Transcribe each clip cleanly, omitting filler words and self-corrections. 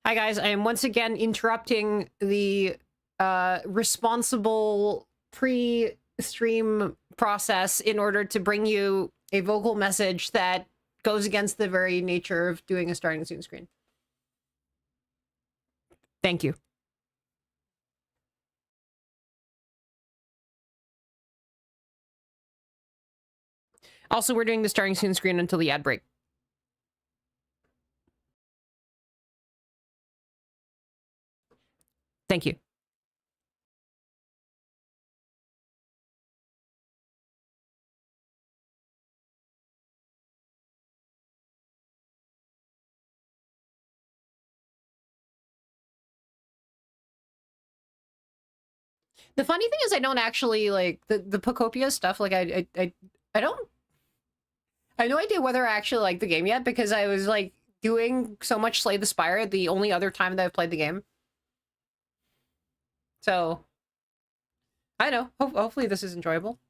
Hi guys, I am once again interrupting the responsible pre-stream process in order to bring you a vocal message that goes against the very nature of doing a starting soon screen. Thank you. Also, we're doing the starting soon screen until the ad break. Thank you. The funny thing is I don't actually like the Pocopia stuff. Like I don't, I have no idea whether I actually like the game yet because I was like doing so much Slay the Spire the only other time that I've played the game. So I don't know. Hopefully this is enjoyable.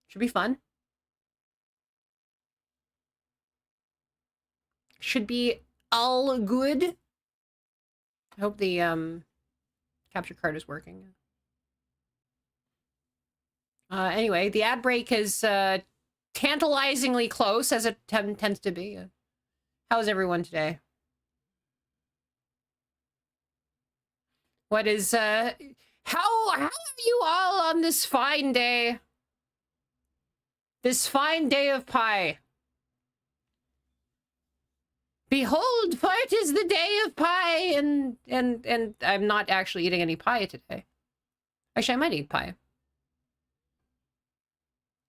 Should be fun. Should be all good. I hope the capture card is working. Anyway, the ad break is tantalizingly close, as it tends to be. How's everyone today? What is how are you all on this fine day? This fine day of pie. Behold, for it is the day of pie, and I'm not actually eating any pie today. Actually, I might eat pie.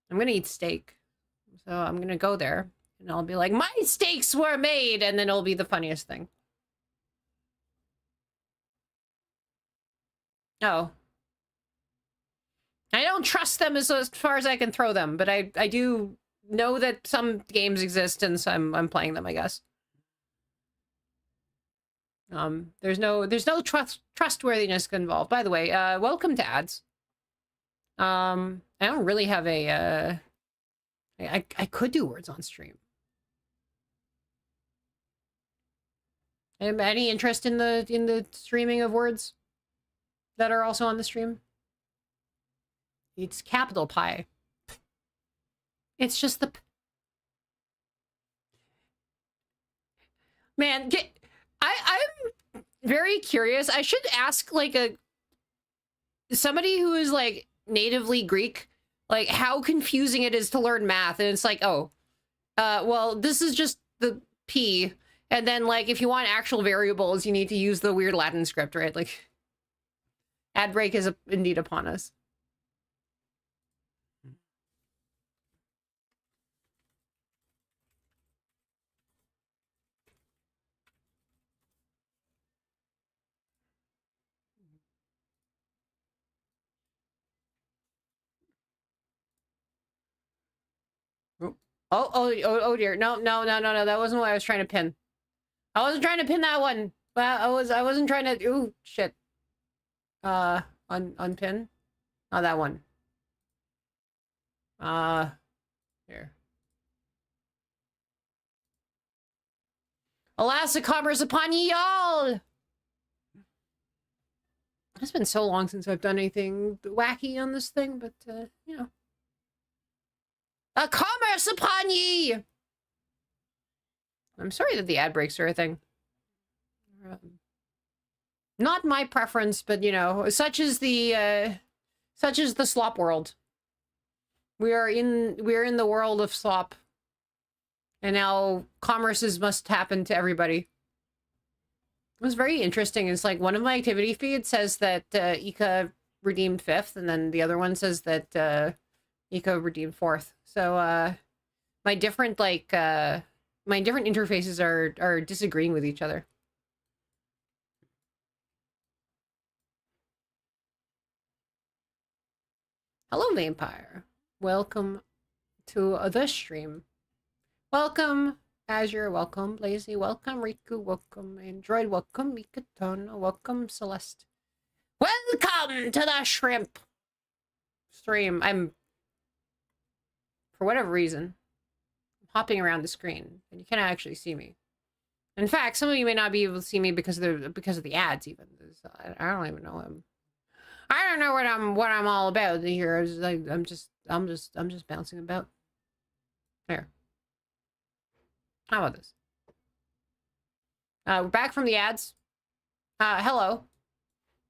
I'm gonna eat steak. So I'm gonna go there, and I'll be like, my steaks were made, and then it'll be the funniest thing. Oh. I don't trust them as far as I can throw them, but I do know that some games exist, and so I'm playing them, I guess. There's no trustworthiness involved. By the way, welcome to ads. I don't really have a I could do words on stream. Any interest in the streaming of words that are also on the stream? It's capital Pi. It's just the man. I'm very curious. I should ask like somebody who is like natively Greek, like how confusing it is to learn math. And it's like, oh, well, this is just the P. And then like if you want actual variables, you need to use the weird Latin script, right? Like ad break is indeed upon us. Oh dear. No. That wasn't what I was trying to pin. I wasn't trying to pin that one. I wasn't trying to. Ooh, shit. Unpin. Not that one. Here. Alas, the commerce upon ye all! It's been so long since I've done anything wacky on this thing, but, you know. A commerce upon ye! I'm sorry that the ad breaks are a thing. Not my preference, but, you know, such is the slop world. We are in the world of slop. And now commerces must happen to everybody. It was very interesting. It's like one of my activity feeds says that Ika redeemed 5th, and then the other one says that Ika redeemed 4th. So my different interfaces are disagreeing with each other. Hello, Vampire. Welcome to the stream. Welcome, Azure. Welcome, Blazy. Welcome, Riku. Welcome, Android. Welcome, Mikatona. Welcome, Celeste. Welcome to the shrimp stream. I'm, for whatever reason, hopping around the screen, and you can't actually see me. In fact, some of you may not be able to see me because of the ads. Even I don't even know them. I don't know what I'm all about here. I'm just bouncing about. There. How about this? We're back from the ads. Hello.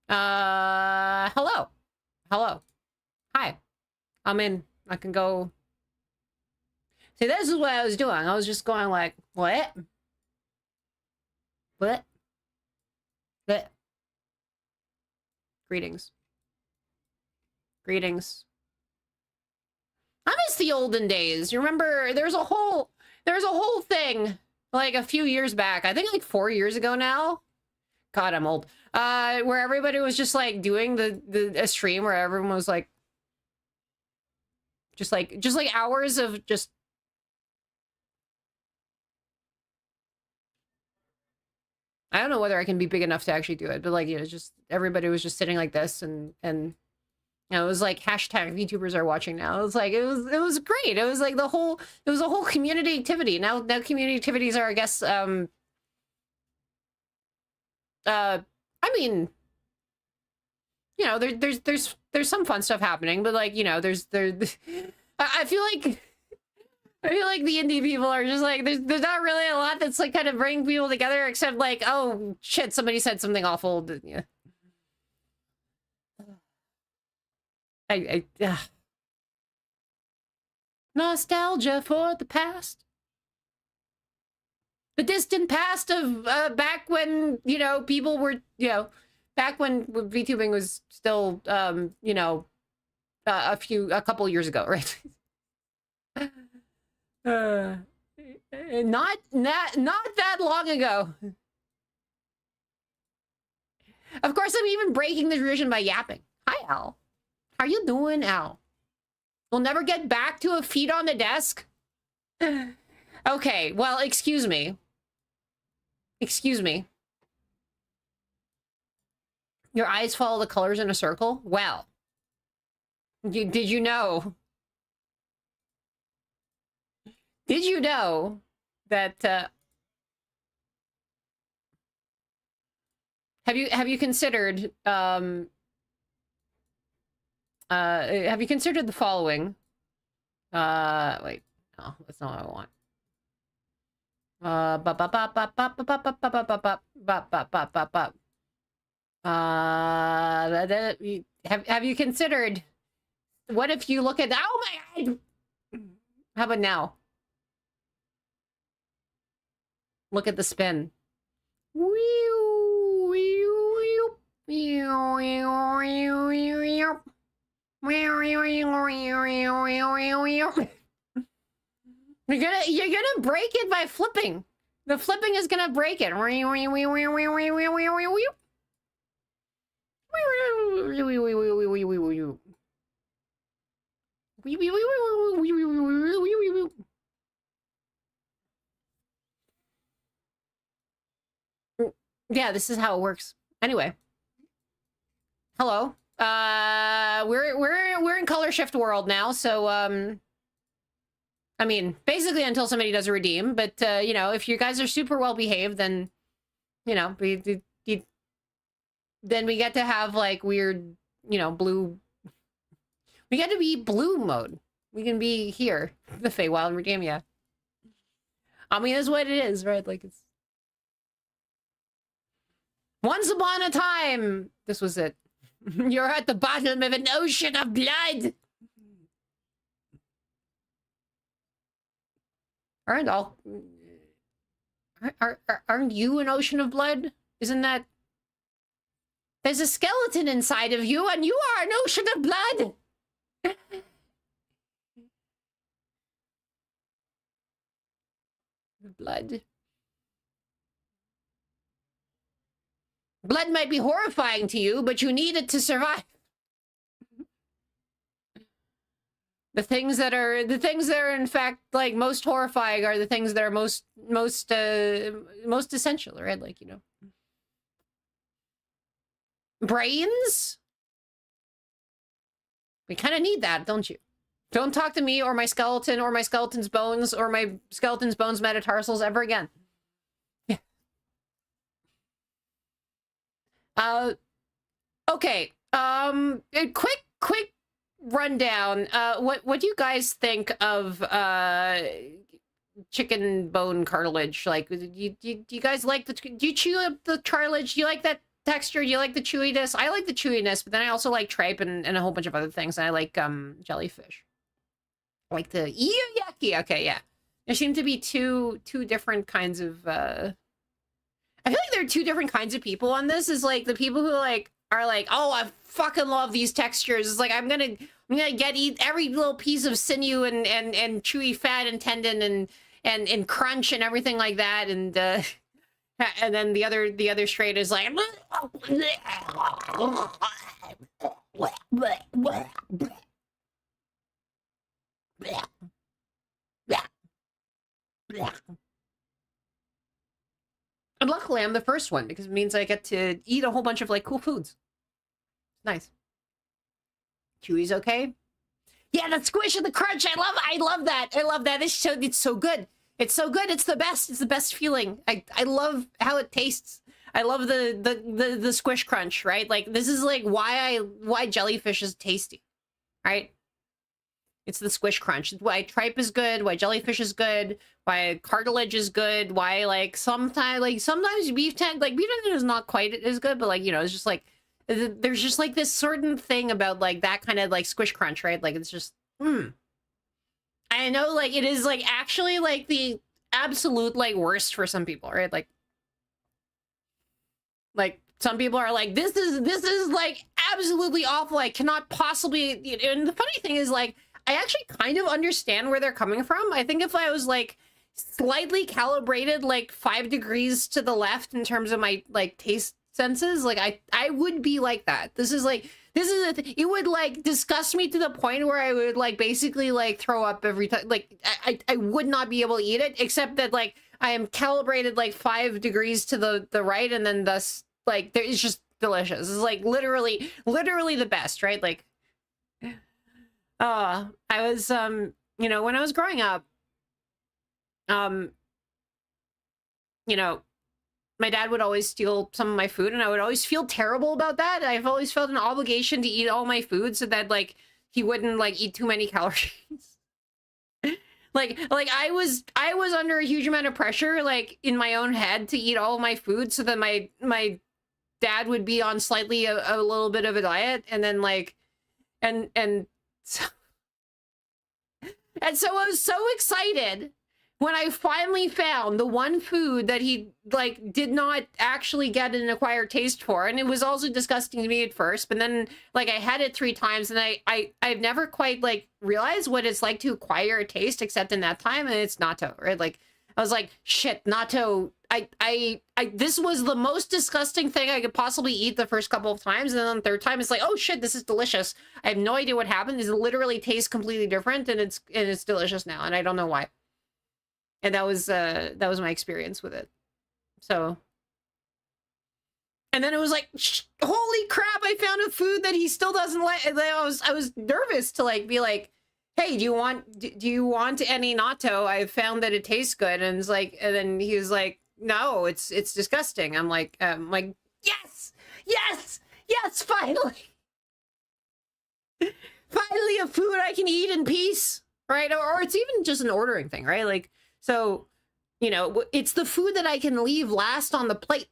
Hello. Hello. Hi. I'm in. I can go. See, this is what I was doing. I was just going like, what? What? What? Greetings. Greetings. I miss the olden days. You remember there's a whole thing like a few years back. I think like 4 years ago now. God, I'm old. Where everybody was just like doing a stream where everyone was like just like hours of just I don't know whether I can be big enough to actually do it, but like, you know, just everybody was just sitting like this and you know, it was like hashtag VTubers are watching now. It was like it was great. It was like it was a whole community activity. Now community activities are, I guess, I mean, you know, there's some fun stuff happening, but like, you know, I feel like the indie people are just like there's not really a lot that's like kind of bringing people together except like, oh shit, somebody said something awful. Yeah. Nostalgia for the past. The distant past of back when, you know, people were, you know, back when VTubing was still, you know, a couple years ago, right? Not that long ago. Of course, I'm even breaking the tradition by yapping. Hi, Al. How you doing, Al? We'll never get back to a feet on the desk? Okay, well, excuse me. Excuse me. Your eyes follow the colors in a circle? Well, did you know? Did you know that, have you considered, have you considered the following? Wait, no, that's not what I want. Have you considered, what if you look at, oh my God! How about now? Look at the spin. You're gonna break it by flipping. The flipping is gonna break it. Yeah, this is how it works. Anyway. Hello. We're in color shift world now, so I mean, basically until somebody does a redeem, but you know, if you guys are super well behaved, then you know, then we get to have like weird, you know, blue. We get to be blue mode. We can be here, the Feywild redeem, yeah. I mean, that's what it is, right? Like it's once upon a time. This was it. You're at the bottom of an ocean of blood. Aren't you an ocean of blood? Isn't that? There's a skeleton inside of you, and you are an ocean of blood. Blood. Blood might be horrifying to you, but you need it to survive. The things that are in fact like most horrifying are the things that are most essential, right? Like, you know. Brains? We kind of need that, don't you? Don't talk to me or my skeleton or my skeleton's bones or my skeleton's bones metatarsals ever again. Yeah. Okay. A quick rundown. What do you guys think of chicken bone cartilage? Like, do you guys like do you chew up the cartilage? Do you like that texture? Do you like the chewiness? I like the chewiness, but then I also like tripe and a whole bunch of other things. And I like jellyfish. I like the yucky. Okay, yeah. There seem to be two different kinds of I feel like there are two different kinds of people on this. Is like the people who like are like, oh, I fucking love these textures. It's like I'm gonna eat every little piece of sinew and chewy fat and tendon and crunch and everything like that. And then the other straight is like and luckily I'm the first one because it means I get to eat a whole bunch of like cool foods. Nice. Chewy's okay. Yeah, the squish and the crunch. I love that. I love that. It's so good. It's so good. It's the best. It's the best feeling. I love how it tastes. I love the squish crunch, right? Like this is like why jellyfish is tasty, right? It's the squish crunch. Why tripe is good, why jellyfish is good, why cartilage is good, why like sometimes beef tendon is not quite as good, but like, you know, it's just like there's just like this certain thing about like that kind of like squish crunch, right? Like it's just I know like it is like actually like the absolute like worst for some people, right? Like some people are like, this is like absolutely awful. I cannot possibly, and the funny thing is like I actually kind of understand where they're coming from. I think if I was like slightly calibrated like 5 degrees to the left in terms of my like taste senses, like I would be like that. It would like disgust me to the point where I would like basically like throw up every time. Like I would not be able to eat it, except that like I am calibrated like 5 degrees to the right, and then thus like it's just delicious. It's like literally the best, right? Like I was you know, when I was growing up, you know, my dad would always steal some of my food, and I would always feel terrible about that. I've always felt an obligation to eat all my food so that like he wouldn't like eat too many calories. like I was under a huge amount of pressure like in my own head to eat all of my food so that my dad would be on slightly a little bit of a diet, and then like and so I was so excited when I finally found the one food that he like did not actually get an acquired taste for. And it was also disgusting to me at first, but then like I had it 3 times, and I've never quite like realized what it's like to acquire a taste except in that time, and it's natto, right? Like I was like, shit, natto. This was the most disgusting thing I could possibly eat the first couple of times, and then the 3rd time it's like, oh shit, this is delicious. I have no idea what happened. It literally tastes completely different, and it's delicious now, and I don't know why. And that was my experience with it. So, and then it was like, holy crap! I found a food that he still doesn't like. I was nervous to like be like, hey, do you want any natto? I found that it tastes good, and it's like, and then he was like, no, it's disgusting. I'm like, yes, finally, finally a food I can eat in peace, right? Or it's even just an ordering thing, right? Like. So, you know, it's the food that I can leave last on the plate,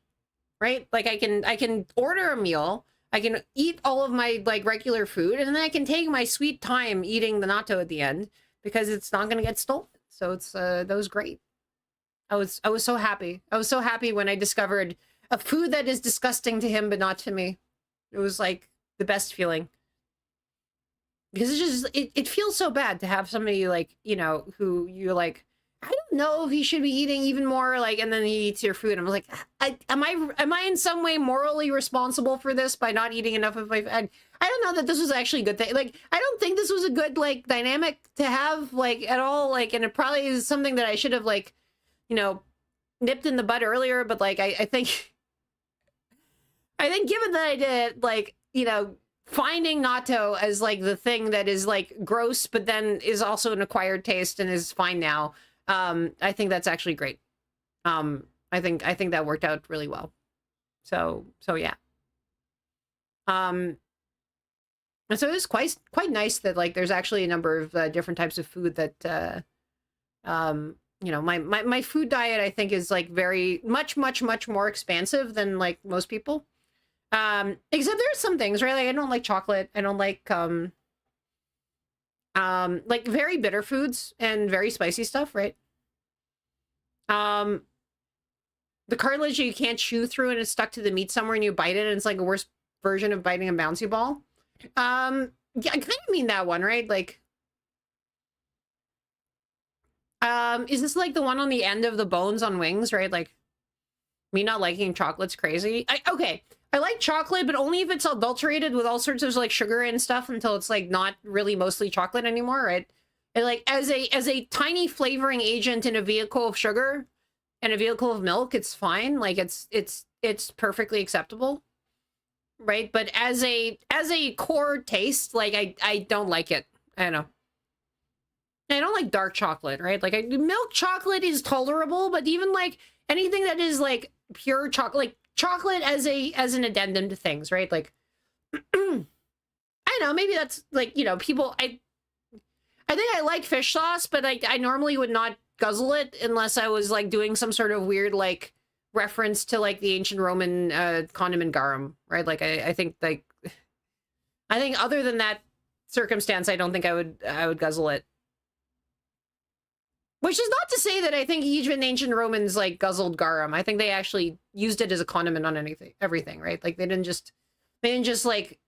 right? Like I can order a meal, I can eat all of my like regular food, and then I can take my sweet time eating the natto at the end because it's not going to get stolen. So it's that was great. I was so happy. I was so happy when I discovered a food that is disgusting to him but not to me. It was like the best feeling. Because it's just it feels so bad to have somebody like, you know, who you're like, I don't know if he should be eating even more, like, and then he eats your food. I'm like, am I in some way morally responsible for this by not eating enough of my food? I don't know that this was actually a good thing. Like, I don't think this was a good, like, dynamic to have, like, at all. Like, and it probably is something that I should have, like, you know, nipped in the bud earlier. But, like, I think given that I did, like, you know, finding natto as like the thing that is like gross, but then is also an acquired taste and is fine now. I think that's actually great. I think that worked out really well. So yeah. And so it's quite nice that like there's actually a number of different types of food that you know, my food diet I think is like very much more expansive than like most people. Except there's some things, right? Like I don't like chocolate. I don't like very bitter foods and very spicy stuff, right? The cartilage you can't chew through and it's stuck to the meat somewhere and you bite it and it's like a worse version of biting a bouncy ball. Yeah, I kind of mean that one, right? Like, is this like the one on the end of the bones on wings, right? Like, me not liking chocolate's crazy. Okay, I like chocolate, but only if it's adulterated with all sorts of like sugar and stuff until it's like not really mostly chocolate anymore, right? And like as a tiny flavoring agent in a vehicle of sugar and a vehicle of milk, it's fine. Like it's perfectly acceptable, right? But as a core taste, like I don't like it. I don't know. I don't like dark chocolate, right? Like milk chocolate is tolerable, but even like anything that is like pure chocolate, like chocolate as an addendum to things, right? Like I don't know, maybe that's like, you know, people I think I like fish sauce, but I normally would not guzzle it unless I was like doing some sort of weird like reference to like the ancient Roman condiment garum, right? Like I think like I think other than that circumstance, I don't think I would guzzle it. Which is not to say that I think even ancient Romans like guzzled garum. I think they actually used it as a condiment on everything, right? Like they didn't just like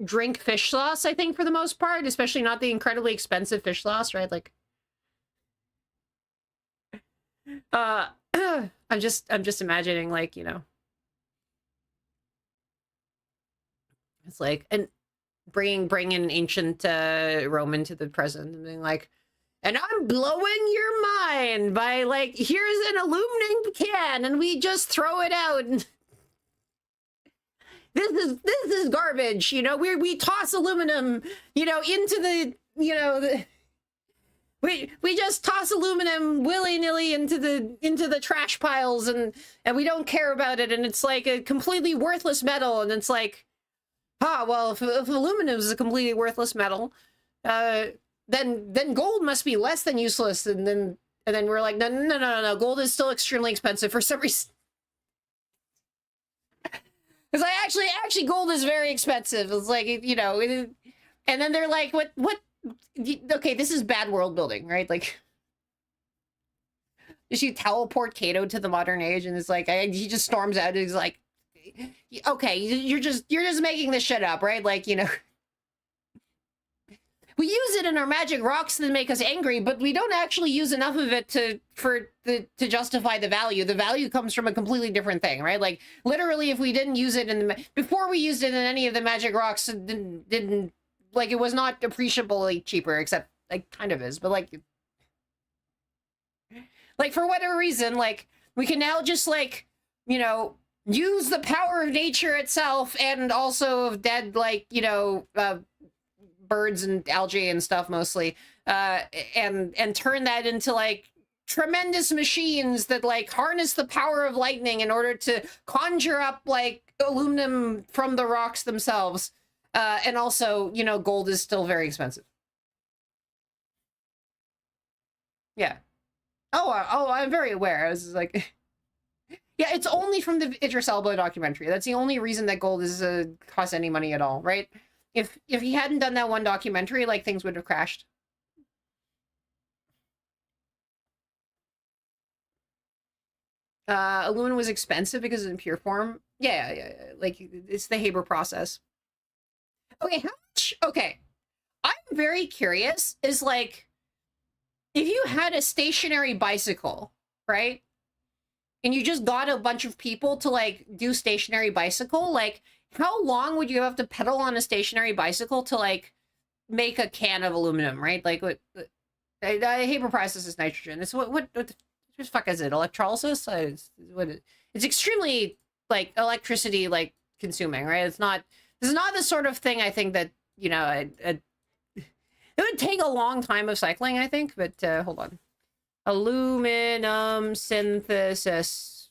drink fish sauce, I think, for the most part, especially not the incredibly expensive fish sauce, right? Like I'm just imagining like, you know, it's like and bringing ancient Roman to the present and being like, and I'm blowing your mind by like, here's an aluminum can and we just throw it out. This is garbage, you know. We toss aluminum, you know, into the, you know, we just toss aluminum willy-nilly into the trash piles and we don't care about it, and it's like a completely worthless metal, and it's like, well, if aluminum is a completely worthless metal, then gold must be less than useless, and then we're like, no, gold is still extremely expensive for some reason. It's like actually gold is very expensive. It's like, you know, and then they're like, what? Okay, this is bad world building, right? Like, just you teleport Cato to the modern age, and it's like he just storms out. And he's like, okay, you're just making this shit up, right? Like, you know. We use it in our magic rocks that make us angry, but we don't actually use enough of it to justify the value. The value comes from a completely different thing, right? Like literally, if we didn't use it before we used it in any of the magic rocks, it didn't like it was not appreciably cheaper, except like kind of is, but like for whatever reason, like we can now just like, you know, use the power of nature itself and also of dead, like, you know, birds and algae and stuff mostly, and turn that into like tremendous machines that like harness the power of lightning in order to conjure up like aluminum from the rocks themselves. And also, you know, gold is still very expensive. Yeah. Oh, I'm very aware. I was like, yeah, it's only from the Idris Elba documentary. That's the only reason that gold is costs any money at all, right? If he hadn't done that one documentary, like things would have crashed. Aluminum was expensive because it's in pure form. Yeah. Like it's the Haber process. Okay, how much? Okay, I'm very curious. Is like, if you had a stationary bicycle, right? And you just got a bunch of people to like do stationary bicycle, like how long would you have to pedal on a stationary bicycle to like make a can of aluminum, right? Like what Haber process is nitrogen. It's what the fuck is it? Electrolysis? It's extremely like electricity like consuming, right? It's not This is not the sort of thing I think that, you know, it would take a long time of cycling, I think, but hold on. Aluminum synthesis.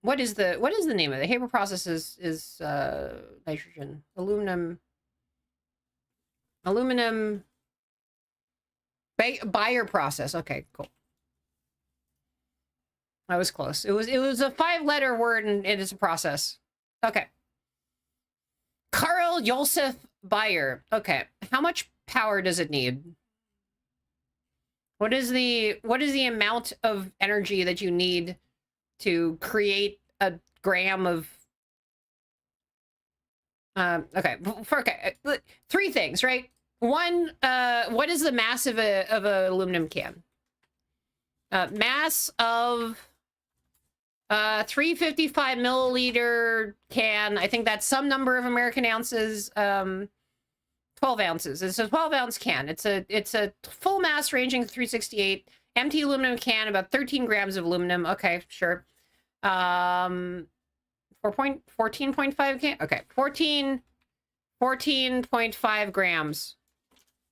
What is the name of it? The Haber process is nitrogen. Aluminum Bayer process. Okay, cool. I was close. It was a 5-letter word and it is a process. Okay. Carl Josef Bayer. Okay. How much power does it need? What is the amount of energy that you need to create a gram of okay, three things, right? One, what is the mass of a aluminum can? Mass of 355 milliliter can. I think that's some number of American ounces. 12 ounces. It's a 12-ounce can. It's a full mass ranging 368. Empty aluminum can, about 13 grams of aluminum. Okay, sure. 14.5 can. Okay, 14.5 grams.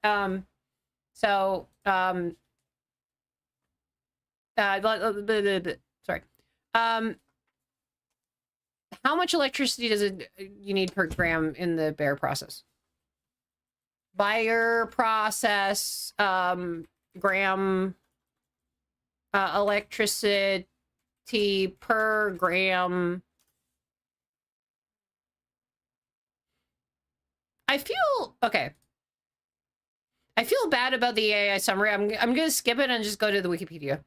Sorry. How much electricity does you need per gram in the Bayer process? Bayer process, gram, electricity per gram. I feel bad about the AI summary. I'm gonna skip it and just go to the Wikipedia.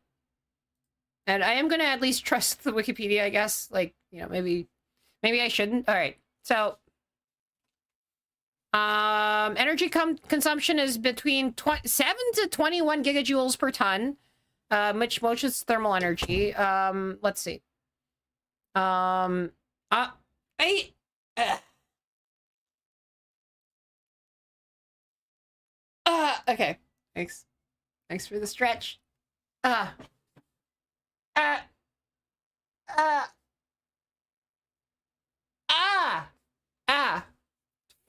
And I am gonna at least trust the Wikipedia, I guess. Like, you know, maybe I shouldn't. All right. So, energy consumption is between 7 to 21 gigajoules per ton, which most is thermal energy. Let's see. Okay. Thanks for the stretch.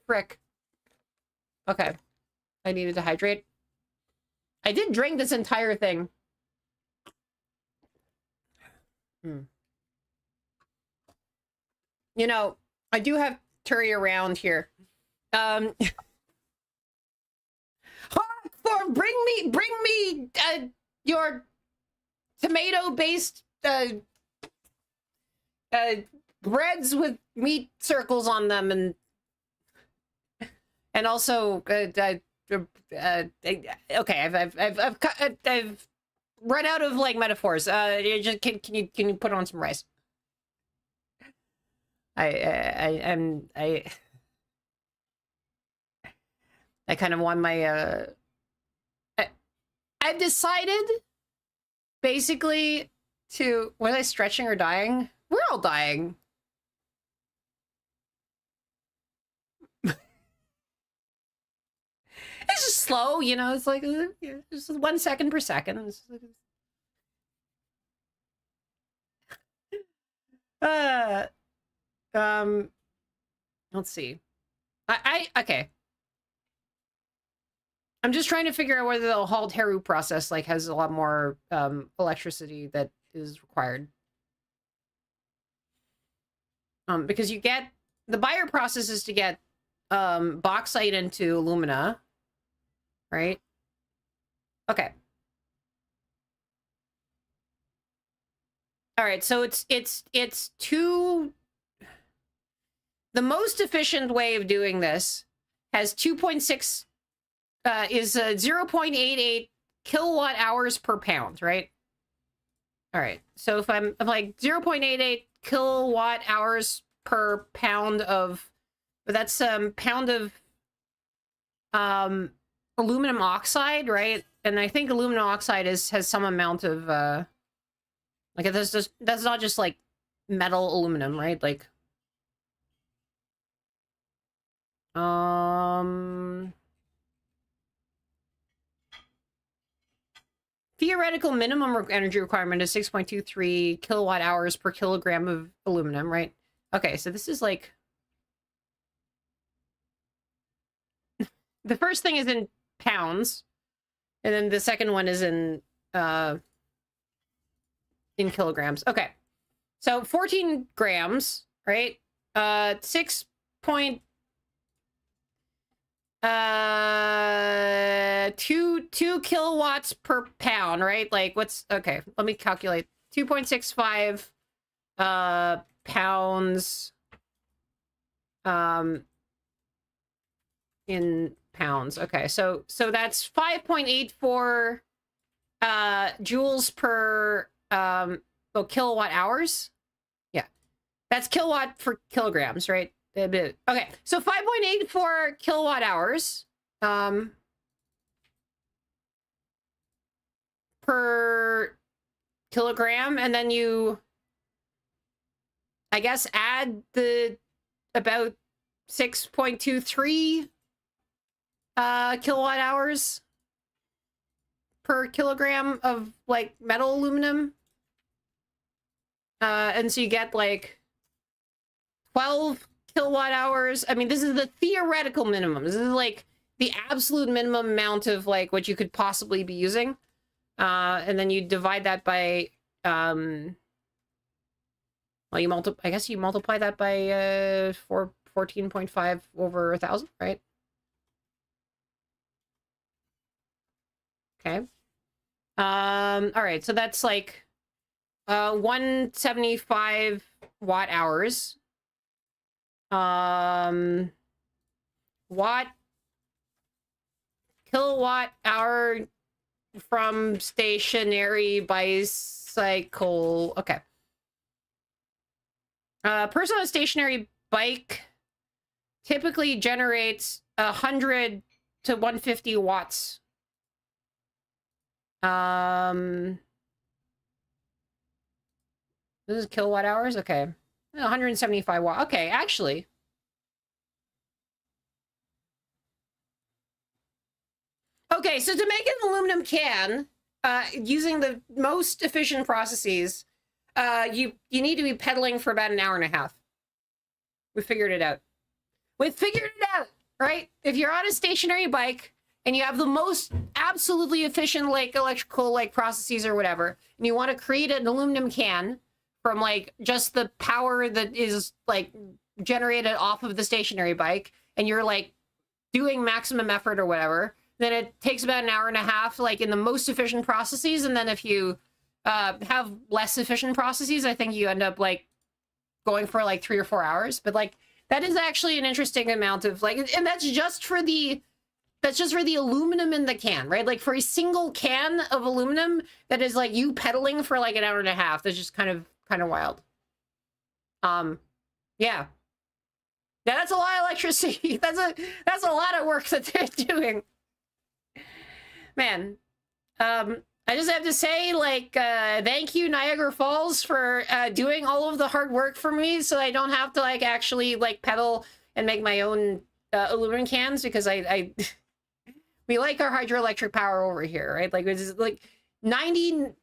Frick. Okay. I needed to hydrate. I did drink this entire thing. You know, I do have Turi around here. Bring me your tomato-based breads with meat circles on them, and also okay, I've run out of like metaphors. Just can you put on some rice? I kind of want my I've decided basically to, was I stretching or dying? We're all dying. It's just slow, you know, it's like just 1 second per second. Let's see. Okay. I'm just trying to figure out whether the Halt Heru process like has a lot more electricity that is required. Because you get the Bayer process is to get bauxite into alumina, right? Okay. All right, so it's two. The most efficient way of doing this has 2.6 is 0.88 kilowatt hours per pound, right? All right. So if I'm like 0.88 kilowatt hours per pound of, but that's pound of aluminum oxide, right? And I think aluminum oxide has some amount of like that's not just like metal aluminum, right? Like theoretical minimum energy requirement is 6.23 kilowatt hours per kilogram of aluminum, right? Okay, so this is like... the first thing is in pounds, and then the second one is in kilograms. Okay, so 14 grams, right? 2 kilowatts per pound, right? Like, what's... okay, let me calculate. 2.65 pounds in pounds. Okay, so that's 5.84 joules per kilowatt hours. Yeah, that's kilowatt for kilograms, right? Okay, so 5.84 kilowatt hours per kilogram, and then you, I guess, add the about 6.23 kilowatt hours per kilogram of like metal aluminum, and so you get like 12 kilowatt hours. I mean, this is the theoretical minimum. This is like the absolute minimum amount of like what you could possibly be using, and then you divide that by well, I guess you multiply that by 14.5 over 1,000, right? Okay. All right, so that's like 175 watt hours. Kilowatt hour from stationary bicycle. Okay. Person on a stationary bike typically generates 100 to 150 watts. This is kilowatt hours? Okay. 175 watt. Okay, actually. Okay, so to make an aluminum can, using the most efficient processes, you need to be pedaling for about an hour and a half. We figured it out. We figured it out, right? If you're on a stationary bike and you have the most absolutely efficient like electrical like processes or whatever, and you want to create an aluminum can from like just the power that is like generated off of the stationary bike, and you're like doing maximum effort or whatever, then it takes about an hour and a half like in the most efficient processes. And then if you have less efficient processes, I think you end up like going for like 3 or 4 hours. But like that is actually an interesting amount of like, and that's just for the aluminum in the can, right? Like for a single can of aluminum, that is like you pedaling for like an hour and a half. That's just kind of wild. Yeah. That's a lot of electricity. That's a lot of work that they're doing. Man. I just have to say, like, thank you, Niagara Falls, for doing all of the hard work for me so I don't have to, like, actually, like, pedal and make my own aluminum cans, because I we like our hydroelectric power over here, right? Like, it's like 97%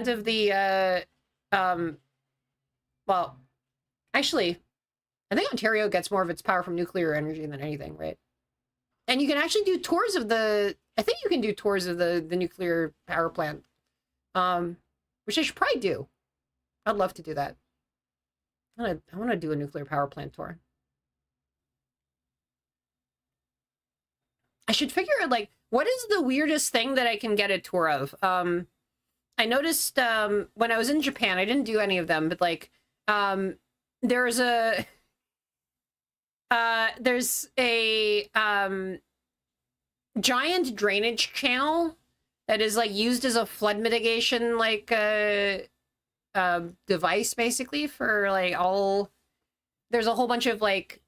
of the, well, actually, I think Ontario gets more of its power from nuclear energy than anything, right? And you can actually do tours of the... I think you can do tours of the nuclear power plant, which I should probably do. I'd love to do that. I want to do a nuclear power plant tour. I should figure out, like, what is the weirdest thing that I can get a tour of? I noticed when I was in Japan, I didn't do any of them, but, like, there's a giant drainage channel that is like used as a flood mitigation like device, basically, for like all... There's a whole bunch of like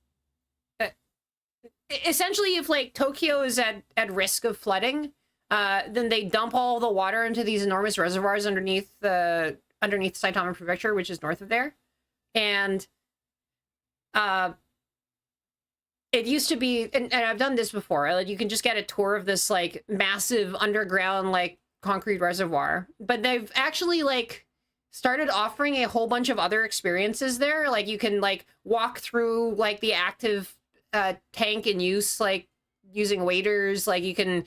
essentially if like Tokyo is at risk of flooding, then they dump all the water into these enormous reservoirs underneath Saitama Prefecture, which is north of there. And it used to be, and I've done this before, like you can just get a tour of this like massive underground like concrete reservoir, but they've actually like started offering a whole bunch of other experiences there. Like you can like walk through like the active tank in use, like using waders. Like you can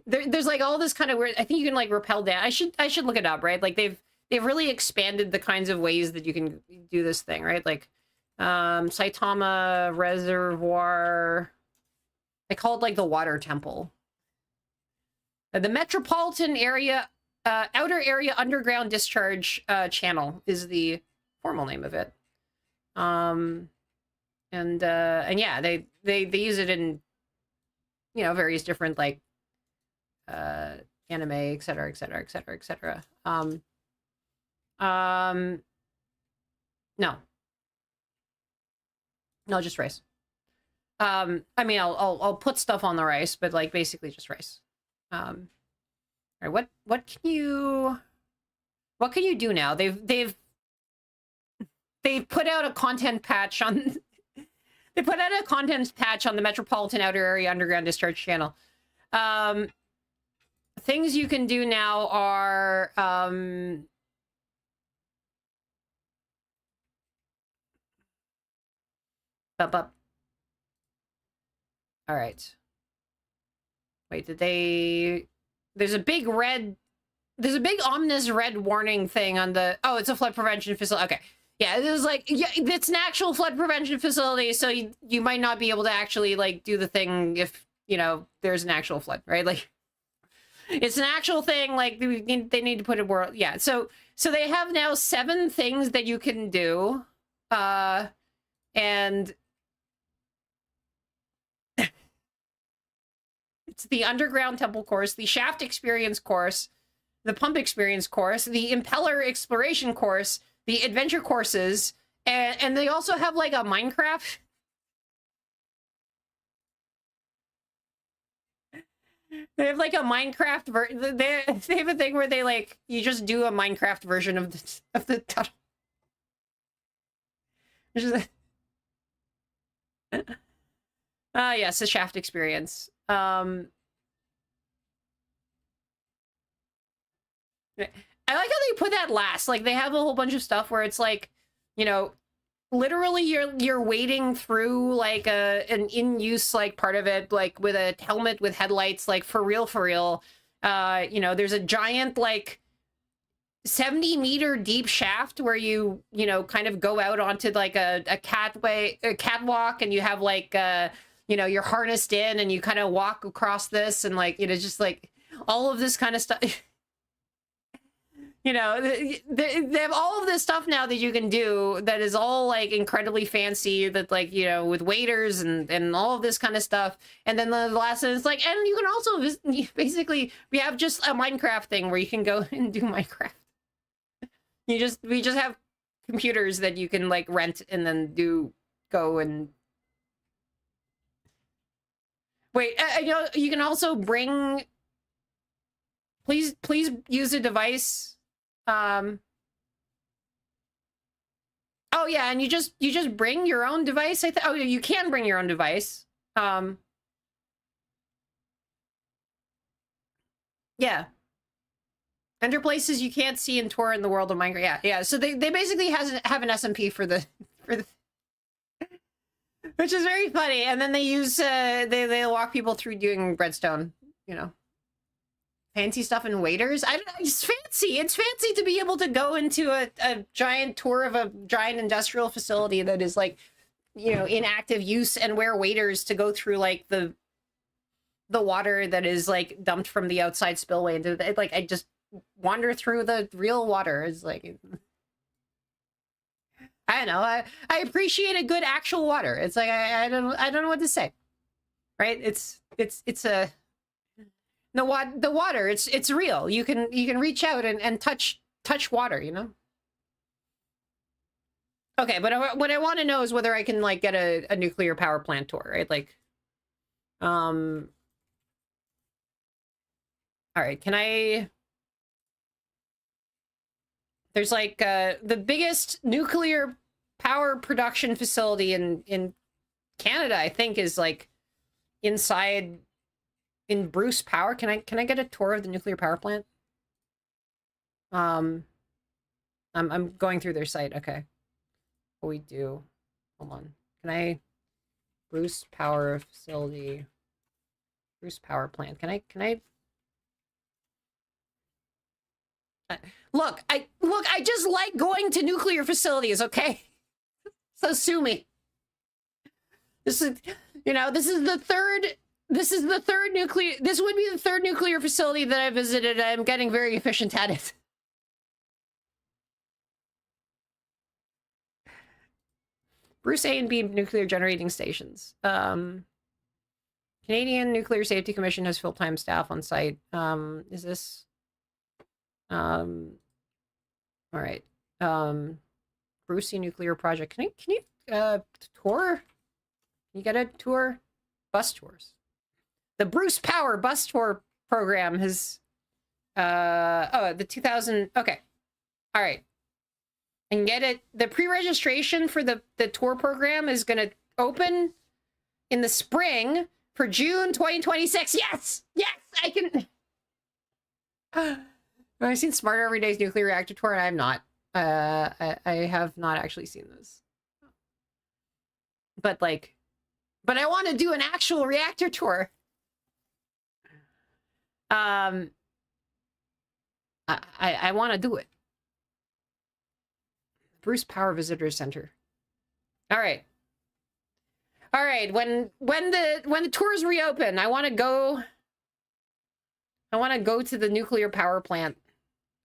there's like all this kind of weird. I think you can like rappel down. I should look it up, right? Like they've really expanded the kinds of ways that you can do this thing, right? Like Saitama Reservoir. They call it like the water temple. The metropolitan area, outer area underground discharge channel is the formal name of it. And yeah, they use it in, you know, various different like anime, et cetera, et cetera, et cetera, et cetera. No, just rice. I mean, I'll put stuff on the rice, but like basically just rice. All right, what can you do now? They've put out a content patch on they put out a content patch on the Metropolitan Outer Area Underground Discharge channel. Things you can do now are up. All right. Wait, did they... There's a big ominous red warning thing on the... Oh, it's a flood prevention facility. Okay. Yeah, it was like... Yeah, it's an actual flood prevention facility, so you might not be able to actually, like, do the thing if, you know, there's an actual flood, right? Like, it's an actual thing, like, they need to put it where... Yeah, so they have now 7 things that you can do, and... It's the Underground Temple course, the Shaft Experience course, the Pump Experience course, the Impeller Exploration course, the Adventure courses, and they also have like a Minecraft. They have like a Minecraft they have a thing where they like you just do a Minecraft version of the tunnel. Yes, the Shaft Experience. I like how they put that last. Like they have a whole bunch of stuff where it's like, you know, literally you're wading through like an in-use like part of it, like with a helmet with headlights, like for real. You know, there's a giant like 70-meter deep shaft where you know, kind of go out onto like a catwalk, and you have like you know, you're harnessed in and you kind of walk across this, and like, you know, just like all of this kind of stuff. You know, they have all of this stuff now that you can do that is all like incredibly fancy, that like, you know, with waiters and all of this kind of stuff. And then the last one is like, and you can also basically, we have just a Minecraft thing where you can go and do Minecraft. We just have computers that you can like rent and then go and wait. You know, you can also bring. Please use a device. Oh yeah, and you just bring your own device. Oh, you can bring your own device. Yeah. Enter places you can't see and tour in the world of Minecraft. Yeah. So they basically have an SMP for the which is very funny. And then they use they walk people through doing redstone, you know. Fancy stuff and waiters. I don't know, it's fancy. It's fancy to be able to go into a giant tour of a giant industrial facility that is like, you know, in active use, and wear waiters to go through like the water that is like dumped from the outside spillway into the, like, I just wander through the real water. It's like, I don't know. I appreciate a good actual water. It's like I don't know what to say. Right? It's a the water. It's real. You can reach out and touch water, you know? Okay, but what I want to know is whether I can like get a nuclear power plant tour, right? Like all right, can I... There's like the biggest nuclear power production facility in Canada, I think, is like inside in Bruce Power. Can I get a tour of the nuclear power plant? I'm going through their site. Okay. What we do? Hold on. Can I Bruce Power Facility? Bruce Power Plant. Can I look, I just like going to nuclear facilities, okay? So sue me. This is, this is the third nuclear, this would be the third nuclear facility that I visited. I'm getting very efficient at it. Bruce A and B nuclear generating stations. Canadian Nuclear Safety Commission has full-time staff on site. Is this... all right. Brucey Nuclear Project. Can you tour? Can you get a tour? Bus tours. The Bruce Power bus tour program has, the 2000, okay. All right. And get it. The pre-registration for the tour program is going to open in the spring for June 2026. Yes! Yes! I can... I've seen Smarter Every Day's nuclear reactor tour, and I have not. I have not actually seen this. But I want to do an actual reactor tour. I want to do it. Bruce Power Visitor Center. All right. All right. When the tours reopen, I want to go to the nuclear power plant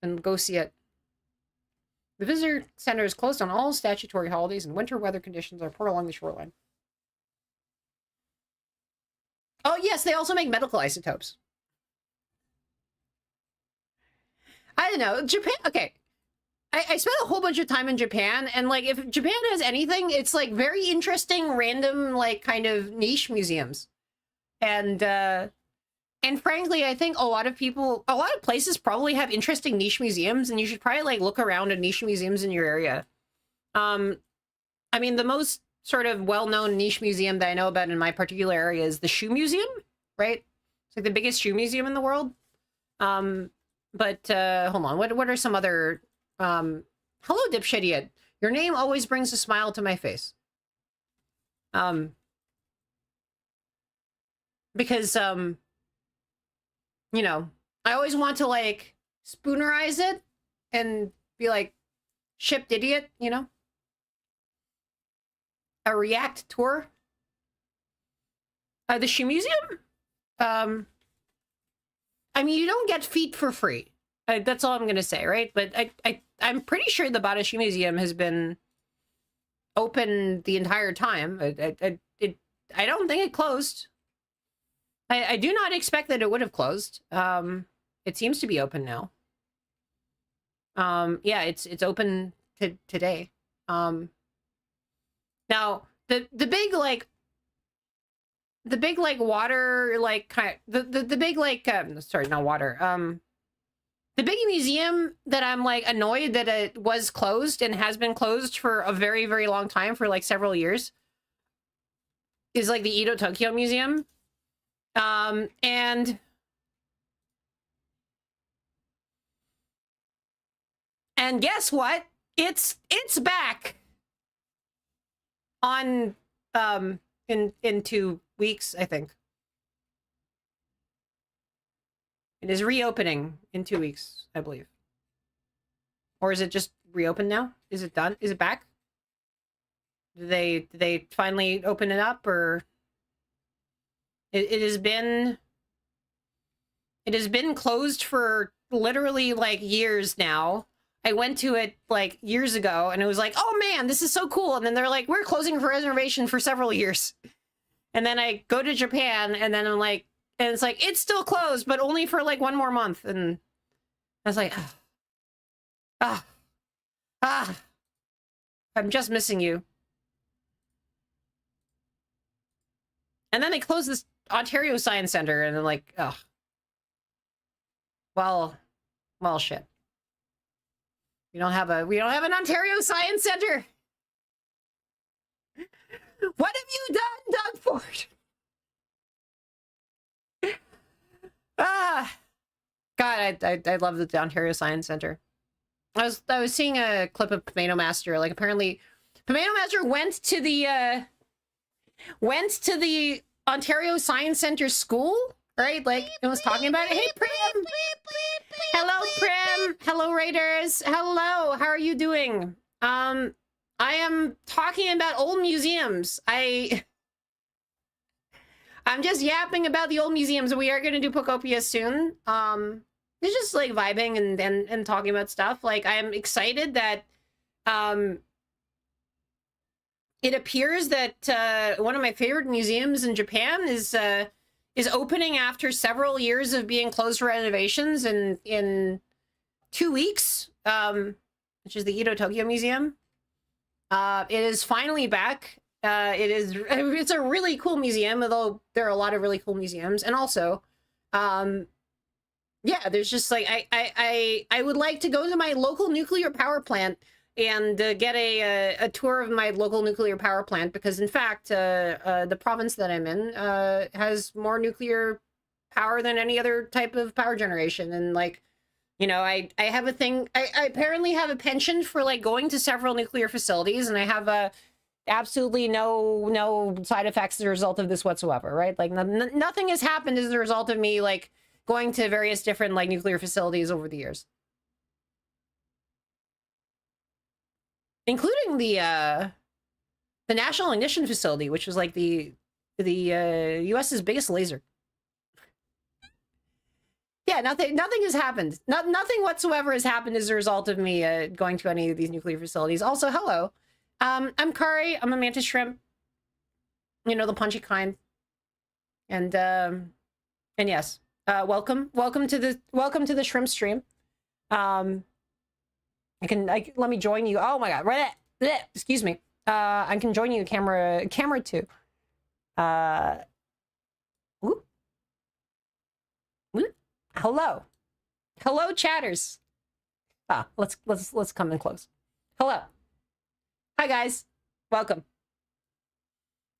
and go see it. The visitor center is closed on all statutory holidays, and winter weather conditions are poor along the shoreline. Oh, yes, they also make medical isotopes. I don't know. Japan, okay. I spent a whole bunch of time in Japan, and, like, if Japan has anything, it's, like, very interesting, random, like, kind of niche museums. And frankly, I think a lot of places probably have interesting niche museums, and you should probably, like, look around at niche museums in your area. I mean, the most sort of well-known niche museum that I know about in my particular area is the Shoe Museum, right? It's, like, the biggest shoe museum in the world. Hold on, what are some other... hello, dipshit idiot. Your name always brings a smile to my face. Because, you know, I always want to, like, spoonerize it and be like, shipped idiot, you know? A react tour. The Shoe Museum? I mean, you don't get feet for free. That's all I'm going to say, right? But I'm pretty sure the Bata Shoe Museum has been open the entire time. I don't think it closed. I do not expect that it would have closed. It seems to be open now. Yeah, it's open today. Now the big water the big sorry, not water. The big museum that I'm, like, annoyed that it was closed and has been closed for a very, very long time, for, like, several years, is, like, the Edo Tokyo Museum. And guess what? It's back on, in 2 weeks, I think. It is reopening in 2 weeks, I believe. Or is it just reopened now? Is it done? Is it back? Did they finally open it up, or it has been closed for literally, like, years now. I went to it, like, years ago, and it was like, oh man, this is so cool. And then they're like, we're closing for reservation for several years. And then I go to Japan, and then I'm like, and it's like, it's still closed, but only for, like, 1 more month. And I was like, I'm just missing you. And then they closed this Ontario Science Center, and I'm like, oh. Well, shit. We don't have an Ontario Science Center. What have you done, Doug Ford? Ah, God, I love the Ontario Science Center. I was seeing a clip of Tomato Master. Like, apparently, Tomato Master went to the Ontario Science Center school, right? Like, it was talking about it. Hey, Prim! Hello, Prim! Hello, Raiders! Hello, how are you doing? I am talking about old museums. I'm just yapping about the old museums. We are going to do Pocopia soon. It's just like vibing and talking about stuff. Like, I'm excited that it appears that one of my favorite museums in Japan is opening after several years of being closed for renovations in 2 weeks, which is the Edo Tokyo Museum. It is finally back. It's a really cool museum, although there are a lot of really cool museums. And also, yeah, there's just like, I would like to go to my local nuclear power plant and get a tour of my local nuclear power plant, because in fact, the province that I'm in has more nuclear power than any other type of power generation. And like, you know, I have a thing, I apparently have a penchant for like going to several nuclear facilities, and I have absolutely no side effects as a result of this whatsoever, right? Like nothing has happened as a result of me like going to various different like nuclear facilities over the years. Including the National Ignition Facility, which was like the US's biggest laser. Yeah, nothing has happened. Nothing whatsoever has happened as a result of me going to any of these nuclear facilities. Also, hello. I'm Kari. I'm a mantis shrimp. You know, the punchy kind. And yes. Welcome to the shrimp stream. Let me join you. Oh my god, right at, excuse me. I can join you camera 2. Whoop. Whoop. Hello, chatters. Let's come in close. Hello. Hi guys. Welcome,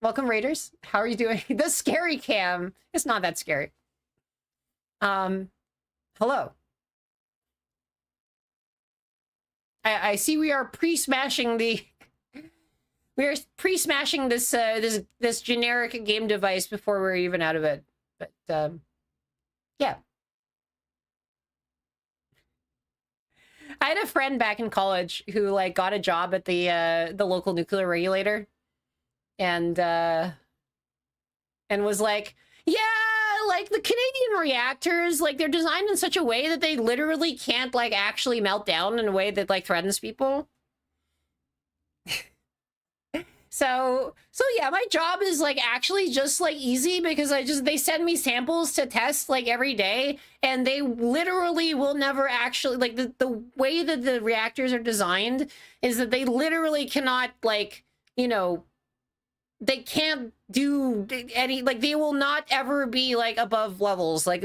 Raiders. How are you doing? The scary cam. It's not that scary. Hello. I see we are pre-smashing this generic game device before we're even out of it. But yeah. I had a friend back in college who like got a job at the local nuclear regulator, and was like, yeah, like the Canadian reactors, like they're designed in such a way that they literally can't like actually melt down in a way that like threatens people. So yeah, my job is like actually just like easy, because they send me samples to test like every day, and they literally will never actually like the way that the reactors are designed is that they literally cannot like, you know, they can't do any, like they will not ever be like above levels. Like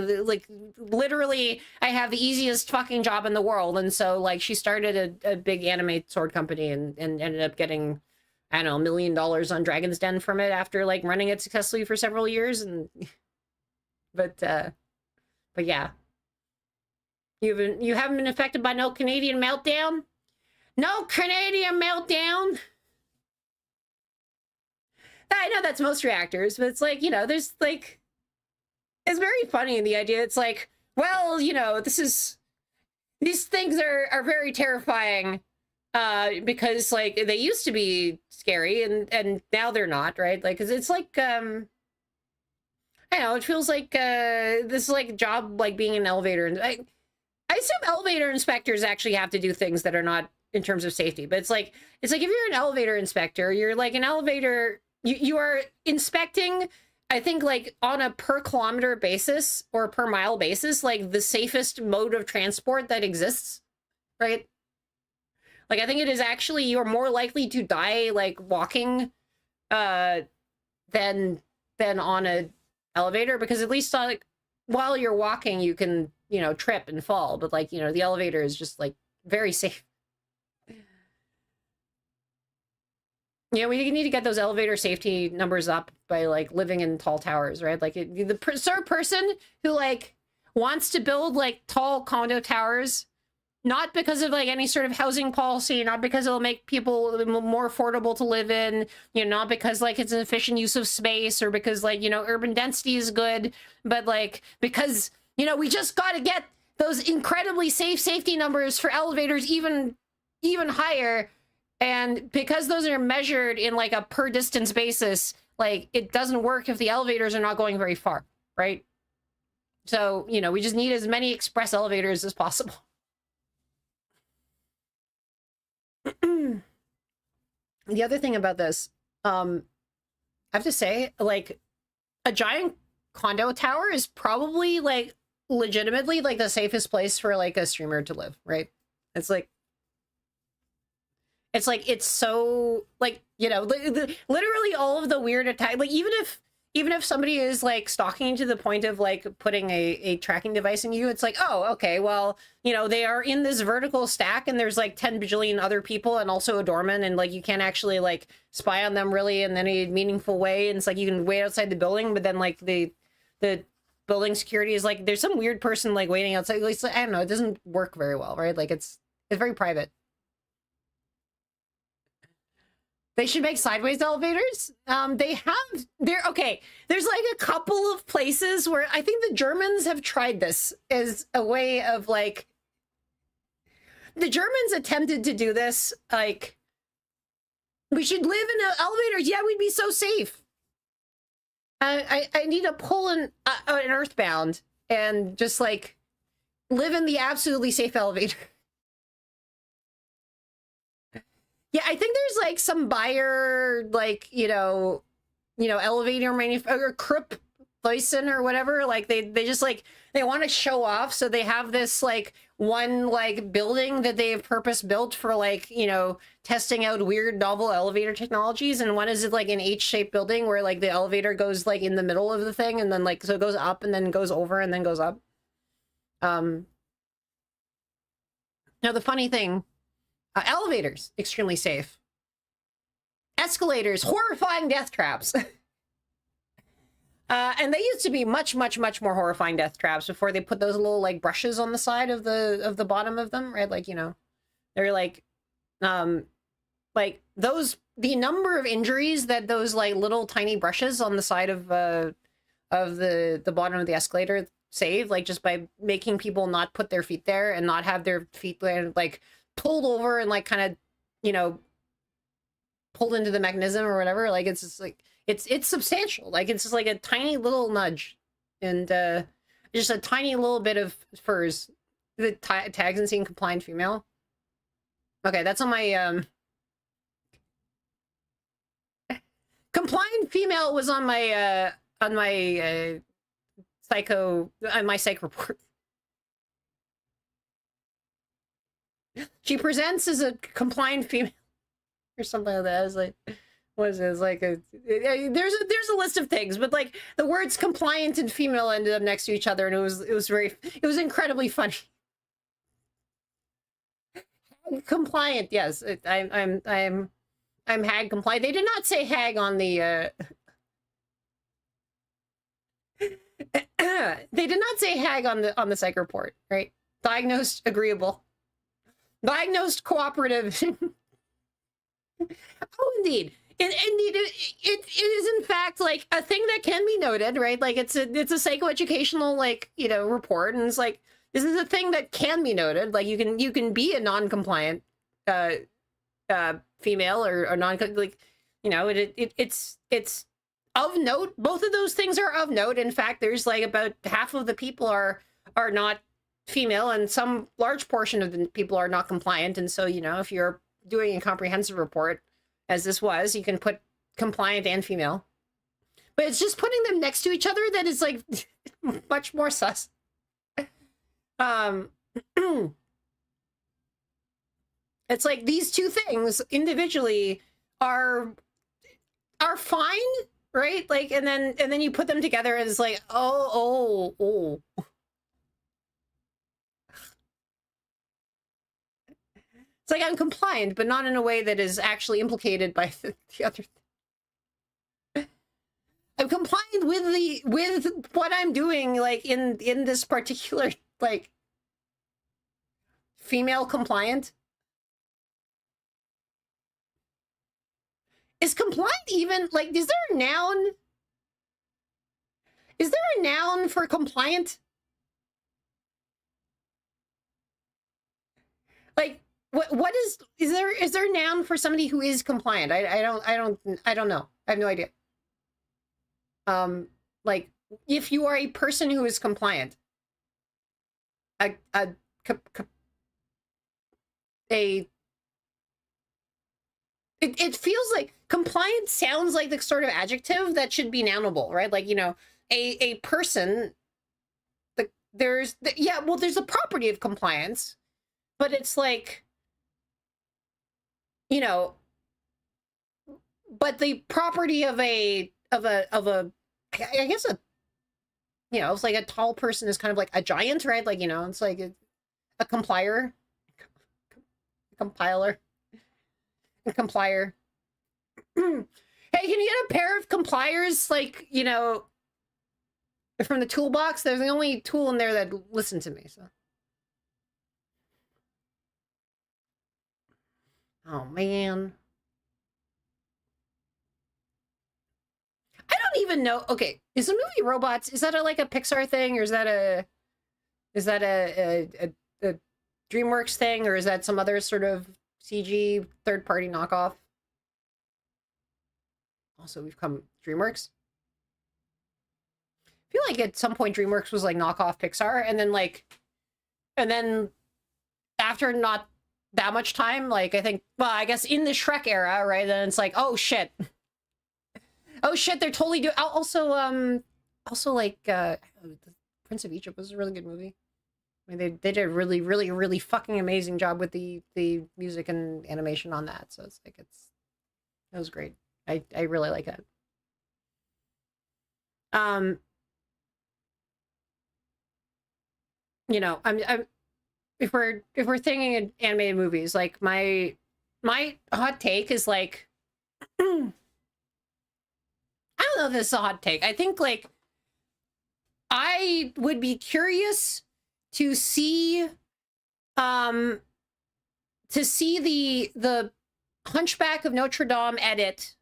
literally I have the easiest fucking job in the world. And so like she started a big anime sword company and ended up getting, I don't know, $1 million on Dragon's Den from it after like running it successfully for several years. And but yeah, you haven't been affected by no Canadian meltdown? No Canadian meltdown? I know that's most reactors, but it's like, you know, there's like, it's very funny in the idea. It's like, well, you know, these things are very terrifying because like they used to be scary and now they're not, right? Like, 'cause it's like, I don't know, it feels like this like job like being an elevator. And I assume elevator inspectors actually have to do things that are not in terms of safety, but it's like if you're an elevator inspector, you're like an elevator. You are inspecting, I think, like on a per kilometer basis or per mile basis, like the safest mode of transport that exists, right? Like, I think it is actually, you're more likely to die like walking than on an elevator, because at least like while you're walking, you can, you know, trip and fall. But like, you know, the elevator is just like very safe. Yeah, we need to get those elevator safety numbers up by like living in tall towers, right? Like the sort of person who like wants to build like tall condo towers, not because of like any sort of housing policy, not because it'll make people more affordable to live in, you know, not because like it's an efficient use of space or because like, you know, urban density is good, but like because, you know, we just got to get those incredibly safe safety numbers for elevators even higher. And because those are measured in like a per distance basis, like it doesn't work if the elevators are not going very far, right? So, you know, we just need as many express elevators as possible. The other thing about this, I have to say, like, a giant condo tower is probably like legitimately like the safest place for like a streamer to live, right? It's like it's so like, you know, literally all of the weird attack, like even if somebody is like stalking to the point of like putting a tracking device in you, it's like, oh, okay, well, you know, they are in this vertical stack and there's like 10 bajillion other people and also a doorman, and like you can't actually like spy on them really in any meaningful way, and it's like you can wait outside the building, but then like the building security is like there's some weird person like waiting outside. Like, I don't know, it doesn't work very well, right? Like it's very private. They should make sideways elevators. Okay. There's like a couple of places where I think the Germans have tried this as a way of like, the Germans attempted to do this. Like, we should live in elevators. Yeah, we'd be so safe. I need to pull an Earthbound and just like live in the absolutely safe elevator. Yeah, I think there's like some buyer, like, you know, elevator manufacturer, Krupp Thyssen or whatever. Like they just like, they want to show off. So they have this like one like building that they have purpose built for like, you know, testing out weird novel elevator technologies. And one is like an H-shaped building where like the elevator goes like in the middle of the thing. And then like, so it goes up and then goes over and then goes up. Now the funny thing, elevators, extremely safe. Escalators, horrifying death traps. And they used to be much, much, much more horrifying death traps before they put those little like brushes on the side of the bottom of them, right? Like, you know, they're like those, the number of injuries that those like little tiny brushes on the side of the bottom of the escalator save, like just by making people not put their feet there and not have their feet like pulled over and like kind of, you know, pulled into the mechanism or whatever. Like it's just like it's substantial. Like it's just like a tiny little nudge and just a tiny little bit of furs. The tags and seeing compliant female. Okay, that's on my compliant female was on my psych report. She presents as a compliant female or something like that. It's like, what is it? It's like there's a list of things, but like the words compliant and female ended up next to each other, and it was incredibly funny. Compliant, yes. I'm hag compliant. They did not say hag on the they did not say hag on the psych report, right? Diagnosed agreeable. Diagnosed cooperative. Oh, indeed. It is in fact like a thing that can be noted, right? Like it's a psychoeducational like, you know, report, and it's like this is a thing that can be noted. Like you can be a non-compliant female or non, like, you know, it's of note. Both of those things are of note. In fact, there's like about half of the people are not female, and some large portion of the people are not compliant. And so, you know, if you're doing a comprehensive report, as this was, you can put compliant and female. But it's just putting them next to each other that is like much more sus. It's like these two things individually are fine, right? Like, and then you put them together and it's like, oh. It's like I'm compliant, but not in a way that is actually implicated by the other thing. I'm compliant with what I'm doing, like in this particular, like, female compliant. Is compliant even, like, is there a noun? Is there a noun for compliant? Like, what is there a noun for somebody who is compliant? I don't know. I have no idea. Like, if you are a person who is compliant, it feels like compliant sounds like the sort of adjective that should be nounable, right? Like, you know, a person, there's a property of compliance, but it's like, you know, but the property of a I guess you know, it's like a tall person is kind of like a giant, right? Like, you know, it's like a compiler, a complier. Hey, can you get a pair of compliers, like, you know, from the toolbox? They're the only tool in there that listen to me, so. Oh, man. I don't even know. Okay, is the movie Robots, is that like a Pixar thing, or is that a DreamWorks thing, or is that some other sort of CG third-party knockoff? Also, we've come DreamWorks. I feel like at some point DreamWorks was like knockoff Pixar, and then after not that much time, like, I think, well, I guess in the Shrek era, right? Then it's like, oh shit. Oh shit, they're totally doing. Also, like, The Prince of Egypt was a really good movie. I mean, they did a really, really, really fucking amazing job with the music and animation on that. So it's like, it was great. I really like that. You know, I'm if we're thinking in animated movies, like, my hot take is like, I don't know if this is a hot take. I think, like, I would be curious to see the Hunchback of Notre Dame edit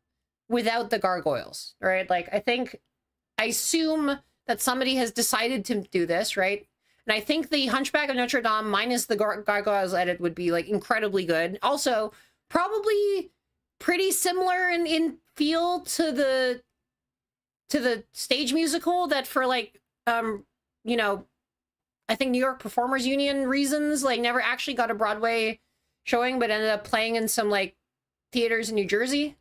without the gargoyles, right? Like, I assume that somebody has decided to do this, right? And I think the Hunchback of Notre Dame minus the gargoyles edit would be, like, incredibly good. Also, probably pretty similar in feel to the stage musical that, for, like, you know, I think New York Performers Union reasons, like, never actually got a Broadway showing, but ended up playing in some, like, theaters in New Jersey.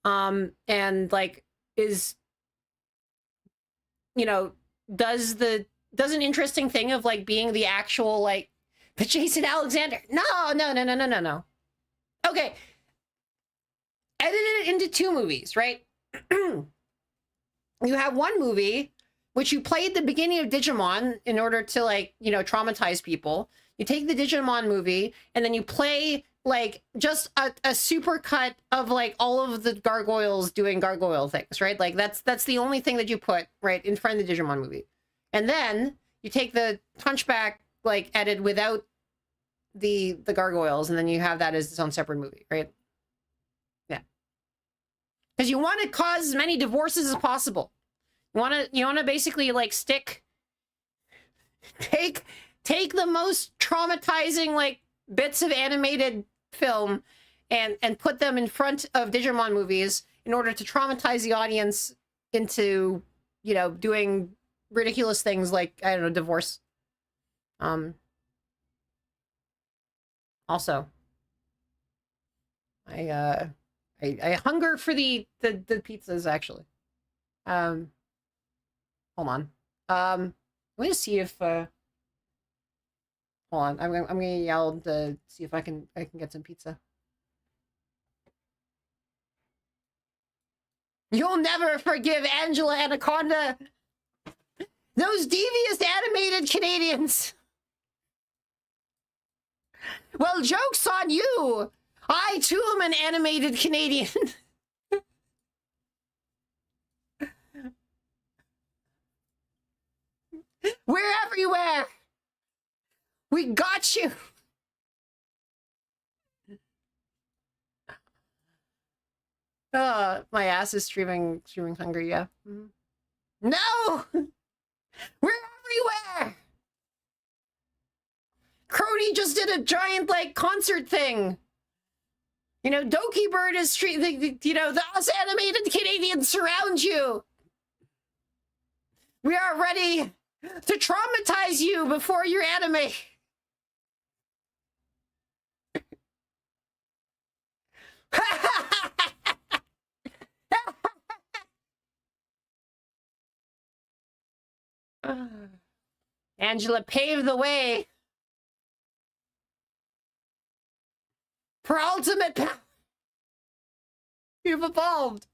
And, like, is, you know, does an interesting thing of, like, being the actual, like, but Jason Alexander. No. Okay. Edited it into 2 movies, right? You have one movie, which you play at the beginning of Digimon in order to, like, you know, traumatize people. You take the Digimon movie, and then you play, like, just a super cut of, like, all of the gargoyles doing gargoyle things, right? Like, that's the only thing that you put, right, in front of the Digimon movie. And then you take the Hunchback, like, edit without the gargoyles, and then you have that as its own separate movie, right? Yeah. Because you want to cause as many divorces as possible. You want to basically, like, take the most traumatizing, like, bits of animated film and put them in front of Digimon movies in order to traumatize the audience into, you know, doing ridiculous things like, I don't know, divorce. Also, I hunger for the pizzas, actually. Hold on. Let me just see if hold on. I'm gonna yell to see if I can get some pizza. You'll never forgive Angela Anaconda. Those devious animated Canadians. Well, joke's on you! I, too, am an animated Canadian. We're everywhere! We got you! My ass is streaming hungry, yeah. No! We're everywhere! Crody just did a giant, like, concert thing. You know, Doki Bird is streaming, you know, the us animated Canadians surround you. We are ready to traumatize you before your anime. Angela paved the way for ultimate power. You've evolved.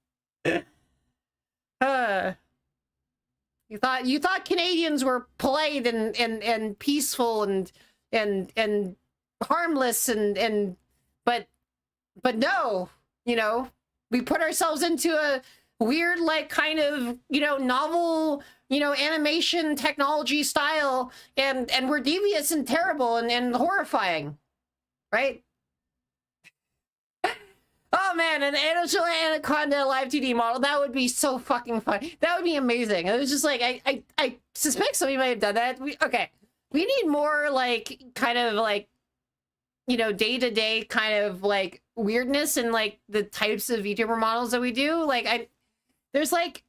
You thought Canadians were polite and peaceful and harmless but no, you know, we put ourselves into a weird, like, kind of, you know, novel, you know, animation technology style, and we're devious and terrible and horrifying, right? Oh man, an Angela Anaconda live 2D model, that would be so fucking fun. That would be amazing. It was just like, I suspect somebody might have done that. We need more, like, kind of, like, you know, day-to-day kind of, like, weirdness and, like, the types of VTuber models that we do. Like, there's, like,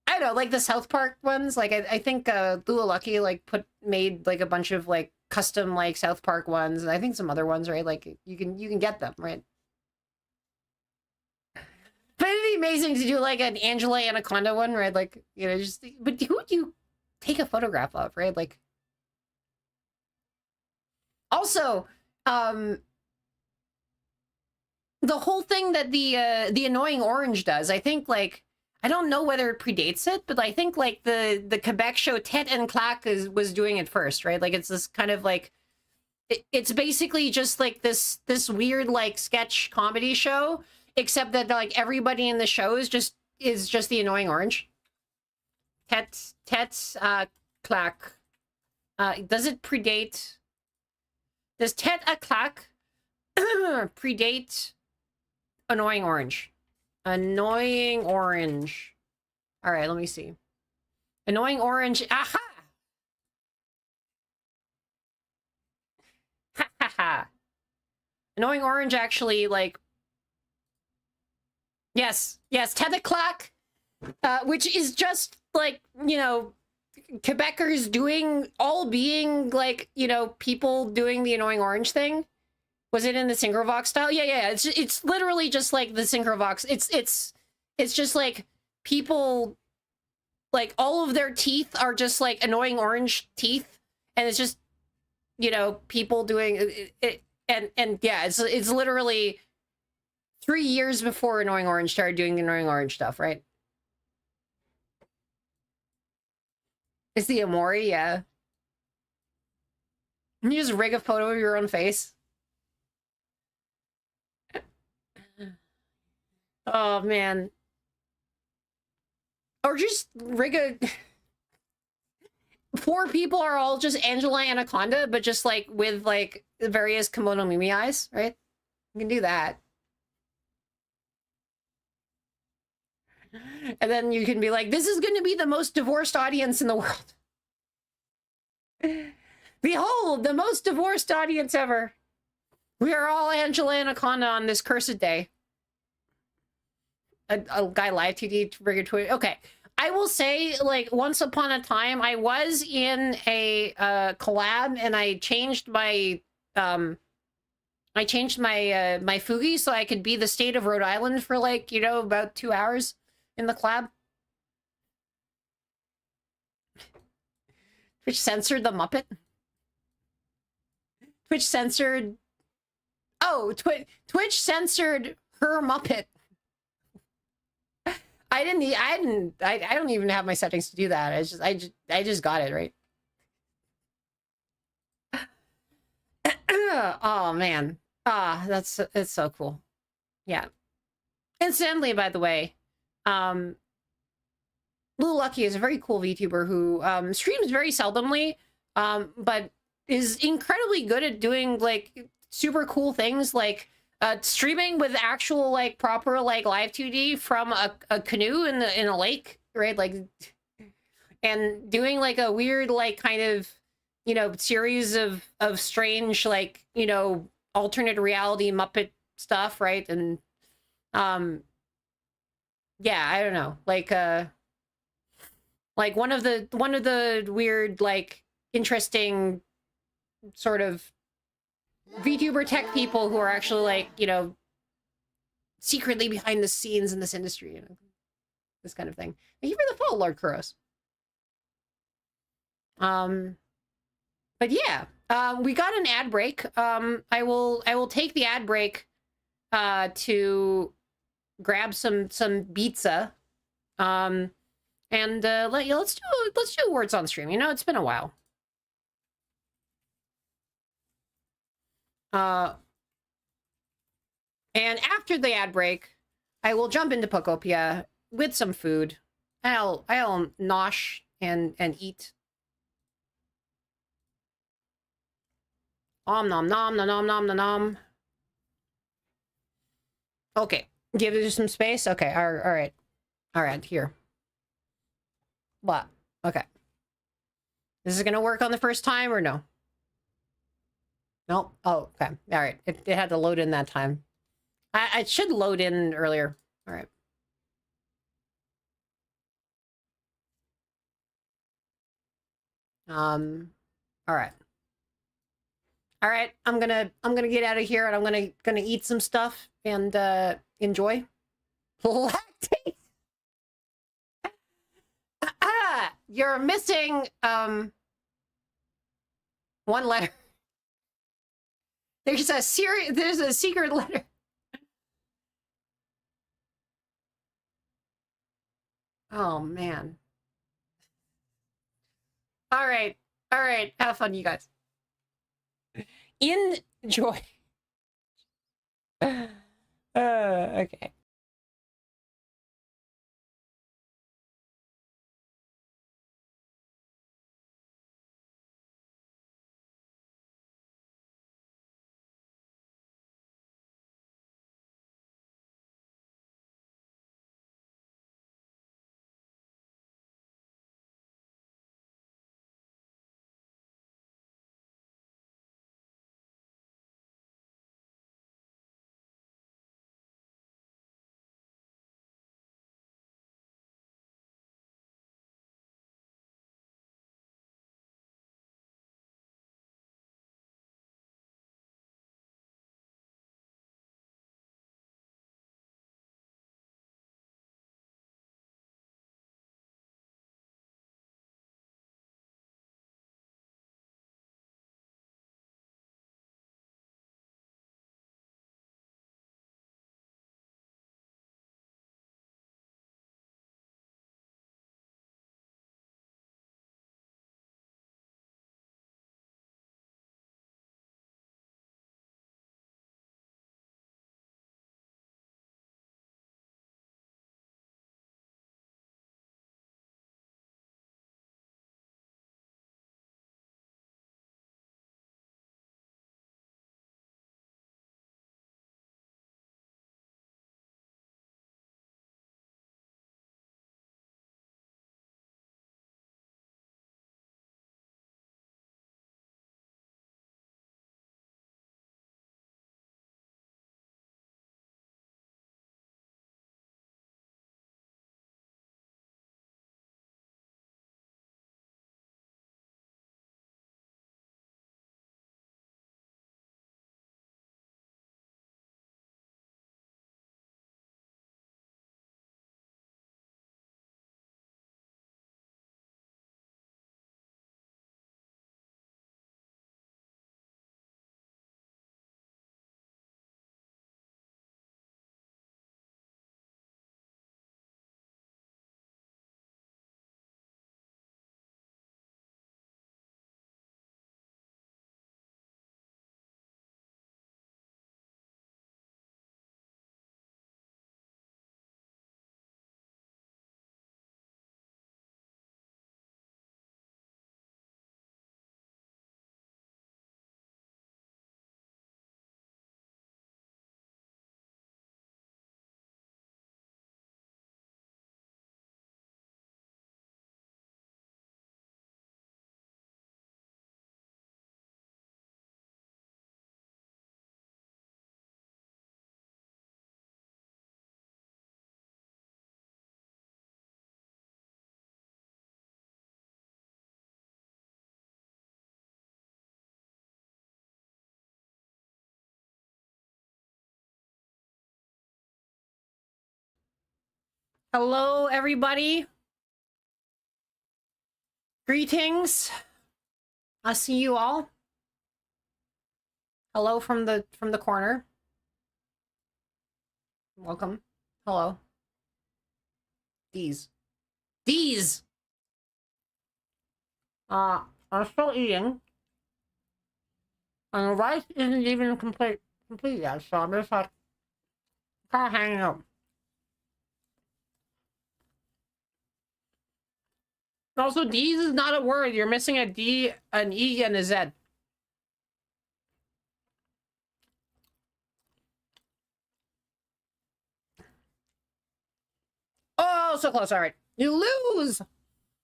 I don't know, like the South Park ones. Like, I think Lula Lucky, like, made, like, a bunch of, like, custom, like, South Park ones, and I think some other ones, right? Like, you can get them, right? But it'd be amazing to do, like, an Angela Anaconda one, right? Like, you know, just, but who would you take a photograph of, right? Like, also, the whole thing that the annoying orange does, I think, like, I don't know whether it predates it, but I think, like, the Quebec show Tête and Claque was doing it first, right? Like, it's this kind of, like, it's basically just, like, this weird, like, sketch comedy show, except that, like, everybody in the show is just the annoying orange. Tête Claque. Does it predate? Does Tête à Claque predate annoying orange? Annoying orange. All right, let me see. Annoying orange. Aha! Ha ha ha. Annoying orange actually, like, yes, Tête à Claque, which is just, like, you know, Quebecers being, like, you know, people doing the annoying orange thing. Was it in the Synchrovox style? Yeah. It's literally just like the Synchrovox. It's just like people, like, all of their teeth are just like annoying orange teeth, and it's just, you know, people doing it, and yeah, it's literally 3 years before Annoying Orange started doing the Annoying Orange stuff, right? It's the Amori, yeah. You just rig a photo of your own face. Oh, man. Or just rig a... 4 people are all just Angela Anaconda, but just, like, with, like, the various kimono Mimi eyes, right? You can do that. And then you can be like, this is going to be the most divorced audience in the world. Behold, the most divorced audience ever. We are all Angela Anaconda on this cursed day. A guy live TD rigger Twitter. Okay. I will say, like, once upon a time, I was in a collab, and I changed my my Fugi so I could be the state of Rhode Island for, like, you know, about 2 hours in the collab. Twitch censored the Muppet. Twitch censored... Oh, Twitch censored her Muppet. I don't even have my settings to do that. I just got it, right? Oh man. It's so cool. Yeah. Incidentally, by the way, um, Blue Lucky is a very cool VTuber who streams very seldomly, but is incredibly good at doing like super cool things like streaming with actual like proper like live 2D from a canoe in a lake, right? Like, and doing like a weird like kind of, you know, series of strange like, you know, alternate reality Muppet stuff, right? And um yeah, I don't know. Like one of the weird like interesting sort of VTuber tech people who are actually like, you know, secretly behind the scenes in this industry, you know, this kind of thing. Thank you for the follow, Lord Kuros. Um but yeah, we got an ad break. I will take the ad break to grab some pizza. And let's do words on stream. You know, it's been a while. Uh and after the ad break, I will jump into Pokopia with some food. I'll nosh and eat. Om nom nom nom nom nom nom nom. Okay, give it some space. Okay, all right. Here. What? Okay. Is it gonna work on the first time or no? Nope. Oh, okay. All right. It had to load in that time. It should load in earlier. All right. All right. All right. I'm gonna get out of here and I'm gonna eat some stuff and enjoy. Lactate. You're missing one letter. There's a secret letter. Oh man. All right. All right. Have fun, you guys. Enjoy. Okay. Hello, everybody. Greetings. I see you all. Hello from the corner. Welcome. Hello. These. I'm still eating. And the rice isn't even complete yet, so I'm just like kind of hanging out. Also, D's is not a word. You're missing a D, an E, and a Z. Oh, so close. All right. You lose.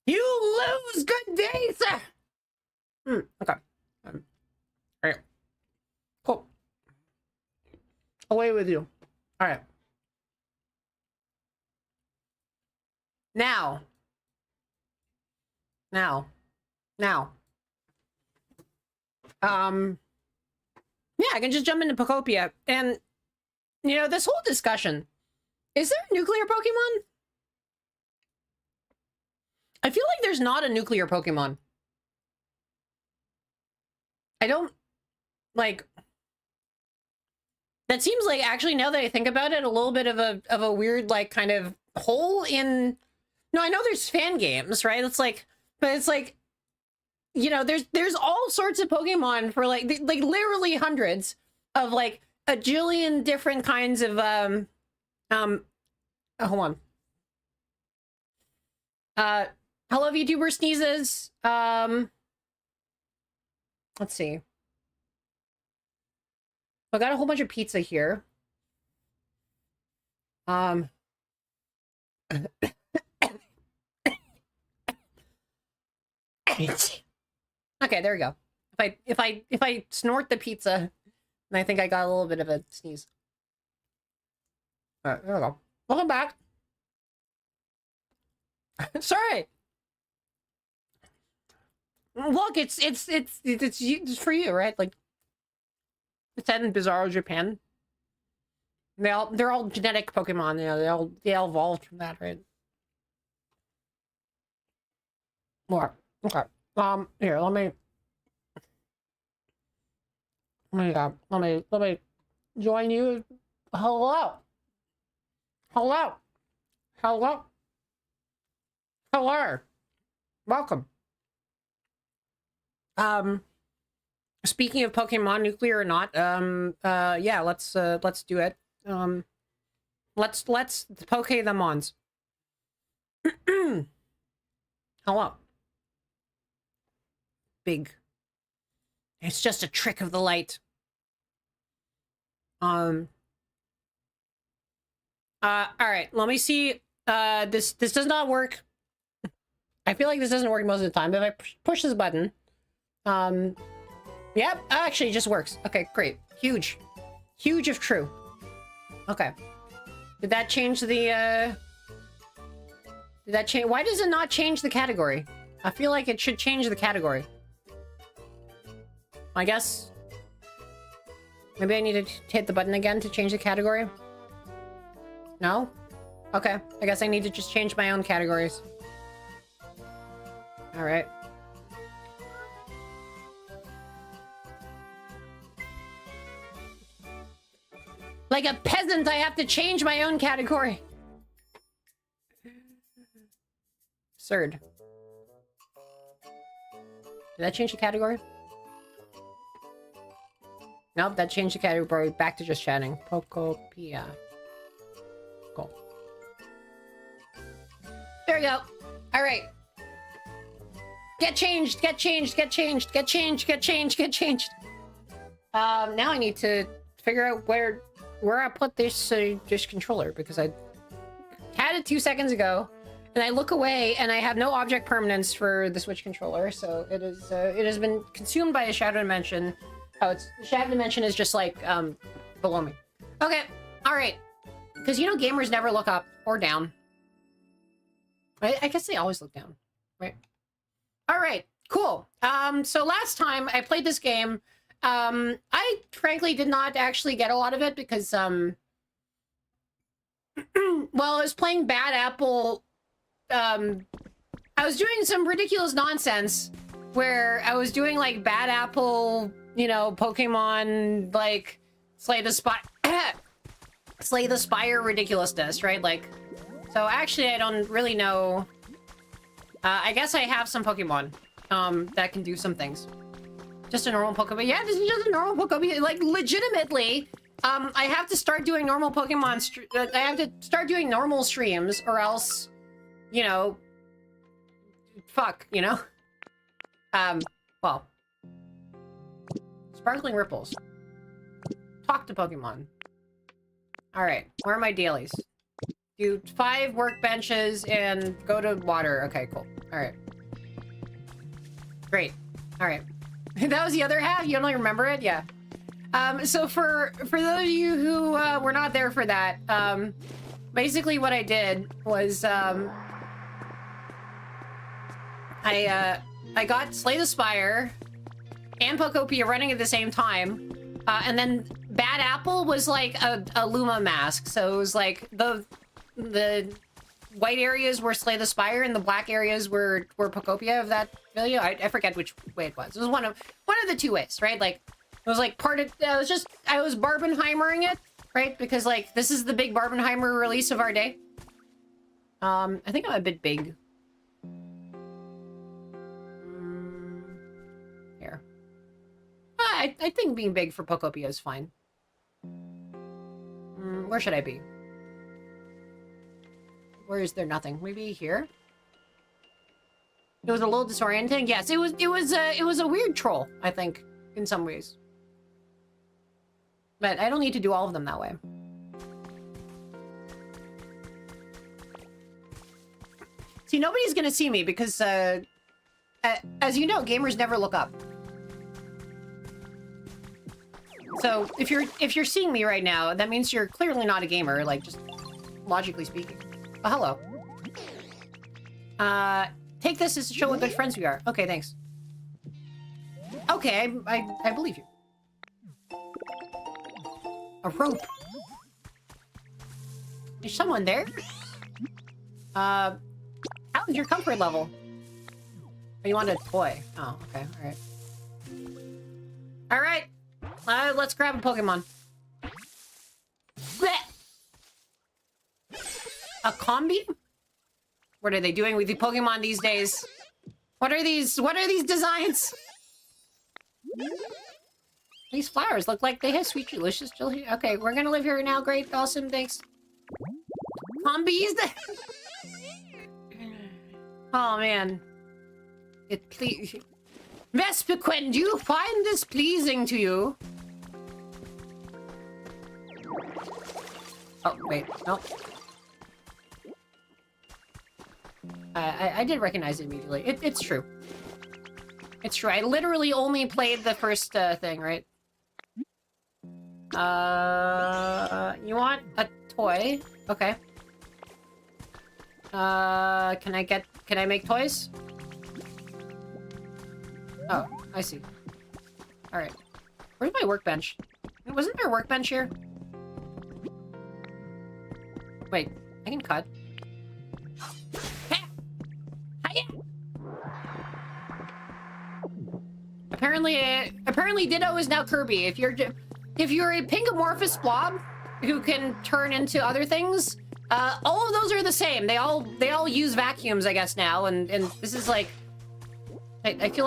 You lose. Good day, sir. Okay. All right. Cool. Away with you. All right. Now. Yeah, I can just jump into Pokopia. And, you know, this whole discussion, is there a nuclear Pokemon? I feel like there's not a nuclear Pokemon. I don't, like, that seems like, actually, now that I think about it, a little bit of a weird, like, kind of hole in, no, I know there's fan games, right? It's like, but it's like, you know, there's all sorts of Pokemon for like literally hundreds of like a jillion different kinds of hold on. Hello VTuber sneezes. Let's see. I got a whole bunch of pizza here. Okay, there we go. If I snort the pizza, and I think I got a little bit of a sneeze. All right, there we go. Welcome back. Sorry. Look, it's for you, right? Like it's set in Bizarro Japan. They're all genetic Pokemon. You know, they all evolved from that, right? More. Okay. Here, let me join you. Hello. Welcome. Speaking of Pokemon, nuclear or not, yeah, let's do it. Let's poke them ons. Hello. Big. It's just a trick of the light. All right, let me see. This does not work. I feel like this doesn't work most of the time, but if I push this button, yep, actually it just works. Okay, great. Huge if true. Okay. Did that change the, did that change? Why does it not change the category? I feel like it should change the category. I guess maybe I need to hit the button again to change the category. No? Okay. I guess I need to just change my own categories. All right. Like a peasant, I have to change my own category. Absurd. Did that change the category? Nope, that changed the category back to just chatting. Pokopia. Cool. There we go. All right. Get changed. Now I need to figure out where I put this this controller, because I had it 2 seconds ago, and I look away and I have no object permanence for the Switch controller, so it has been consumed by a shadow dimension. Oh, the shadow dimension is just like below me. Okay, all right, because you know gamers never look up or down. I guess they always look down, right? All right, cool. So last time I played this game, I frankly did not actually get a lot of it because while I was playing Bad Apple, I was doing some ridiculous nonsense where I was doing like Bad Apple, you know, Pokemon, like Slay the Spire ridiculousness, right? Like, so actually I don't really know. I guess I have some Pokemon that can do some things. Just a normal Pokemon. Yeah, this is just a normal Pokemon. Like, legitimately, I have to start doing normal Pokemon. I have to start doing normal streams, or else, you know, fuck, you know? Well. Sparkling Ripples. Talk to Pokemon. Alright, where are my dailies? Do 5 workbenches and go to water. Okay, cool. Alright. Great. Alright. That was the other half? You don't remember it? Yeah. So for those of you who were not there for that, basically what I did was I got Slay the Spire and Pokopia running at the same time, and then Bad Apple was like a Luma mask, so it was like the white areas were Slay the Spire and the black areas were Pokopia of that video. I forget which way it was. It was one of the two ways, right? Like, it was like part of, I was Barbenheimering it, right? Because like, this is the big Barbenheimer release of our day. I think I'm a bit big. Here. I think being big for Pokopia is fine. Where should I be? Where is there nothing? Maybe here? It was a little disorienting. Yes, it was a weird troll, I think, in some ways. But I don't need to do all of them that way. See, nobody's gonna see me because, as you know, gamers never look up. So if you're seeing me right now, that means you're clearly not a gamer, like, just logically speaking. Oh, hello. Take this as to show what good friends we are. Okay, thanks. Okay, I believe you. A rope. Is someone there? How is your comfort level? Oh, you want a toy? Oh, okay, alright. Alright! Let's grab a Pokemon. Blech! A combi? What are they doing with the Pokemon these days? What are these designs? These flowers look like they have sweet, delicious chili. Okay, we're gonna live here now. Great, awesome, thanks. Combis? Oh, man. It please... Vespiquen, do you find this pleasing to you? Oh, wait, no. I did recognize it immediately. It's true. It's true. I literally only played the first thing, right? You want a toy? Okay. Can I make toys? Oh, I see. Alright. Where's my workbench? Wasn't there a workbench here? Wait, I can cut. Apparently Ditto is now Kirby. If you're a pink amorphous blob who can turn into other things, all of those are the same. They all use vacuums, I guess, now, and this is like I feel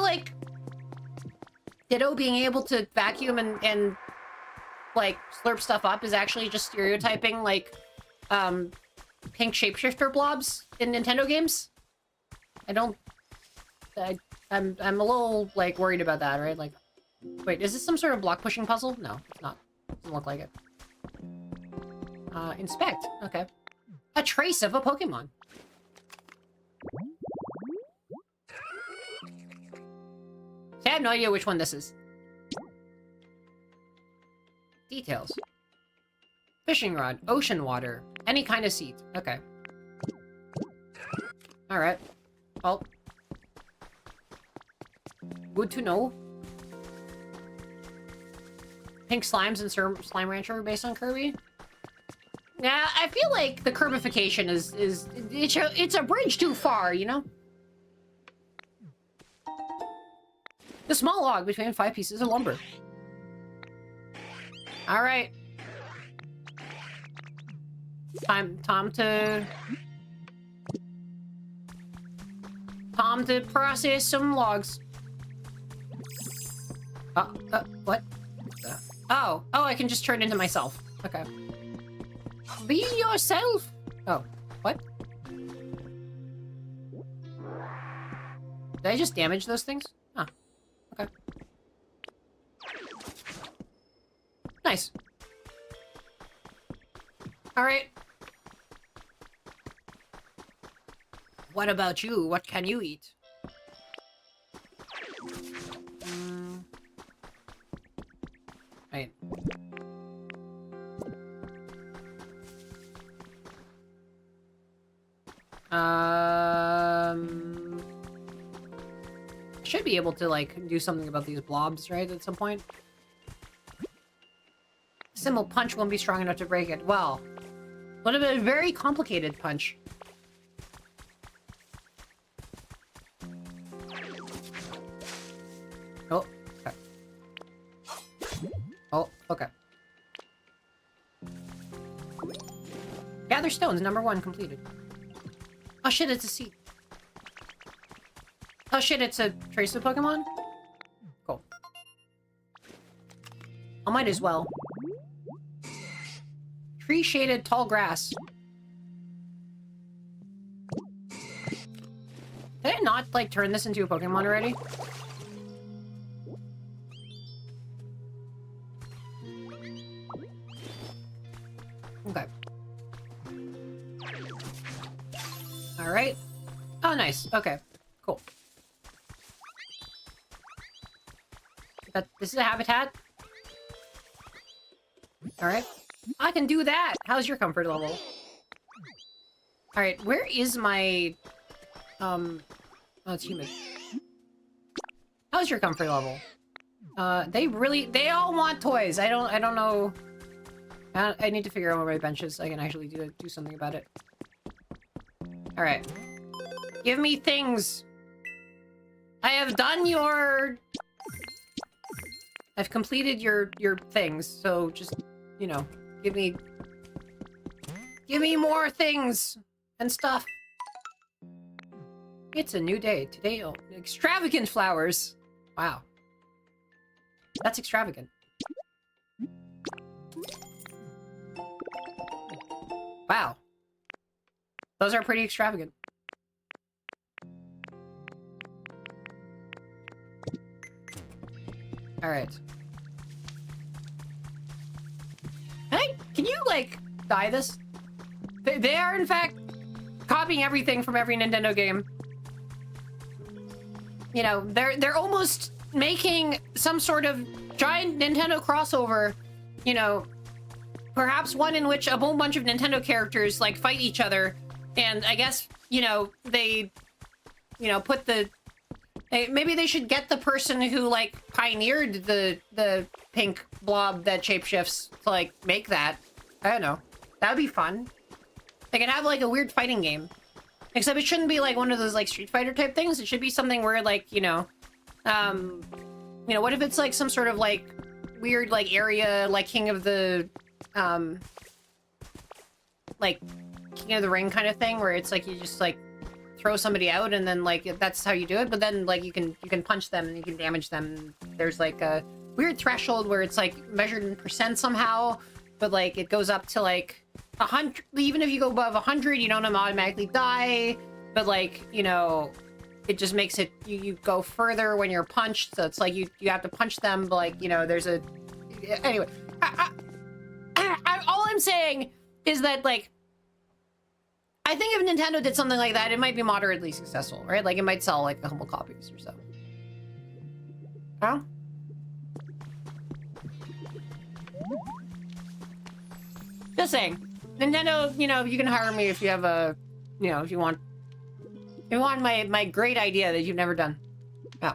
like Ditto being able to vacuum and like slurp stuff up is actually just stereotyping like pink shapeshifter blobs in Nintendo games. I'm a little like worried about that, right? Like, wait, is this some sort of block pushing puzzle? No, it's not. Doesn't look like it. Inspect. Okay. A trace of a Pokemon. See, I have no idea which one this is. Details. Fishing rod. Ocean water. Any kind of seed. Okay. Alright. Well. Good to know. Pink slimes and Slime Rancher based on Kirby. Yeah, I feel like the curbification is it's a bridge too far, you know? The small log between 5 pieces of lumber. All right. Time to process some logs. What? Oh, I can just turn into myself. Okay. Be yourself. Oh, what? Did I just damage those things? Huh. Okay. Nice. All right. What about you? What can you eat? Right. Should be able to, like, do something about these blobs, right, at some point? Simple punch won't be strong enough to break it. Well, would have been a very complicated punch. Oh, okay. Oh, okay. Gather stones, #1 completed. Oh shit, it's a seed. Oh shit, it's a trace of Pokemon? Cool. I might as well. Tree-shaded tall grass. Did I not, like, turn this into a Pokemon already? Okay. Alright. Oh, nice. Okay. Cool. This is a habitat? Alright. I can do that! How's your comfort level? Alright, where is my... Oh, it's humid. How's your comfort level? They all want toys. I don't know... I need to figure out where my bench is so I can actually do something about it. Alright. Give me things! I have done your... I've completed your things, so just, you know, give me more things and stuff. It's a new day. Today, oh, extravagant flowers. Wow. That's extravagant. Wow. Those are pretty extravagant. Alright. Hey, can you, like, dye this? They are, in fact, copying everything from every Nintendo game. You know, they're almost making some sort of giant Nintendo crossover, you know, perhaps one in which a whole bunch of Nintendo characters, like, fight each other, and I guess, you know, they, you know, put the... Maybe they should get the person who, like, pioneered the pink blob that shapeshifts to, like, make that. I don't know. That would be fun. They could have, like, a weird fighting game. Except it shouldn't be, like, one of those, like, Street Fighter type things. It should be something where, like, you know, what if it's, like, some sort of, like, weird, like, area, like, King of the Ring kind of thing, where it's, like, you just, like, throw somebody out and then, like, that's how you do it, but then, like, you can punch them and you can damage them. There's, like, a weird threshold where it's, like, measured in percent somehow, but, like, it goes up to, like, 100. Even if you go above 100, you don't automatically die, but, like, you know, it just makes it, you go further when you're punched, so it's like you have to punch them, but, like, you know, there's a... Anyway, all I'm saying is that, like, I think if Nintendo did something like that, it might be moderately successful, right? Like, it might sell, like, a couple copies or so. Huh? Just saying. Nintendo, you know, you can hire me if you have a, you know, if you want my great idea that you've never done. Yeah.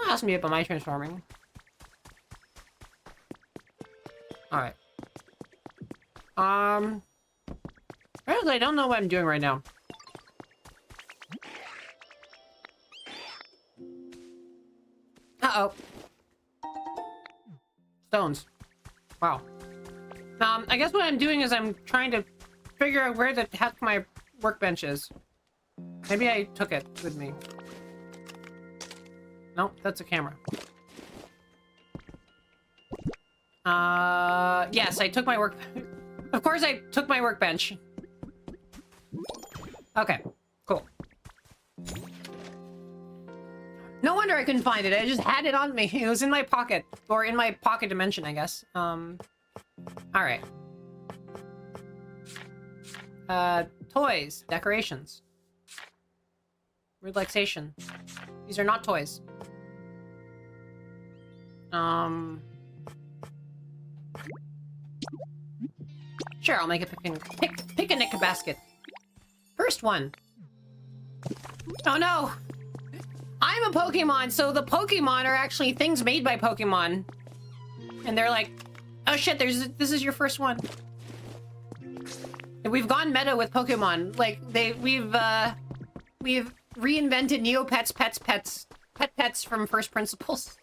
Don't ask me about my transforming. Alright. Apparently I don't know what I'm doing right now. Uh-oh. Stones. Wow. I guess what I'm doing is I'm trying to figure out where the heck my workbench is. Maybe I took it with me. Nope, that's a camera. Yes, I took my work... Of course I took my workbench. Okay, cool. No wonder I couldn't find it. I just had it on me. It was in my pocket. Or in my pocket dimension, I guess. Alright. Toys. Decorations. Relaxation. These are not toys. Sure, I'll make a picnic basket. First one. Oh no! I'm a Pokemon, so the Pokemon are actually things made by Pokemon. And they're like, oh shit, this is your first one. And we've gone meta with Pokemon. Like, we've reinvented Neopets, pets from first principles.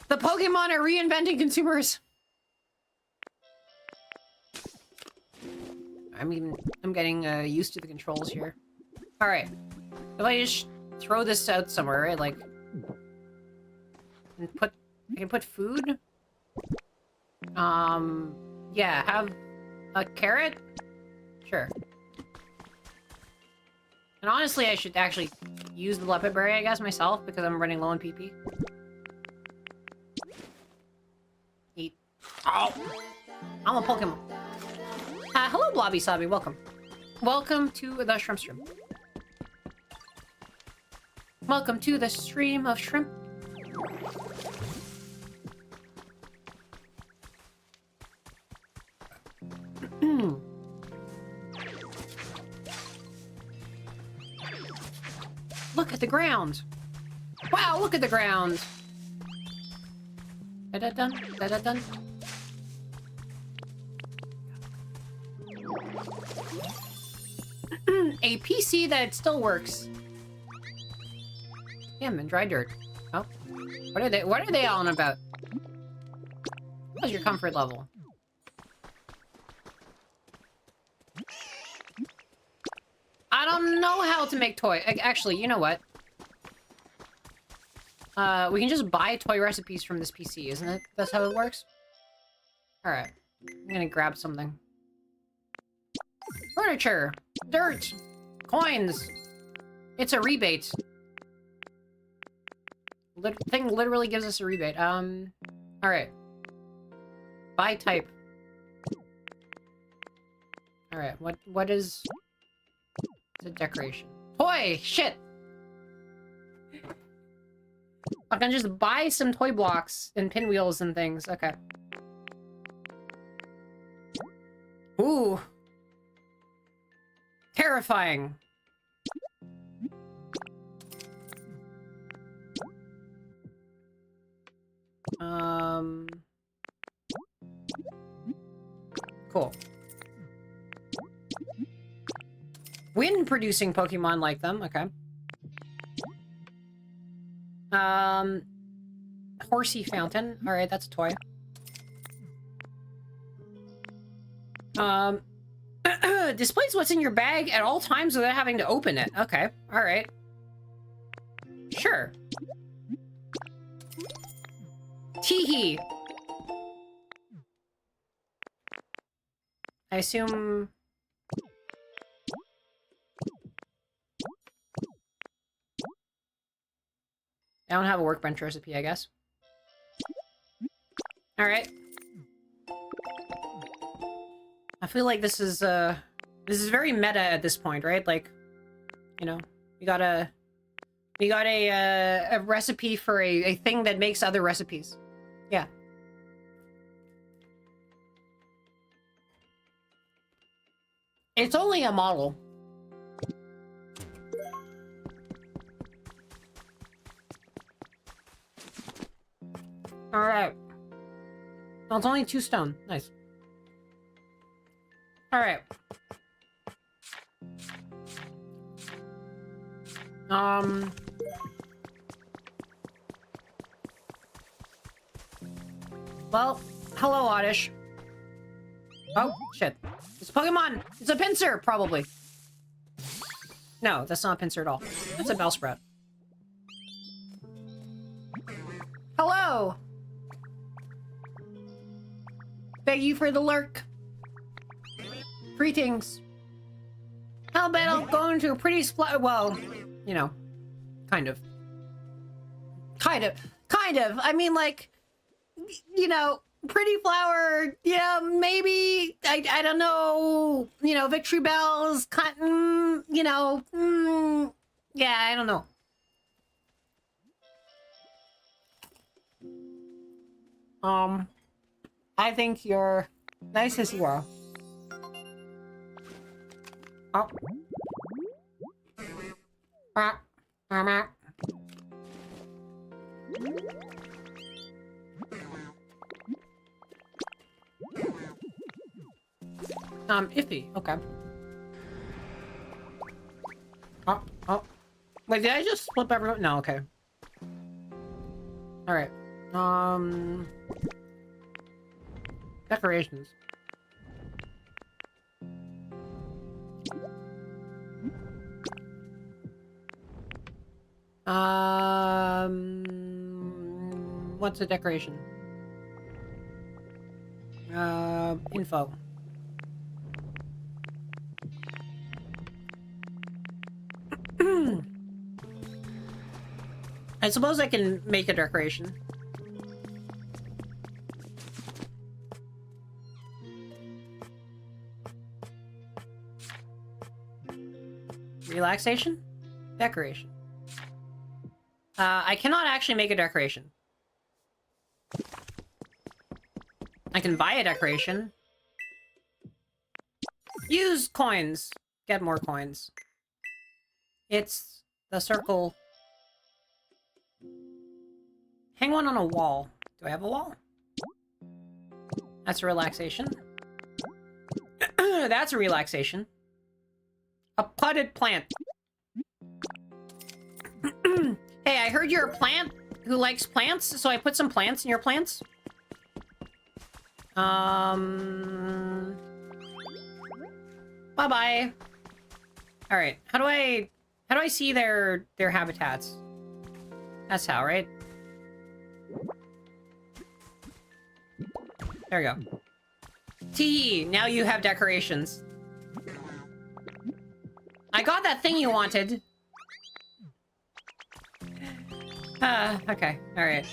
The Pokemon are reinventing consumers. I'm getting used to the controls here. All right, if I just throw this out somewhere, right? Like, and I can put food. Yeah, have a carrot. Sure. And honestly, I should actually use the Lepid Berry, I guess, myself, because I'm running low on PP. Eat. Oh! I'm a Pokemon. Hello, Blobby Sobby. Welcome. Welcome to the Shrimp Stream. Welcome to the stream of shrimp. Look at the ground. Wow, look at the ground. Da-da-dun, da-da-dun. A PC that still works. Damn, and dry dirt. Oh, what are they on about? What's your comfort level? I don't know how to make toy. Actually, you know what? We can just buy toy recipes from this PC, isn't it? That's how it works? Alright. I'm gonna grab something. Furniture! Dirt! Coins! It's a rebate. Thing literally gives us a rebate. Alright. Buy type. Alright, what is... the decoration? Toy! Shit! I can just buy some toy blocks and pinwheels and things. Okay. Ooh. Terrifying. Cool. Wind-producing Pokemon like them. Okay. Horsey Fountain. Alright, that's a toy. Displays what's in your bag at all times without having to open it. Okay, alright. Sure. Teehee. I assume... I don't have a workbench recipe, I guess. Alright. I feel like this is very meta at this point, right? Like, you know, we got a recipe for a thing that makes other recipes. Yeah. It's only a model. Alright. Oh, it's only 2 stone. Nice. Alright. Well, hello, Oddish. Oh, shit. It's a Pokemon! It's a pincer, probably. No, that's not a pincer at all. That's a Bellsprout. Hello! Thank you for the lurk. Greetings. How about I'll go into a pretty well, you know, kind of. Kind of. I mean, like, you know, pretty flower, yeah, maybe, I don't know, you know, victory bells, cotton, you know, yeah, I don't know. I think you're nice as you are. Oh. Iffy. Okay. Oh. Wait, did I just flip everyone? No, okay. Alright. Decorations. What's a decoration? Info. I suppose I can make a decoration. Relaxation? Decoration. I cannot actually make a decoration. I can buy a decoration. Use coins. Get more coins. It's the circle. Hang one on a wall. Do I have a wall? That's a relaxation. That's a relaxation. A potted plant. Hey, I heard you're a plant who likes plants, so I put some plants in your plants. Bye-bye. Alright, how do I see their habitats? That's how, right? There we go. Tee, now you have decorations. I got that thing you wanted. Okay, alright.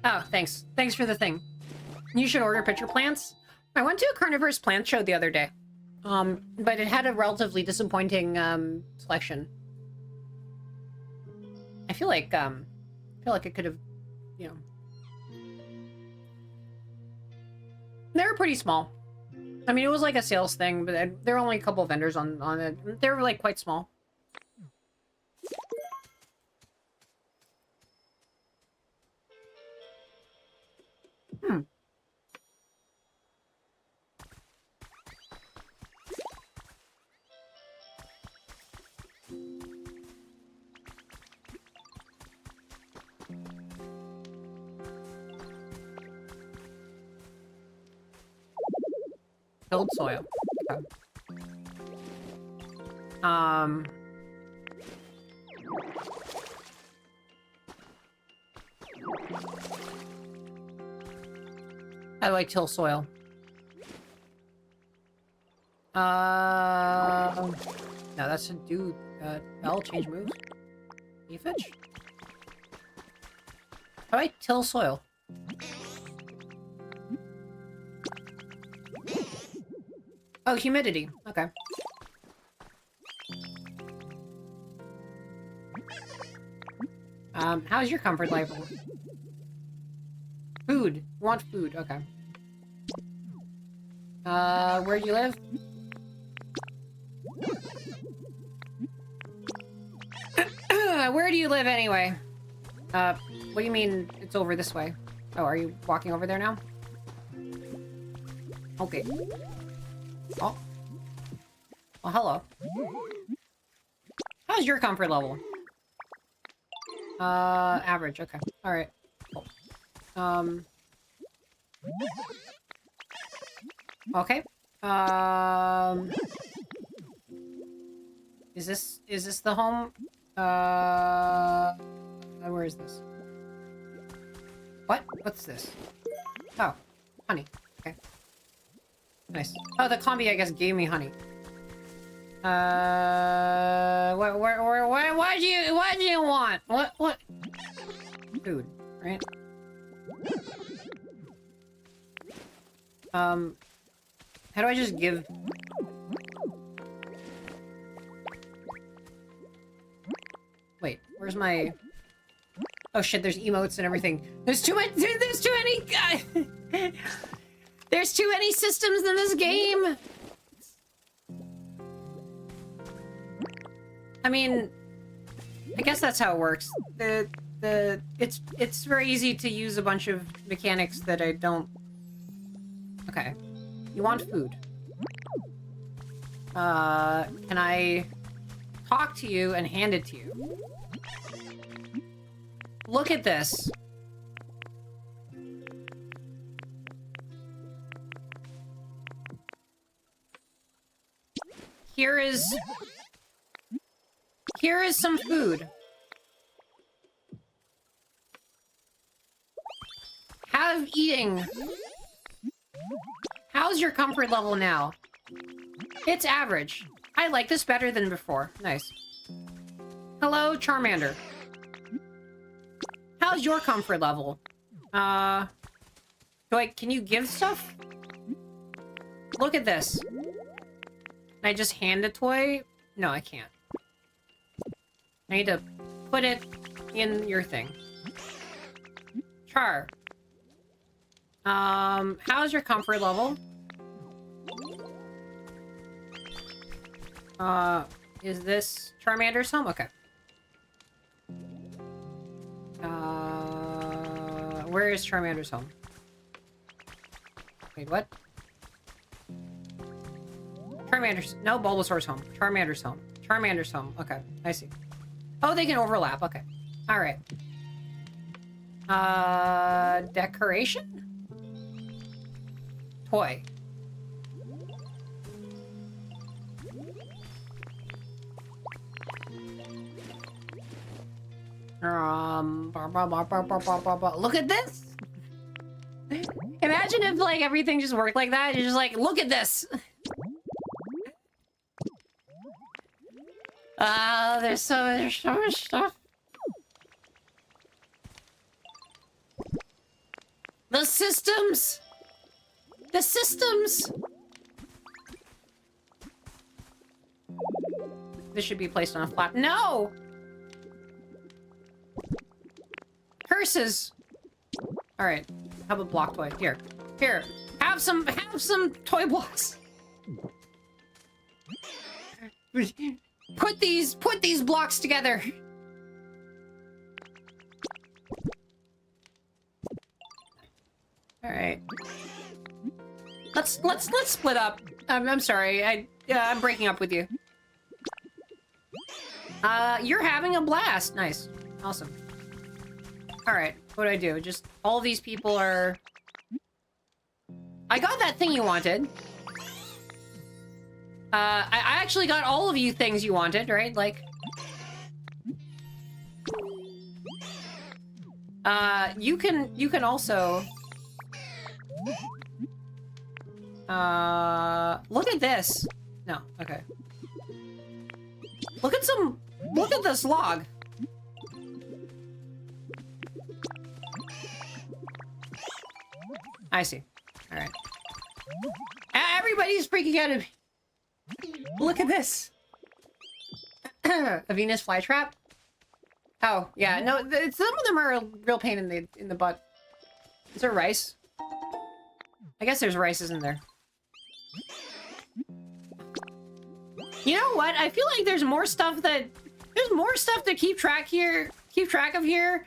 Oh, thanks. Thanks for the thing. You should order pitcher plants. I went to a carnivorous plant show the other day. But it had a relatively disappointing, selection. I feel like it could have, you know... They were pretty small. I mean, it was like a sales thing, but there were only a couple of vendors on it. They were, like, quite small. Build soil. Okay. I like till soil. No, that's a dude. I'll change moves. Can you fetch? How do I till soil? Oh, humidity. Okay. How's your comfort level? Food. You want food. Okay. Where do you live? Where do you live anyway? What do you mean it's over this way? Oh, are you walking over there now? Okay. Oh. Well, hello. How's your comfort level? Average. Okay. All right. Cool. Okay. Is this the home? Where is this? What? What's this? Oh, honey. Okay. Nice. Oh, the combi, I guess, gave me honey. What do you want? What? Food, right? How do I just give... Wait, where's my... Oh shit, there's emotes and everything. There's too many... There's too many... There's too many systems in this game! I mean... I guess that's how it works. It's very easy to use a bunch of mechanics that I don't... Okay. You want food. Can I talk to you and hand it to you? Look at this. Here is some food. Have eating. How's your comfort level now? It's average. I like this better than before. Nice. Hello, Charmander. How's your comfort level? Can you give stuff? Look at this. Can I just hand a toy? No, I can't. I need to put it in your thing. Char. How's your comfort level? Is this Charmander's home? Okay. Where is Charmander's home? Wait, what? Charmander's... No, Bulbasaur's home. Charmander's home. Charmander's home. Okay, I see. Oh, they can overlap. Okay. Alright. Decoration? Toy. Look at this! Imagine if, like, everything just worked like that. You're just like, look at this! There's so much stuff. The systems! The systems! This should be placed on a flat. No! Curses! Alright. How about block toy? Here. Here. Have some toy blocks. Put these blocks together. Alright. Let's split up. I'm sorry. I'm breaking up with you. You're having a blast. Nice. Awesome. Alright, what do I do? Just, all these people are... I got that thing you wanted. I actually got all of you things you wanted, right? Like... you can also... look at this. No, okay. Look at this log. I see. Alright. Everybody's freaking out of me. Look at this. A Venus flytrap? Oh, yeah. No, some of them are a real pain in the butt. Is there rice? I guess there's rice, isn't there? You know what? I feel like there's more stuff to keep track of here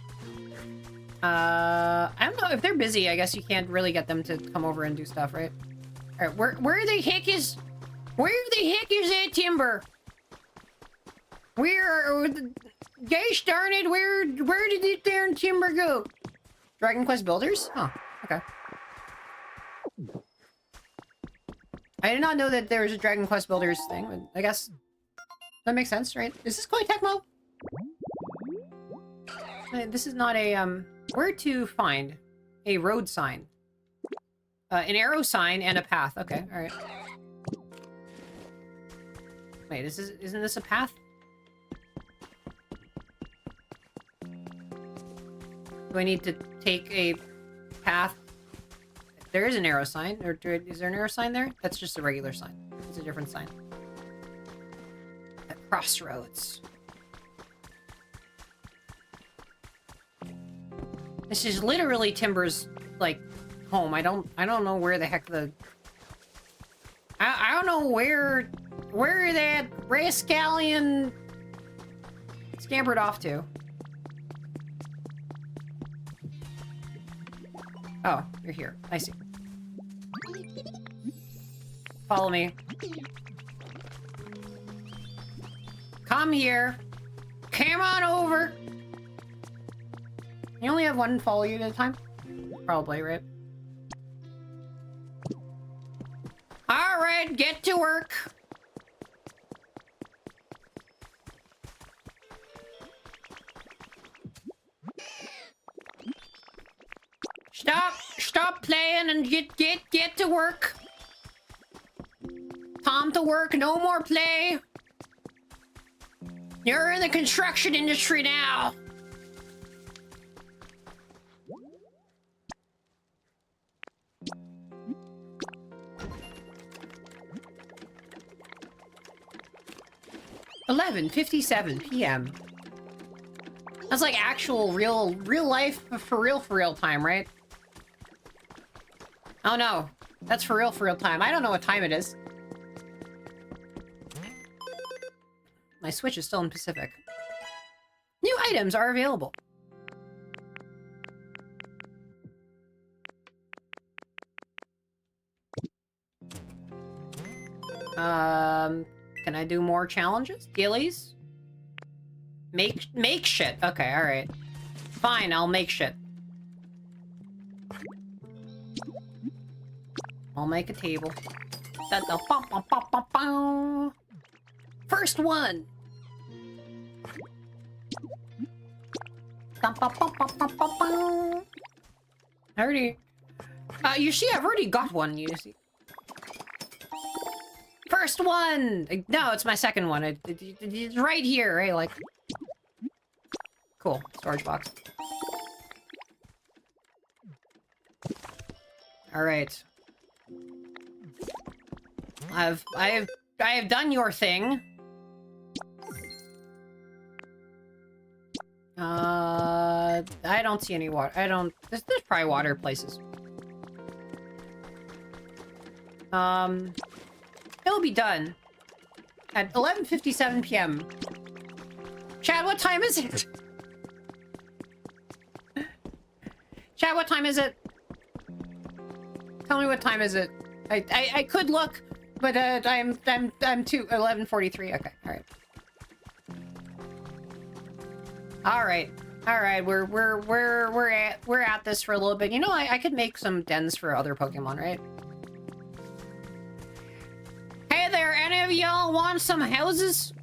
I don't know if they're busy. I guess you can't really get them to come over and do stuff, right? All right, where the heck is that timber? Gosh darn it, where did it darn timber go? Dragon Quest Builders? Oh, okay. I did not know that there was a Dragon Quest Builders thing, but I guess that makes sense, right? Is this Koei Tecmo? This is not a, where to find a road sign? An arrow sign and a path. Okay, alright. Wait, isn't this a path? Do I need to take a path? There is an arrow sign. Or is there an arrow sign there? That's just a regular sign. It's a different sign. At crossroads. This is literally Timber's, like, home. I don't know where the heck the... I don't know where that rascallion scampered off to? Oh, you're here. I see. Follow me. Come here. Come on over. You only have one follow you at a time? Probably, right? Alright, get to work. Stop playing and get to work. Time to work, no more play. You're in the construction industry now. $11:57 p.m. That's like actual real life for real time, right? Oh no, that's for real time. I don't know what time it is. My Switch is still in Pacific. New items are available. Can I do more challenges? Dailies? Make shit. Okay, alright. Fine, I'll make shit. I'll make a table. First one! I already... you see, I've already got one, you see. First one! No, it's my second one. It's right here, right? Like... Cool. Storage box. Alright. I have done your thing. I don't see any water. There's probably water places. It'll be done at 11:57 p.m. Chad, what time is it? Chad, what time is it? Tell me what time is it. I could look, but I'm too 11:43. Okay, all right. All right, we're at this for a little bit. You know, I could make some dens for other Pokemon, right? Hey there, any of y'all want some houses?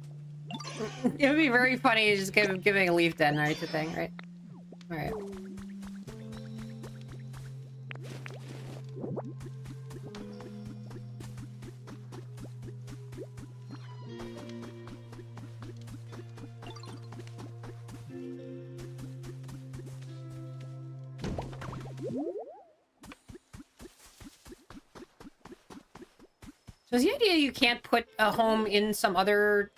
It would be very funny just giving a leaf den, right? The thing, right? All right. So is the idea you can't put a home in some other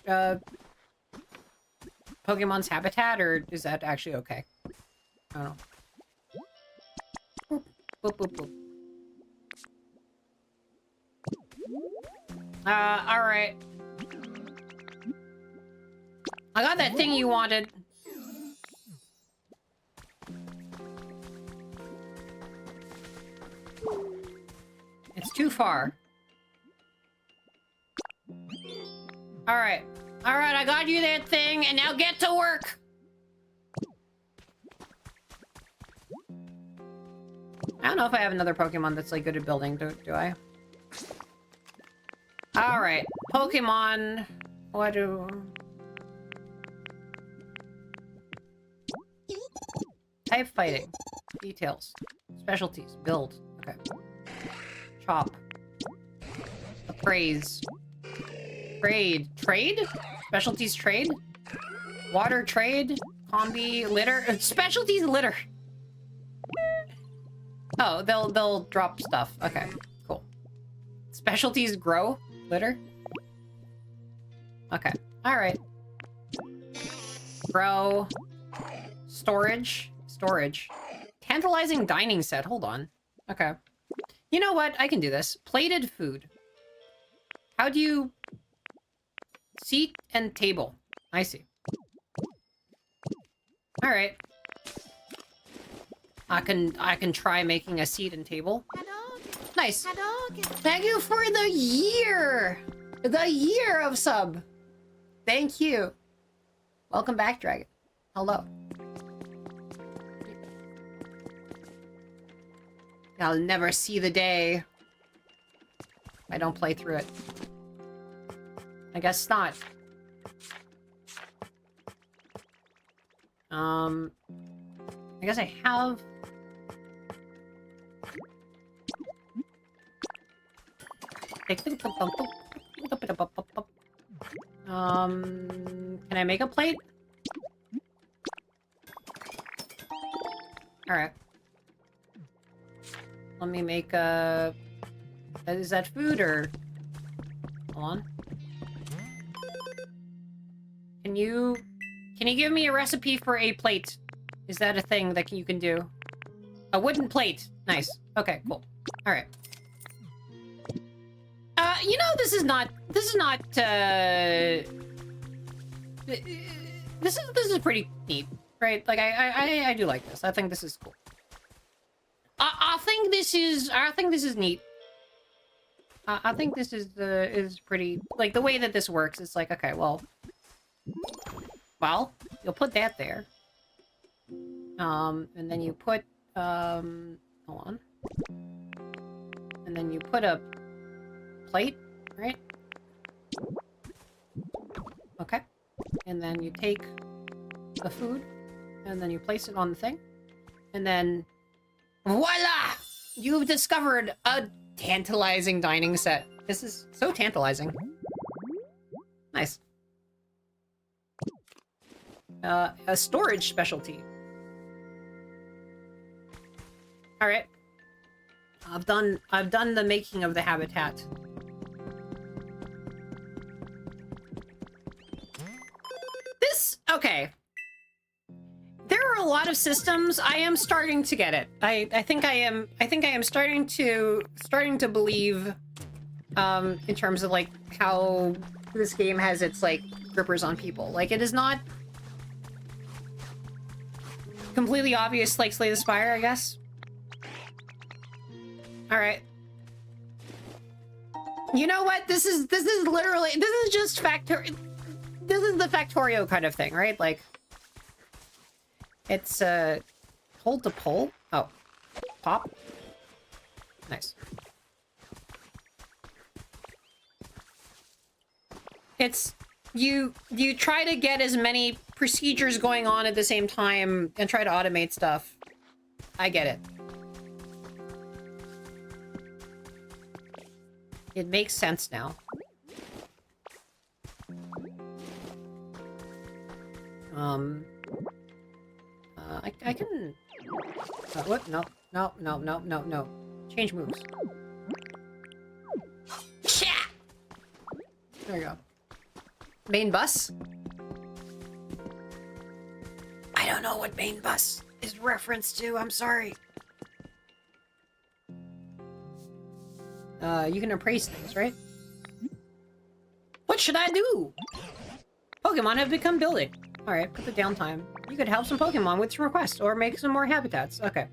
Pokemon's habitat, or is that actually okay? I don't know. Boop, boop, boop, boop. Alright. I got that thing you wanted. It's too far. Alright. Alright, I got you that thing, and now get to work! I don't know if I have another Pokemon that's, like, good at building, do I? Alright. Pokemon... What do... Type fighting. Details. Specialties. Build. Okay. Chop. Appraise. Trade. Trade? Specialties trade? Water trade? Combi litter? Specialties litter! Oh, they'll drop stuff. Okay, cool. Specialties grow? Litter? Okay, alright. Grow. Storage? Storage. Tantalizing dining set. Hold on. Okay. You know what? I can do this. Plated food. How do you... Seat and table. I see. All right. I can try making a seat and table. Nice. Thank you for the year. The year of sub. Thank you. Welcome back, Dragon. Hello. I'll never see the day. I don't play through it. I guess not. I guess I have... Can I make a plate? Alright. Let me make a... Is that food or... Hold on. Can you give me a recipe for a plate? Is that a thing that you can do? A wooden plate. Nice. Okay, cool. Alright. You know, this is pretty neat, right? Like, I do like this. I think this is cool. I think this is neat. I think this is pretty, like, the way that this works, it's like, okay, well, you'll put that there. And then you put, hold on. And then you put a plate, right? Okay. And then you take the food, and then you place it on the thing. And then, voila! You've discovered a tantalizing dining set. This is so tantalizing. Nice. A storage specialty. All right. I've done the making of the habitat. Okay. There are a lot of systems. I am starting to get it. I think I am starting to believe in terms of like how this game has its like grippers on people. Like it is not completely obvious like Slay the Spire, I guess. All right. You know what? This is literally just this is the Factorio kind of thing, right? Like, it's, hold to pull. Oh. Pop. Nice. It's, you try to get as many procedures going on at the same time and try to automate stuff. I get it. It makes sense now. I can... what? No. Change moves. There we go. Main bus? I don't know what main bus is reference to, I'm sorry. You can appraise things, right? What should I do? Pokemon have become building. Alright, put the downtime. You could help some Pokemon with some requests, or make some more habitats. Okay.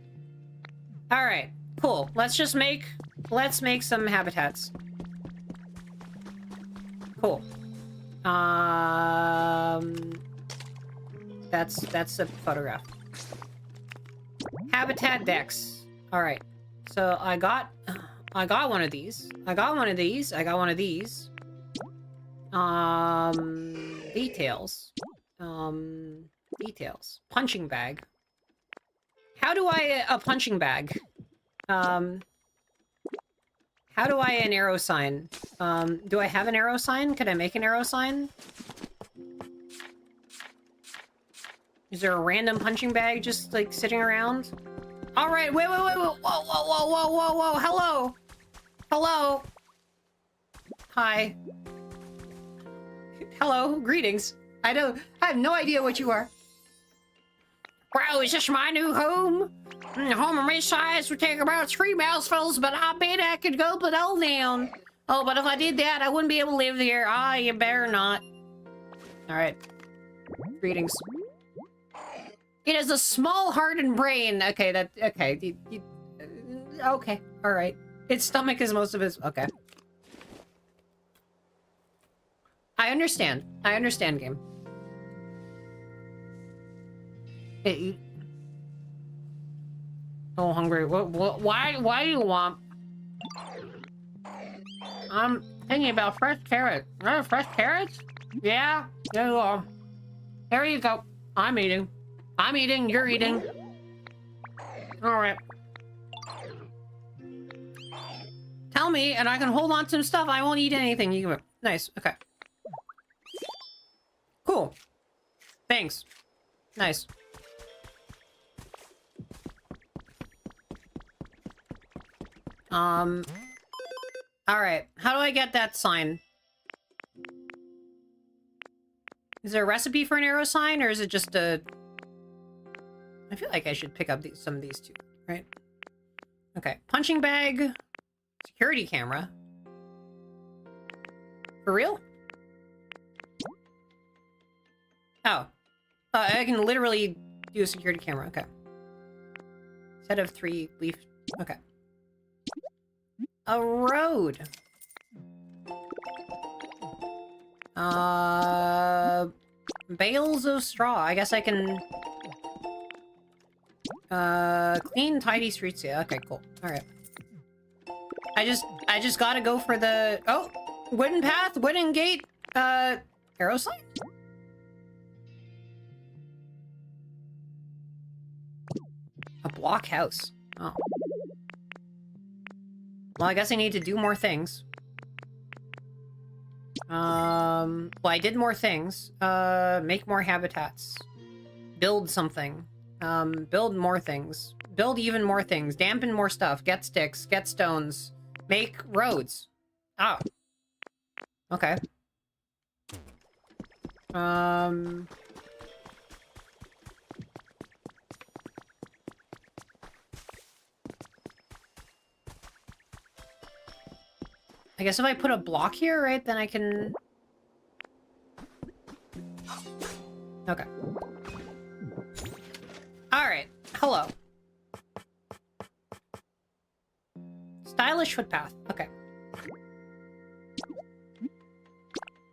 Alright, cool. Let's make some habitats. Cool. That's a photograph. Habitat decks. Alright. So I got one of these. I got one of these. Details. Details. Punching bag. How do I a punching bag? How do I an arrow sign? Do I have an arrow sign? Could I make an arrow sign? Is there a random punching bag just like sitting around? All right, wait, whoa, hello. Hi. Hello, greetings. I have no idea what you are. Well, is this my new home? Home of my size would take about 3 mouthfuls, but I bet I could gulp it all down. Oh, but if I did that, I wouldn't be able to live there. Ah, you better not. All right. Greetings. It has a small heart and brain. Okay, okay. Okay, all right. Its stomach is most of its... Okay. I understand. I understand, game. So hungry. Why do you want... I'm thinking about fresh carrots. Fresh carrots? Yeah, there you go. There you go. I'm eating. I'm eating, you're eating. Alright. Tell me, and I can hold on to some stuff. I won't eat anything. You can... Nice, okay. Cool. Thanks. Nice. Alright. How do I get that sign? Is there a recipe for an arrow sign, or is it just a... I feel like I should pick up some of these two, right? Okay. Punching bag. Security camera. For real? Oh. I can literally do a security camera. Okay. Set of 3 leaf... Okay. A road. Bales of straw. I guess I can... clean, tidy streets. Yeah, okay, cool. Alright. I just gotta go for the... Oh! Wooden path, wooden gate, arrow sign? A block house. Oh. Well, I guess I need to do more things. Well, I did more things. Make more habitats. Build something. Build more things. Build even more things. Dampen more stuff. Get sticks. Get stones. Make roads. Oh. Okay. I guess if I put a block here, right, then I can... Okay. Alright. Hello. Stylish footpath. Okay.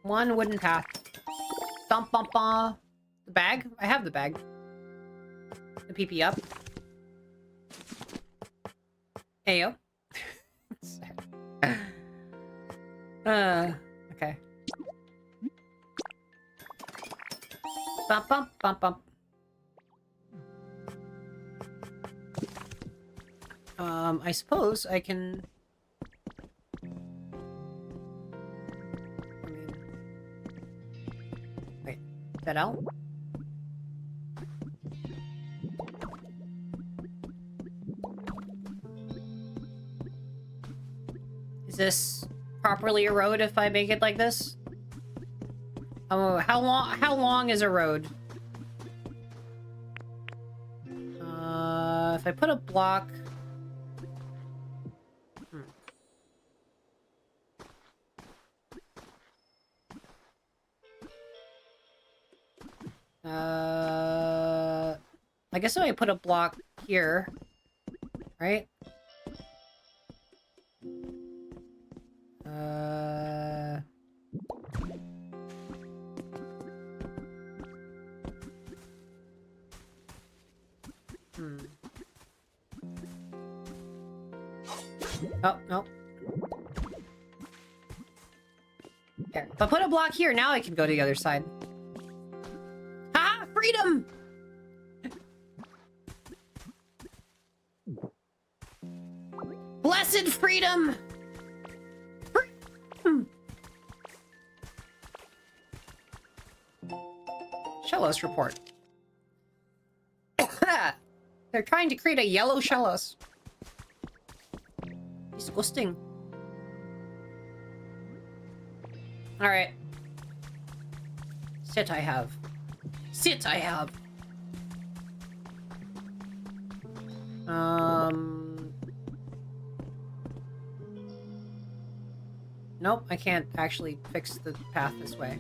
1 wooden path. Thump bump bump. The bag? I have the bag. The PP up. Ayo. Okay. Bump bump bump bump. I suppose I can... I mean... Wait, is that out? Is this properly a road if I make it like this? Oh, how long is a road? If I put a block... I guess if I put a block here, right? Oh, no. Here. If I put a block here, now I can go to the other side. Ha! Freedom! Blessed freedom! Shellos report. They're trying to create a yellow Shellos. Disgusting. Alright. Sit I have. Sit I have. Nope, I can't actually fix the path this way.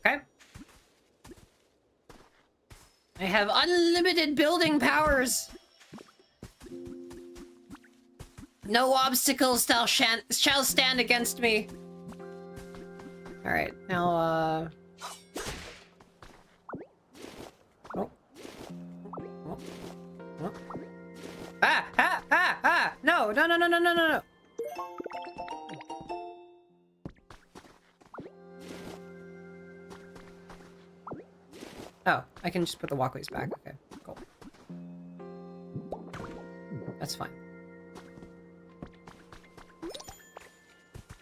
Okay. I have unlimited building powers. No obstacles shall stand against me. All right, now, Oh. Oh. Oh. Ah! Ah! Ah! Ah! No! No! No! No! No! No! No! Oh, I can just put the walkways back. Okay, cool. That's fine.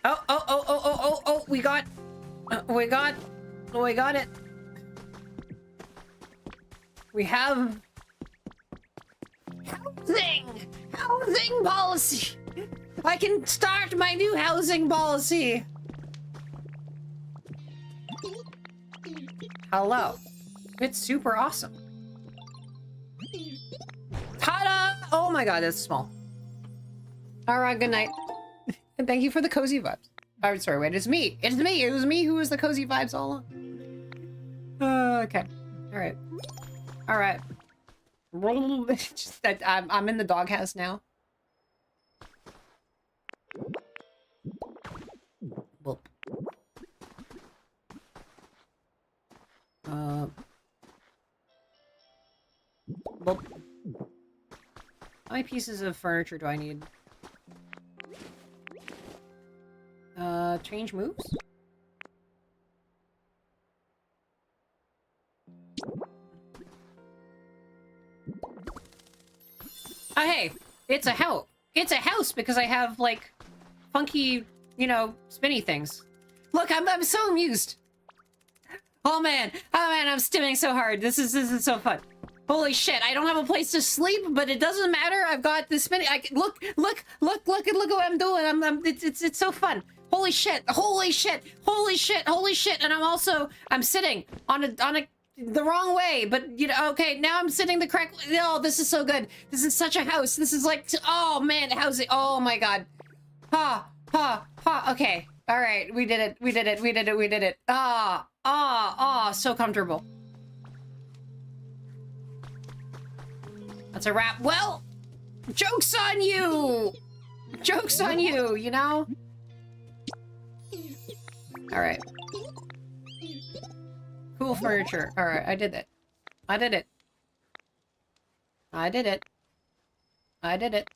Oh! Oh! Oh! Oh! Oh! Oh! Oh! We got it. We have housing policy. I can start my new housing policy. Hello. It's super awesome. Ta-da! Oh my god, that's small. Alright, good night. And thank you for the cozy vibes. Oh, sorry, wait, it's me. It's me. It was me who was the cozy vibes all along. Okay. Alright. Alright. I'm in the doghouse now. Boop. Boop. How many pieces of furniture do I need? Change moves? Oh, hey! It's a house! It's a house because I have, like, funky, you know, spinny things. Look, I'm so amused! Oh man, I'm stimming so hard. This is so fun. Holy shit, I don't have a place to sleep, but it doesn't matter. I've got the spinning. Look what I'm doing. It's so fun. Holy shit, holy shit, holy shit, holy shit. And I'm sitting on the wrong way, but you know, okay, now I'm sitting the correct. Oh, this is so good. This is such a house. This is like, oh man, housing. Oh my god. Okay. All right, we did it. So comfortable. That's a wrap. Well, joke's on you! Joke's on you, you know? Alright. Cool furniture. Alright, I did it. I did it. I did it. I did it.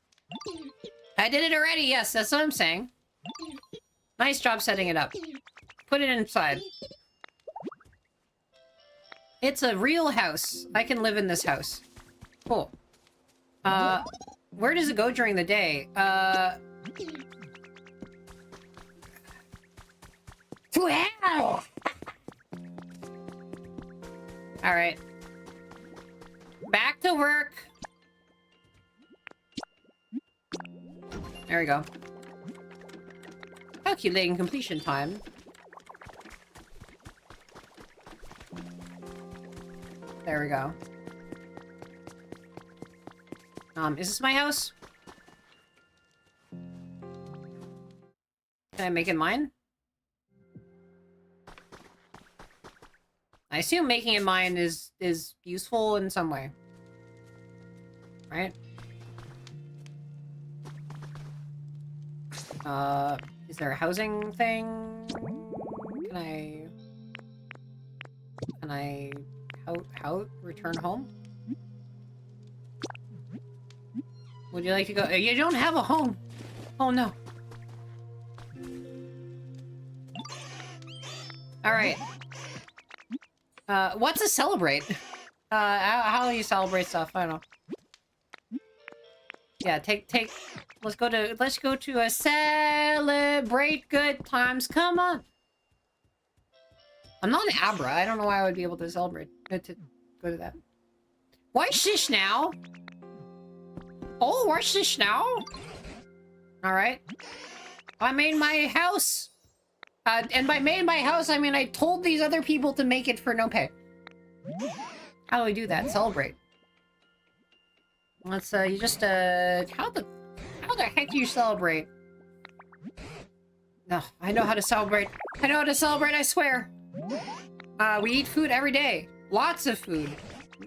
I did it already, yes, that's what I'm saying. Nice job setting it up. Put it inside. It's a real house. I can live in this house. Cool. Where does it go during the day? To hell! Alright. Back to work. There we go. Calculating completion time. There we go. Is this my house? Can I make it mine? I assume making it mine is useful in some way. Right? Is there a housing thing? Can I how return home? Would you like to go? You don't have a home. Oh no. All right. What's a celebrate? How do you celebrate stuff? I don't know. Yeah, let's go to a celebrate good times. Come on. I'm not an Abra. I don't know why I would be able to celebrate to go to that. Why shish now? Oh, why shish now? All right. I made my house. And by made my house, I mean I told these other people to make it for no pay. How do we do that? Celebrate. Let's, you just, how How the heck do you celebrate? No, I know how to celebrate. I know how to celebrate, I swear. We eat food every day. Lots of food.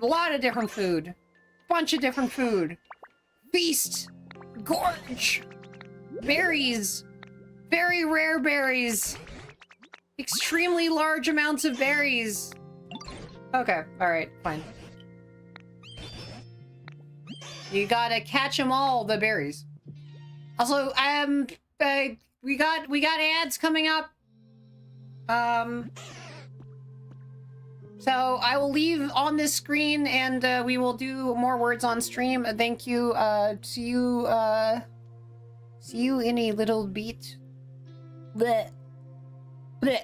A lot of different food. Bunch of different food. Feast. Gorge. Berries. Very rare berries. Extremely large amounts of berries. Okay, alright, fine. You gotta catch them all, the berries. Also, we got ads coming up. So I will leave on this screen, and we will do more words on stream. Thank you. See you in a little bit. Bleh. Bleh.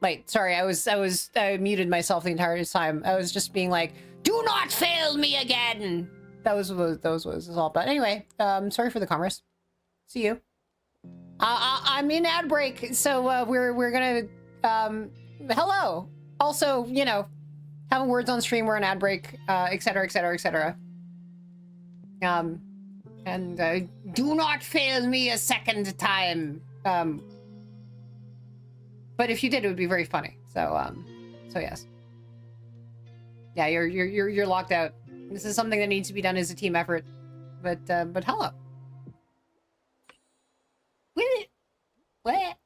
Wait, sorry, I muted myself the entire time. I was just being like, "Do not fail me again." That was what this was all about. Anyway, sorry for the commerce. See you. I'm in ad break, so we're gonna hello. Also, you know, having words on stream, we're on ad break, etc., etc., etc. And do not fail me a second time. But if you did, it would be very funny. So, so yes. Yeah, you're locked out. This is something that needs to be done as a team effort. But hello. What? What?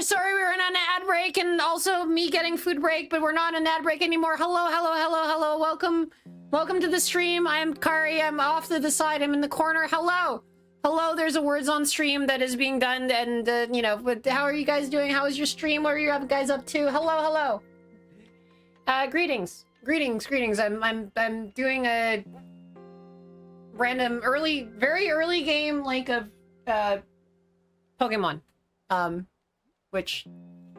Sorry, we were on an ad break, and also me getting food break, but we're not on an ad break anymore. Hello, hello, hello, hello. Welcome to the stream. I am Kari. I'm off to the side. I'm in the corner. Hello. Hello, there's a words on stream that is being done, and, you know, but how are you guys doing? How is your stream? What are you guys up to? Hello, hello. Greetings. I'm doing a random very early game, like, of, Pokemon. Which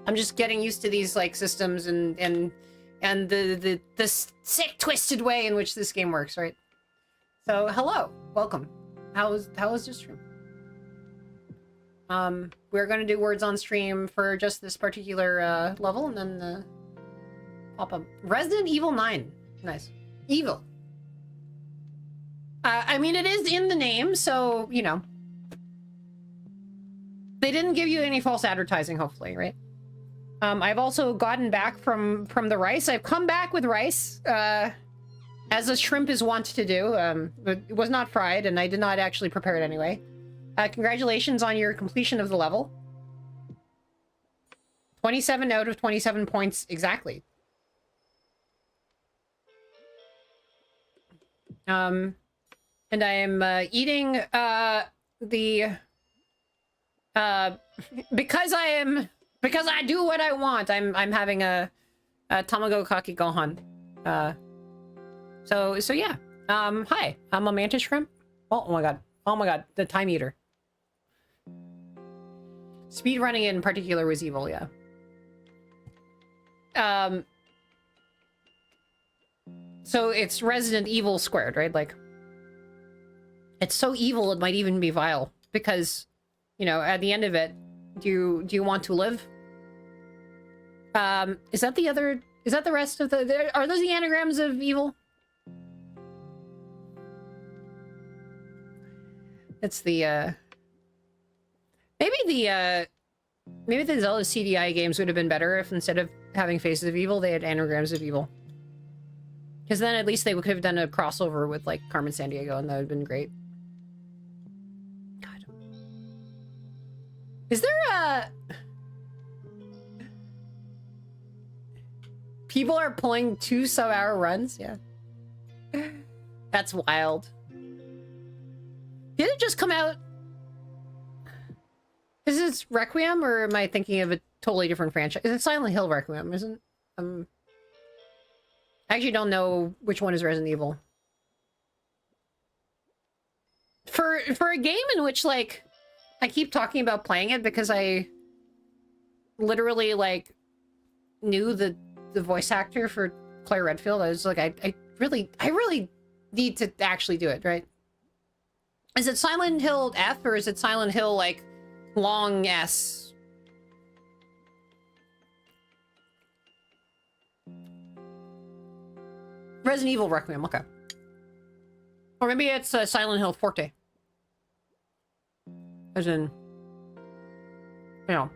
I'm just getting used to these, like, systems and the sick, twisted way in which this game works, right? So, hello. Welcome. How was your stream? We're gonna do words on stream for just this particular level, and then pop up Resident Evil 9. Nice. Evil. I mean, it is in the name, so you know. They didn't give you any false advertising, hopefully, right? I've also gotten back from the rice. I've come back with rice. As a shrimp is wont to do, but it was not fried, and I did not actually prepare it anyway. Congratulations on your completion of the level. 27 out of 27 points exactly. And I am eating because I do what I want. I'm having a Tamago Kake Gohan. So yeah. Hi, I'm a mantis shrimp. Oh my god, the time eater. Speed running in particular was evil, yeah. So it's Resident Evil squared, right? Like, it's so evil it might even be vile, because, you know, at the end of it, do you want to live? Is that the rest of are those the anagrams of evil? It's the, maybe the Zelda CDI games would have been better if instead of having Faces of Evil, they had anagrams of evil. Because then at least they could have done a crossover with, like, Carmen Sandiego, and that would have been great. God. Is there a... People are pulling 2 sub-hour runs? Yeah. That's wild. Did it just come out? Is this Requiem, or am I thinking of a totally different franchise? Is it Silent Hill Requiem? Isn't... I actually don't know which one is Resident Evil. For a game in which, like, I keep talking about playing it because I literally, like, knew the voice actor for Claire Redfield. I was like, I really need to actually do it, right? Is it Silent Hill F, or is it Silent Hill, like, long S? Resident Evil Requiem, okay. Or maybe it's Silent Hill Forte. As in, you know,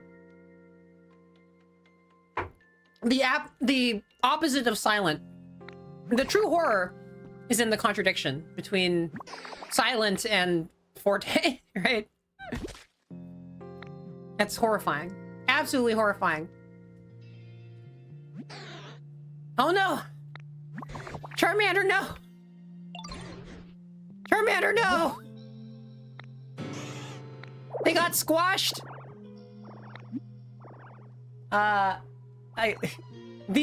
the opposite of silent. The true horror is in the contradiction between silent and Forte, right? That's horrifying. Absolutely horrifying. Oh no! Charmander, no! Charmander, no! They got squashed! The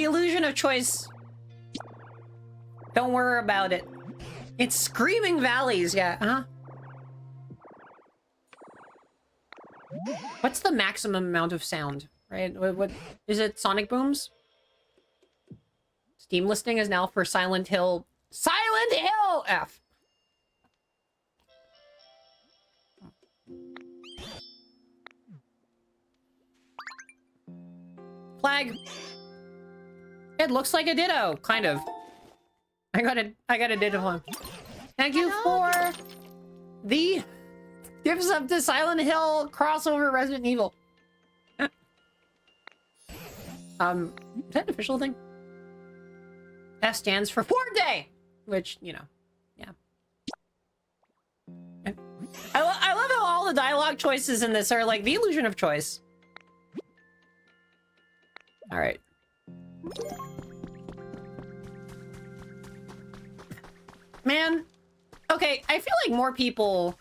illusion of choice. Don't worry about it. It's Screaming Valleys, yeah, huh? What's the maximum amount of sound, right? What is it? Sonic booms? Steam listing is now for Silent Hill F. Flag. It looks like a ditto, kind of. I got a ditto one. Thank you for the gifts up to Silent Hill crossover Resident Evil. Is that an official thing? F stands for Forte, which, you know, yeah. I love how all the dialogue choices in this are like the illusion of choice. All right. Man, okay, I feel like more people...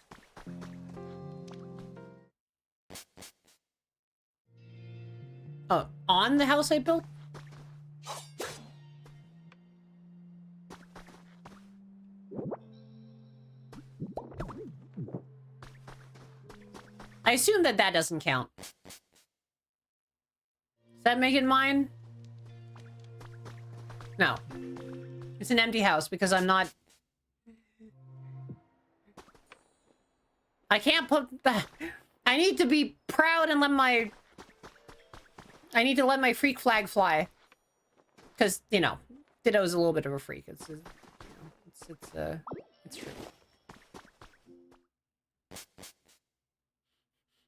Oh, on the house I built? I assume that that doesn't count. Does that make it mine? No. It's an empty house because I'm not... I can't put that... I need to be proud and let my... I need to let my freak flag fly. Because, you know, Ditto's a little bit of a freak. It's true.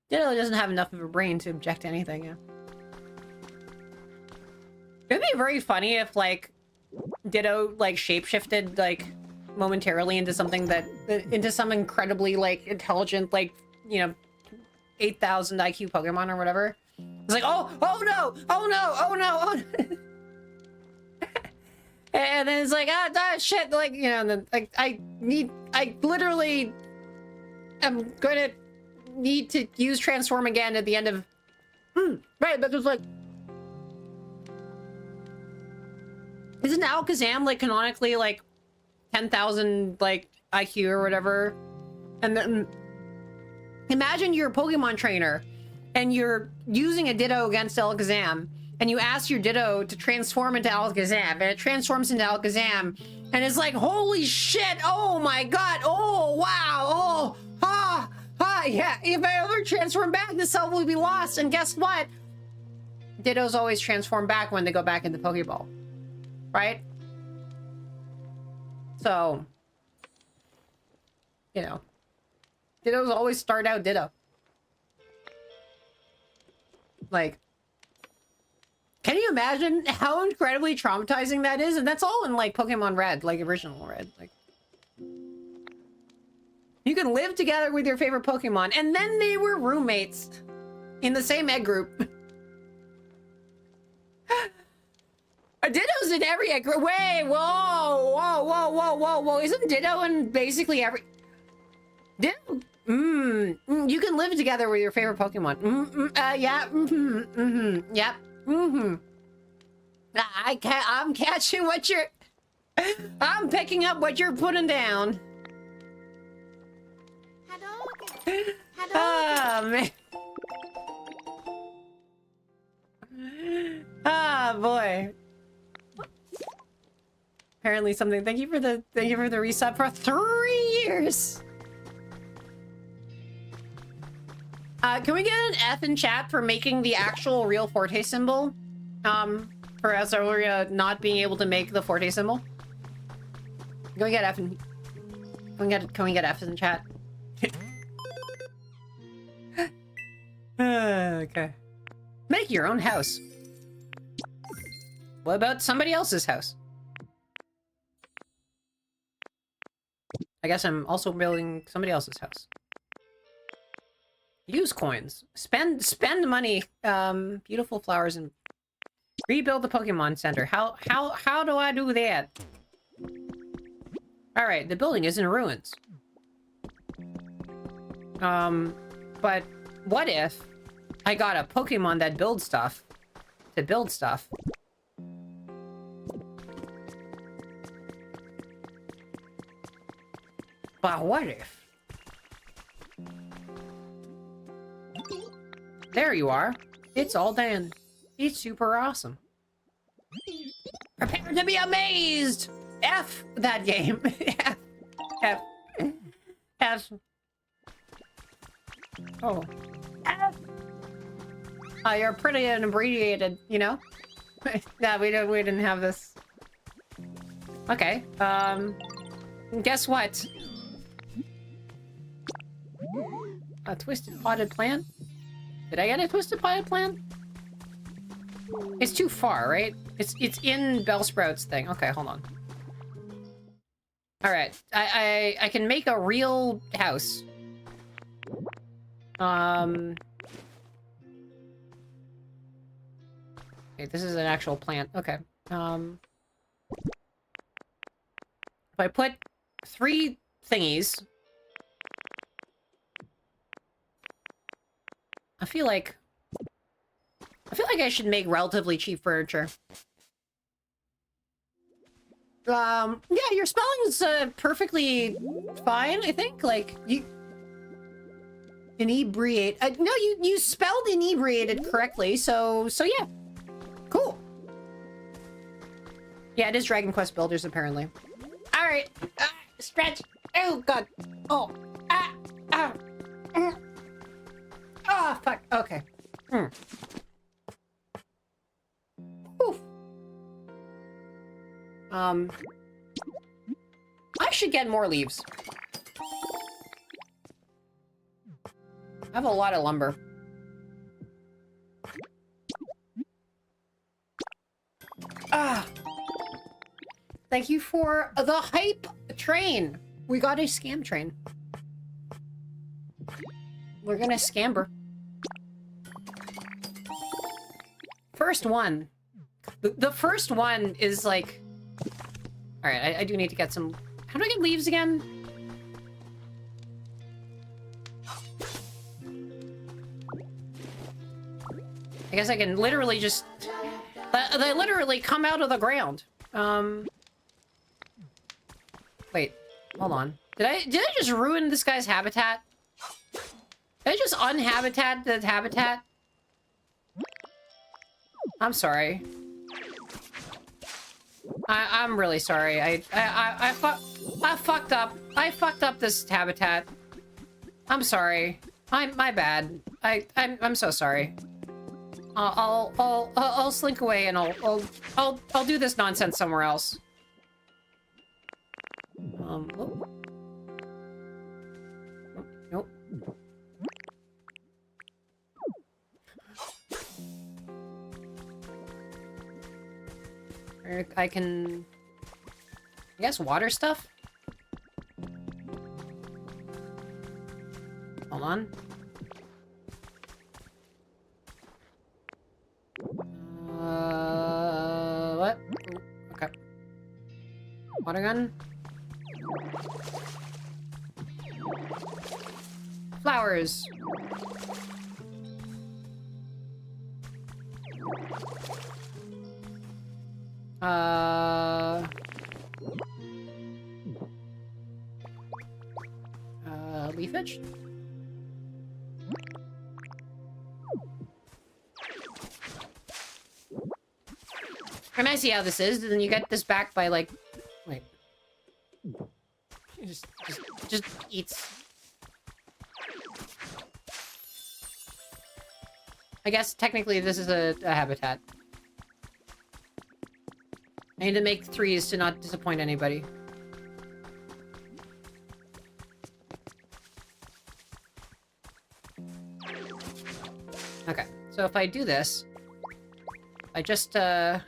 Ditto doesn't have enough of a brain to object to anything, yeah. It'd be very funny if, like, Ditto, like, shapeshifted, like, momentarily into something that... into some incredibly, like, intelligent, like, you know, 8,000 IQ Pokemon or whatever. It's like, oh no! Oh no! Oh no! Oh no! And then it's like, shit, like, you know, and then, like, I literally am gonna need to use Transform again at the end of... right, but it's like... Isn't Alakazam, like, canonically, like, 10,000, like, IQ or whatever? And then... Imagine you're a Pokemon trainer, and you're using a Ditto against Alakazam, and you ask your Ditto to transform into Alakazam, and it transforms into Alakazam, and it's like, holy shit, oh my god, oh, wow, oh, yeah, if I ever transform back, the cell will be lost, and guess what? Dittos always transform back when they go back into Pokeball, right? So, you know, Dittos always start out Ditto. Like, can you imagine how incredibly traumatizing that is? And that's all in, like, Pokemon Red, like, original Red. Like, you can live together with your favorite Pokemon, and then they were roommates in the same egg group. Ditto's in every egg group. Wait, whoa. Isn't Ditto in basically every... Ditto... you can live together with your favorite Pokemon. Yeah. Yep. I'm catching what you're... I'm picking up what you're putting down. Oh, man. Ah, boy. Apparently something. Thank you for the resub for 3 years. Can we get an F in chat for making the actual real Forte symbol? For Azaria not being able to make the Forte symbol? Can we get F in... Can we get F in chat? Okay. Make your own house. What about somebody else's house? I guess I'm also building somebody else's house. Use coins. Spend money. Beautiful flowers and rebuild the Pokemon Center. How do I do that? All right, the building is in ruins. But what if I got a Pokemon that builds stuff to build stuff? But what if? There you are. It's all done. It's super awesome. Prepare to be amazed! F that game. F. Oh. F. You're pretty inebriated, you know? No, we didn't have this. Okay. Guess what? A twisted potted plant? Did I get a twisted potted plant? It's too far, right? It's in Bellsprout's thing. Okay, hold on. All right, I can make a real house. Okay, this is an actual plant. Okay. If I put 3 thingies... I feel like I should make relatively cheap furniture. Yeah, your spelling is perfectly fine, I think. Like, you... Inebriate. No, you spelled inebriated correctly, so yeah. Cool. Yeah, it is Dragon Quest Builders, apparently. Alright. Stretch. Oh, God. Oh. Oh, fuck. Okay. Oof. I should get more leaves. I have a lot of lumber. Thank you for the hype train. We got a scam train. We're gonna scamber. First one. The first one is like... Alright, I do need to get some... How do I get leaves again? I guess I can literally just... They literally come out of the ground. Wait, hold on. Did I just ruin this guy's habitat? Did I just unhabitat the habitat? I'm sorry. I'm really sorry. I fucked up. I fucked up this habitat. I'm sorry. My bad. I'm so sorry. I'll slink away and I'll do this nonsense somewhere else. Oh. Nope. I can... I guess water stuff? Hold on. What? Ooh, okay. Water gun? Flowers. Leafage? And I see how this is, then you get this back by like... Wait. Just eats. I guess technically this is a habitat. I need to make 3s to not disappoint anybody. Okay, so if I do this, I just cut.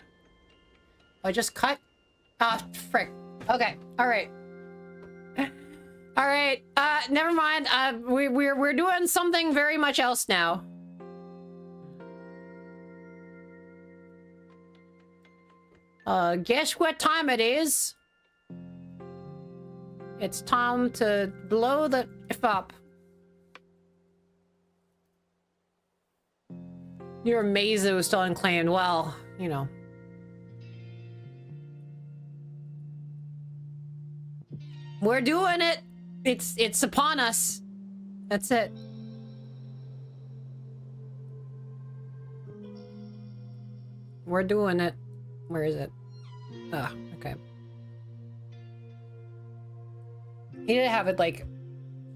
Ah, frick. Okay, all right. All right. Never mind. We're doing something very much else now. Guess what time it is? It's time to blow the F up. Your maze was still unclaimed. Well, you know. We're doing it. It's upon us. That's it. We're doing it. Where is it? Ah, okay. He did have it, like,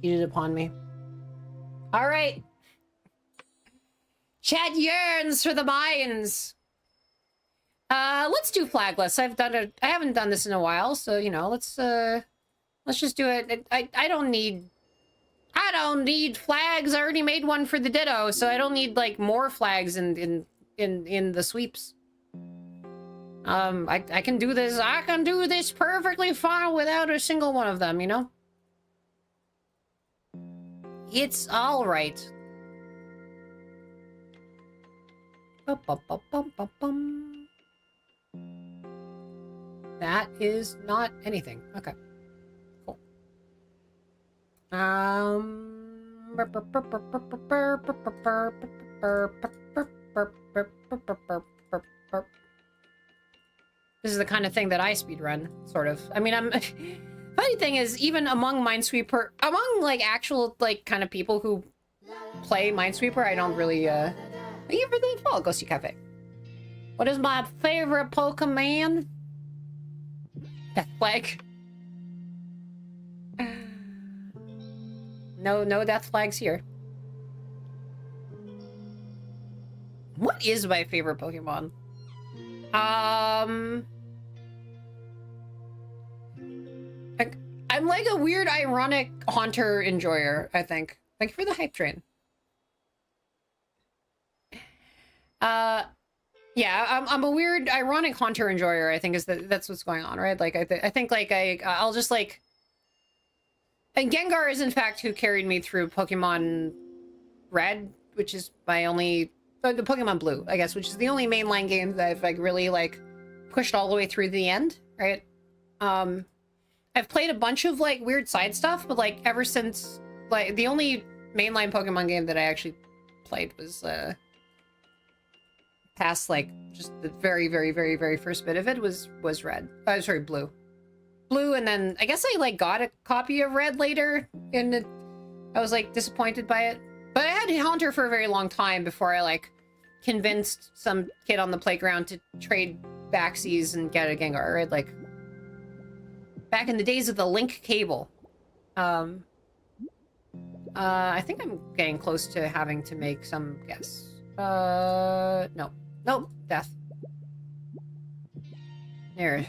heated upon me. Alright. Chad yearns for the mines. Let's do flagless. I haven't done this in a while, so, you know, let's just do it. I don't need flags. I already made one for the Ditto, so I don't need, like, more flags in the sweeps. I can do this. I can do this perfectly fine without a single one of them, you know? It's all right. Bum. That is not anything. Okay. Cool. This is the kind of thing that I speedrun, sort of. I mean, I'm... Funny thing is, even among Minesweeper... Among, like, actual, like, kind of people who play Minesweeper, I don't really, Thank you for the follow, Ghosty Cafe. What is my favorite Pokemon? Death Flag. No death flags here. What is my favorite Pokemon? I'm like a weird, ironic Haunter enjoyer, I think. Thank you for the hype train. Yeah, I'm a weird, ironic Haunter enjoyer, I think that's what's going on, right? Like, I think, like, I'll just, like... And Gengar is, in fact, who carried me through Pokemon Red, which is my only... the Pokemon Blue, I guess, which is the only mainline game that I've, like, really, like, pushed all the way through the end, right? I've played a bunch of, like, weird side stuff, but, like, ever since... Like, the only mainline Pokemon game that I actually played was, past, like, just the very, very, very, very first bit of it was Red. Sorry, Blue. Blue, and then I guess I, like, got a copy of Red later, and I was, like, disappointed by it. But I had Haunter for a very long time before I, like, convinced some kid on the playground to trade backsies and get a Gengar, right? Like, back in the days of the link cable. I think I'm getting close to having to make some guess. No. Nope, death. There.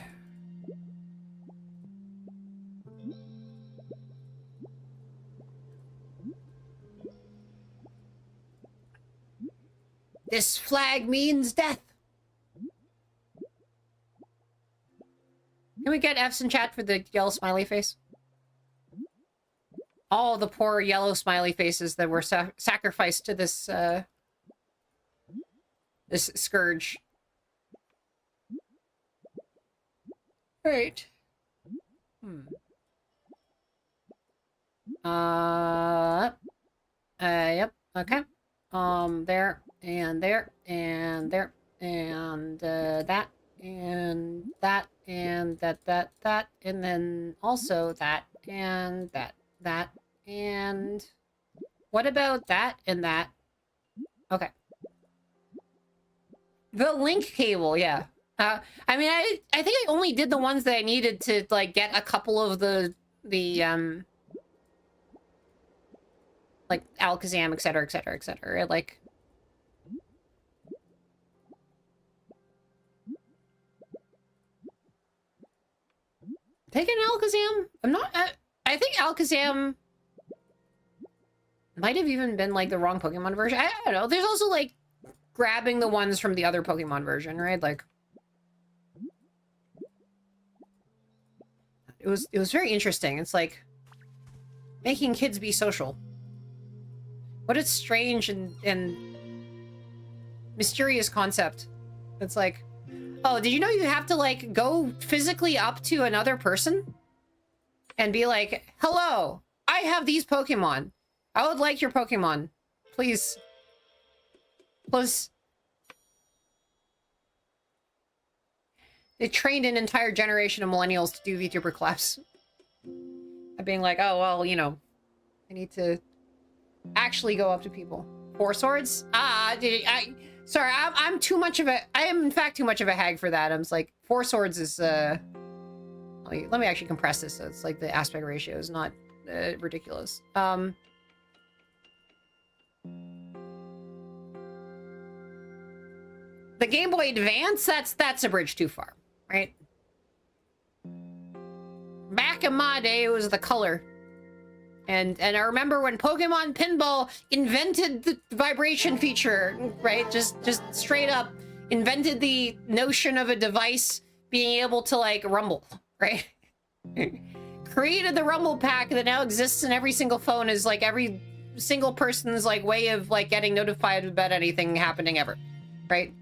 This flag means death. Can we get F's in chat for the yellow smiley face? All the poor yellow smiley faces that were sacrificed to this, this scourge. Right. Yep, okay. There, and there, and there, and, that, and that, and that, and then also that, and that, and... What about that and that? Okay. The link cable, yeah. I mean, I think I only did the ones that I needed to, like, get a couple of the like, Alakazam, etc., etc., etc., like... Taking Alakazam? I'm not... I think Alakazam might have even been, like, the wrong Pokemon version. I don't know. There's also, like, grabbing the ones from the other Pokemon version, right? Like... It was very interesting. It's like... making kids be social. What a strange and mysterious concept. It's like... Oh, did you know you have to, like, go physically up to another person? And be like, hello, I have these Pokemon. I would like your Pokemon. Please. Please. They trained an entire generation of millennials to do VTuber collabs. And being like, oh, well, you know, I need to actually go up to people. 4 swords? Sorry, I'm too much of a... I am, in fact, too much of a hag for that. I'm just like, 4 swords is, let me actually compress this so it's like the aspect ratio is not ridiculous. The Game Boy Advance, that's a bridge too far, right? Back in my day, it was the color. And I remember when Pokemon Pinball invented the vibration feature, right? Just straight up invented the notion of a device being able to, like, rumble, right? Created the rumble pack that now exists in every single phone as, like, every single person's, like, way of, like, getting notified about anything happening ever. right?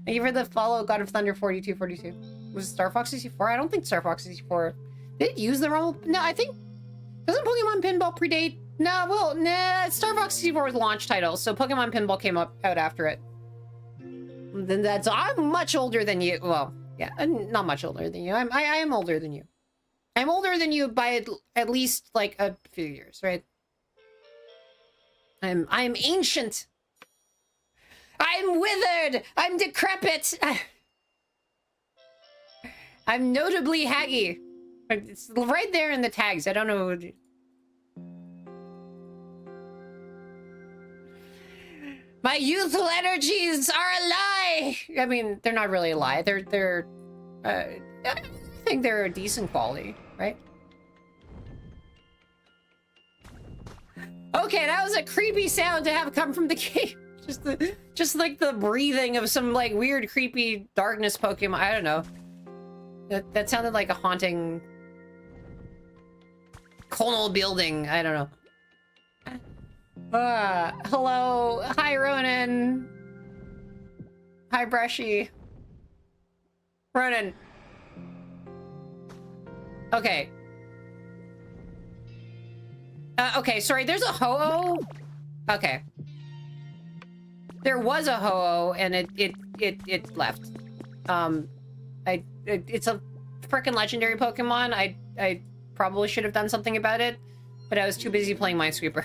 Thank you for the follow, God of Thunder 4242. Was it Star Fox 64? I don't think Star Fox 64. Did it use the rumble? No, I think... Doesn't Pokemon Pinball predate? No, well, nah, Star Fox 64 was the launch title, so Pokemon Pinball came out after it. Then that's... I'm much older than you. Well, yeah, not much older than you. I am older than you. I'm older than you by at least, like, a few years, right? I'm ancient. I'm withered. I'm decrepit. I'm notably haggy. It's right there in the tags. I don't know. My youthful energies are a lie. I mean, they're not really a lie. I think they're a decent quality, right? Okay, that was a creepy sound to have come from the game. Just like the breathing of some like weird creepy darkness Pokemon. I don't know. That sounded like a haunting conal building. I don't know. Hello. Hi, Ronan. Hi, Brushy. Ronan. Okay. Okay, sorry, there's a Ho-Oh. Okay. There was a Ho-Oh, and it left. It's a frickin' legendary Pokemon. I probably should have done something about it, but I was too busy playing Minesweeper.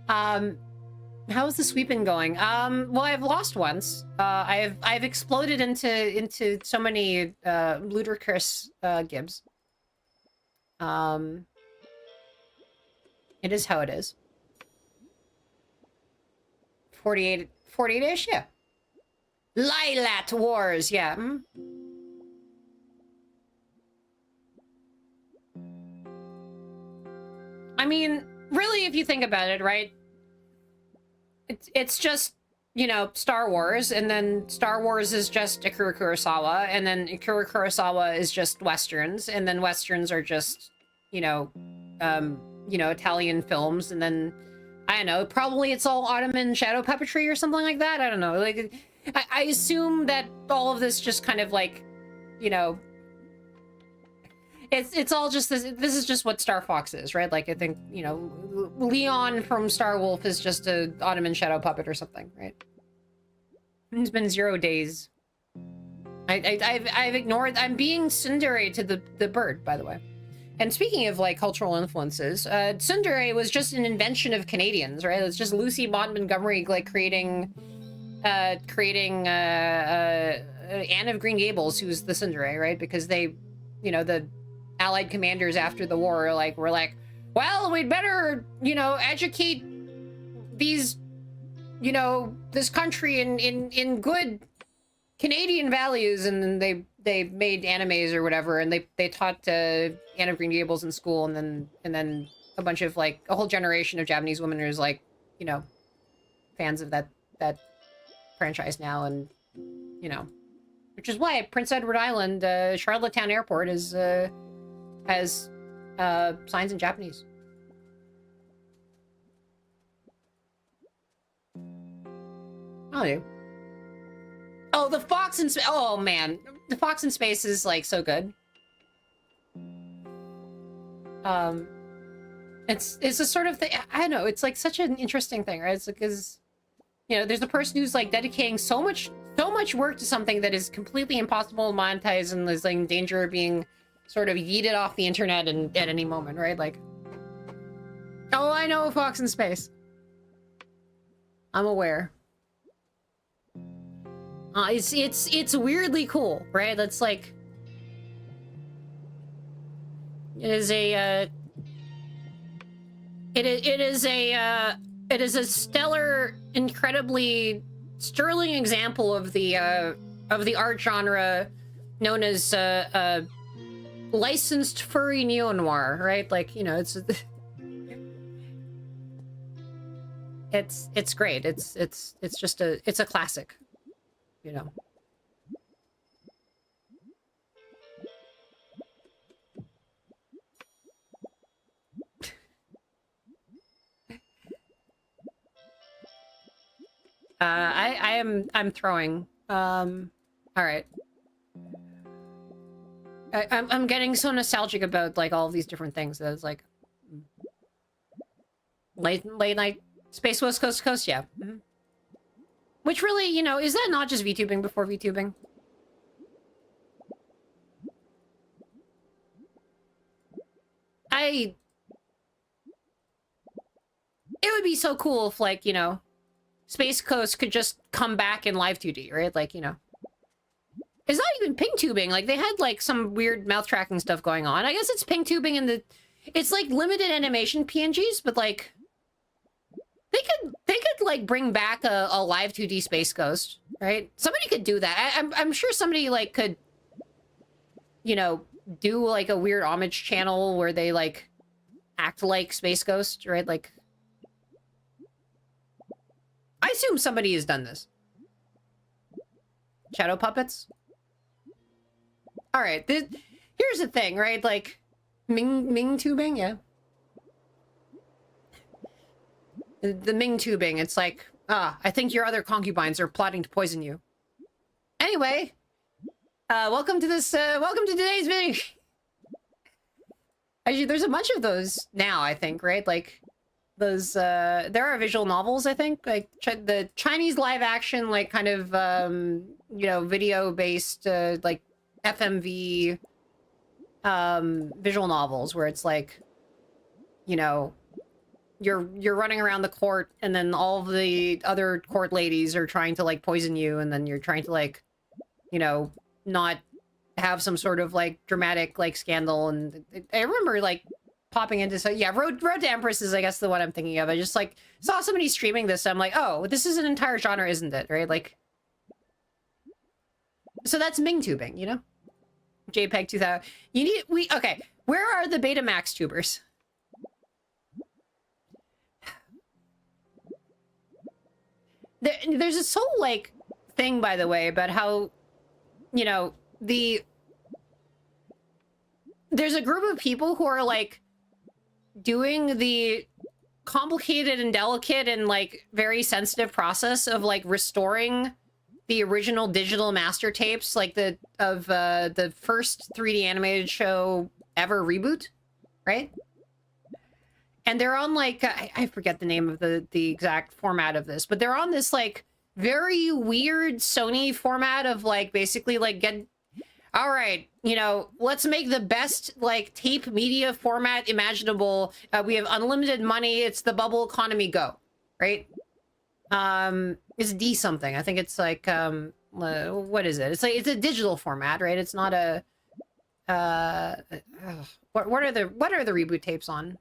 How's the sweeping going? Well, I've lost once. I've exploded into so many ludicrous gibs. It is how it is. 48-ish, yeah. Lilat Wars, yeah. I mean, really, if you think about it, right? It's just, you know, Star Wars, and then Star Wars is just Akira Kurosawa, and then Akira Kurosawa is just Westerns, and then Westerns are just, you know, Italian films, and then, I don't know, probably it's all Ottoman shadow puppetry or something like that. I don't know. Like, I assume that all of this just kind of like, you know, it's all just this is just what Star Fox is, right? Like, I think, you know, Leon from Star Wolf is just a Ottoman shadow puppet or something, right? It's been 0 days. I've ignored. I'm being tsundere to the bird, by the way. And speaking of like cultural influences, tsundere was just an invention of Canadians, right? It's just Lucy Maud Montgomery like creating Anne of Green Gables, who's the tsundere, right? Because they, you know, the Allied commanders after the war were like, well, we'd better, you know, educate these, you know, this country in good Canadian values, and then they made animes or whatever, and they taught Anne of Green Gables in school, and then a bunch of like a whole generation of Japanese women who's like, you know, fans of that franchise now, and you know, which is why Prince Edward Island, Charlottetown Airport is has signs in Japanese. Oh, yeah. Oh, the Fox in Space. Oh, man. The Fox in Space is, like, so good. It's a sort of thing. I don't know. It's, like, such an interesting thing, right? It's like, because, you know, there's a person who's, like, dedicating so much work to something that is completely impossible to monetize and is, like, in danger of being sort of yeeted off the internet at any moment, right? Like, oh, I know Fox in Space. I'm aware. It's weirdly cool, right? It's like it is a stellar, incredibly sterling example of the art genre known as licensed furry neo-noir, right? Like, you know, it's great. It's just a classic, you know. I'm throwing. All right. I'm getting so nostalgic about like all of these different things that it's like late night space west coast to coast, yeah. Mm-hmm. Which really, you know, is that not just VTubing before VTubing? It would be so cool if, like, you know, Space Coast could just come back in live 2D, right? Like, you know. It's not even ping tubing. Like, they had, like, some weird mouth tracking stuff going on. I guess it's ping tubing in the... It's, like, limited animation PNGs, but, like... They could like, bring back a live 2D Space Coast, right? Somebody could do that. I'm sure somebody, like, could, you know, do, like, a weird homage channel where they, like, act like Space Ghost, right? Like... I assume somebody has done this. Shadow puppets? Alright, here's the thing, right? Like, Ming tubing, yeah. The Ming tubing, it's like, I think your other concubines are plotting to poison you. Anyway, welcome to today's video. Actually, there's a bunch of those now, I think, right? Like, those, there are visual novels, I think, like, the Chinese live action, like, kind of, you know, video-based, like, FMV, visual novels, where it's like, you know, you're running around the court, and then all of the other court ladies are trying to, like, poison you, and then you're trying to, like, you know, not have some sort of, like, dramatic, like, scandal, and I remember, like, popping into, so yeah, Road to Empress is, I guess, the one I'm thinking of. I just, like, saw somebody streaming this, and I'm like, oh, this is an entire genre, isn't it, right? Like, so that's Ming tubing, you know? JPEG 2000. Okay, where are the Betamax tubers? There's this whole, like, thing, by the way, about how, you know, there's a group of people who are, like, doing the complicated and delicate and, like, very sensitive process of, like, restoring the original digital master tapes, like, the first 3D animated show ever reboot, right? And they're on, like, I forget the name of the exact format of this, but they're on this, like, very weird Sony format of, like, basically, like, all right, you know, let's make the best, like, tape media format imaginable. We have unlimited money. It's the bubble economy, go, right? It's D something. I think it's like, what is it? It's like, it's a digital format, right? It's not a, what are the reboot tapes on?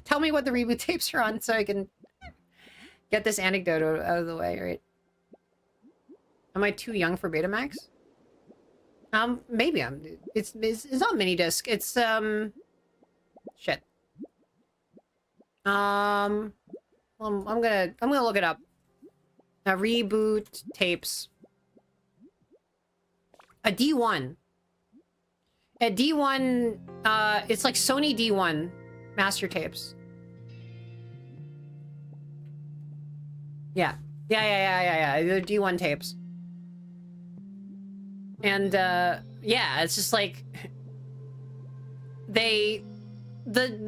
Tell me what the reboot tapes are on so I can get this anecdote out of the way, right? Am I too young for Betamax? Maybe it's not mini disc. It's shit. Well, I'm gonna look it up. Reboot tapes. A D1. A D1, it's like Sony D1 master tapes. Yeah. Yeah. They're D1 tapes. And, yeah, it's just like... The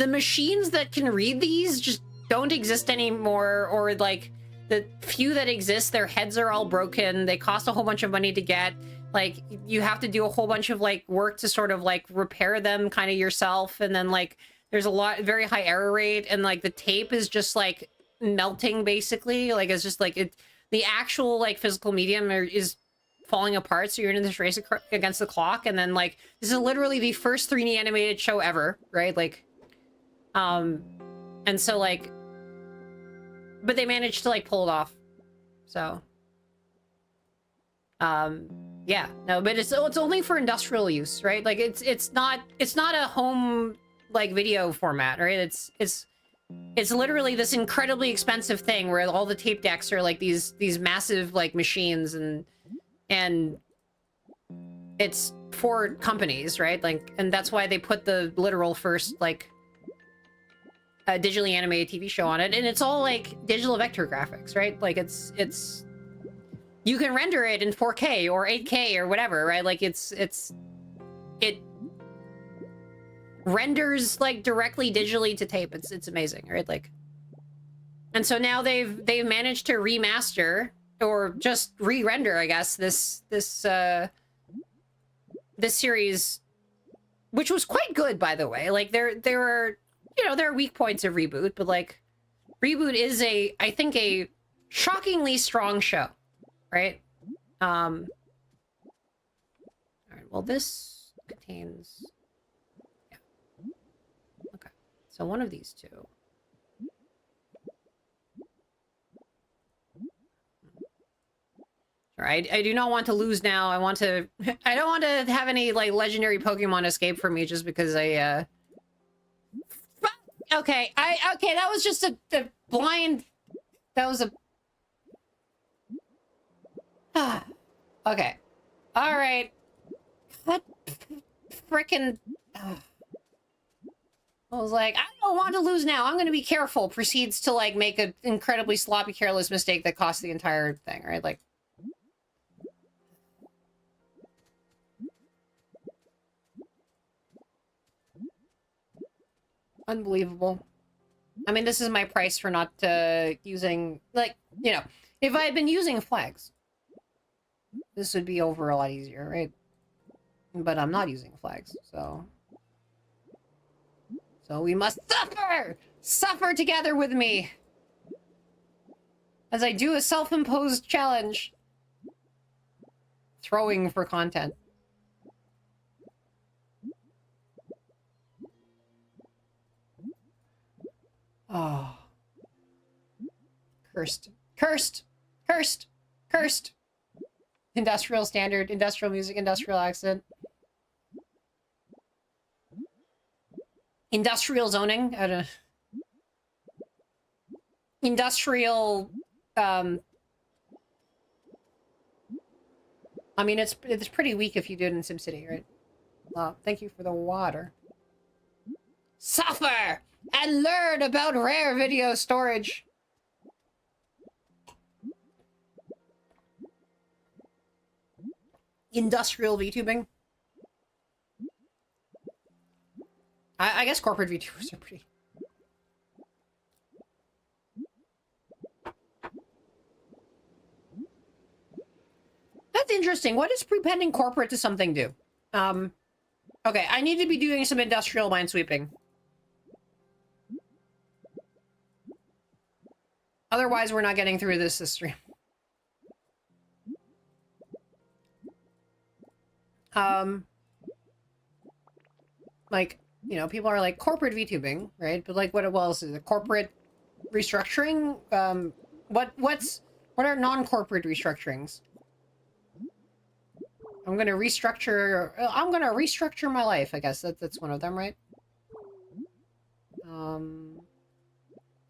machines that can read these just don't exist anymore, or, like, the few that exist, their heads are all broken, they cost a whole bunch of money to get. Like, you have to do a whole bunch of, like, work to sort of, like, repair them kind of yourself, and then, like, there's a very high error rate, and, like, the tape is just, like, melting, basically. Like, it's just, like, the actual, like, physical medium is falling apart, so you're in this race against the clock, and then, like, this is literally the first 3D animated show ever, right? Like, and so, like, but they managed to, like, pull it off, so... yeah, no, but it's only for industrial use, right? Like, it's not a home, like, video format, right? It's literally this incredibly expensive thing where all the tape decks are like these massive, like, machines, and it's for companies, right? Like, and that's why they put the literal first, like, a digitally animated TV show on it, and it's all like digital vector graphics, right? Like it's you can render it in 4K or 8K or whatever, right? Like it renders like directly digitally to tape. It's amazing, right? Like, and so now they've managed to remaster or just re-render, I guess, this series, which was quite good, by the way. Like there are, you know, there are weak points of Reboot, but like Reboot is I think a shockingly strong show, right? All right, well, this contains, yeah. Okay, so one of these two. All right, I do not want to lose now. I don't want to have any like legendary Pokemon escape from me just because I okay, okay, that was just a blind, that was a okay. All right. What frickin' I was like, I don't want to lose now. I'm going to be careful. Proceeds to like make an incredibly sloppy, careless mistake that costs the entire thing, right? Like, unbelievable. I mean, this is my price for not using, like, you know, if I had been using flags, this would be over a lot easier, right? But I'm not using flags, so we must suffer! Suffer together with me! As I do a self-imposed challenge. Throwing for content. Oh. Cursed. Cursed! Cursed! Cursed! Industrial standard, industrial music, industrial accent. Industrial zoning? I don't know. Industrial, I mean, it's pretty weak if you do it in SimCity, right? Well, thank you for the water. Suffer! And learn about rare video storage! Industrial VTubing? I guess corporate VTubers are pretty... That's interesting. What does prepending corporate to something do? Okay, I need to be doing some industrial minesweeping. Otherwise, we're not getting through this stream. Like, you know, people are like, corporate VTubing, right? But like, what else is it? Corporate restructuring? What are non-corporate restructurings? I'm gonna restructure my life, I guess. That's one of them, right?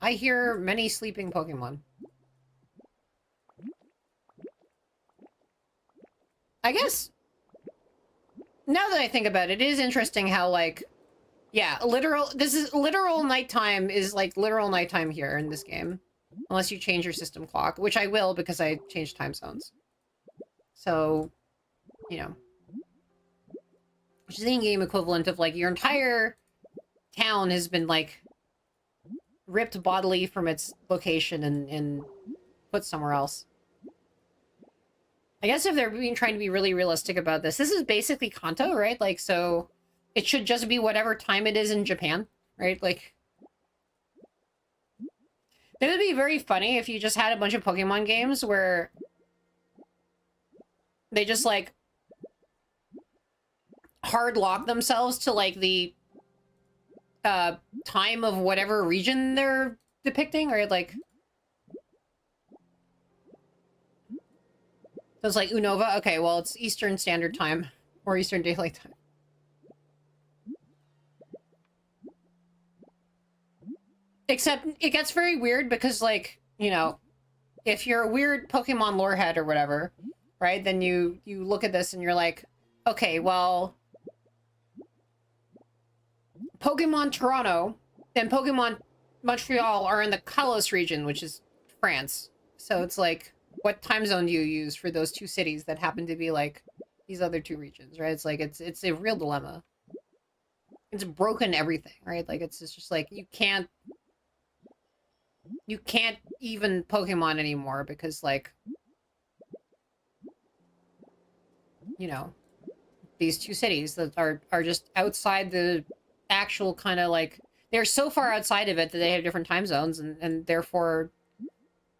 I hear many sleeping Pokemon. I guess, now that I think about it, it is interesting how, like, yeah, literal nighttime is, like, literal nighttime here in this game. Unless you change your system clock, which I will because I changed time zones. So, you know. Which is the in-game equivalent of, like, your entire town has been, like, ripped bodily from its location and put somewhere else. I guess if they're trying to be really realistic about this is basically Kanto, right? Like, so it should just be whatever time it is in Japan, right? Like, it would be very funny if you just had a bunch of Pokemon games where they just, like, hard lock themselves to, like, the time of whatever region they're depicting, right? Like, so it's like Unova. Okay, well, it's Eastern Standard Time or Eastern Daylight Time. Except it gets very weird because, like, you know, if you're a weird Pokemon lore head or whatever, right? Then you look at this and you're like, okay, well, Pokemon Toronto and Pokemon Montreal are in the Kalos region, which is France. So it's like, what time zone do you use for those two cities that happen to be like these other two regions, right? It's like it's a real dilemma. It's broken everything, right? Like it's just like you can't even Pokemon anymore because like, you know, these two cities that are just outside the actual kind of like, they're so far outside of it that they have different time zones and therefore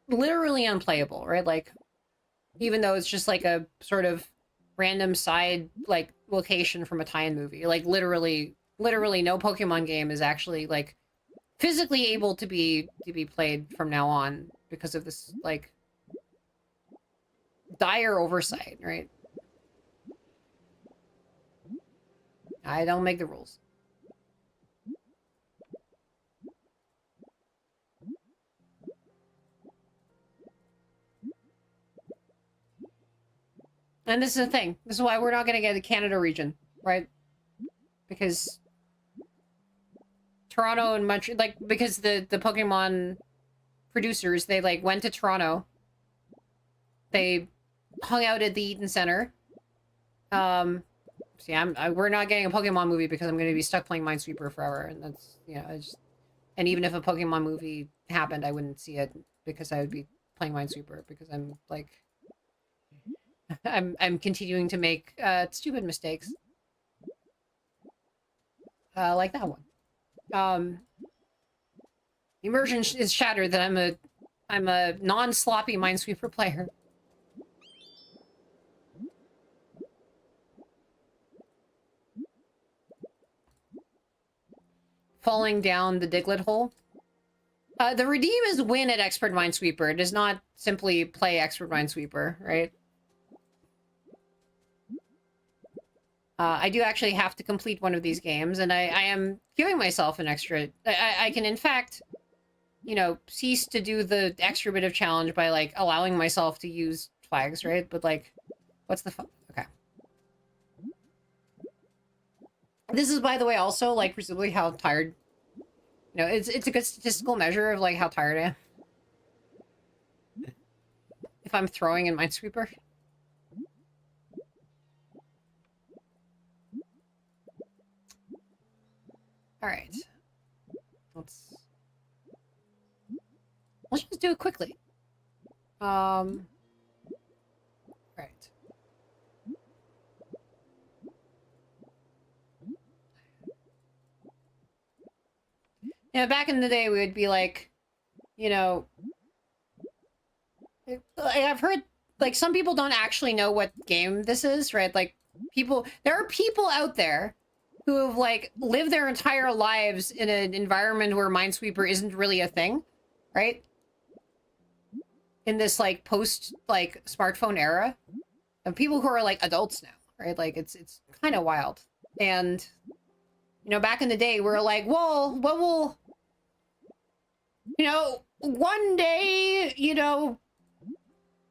literally unplayable, right? Like, even though it's just like a sort of random side like location from a tie-in movie, like literally no Pokemon game is actually like physically able to be played from now on because of this like dire oversight, right? I don't make the rules. And this is the thing. This is why we're not going to get the Canada region, right? Because Toronto and Montreal, like, because the Pokemon producers, they, like, went to Toronto. They hung out at the Eaton Center. See, we're not getting a Pokemon movie because I'm going to be stuck playing Minesweeper forever. And that's, you know, and even if a Pokemon movie happened, I wouldn't see it because I would be playing Minesweeper because I'm, like... I'm continuing to make stupid mistakes. Like that one. Immersion is shattered that I'm a non-sloppy Minesweeper player. Falling down the Diglett hole. The redeem is win at Expert Minesweeper. It does not simply play Expert Minesweeper, right? I do actually have to complete one of these games, and I am giving myself an extra... I can, in fact, you know, cease to do the extra bit of challenge by, like, allowing myself to use flags, right? But, like, what's the fun? Okay. This is, by the way, also, like, presumably how tired... You know, it's a good statistical measure of, like, how tired I am. If I'm throwing in Minesweeper. All right, let's just do it quickly. Right. Yeah, back in the day, we would be like, you know, I've heard like some people don't actually know what game this is, right? Like there are people out there who have, like, lived their entire lives in an environment where Minesweeper isn't really a thing, right? In this, like, post, like, smartphone era. Of people who are, like, adults now, right? Like, it's kind of wild. And, you know, back in the day, we were like, well, what will... You know, one day, you know,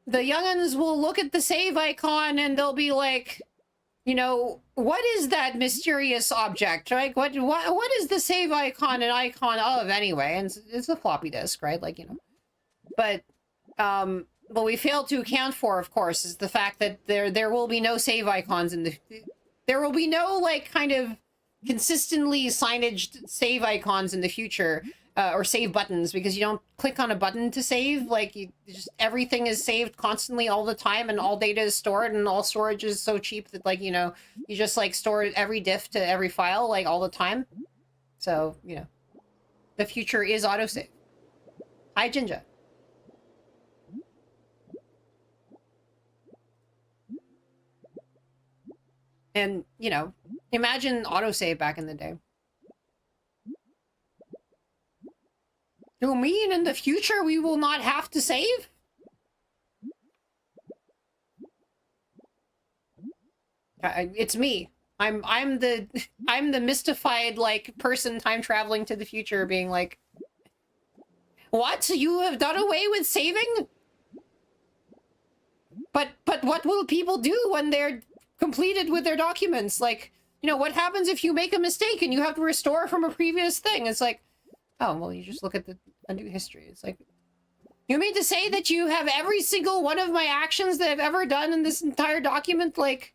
the young'uns will look at the save icon and they'll be like... You know, what is that mysterious object? Right? What is the save icon an icon of anyway? And it's a floppy disk, right? Like, you know. But what we fail to account for, of course, is the fact that there will be no save icons there will be no, like, kind of consistently signaged save icons in the future. Or save buttons, because you don't click on a button to save. Like, everything is saved constantly all the time, and all data is stored, and all storage is so cheap that, like, you know, you just, like, store every diff to every file, like, all the time. So, you know, the future is autosave. Hi, Jinja. And, you know, imagine autosave back in the day. You mean in the future we will not have to save? It's me. I'm the mystified, like, person time traveling to the future being like, what? You have done away with saving? But what will people do when they're completed with their documents? Like, you know, what happens if you make a mistake and you have to restore from a previous thing? It's like, Oh, well, you just look at the undo history. It's like, you mean to say that you have every single one of my actions that I've ever done in this entire document, like,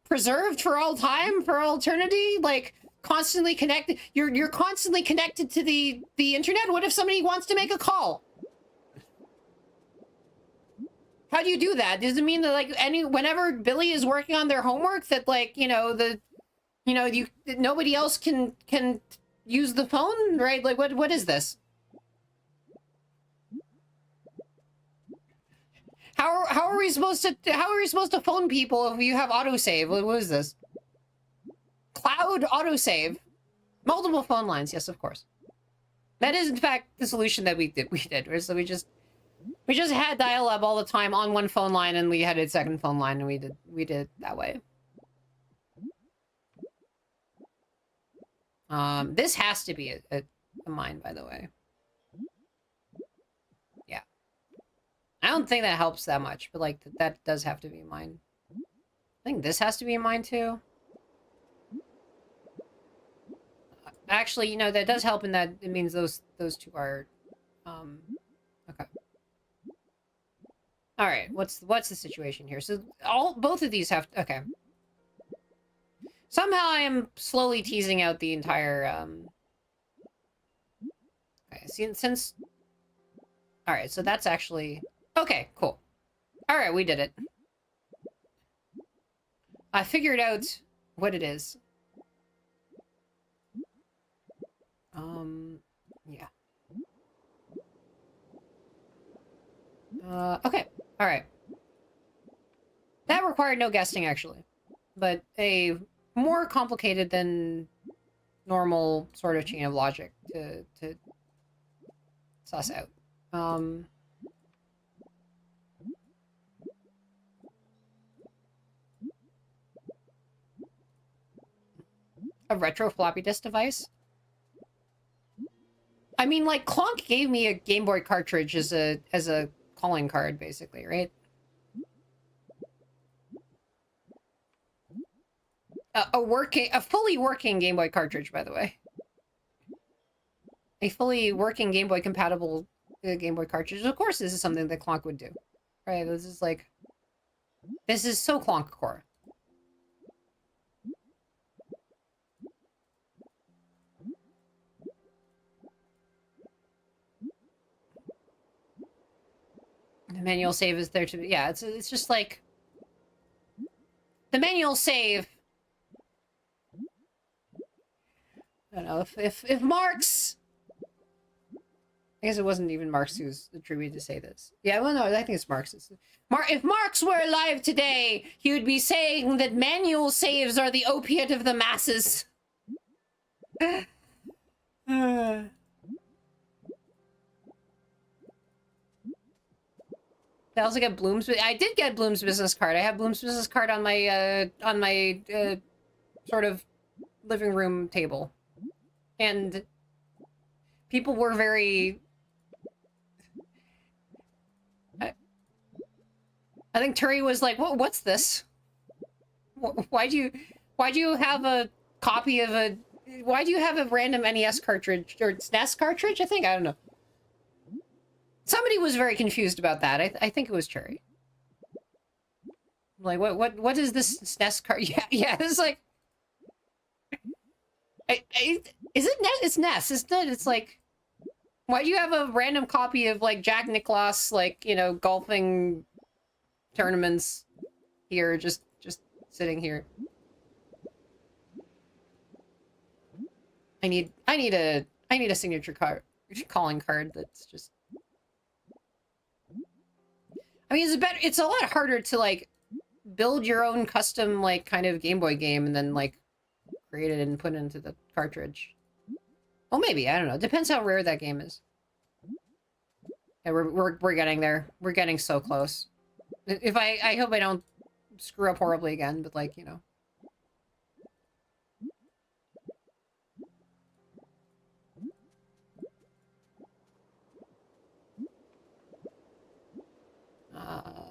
preserved for all time, for all eternity? Like, constantly connected? You're constantly connected to the internet? What if somebody wants to make a call? How do you do that? Does it mean that, like, whenever Billy is working on their homework, that, like, you know, nobody else can use the phone, right? Like, what is this? How are we supposed to phone people if you have autosave? What is this? Cloud autosave. Multiple phone lines, yes, of course. That is in fact the solution that we did. So we just had dial-up all the time on one phone line, and we had a second phone line, and we did it that way. This has to be a mine, by the way. Yeah. I don't think that helps that much, but, like, that does have to be mine. I think this has to be mine, too. Actually, you know, that does help in that it means those two are, okay. All right, what's the situation here? So both of these have, okay. Somehow I am slowly teasing out the entire, okay, since, all right, so that's actually, okay, cool. All right, we did it. I figured out what it is. Yeah. Okay. All right. That required no guessing, actually. But a more complicated than normal sort of chain of logic to suss out. A retro floppy disk device? I mean, like, Clonk gave me a Game Boy cartridge as a calling card, basically, right? A fully working Game Boy cartridge, by the way. A fully working Game Boy compatible Game Boy cartridge. Of course, this is something that Clonk would do, right? This is so Clonk core. The manual save is there to, yeah, it's just like, the manual save, I don't know, if Marx, I guess it wasn't even Marx who's attributed to say this. Yeah, well, no, I think it's Marx. If Marx were alive today, he would be saying that manual saves are the opiate of the masses. I also get Bloom's. I did get Bloom's business card. I have Bloom's business card on my sort of living room table, and people were very. I think Turi was like, "What's this? Why do you have a copy of a? Why do you have a random NES cartridge or SNES cartridge? I think I don't know." Somebody was very confused about that. I think it was Cherry. Like, what is this SNES card? Yeah, it's like... is it NES? It's NES, isn't it? It's like... Why do you have a random copy of, like, Jack Nicklaus, like, you know, golfing tournaments here, just sitting here? I need a signature card, calling card that's just... I mean, it's a lot harder to, like, build your own custom, like, kind of Game Boy game and then, like, create it and put it into the cartridge. Well, maybe, I don't know. Depends how rare that game is. Yeah, we're getting there. We're getting so close. If I hope I don't screw up horribly again, but, like, you know.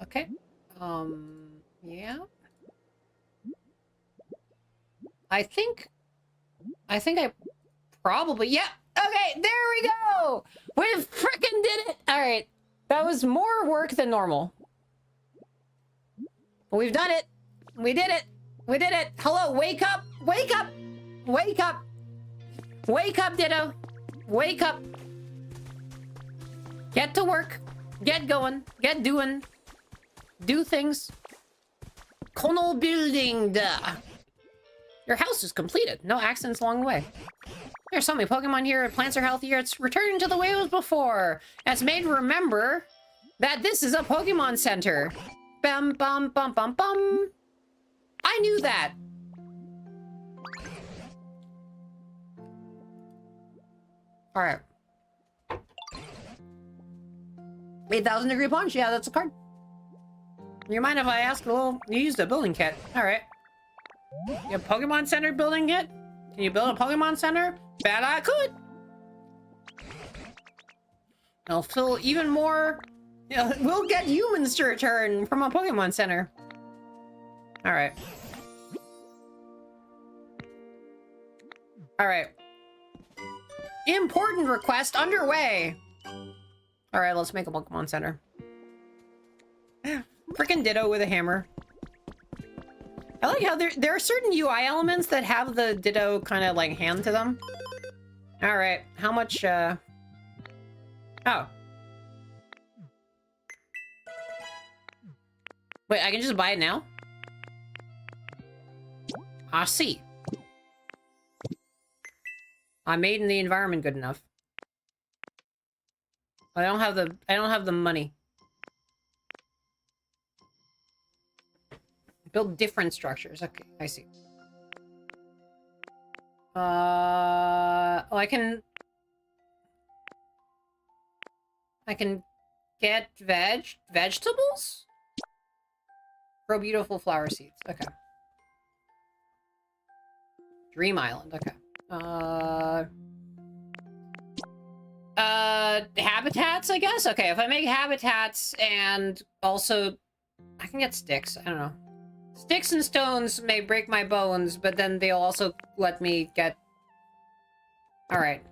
Okay. Yeah. I think I probably, yeah, Okay, there we go! We frickin' did it! Alright. That was more work than normal. But we've done it! We did it! We did it! Hello, wake up! Wake up! Wake up! Wake up, Ditto! Wake up! Get to work! Get going! Get doing! Do things! Kono building da! Your house is completed. No accidents along the way. There's so many Pokemon here. Plants are healthier. It's returning to the way it was before. And it's made remember that this is a Pokemon Center. Bum bum bum bum bum. I knew that. All right. 8,000 degree punch. Yeah, that's a card. You mind if I ask? Well, you used a building kit. All right. You have Pokemon Center building kit? Can you build a Pokemon Center? Bet I could. I'll fill even more. We'll get humans to return from a Pokemon Center. All right. All right. Important request underway. All right, let's make a Pokemon Center. Frickin' Ditto with a hammer. I like how there are certain UI elements that have the Ditto kind of like hand to them. All right, how much? Oh. Wait, I can just buy it now? I see. I made in the environment good enough. I don't have the money. Build different structures. Okay, I see. Oh, I can get vegetables? Grow beautiful flower seeds. Okay. Dream Island. Okay. Habitats, I guess? Okay, if I make habitats and also... I can get sticks. I don't know. Sticks and stones may break my bones, but then they'll also let me get... Alright.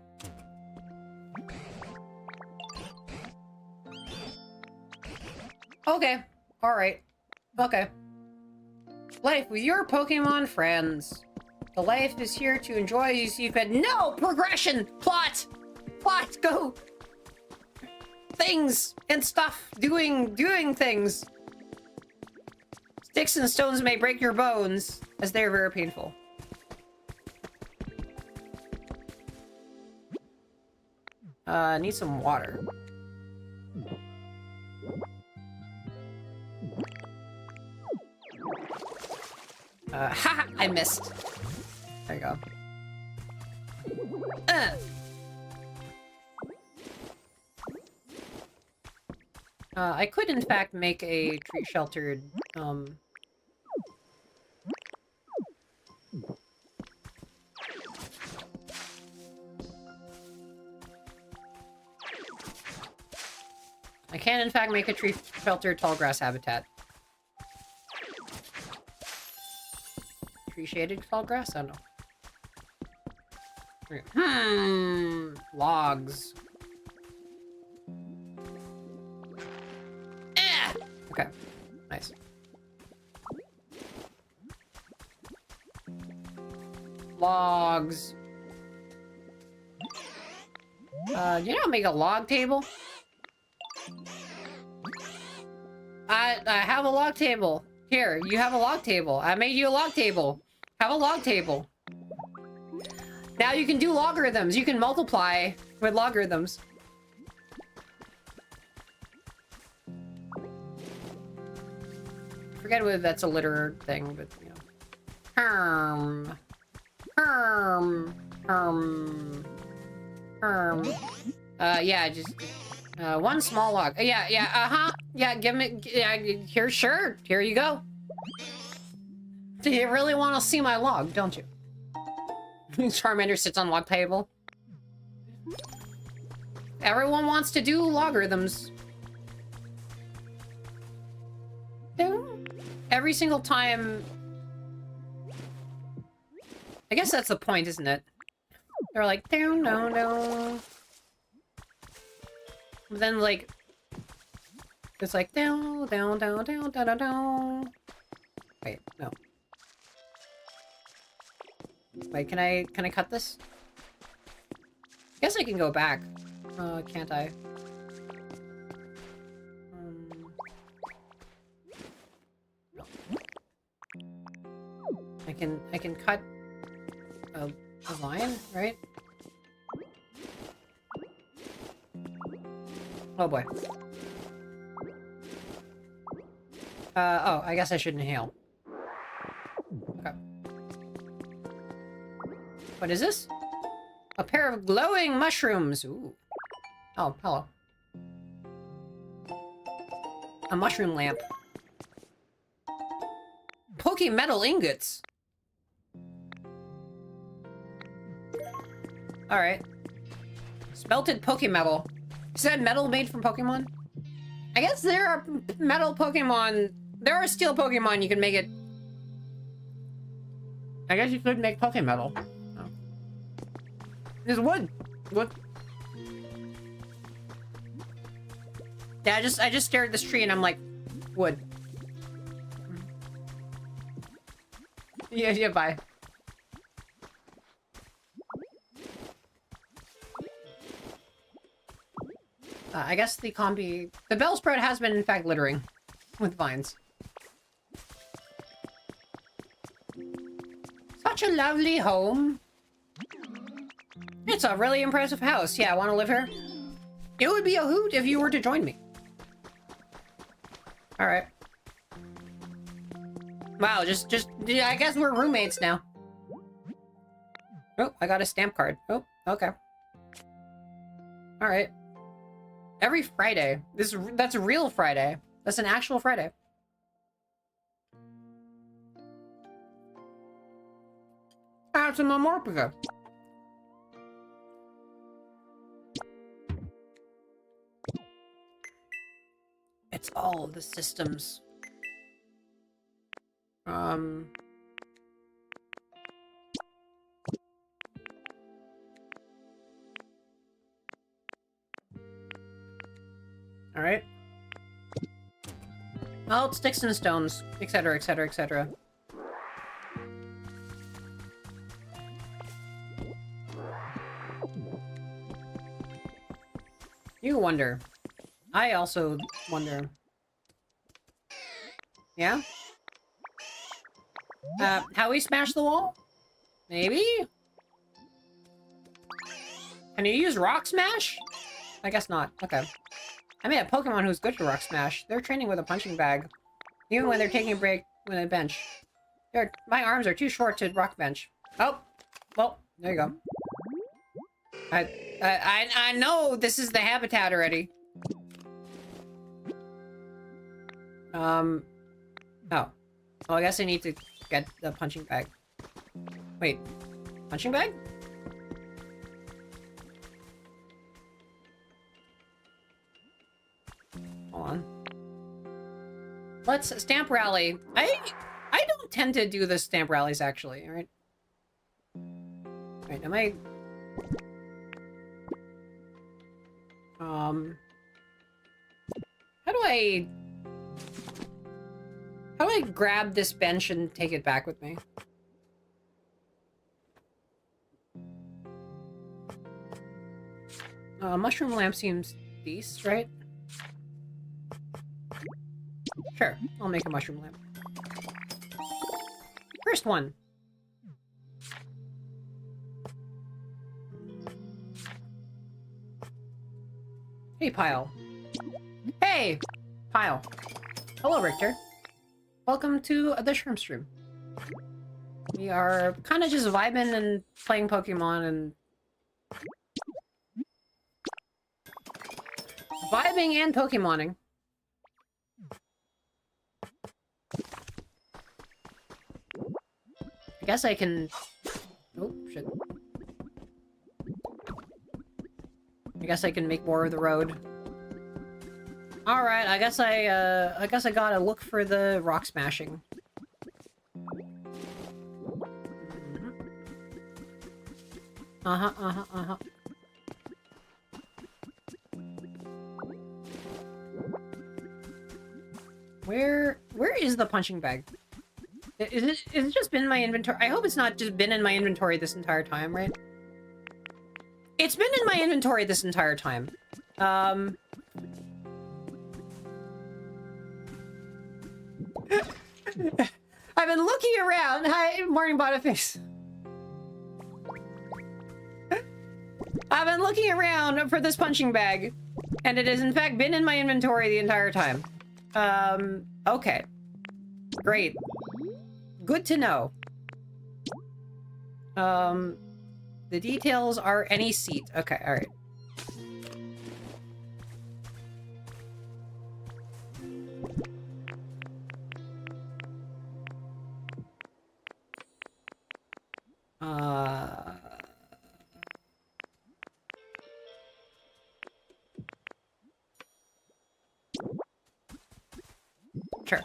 Okay. Alright. Okay. Life with your Pokemon friends. The life is here to enjoy. You could... No! Progression! Plot! Plot! Go! Things and stuff. Doing things. Sticks and stones may break your bones, as they are very painful. Need some water. Ha! I missed. There you go. I could, in fact, make a tree-sheltered, I can, in fact, make a tree-sheltered tall grass habitat. Tree-shaded tall grass? I don't know. Logs. Okay. Nice. Logs. You know, make a log table? I have a log table. Here, you have a log table. I made you a log table. Have a log table. Now you can do logarithms. You can multiply with logarithms. Forget whether that's a literal thing, but you know. Yeah, just one small log. Yeah, yeah, give me, yeah, here, sure, here you go. Do you really want to see my log, don't you? Charmander sits on log table. Everyone wants to do logarithms. Every single time... I guess that's the point, isn't it? They're like, down, down, down. But then, like, it's like, down, down, down, down, down, down, down. Wait, no. Wait, can I cut this? I guess I can go back. Can't I? No. I can cut a line, right? Oh boy. Oh, I guess I should inhale. Okay. What is this? A pair of glowing mushrooms. Ooh. Oh, hello. A mushroom lamp. Pokey metal ingots. Alright. Smelted Poke metal. Is that metal made from Pokemon? I guess there are metal Pokemon. There are steel Pokemon you can make it. I guess you could make Poke metal. Oh. There's wood. Wood. Yeah, I just stared at this tree and I'm like, wood. Yeah, bye. I guess the Bellsprout has been, in fact, littering with vines. Such a lovely home. It's a really impressive house. Yeah, I want to live here. It would be a hoot if you were to join me. Alright. Wow, yeah, I guess we're roommates now. Oh, I got a stamp card. Oh, okay. Alright. Every Friday. That's a real Friday. That's an actual Friday. Ah, it's a Momorpica. It's all the systems. Alright. Well, it's sticks and stones, etc., etc., etc. You wonder. I also wonder. Yeah? How we smash the wall? Maybe? Can you use Rock Smash? I guess not. Okay. I made a Pokemon who's good for Rock Smash. They're training with a punching bag. Even when they're taking a break when they bench. My arms are too short to rock bench. Oh! Well, there you go. I know this is the habitat already. Oh. Oh, I guess I need to get the punching bag. Wait. Punching bag? Hold on. Let's stamp rally. I don't tend to do the stamp rallies actually, alright? Wait, am I... How do I grab this bench and take it back with me? Mushroom lamp seems decent, right? Sure, I'll make a mushroom lamp. First one. Hey, Pile. Hey, Pile. Hello, Richter. Welcome to the Shroom Stream. We are kind of just vibing and playing Pokemon and... Vibing and Pokemoning. I guess I can... Oh, shit. I guess I can make more of the road. Alright, I guess I gotta look for the rock smashing. Uh-huh, uh-huh, uh-huh. Where is the punching bag? Is it just been in my inventory? I hope it's not just been in my inventory this entire time, right? It's been in my inventory this entire time. I've been looking around. Hi, morning, Boniface. I've been looking around for this punching bag, and it has in fact been in my inventory the entire time. Okay. Great. Good to know. The details are any seat. Okay, alright. Sure.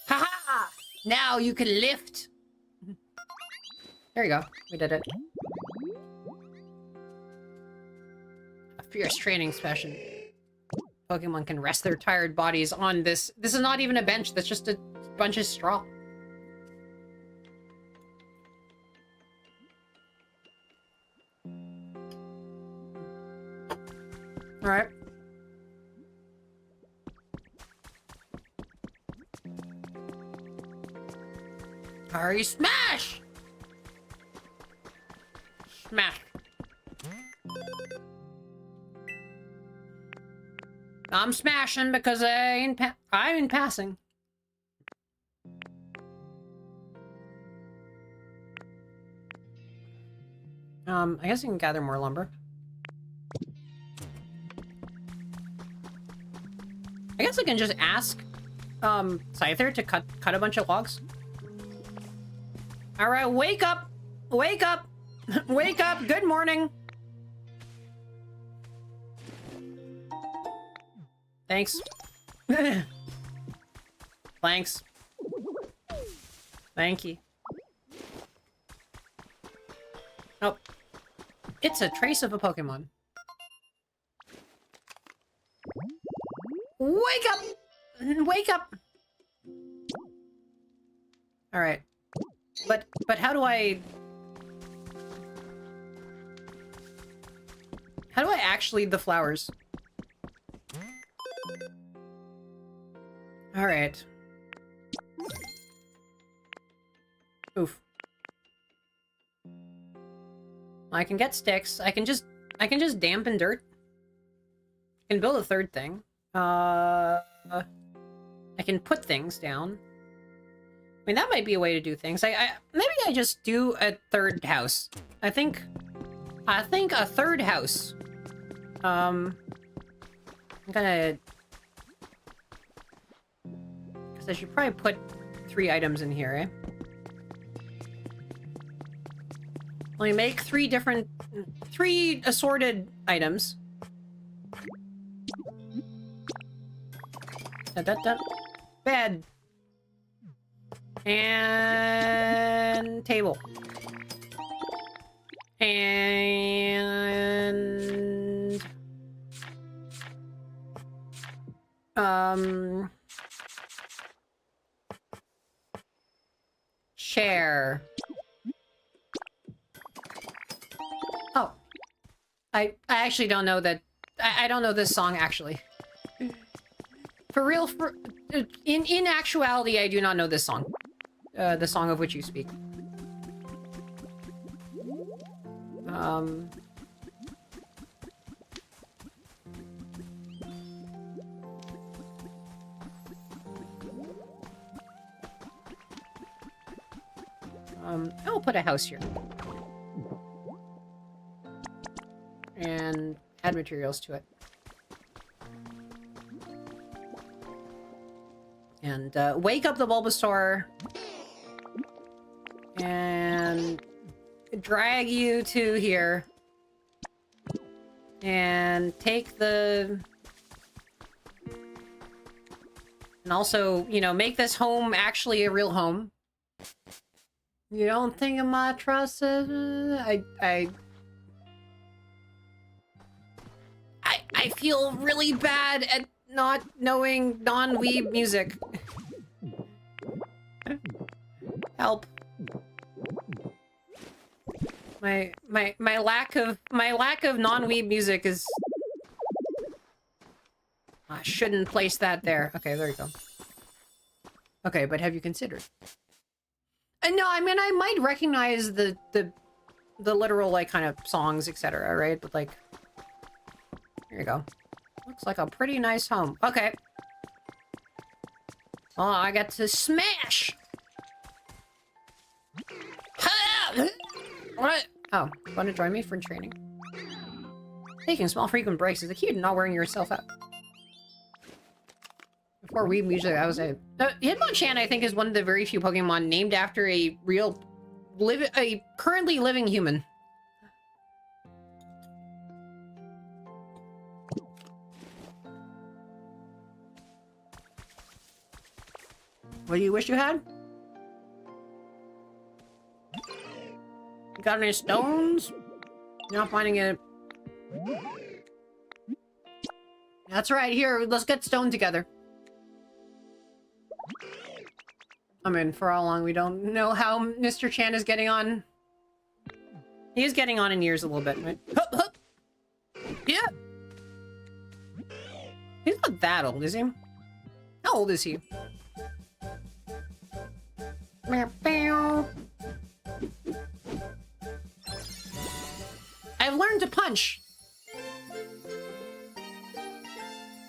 Haha! Now you can lift! There you go. We did it. A fierce training session. Pokemon can rest their tired bodies on this. This is not even a bench. That's just a bunch of straw. Alright. Hurry, smash! Smash. I'm smashing because I'm in passing. I guess you can gather more lumber. I guess I can just ask Scyther to cut a bunch of logs. All right, wake up! Wake up! Wake up! Good morning! Thanks. Thanks. Thank you. Oh. It's a trace of a Pokemon. Wake up! Wake up! Alright. But how do I actually the flowers? Alright. Oof. I can get sticks. I can just dampen dirt. I can build a third thing. I can put things down. I mean, that might be a way to do things. Maybe I just do a third house. I think a third house. I'm gonna... Because I should probably put 3 items in here, eh? Let me make 3 assorted items. Bed. And table. And chair. Oh. I actually don't know that. I don't know this song actually. For real, in actuality, I do not know this song. The song of which you speak. I'll put a house here. And add materials to it. And wake up the Bulbasaur. And drag you to here. And take the... And also, you know, make this home actually a real home. You don't think of my trust? I feel really bad at not knowing non-weeb music. Help. My lack of non-weeb music is... I shouldn't place that there. Okay, there you go. Okay, but have you considered? No, I mean, I might recognize the literal, like, kind of songs, etc., right? But, like... Here you go. Looks like a pretty nice home. Okay. Oh, I got to smash! What? Oh, want to join me for training? Taking small frequent breaks is the key to not wearing yourself out. Before Weeb music, I was a... Hitmonchan, I think, is one of the very few Pokemon named after a real... a currently living human. What do you wish you had? Got any stones? You're not finding it. That's right, here, let's get stoned together. I mean, for how long we don't know how Mr. Chan is getting on. He is getting on in years a little bit, right? Hup, hup. Yeah. He's not that old, is he? How old is he? I've learned to punch.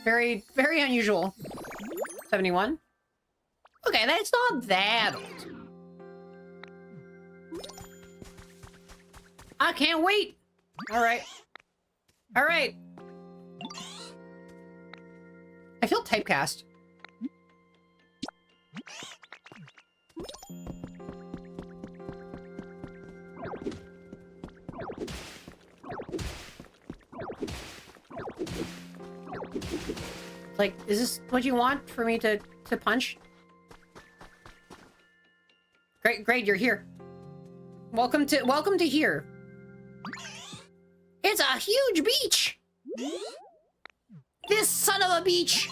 Very, very unusual. 71? Okay, that's not that old. I can't wait. All right. All right. I feel typecast. Like, is this what you want for me to punch? Great, you're here. Welcome to here. It's a huge beach. This son of a beach.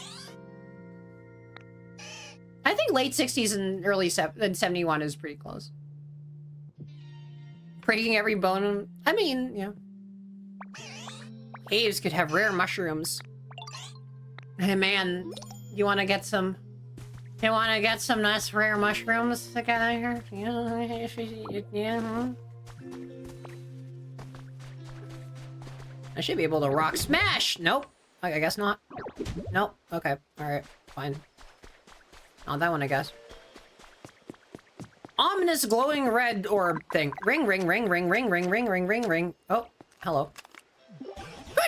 I think late 60s and early 71 is pretty close. Breaking every bone. I mean, yeah. Caves could have rare mushrooms. Hey man, you want to get some? You want to get some nice rare mushrooms together? Yeah. I should be able to rock smash. Nope. I guess not. Nope. Okay. All right. Fine. Not that one, I guess. Ominous glowing red orb thing. Ring, ring, ring, ring, ring, ring, ring, ring, ring, ring. Oh, hello.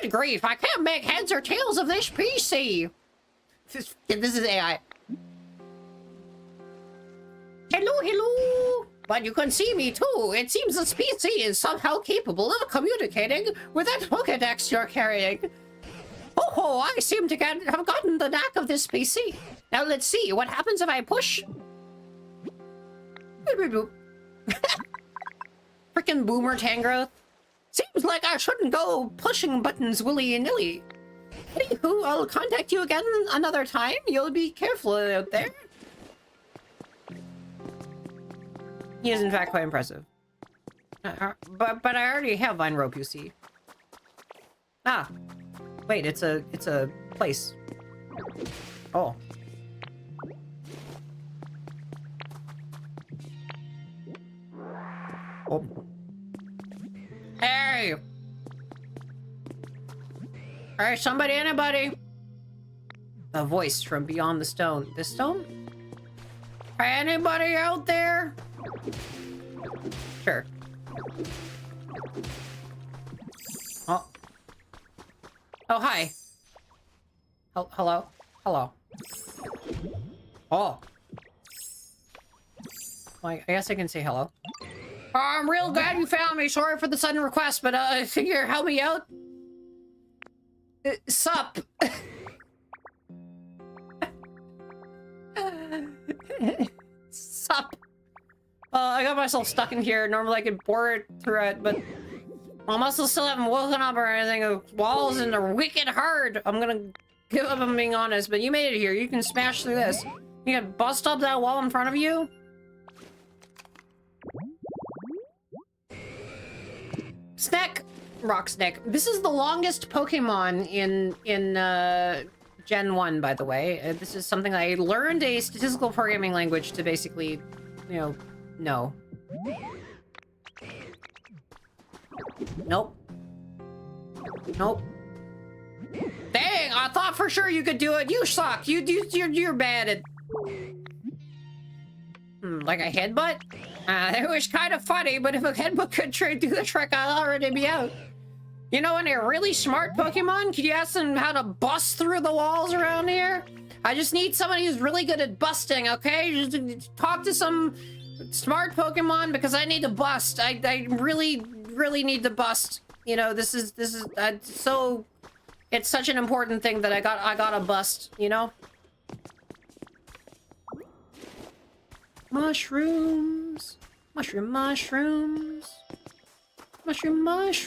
Good grief! I can't make heads or tails of this PC. This is AI. Hello. But you can see me too. It seems this PC is somehow capable of communicating with that Pokedex you're carrying. Oh, I seem to have gotten the knack of this PC. Now let's see, what happens if I push? Frickin' boomer Tangrowth. Seems like I shouldn't go pushing buttons willy-nilly. Anywho, I'll contact you again another time. You'll be careful out there. He is in fact quite impressive. But I already have Vine Rope, you see. Ah. Wait, it's a place. Oh. Oh. Hey! Alright, somebody, anybody? A voice from beyond the stone. This stone? Anybody out there? Sure. Oh. Oh, hi. Hello? Hello. Oh. Well, I guess I can say hello. I'm real glad you found me. Sorry for the sudden request, but I figure help me out. Sup? Sup? I got myself stuck in here. Normally I could bore it through it, but my muscles still haven't woken up or anything. The walls and they're wicked hard. I'm gonna give up on being honest, but you made it here. You can smash through this. You can bust up that wall in front of you. Snack! Rock Snack. This is the longest Pokemon in Gen 1, by the way. This is something I learned a statistical programming language to basically, you know. Nope. Nope. Dang, I thought for sure you could do it. You suck. You're bad at... like a headbutt? It was kind of funny, but if a headbutt could do the trick, I'd already be out. You know, when a really smart Pokemon, could you ask them how to bust through the walls around here? I just need somebody who's really good at busting, okay? Just talk to some smart Pokemon because I need to bust. I really need to bust. You know, this is so... It's such an important thing that I gotta bust, you know? Mushrooms. Mushrooms. Mushrooms.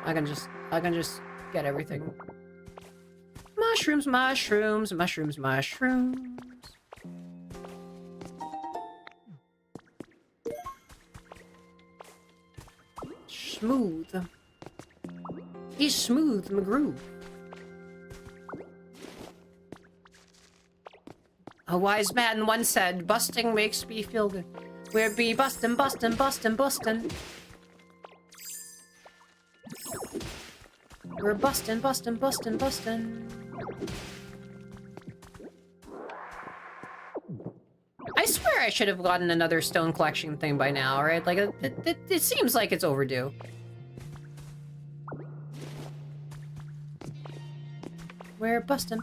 I can just get everything. Mushrooms. Smooth. He's smooth, McGrew. A wise man once said, busting makes me feel good. We'll be bustin'. We're bustin'. I swear I should have gotten another stone collection thing by now, right? Like, it seems like it's overdue. We're bustin'.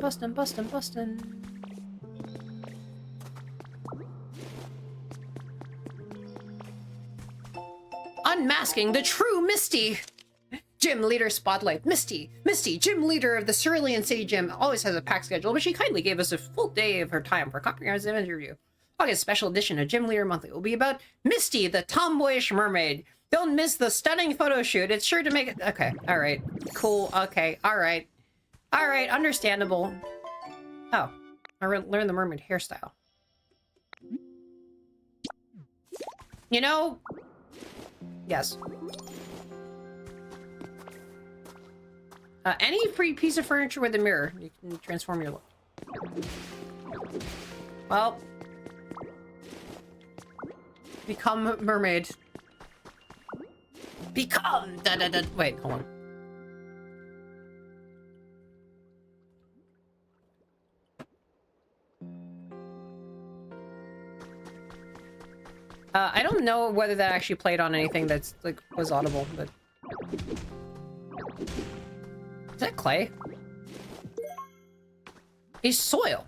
Unmasking the true Misty! Gym leader spotlight. Misty, gym leader of the Cerulean City Gym, always has a packed schedule, but she kindly gave us a full day of her time for a comprehensive interview. August special edition of Gym Leader Monthly will be about Misty, the tomboyish mermaid. Don't miss the stunning photo shoot. It's sure to make it... Okay, alright. Cool, okay, alright. Alright, understandable. Oh, I learned the mermaid hairstyle. You know... Yes. Any free piece of furniture with a mirror. You can transform your look. Well... Become mermaid. Become! Wait, hold on. I don't know whether that actually played on anything that's, like, was audible, but... Is that clay? It's soil.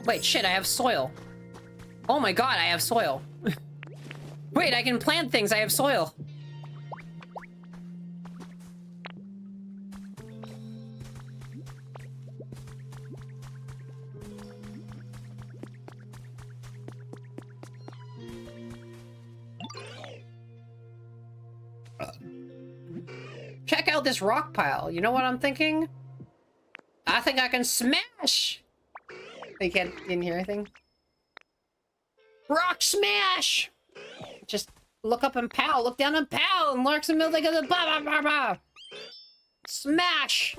Wait, shit, I have soil. Oh my god, I have soil. Wait, I can plant things, I have soil. Check out this rock pile. You know what I'm thinking? I think I can smash! You didn't hear anything? Rock smash! Just look up and pow, look down and pow, and larks and milk like a ba ba ba ba. Smash!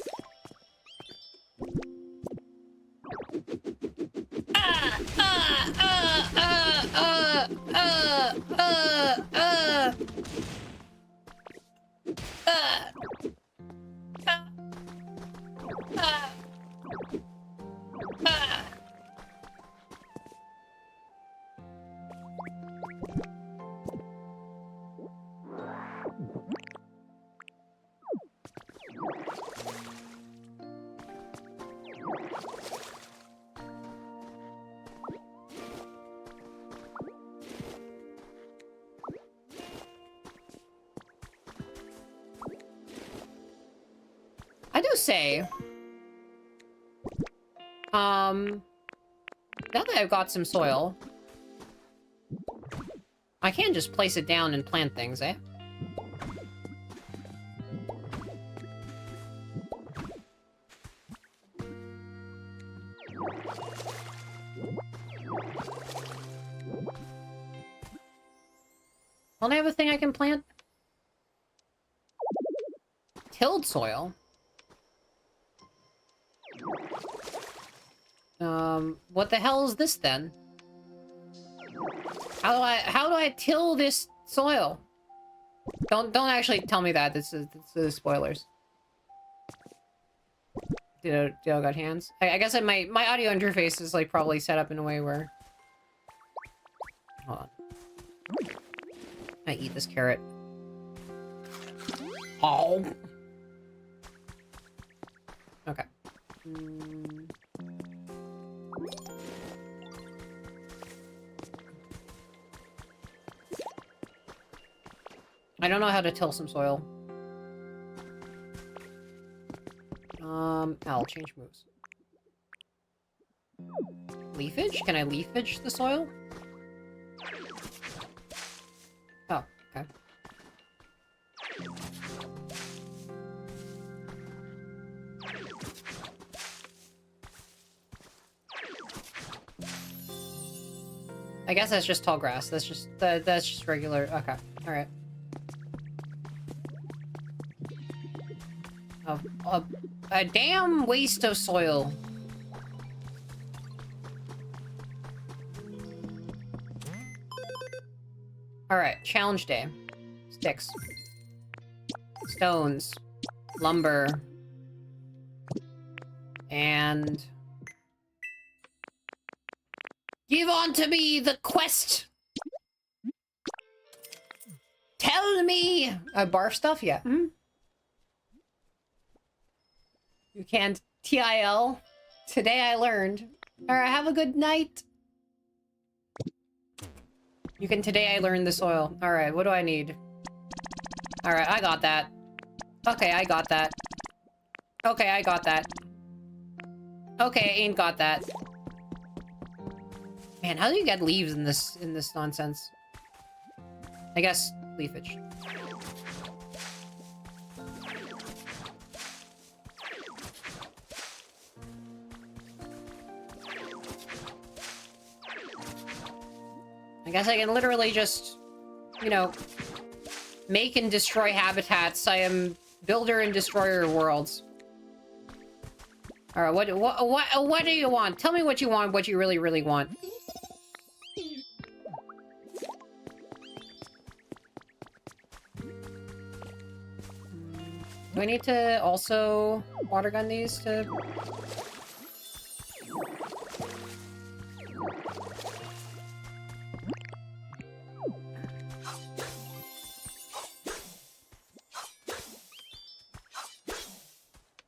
I do say, Now that I've got some soil, I can just place it down and plant things, eh? Don't I have a thing I can plant? Tilled soil? What the hell is this then? How do I till this soil? Don't actually tell me that. This is spoilers. Did I got hands? I guess my audio interface is like probably set up in a way where... Hold on. I eat this carrot. Oh. Okay. I don't know how to till some soil. I'll change moves. Leafage? Can I leafage the soil? Oh, okay. I guess that's just tall grass. That's just regular. Okay, all right. A damn waste of soil. Alright, challenge day. Sticks. Stones. Lumber. And... Give unto me the quest! Tell me! Barf stuff? Yeah. Mm-hmm. You can't TIL. Today I learned. Alright, have a good night. You can today I learned the soil. Alright, what do I need? Alright, I got that. Okay, I got that. Okay, I got that. Okay, ain't got that. Man, how do you get leaves in this nonsense? I guess leafage. I guess I can literally just, you know, make and destroy habitats. I am builder and destroyer of worlds. All right, what do you want? Tell me what you want, what you really, really want. Do I need to also water gun these to...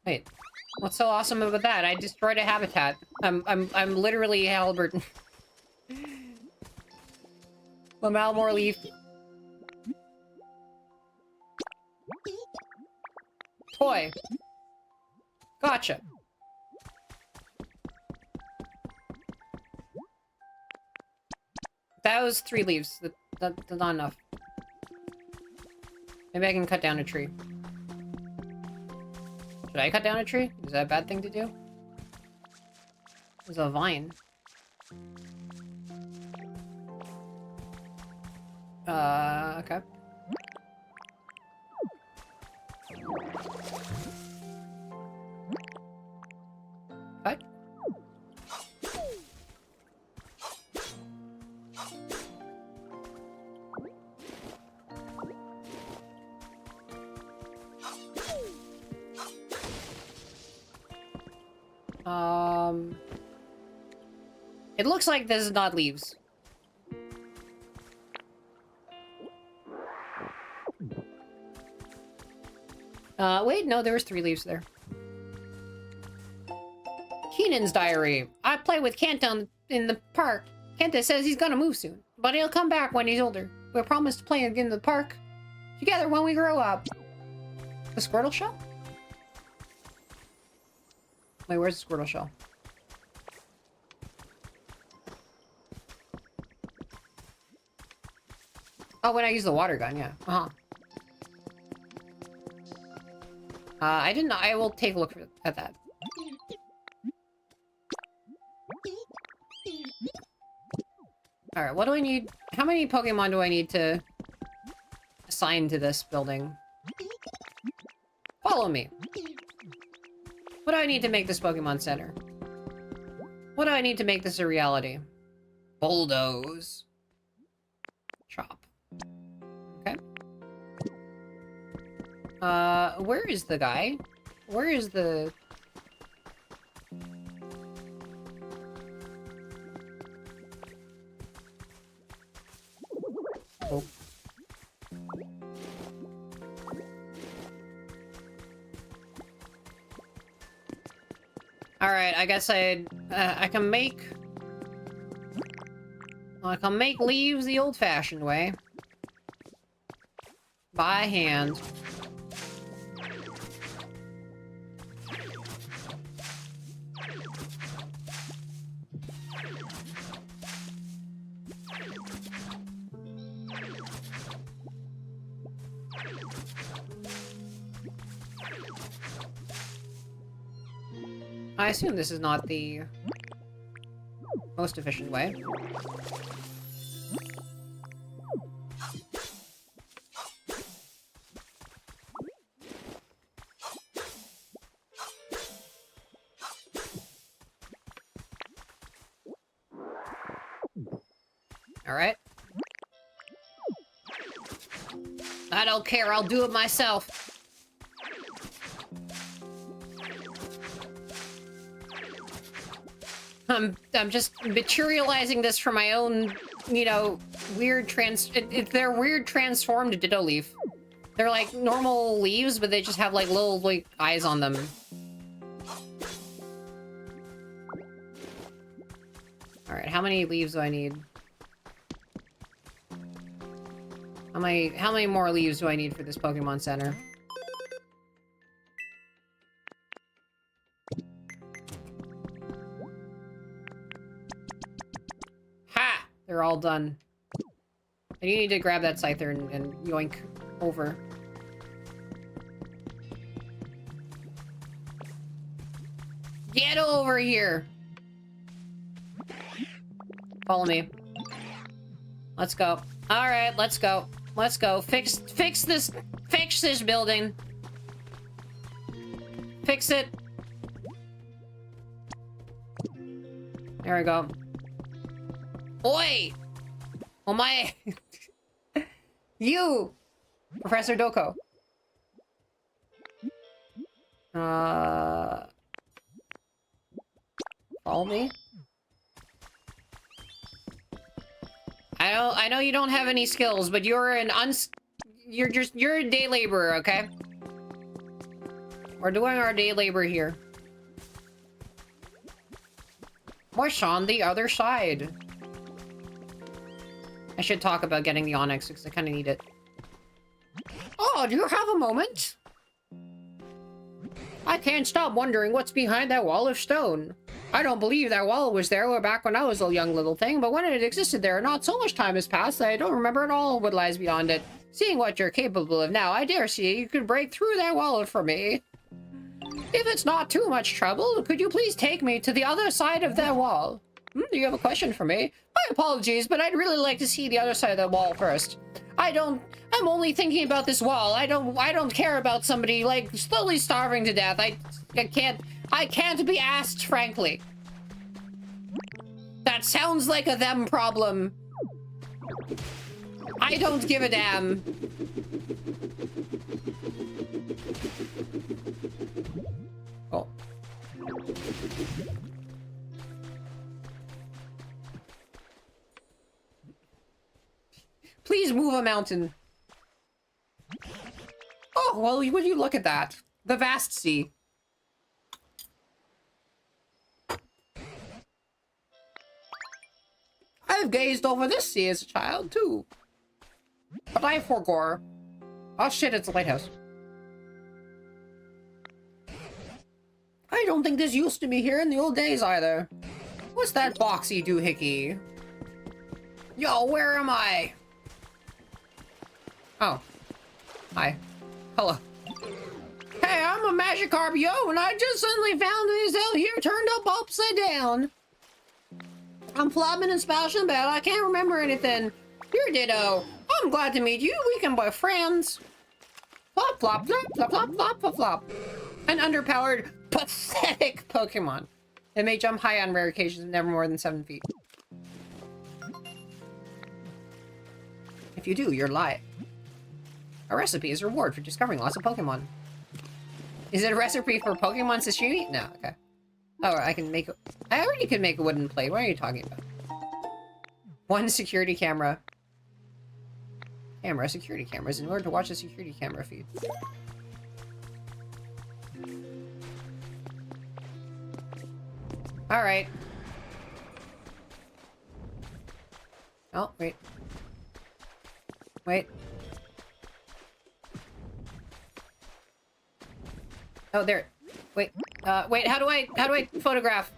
Wait, what's so awesome about that? I destroyed a habitat. I'm literally Halliburton. Lamalmore leaf. Toy. Gotcha. That was 3 leaves. That's not enough. Maybe I can cut down a tree. Should I cut down a tree? Is that a bad thing to do? There's a vine. Okay. Cut. It looks like this is not leaves. Wait, no, there was 3 leaves there. Keenan's diary. I play with Kenta in the park. Kenta says he's gonna move soon, but he'll come back when he's older. We promised to play again in the park together when we grow up. The Squirtle shell? Wait, where's the Squirtle shell? Oh, when I use the water gun, yeah. Uh-huh. I didn't know. I will take a look at that. Alright, what do I need? How many Pokemon do I need to assign to this building? Follow me. What do I need to make this Pokemon Center? What do I need to make this a reality? Bulldoze. Chop. Okay. Where is the guy? Where is the... Oh. Alright, I guess I can make leaves the old-fashioned way. By hand. I assume this is not the most efficient way. Alright. I don't care, I'll do it myself. I'm just materializing this for my own, you know, weird they're weird transformed Ditto Leaf. They're like normal leaves, but they just have like little like eyes on them. Alright, how many leaves do I need? How many more leaves do I need for this Pokemon Center? Ha! They're all done. And you need to grab that Scyther and yoink over. Get over here! Follow me. Let's go. Alright, let's go. Let's go. Fix this building. Fix it. There we go. Oi! Oh my... You! Professor Doko. Follow me? I know you don't have any skills, but you're you're a day laborer, okay? We're doing our day labor here. What's on the other side? I should talk about getting the Onyx because I kind of need it. Oh, do you have a moment? I can't stop wondering what's behind that wall of stone. I don't believe that wall was there back when I was a young little thing, but when it existed there, not so much time has passed that I don't remember at all what lies beyond it. Seeing what you're capable of now, I dare say you could break through that wall for me. If it's not too much trouble, could you please take me to the other side of that wall? Do you have a question for me? My apologies, but I'd really like to see the other side of that wall first. I'm only thinking about this wall. I don't care about somebody, like, slowly starving to death. I can't be asked, frankly. That sounds like a them problem. I don't give a damn. Oh. Please move a mountain. Oh, well, would you look at that? The vast sea. I've gazed over this sea as a child, too. But I forgore. Oh shit, it's a lighthouse. I don't think this used to be here in the old days, either. What's that boxy doohickey? Yo, where am I? Oh. Hi. Hello. Hey, I'm a Magikarp, yo, and I just suddenly found this out here turned up upside down. I'm flopping and splashing about. I can't remember anything. You're Ditto. I'm glad to meet you. We can be friends. Flop, flop, flop, flop, flop, flop, flop, flop. An underpowered, pathetic Pokemon. It may jump high on rare occasions, never more than 7 feet. If you do, you're lying. A recipe is a reward for discovering lots of Pokemon. Is it a recipe for Pokemon sashimi? No, okay. Oh, I can make... I already could make a wooden plate. What are you talking about? One security camera. Security cameras in order to watch the security camera feed. Alright. Oh, wait. Wait. Oh, there. Wait. Wait, how do I photograph?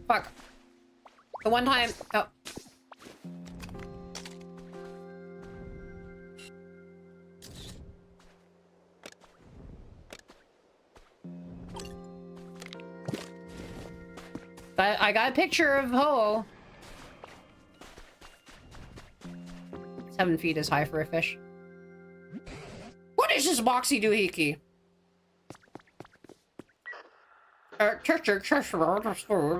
Fuck. The one time... Oh. I got a picture of Ho-Oh. 7 feet is high for a fish. What is this boxy doohickey?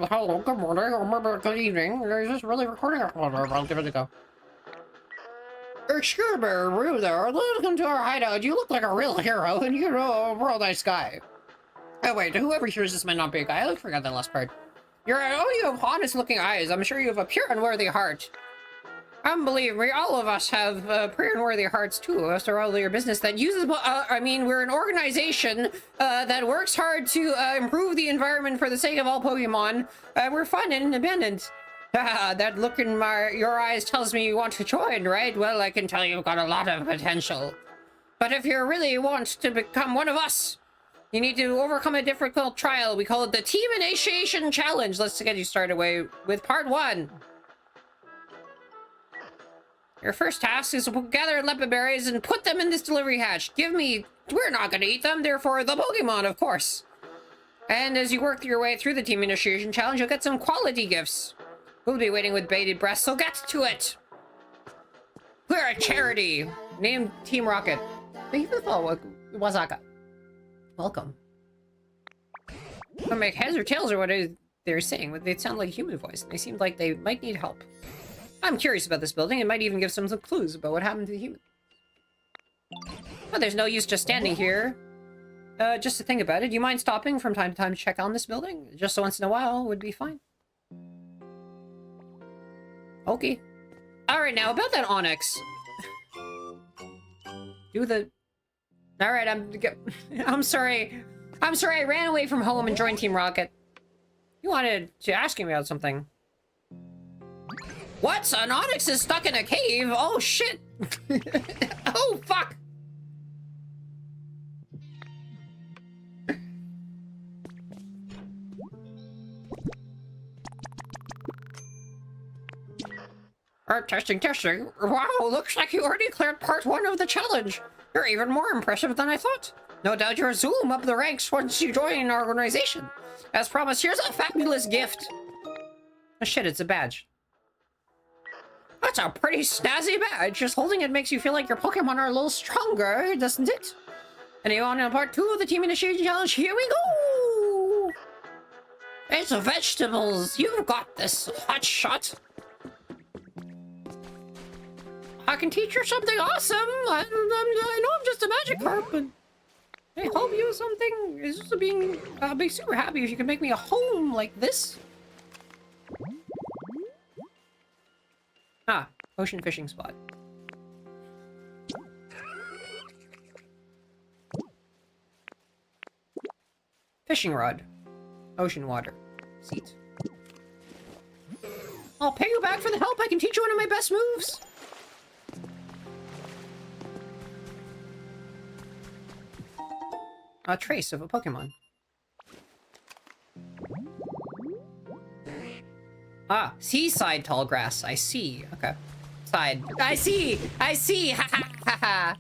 Hello, good morning, good evening. Is this really recording? I'll give it a go. Excuse me, you there. Welcome to our hideout. You look like a real hero, and you're a real nice guy. Oh wait, whoever hears this might not be a guy. I forgot that last part. You have honest-looking eyes. I'm sure you have a pure and worthy heart. Believe me, all of us have pure and worthy hearts too. After all, your business that uses... I mean, we're an organization that works hard to improve the environment for the sake of all Pokemon. We're fun and independent. That look in your eyes tells me you want to join, right? Well, I can tell you've got a lot of potential. But if you really want to become one of us, you need to overcome a difficult trial. We call it the Team Initiation Challenge. Let's get you started away with part 1. Your first task is to gather leopard berries and put them in this delivery hatch. We're not going to eat them, therefore the Pokemon, of course. And as you work your way through the Team Initiation Challenge, you'll get some quality gifts. We'll be waiting with bated breath, so get to it. We're a charity. Named Team Rocket. Thank you for the follow, Wazaka. Welcome. Don't make heads or tails or what they're saying. They sound like a human voice. They seem like they might need help. I'm curious about this building. It might even give some clues about what happened to the human. But there's no use just standing here. Just to think about it, do you mind stopping from time to time to check on this building? Just once in a while would be fine. Okay. Alright, now about that Onyx. Alright, I'm sorry. I'm sorry, I ran away from home and joined Team Rocket. You wanted to ask me about something. What? An Onyx is stuck in a cave? Oh, shit. Oh, fuck. Testing. Wow, looks like you already cleared part 1 of the challenge. You're even more impressive than I thought. No doubt you'll zoom up the ranks once you join our organization. As promised, here's a fabulous gift. Oh shit, it's a badge. That's a pretty snazzy badge. Just holding it makes you feel like your Pokemon are a little stronger, doesn't it? Anyone in part 2 of the Team Initiation Challenge? Here we go! It's vegetables. You've got this, hot shot. I can teach you something awesome. I know I'm just a Magikarp, but I hope you something. Is just being, I'll be super happy if you can make me a home like this. Ah, ocean fishing spot. Fishing rod. Ocean water. Seat. I'll pay you back for the help. I can teach you one of my best moves. A trace of a Pokemon. Ah, seaside tall grass. I see. Okay. side. I see! I see! Ha ha ha ha!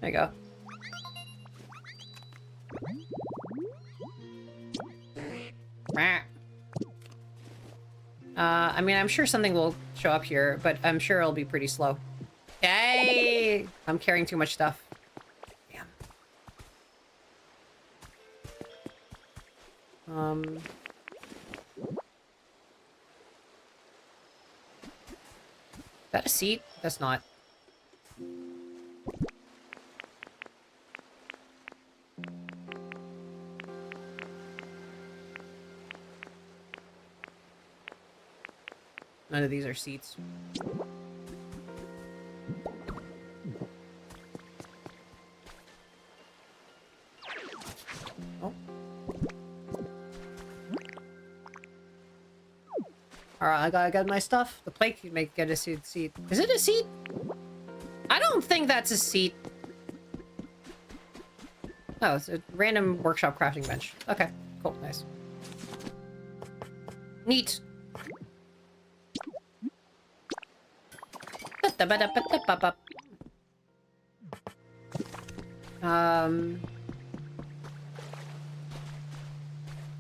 There you go. I mean, I'm sure something will show up here, but I'm sure it'll be pretty slow. Hey! I'm carrying too much stuff. Damn. Is that a seat? That's not. None of these are seats. Oh. Alright, I got my stuff. The plate can get a seat. Is it a seat? I don't think that's a seat. Oh, it's a random workshop crafting bench. Okay, cool, nice. Neat.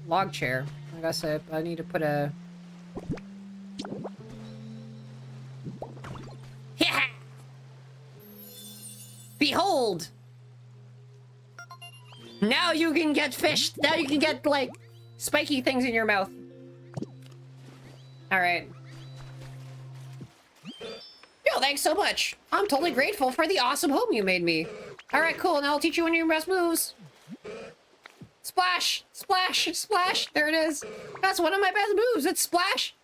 Log chair. I guess I need to put a... Yeah! Behold! Now you can get fished! Now you can get, like, spiky things in your mouth. Alright. Yo, thanks so much. I'm totally grateful for the awesome home you made me. Alright, cool. Now I'll teach you one of your best moves. Splash! Splash! Splash! There it is. That's one of my best moves. It's splash!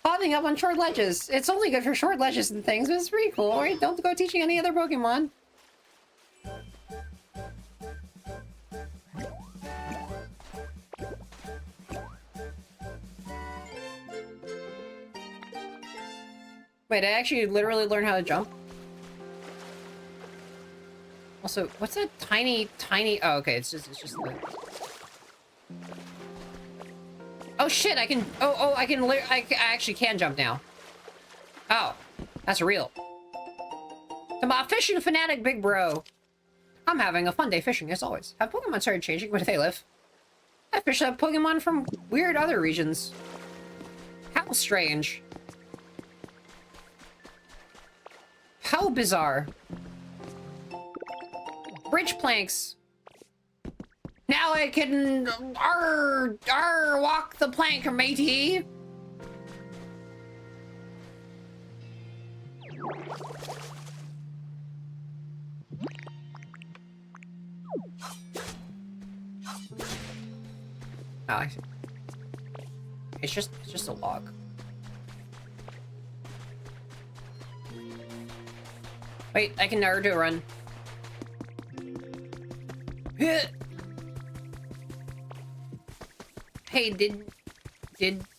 Hopping up on short ledges. It's only good for short ledges and things, but it's pretty cool, right? Don't go teaching any other Pokemon. Wait, I actually literally learned how to jump? Also, what's that tiny... Oh, okay, it's just the... Oh shit, I can... I actually can jump now. Oh, that's real. I'm a fishing fanatic, big bro. I'm having a fun day fishing, as always. Have Pokemon started changing? Where do they live? I fish up Pokemon from weird other regions. How strange. How bizarre. Bridge planks. Now I can walk the plank, matey. Oh, it's just a log. Wait, I can never do a run. Hey, did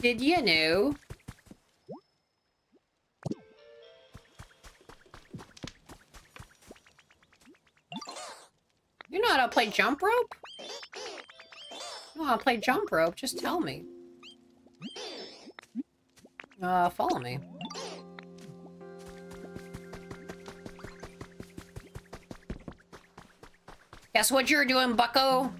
you know? You know how to play jump rope? You know how to play jump rope? Just tell me. Follow me. Guess what you're doing, bucko?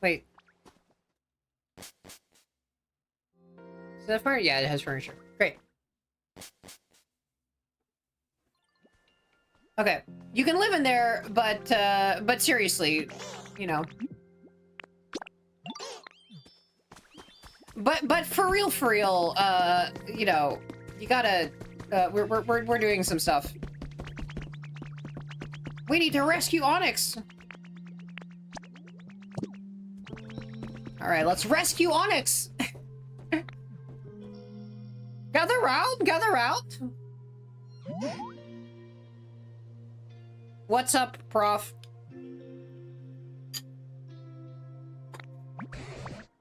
Wait. Is that furniture? Yeah, it has furniture. Great. Okay. You can live in there, but seriously, you know. But for real, you know, you gotta, we're doing some stuff. We need to rescue Onyx. All right, let's rescue Onyx. Gather round. What's up, prof?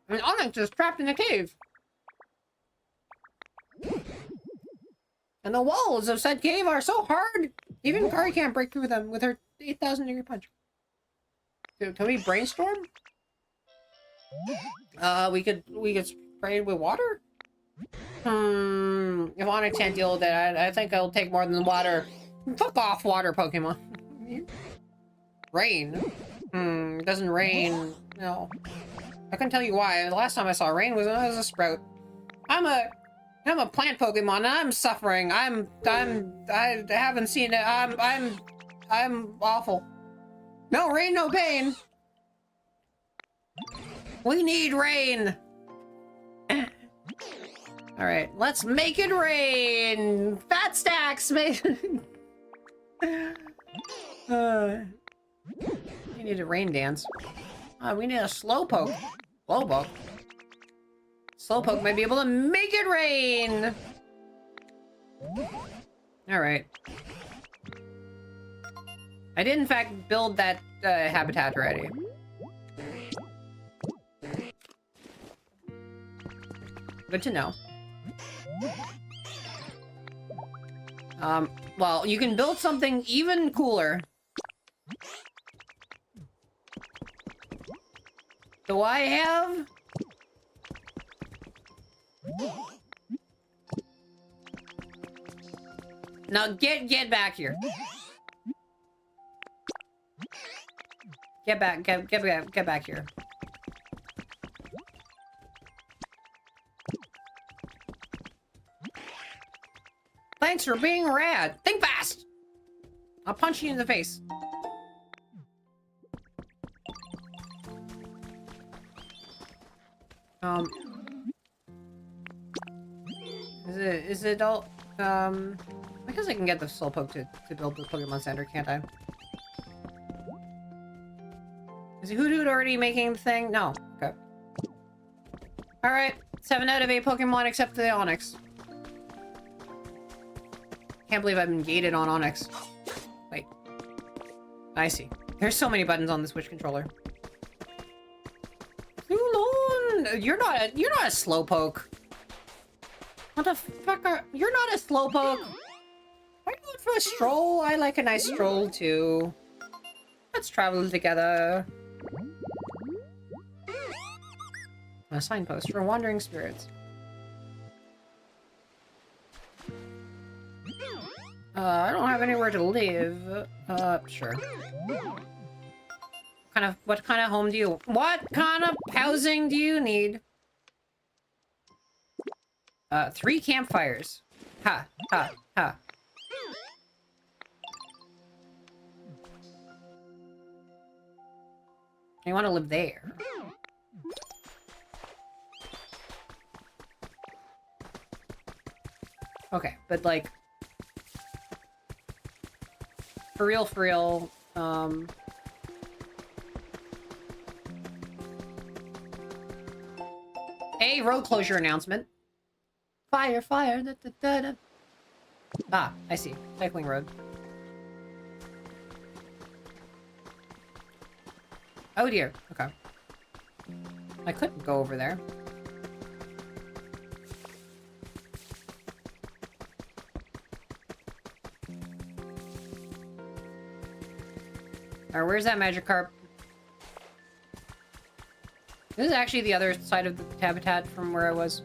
And Onyx is trapped in a cave. And the walls of said cave are so hard, even Kari can't break through them with her 8,000-degree punch. Can we brainstorm? We could spray it with water? If Onyx can't deal with it, I think it'll take more than water. Fuck off, water Pokemon. Rain. It doesn't rain. No. I couldn't tell you why. The last time I saw rain was when I was a Sprout. I'm a plant Pokemon and I'm suffering. I haven't seen it. I'm awful. No rain, no pain. We need rain. All right, let's make it rain. Fat stacks. We need a rain dance. We need a Slowpoke. Slowpoke. Slowpoke might be able to make it rain. All right. I did in fact build that habitat already. Good to know. Well, you can build something even cooler. Do I have? Now get back here. Get back here. Thanks for being rad. Think fast. I'll punch you in the face. Is it all, I guess I can get the Slowpoke to build the Pokemon Center, can't I? Is Hoothoot already making the thing? No. Okay. Alright. 7 out of 8 Pokemon except the Onix. Can't believe I've been gated on Onix. Wait. I see. There's so many buttons on the Switch controller. Loon! You're not a Slowpoke. What the fuck are... You're not a Slowpoke. Are you going for a stroll? I like a nice stroll too. Let's travel together. A signpost for wandering spirits. I don't have anywhere to live. Sure. What kind of home do you... What kind of housing do you need? 3 campfires. Ha, ha, ha. I want to live there. Okay, but like... For real, a road closure announcement. Fire, fire, da, da, da, da. Ah, I see. Cycling road. Oh dear, okay. I couldn't go over there. Alright, where's that Magikarp? This is actually the other side of the habitat from where I was.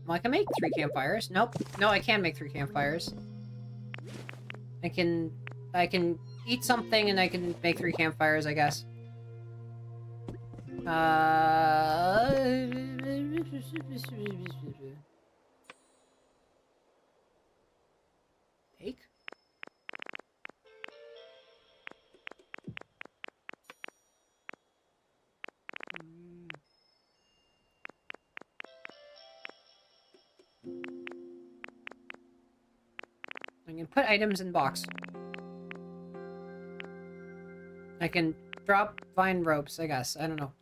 Well, I can make 3 campfires. Nope. No, I can't make 3 campfires. I can eat something and I can make 3 campfires, I guess. Take? I can put items in box. I can drop vine ropes, I guess. I don't know.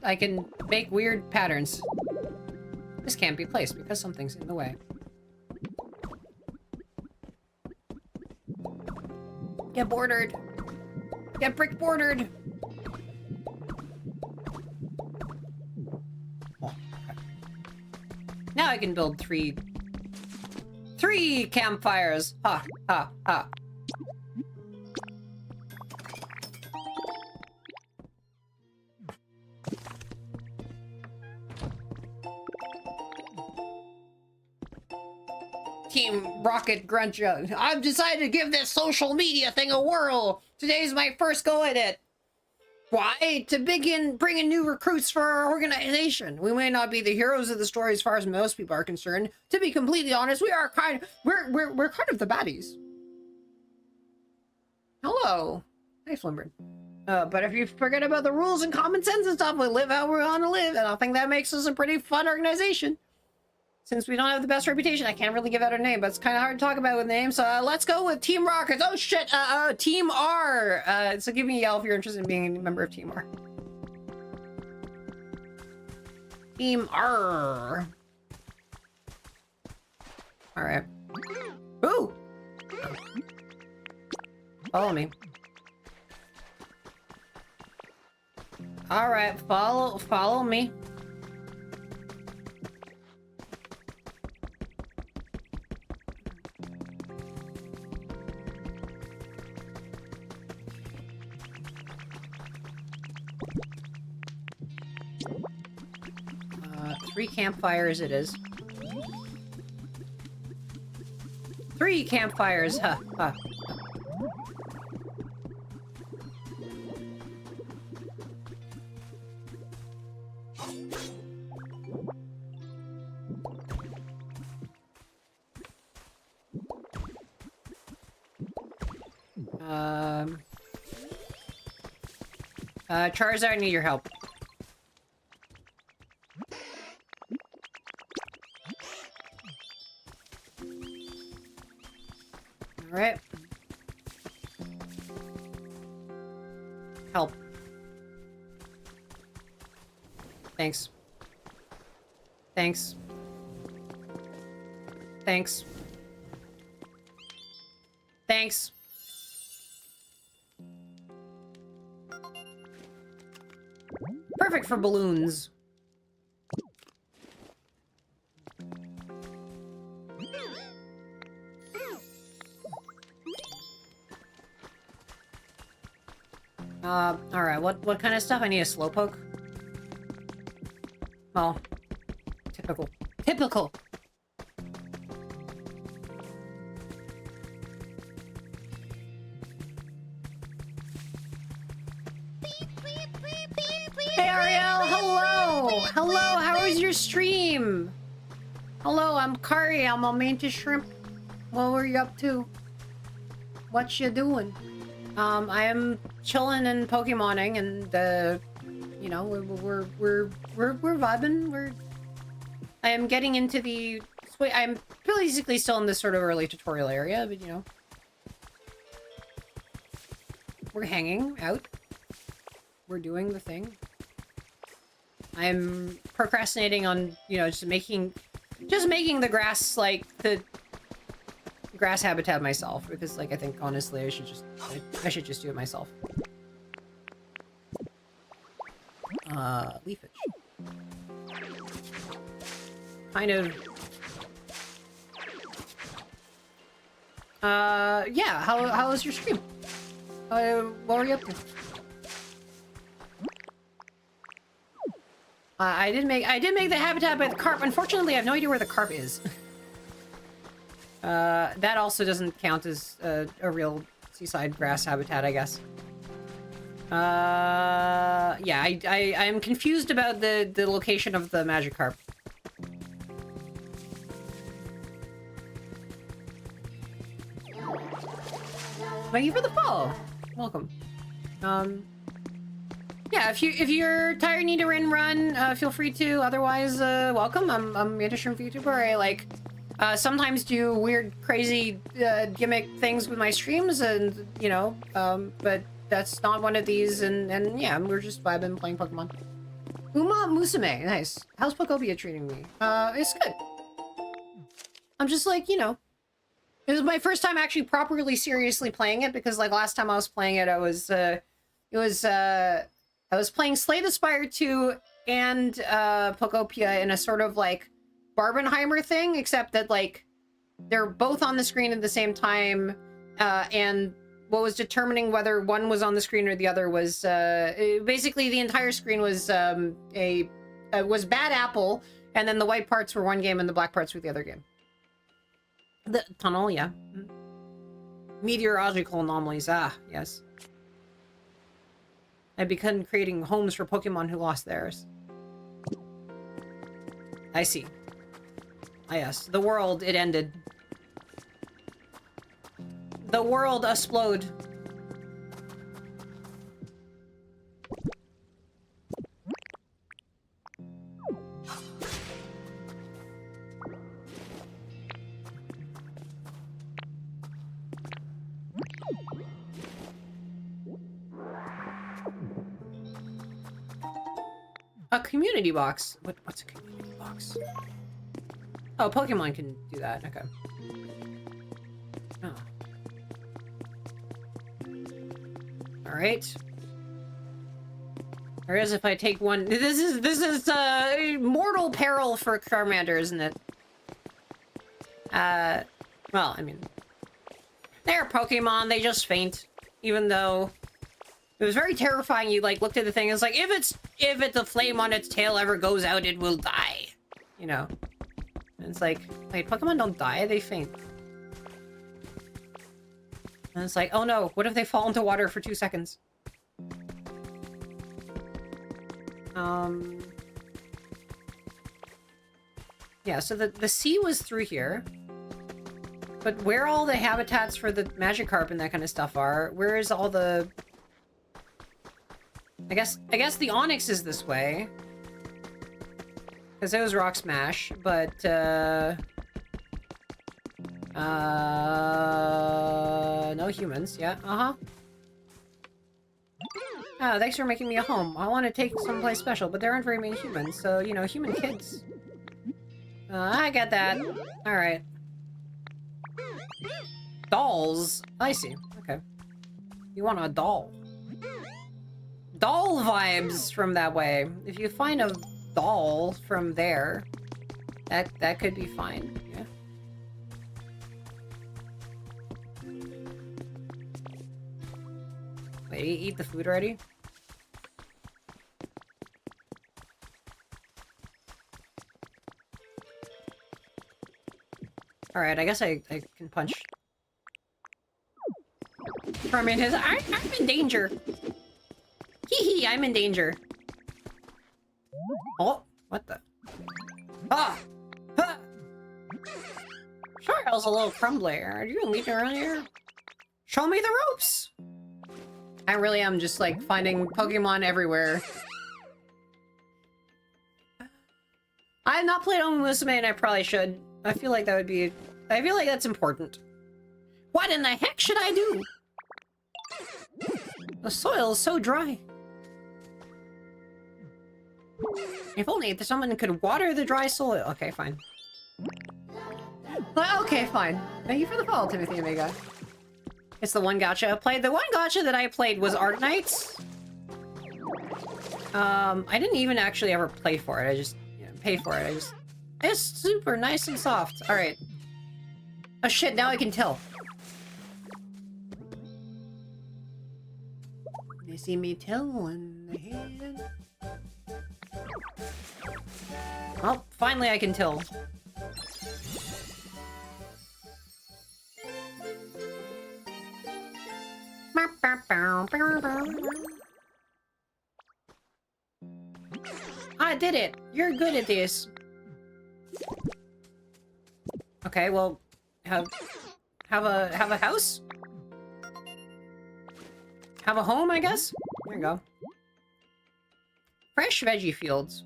I can make weird patterns. This can't be placed because something's in the way. Get bordered. Get brick bordered. Oh, okay. Now I can build three campfires. Ha, ha, ha. Team Rocket Grunch. I've decided to give this social media thing a whirl. Today's my first go at it. Why? To begin bringing new recruits for our organization. We may not be the heroes of the story as far as most people are concerned. To be completely honest, we're kind of the baddies. Hello. Hey, Flimburn. But if you forget about the rules and common sense and stuff, we live how we want to live, and I think that makes us a pretty fun organization. Since we don't have the best reputation, I can't really give out our name, but it's kind of hard to talk about with names. So let's go with Team Rockets. Oh shit, Team R. So give me a yell if you're interested in being a member of Team R. Team R. All right. Ooh. Follow me. All right, follow me. Three campfires it is. 3 campfires, huh, huh. Charizard, I need your help. Alright. Help. Thanks. Thanks. Thanks. Thanks. Perfect for balloons. Alright, what kind of stuff? I need a slowpoke. Well, typical. Typical! Hey Ariel, hello! Hello, how was your stream? Hello, I'm Kari, I'm a mantis shrimp. What were you up to? What you doing? I am chilling and Pokemoning, and you know, we're vibing. I am getting into the. I'm basically still in this sort of early tutorial area, but you know, we're hanging out. We're doing the thing. I'm procrastinating on, you know, just making the grass, like the grass habitat myself, because like I think honestly I should just do it myself. Leafage. Kind of. Yeah. How was your stream? What were you up to? I did make the habitat by the carp. Unfortunately, I have no idea where the carp is. That also doesn't count as a real seaside grass habitat, I guess. Yeah, I'm confused about the location of the Magikarp. Thank you for the follow. Welcome. Yeah, if you're tired and need to run, feel free to. Otherwise, welcome. I'm a shrimp YouTuber. I like sometimes do weird, crazy gimmick things with my streams, and you know, but that's not one of these. And yeah, we're just vibing, playing Pokemon. Uma Musume. Nice. How's Pokopia treating me? It's good. I'm just like, you know, it was my first time actually properly seriously playing it because like last time I was playing it, I was playing Slay the Spire 2 and Pokopia in a sort of like Barbenheimer thing, except that like they're both on the screen at the same time, and what was determining whether one was on the screen or the other was basically the entire screen was was Bad Apple, and then the white parts were one game and the black parts were the other game. The tunnel, yeah. Meteorological anomalies, yes. I've begun creating homes for Pokemon who lost theirs. I see. Ah, yes. The world, it ended. The world explode. A community box? What's a community box? Oh, Pokemon can do that. Okay. Oh. Alright. Whereas if I take one... This is mortal peril for Charmander, isn't it? Well, I mean... They're Pokemon, they just faint. Even though... It was very terrifying. You, like, looked at the thing, it's like, if the flame on its tail ever goes out, it will die. You know? And it's like, wait, Pokemon don't die, they faint. And it's like, oh no, what if they fall into water for 2 seconds? Yeah, so the sea was through here. But where all the habitats for the Magikarp and that kind of stuff are, where is all the... I guess the Onyx is this way. Because it was Rock Smash, but, no humans, yeah, Oh, thanks for making me a home. I want to take someplace special, but there aren't very many humans, so, you know, human kids. I get that. Alright. Dolls? I see. Okay. You want a doll. Doll vibes from that way. If you find a doll from there, that could be fine. Yeah. Wait, eat the food already? Alright, I guess I can punch. Charmin is... I'm in danger! Hee hee, I'm in danger. Oh, what the? Ah! Ah! Sorry, I was a little crumbly. Are you meeting earlier? Show me the ropes! I really am just, like, finding Pokemon everywhere. I have not played Oma Musume, and I probably should. I feel like that would be... I feel like that's important. What in the heck should I do? The soil is so dry. If only someone could water the dry soil. Okay, fine. Okay, fine. Thank you for the follow, Timothy Omega. It's the one gacha I played. The one gacha that I played was Art Knights. I didn't even actually ever play for it. I just pay for it. It's super nice and soft. All right. Oh shit! Now I can tell. They see me tell in the hand. Well, finally I can tell. I did it! You're good at this. Okay, well, have a house? Have a home, I guess? There you go. Fresh veggie fields.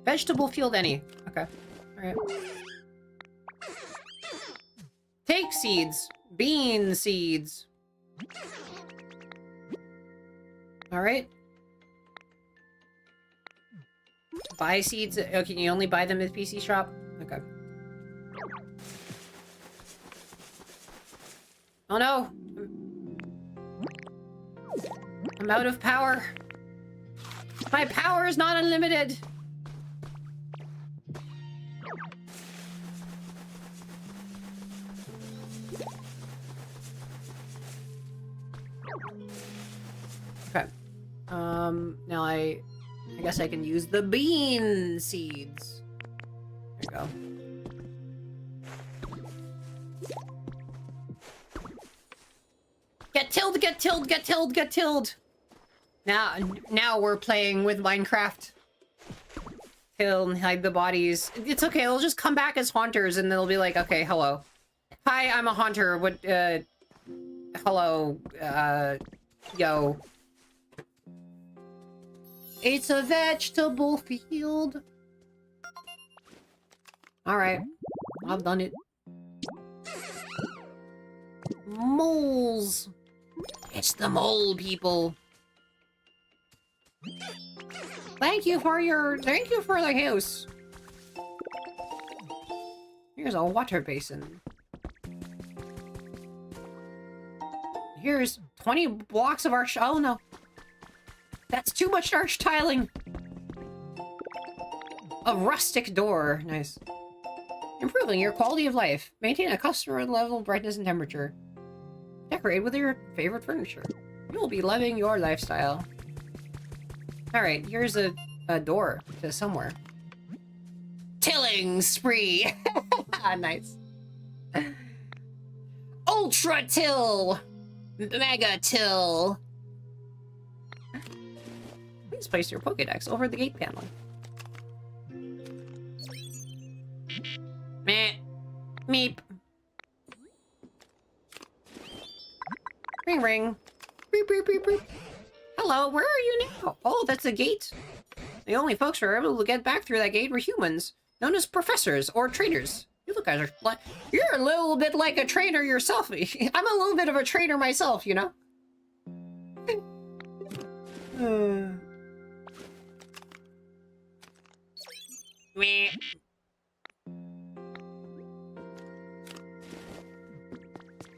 Vegetable field any. Okay. Alright. Take seeds. Bean seeds. Alright. buy seeds? Oh, can you only buy them at PC shop? Okay. Oh no! I'm out of power. My power is not unlimited. Okay. Now I guess I can use the bean seeds. There we go. Get tilled, get tilled, get tilled, get tilled. Now we're playing with Minecraft. Till and hide the bodies. It's okay, they'll just come back as haunters and they'll be like, okay, hello. Hi, I'm a haunter. What, hello, yo. It's a vegetable field. Alright. I've done it. Moles. It's the mole people. Thank you for the house. Here's a water basin. Here's 20 blocks of arch. Oh no. That's too much arch tiling. A rustic door. Nice. Improving your quality of life. Maintain a customer level brightness and temperature. Decorate with your favorite furniture. You'll be loving your lifestyle. Alright, here's a door to somewhere. Tilling spree! Nice. Ultra till! Mega till! Please place your Pokédex over the gate panel. Meh. Meep. Ring ring. Beep beep beep beep. Hello, where are you now? Oh, that's a gate. The only folks who were able to get back through that gate were humans, known as professors or trainers. You look guys are like, you're a little bit like a trainer yourself. I'm a little bit of a trainer myself, you know? Meh.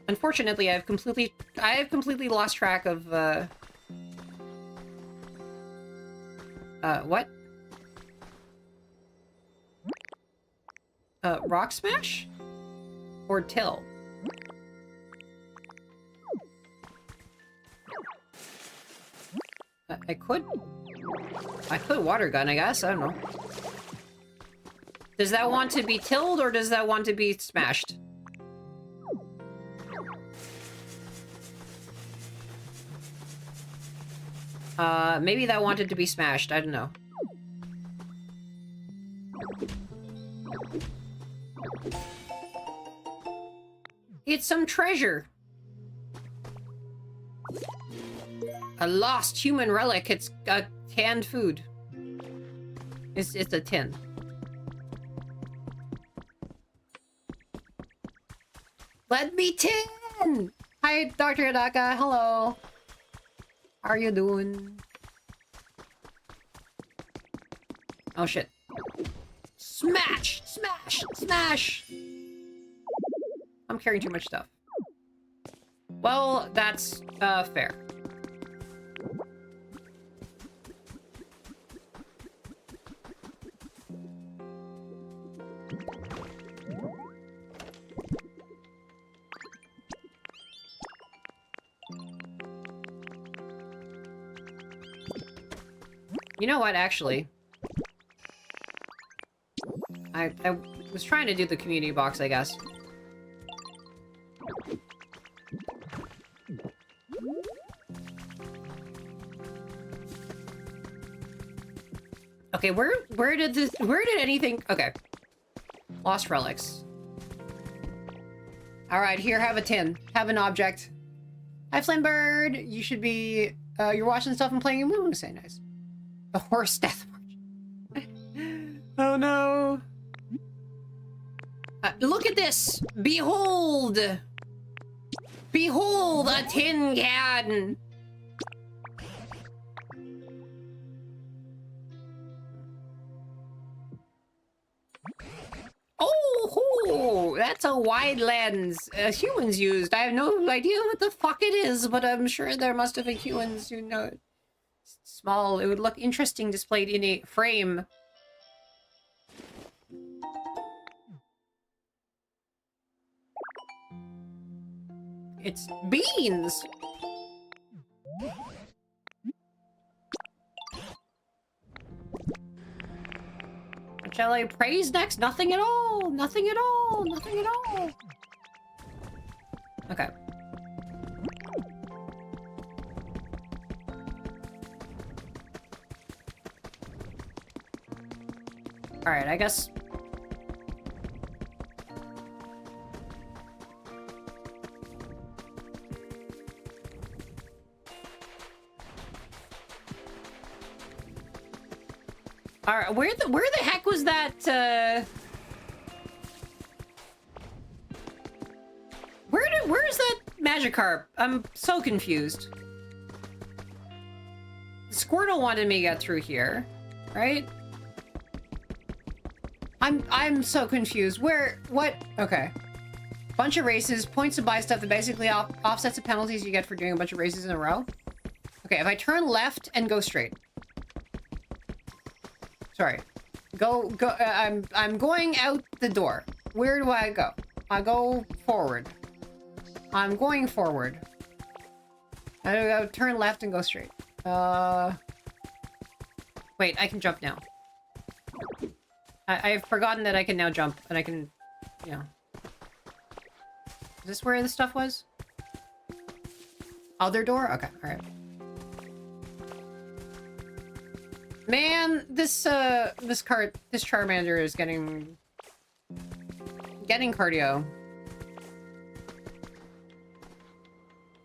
Unfortunately, I have completely lost track of what? Rock smash? Or till? I could water gun, I guess. I don't know. Does that want to be tilled or does that want to be smashed? Maybe that wanted to be smashed. I don't know. It's some treasure. A lost human relic. It's canned food. It's a tin. Let me tin! Hi, Dr. Adaka. Hello. How are you doing? Oh shit. Smash! Smash! Smash! I'm carrying too much stuff. Well, that's, fair. You know what, actually? I was trying to do the community box, I guess. Okay, where did anything... Okay. Lost relics. Alright, here, have a tin. Have an object. Hi, Flamebird! You should be... you're watching stuff and playing a movie. Say nice. The horse death march. Oh no. Look at this! Behold! Behold a tin can! that's a wide lens humans used. I have no idea what the fuck it is, but I'm sure there must have been humans who know it. Small, it would look interesting displayed in a frame. It's beans! What shall I praise next? Nothing at all! Nothing at all! Nothing at all! Okay. Alright, I guess... Alright, where the heck was that, Where's that Magikarp? I'm so confused. Squirtle wanted me to get through here, right? I'm so confused. What? Okay. Bunch of races, points to buy stuff that basically offsets the penalties you get for doing a bunch of races in a row. Okay, if I turn left and go straight. Sorry. Go, I'm going out the door. Where do I go? I go forward. I'm going forward. I go turn left and go straight. Wait, I can jump now. I've forgotten that I can now jump, and I can, yeah. Is this where the stuff was? Other door? Okay, alright. Man, this Charmander is getting cardio.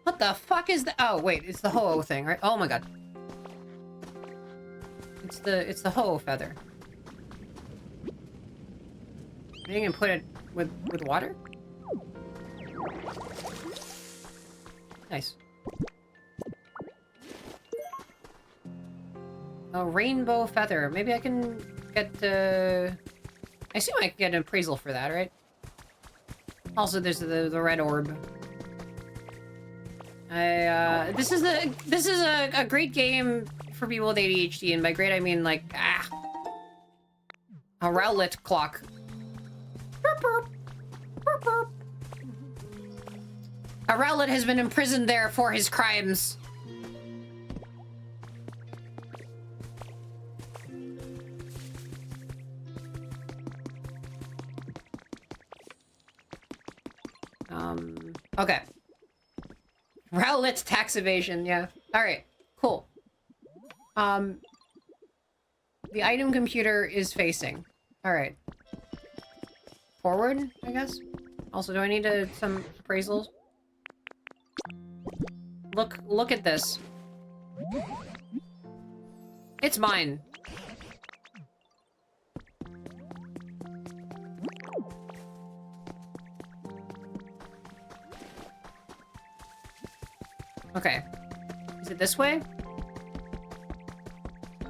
What the fuck is that? Oh, wait, it's the Ho-Oh thing, right? Oh my god. It's the Ho-Oh feather. You can put it with water? Nice. A rainbow feather. Maybe I can get, I assume I can get an appraisal for that, right? Also, there's the red orb. This is a great game for people with ADHD, and by great I mean like, a Rowlet clock. Burp, burp. Burp, burp. A Rowlet has been imprisoned there for his crimes. Okay. Rowlet's tax evasion, yeah. Alright, cool. The item computer is facing. Alright. Forward, I guess? Also, do I need some appraisals? Look at this. It's mine. Okay. Is it this way?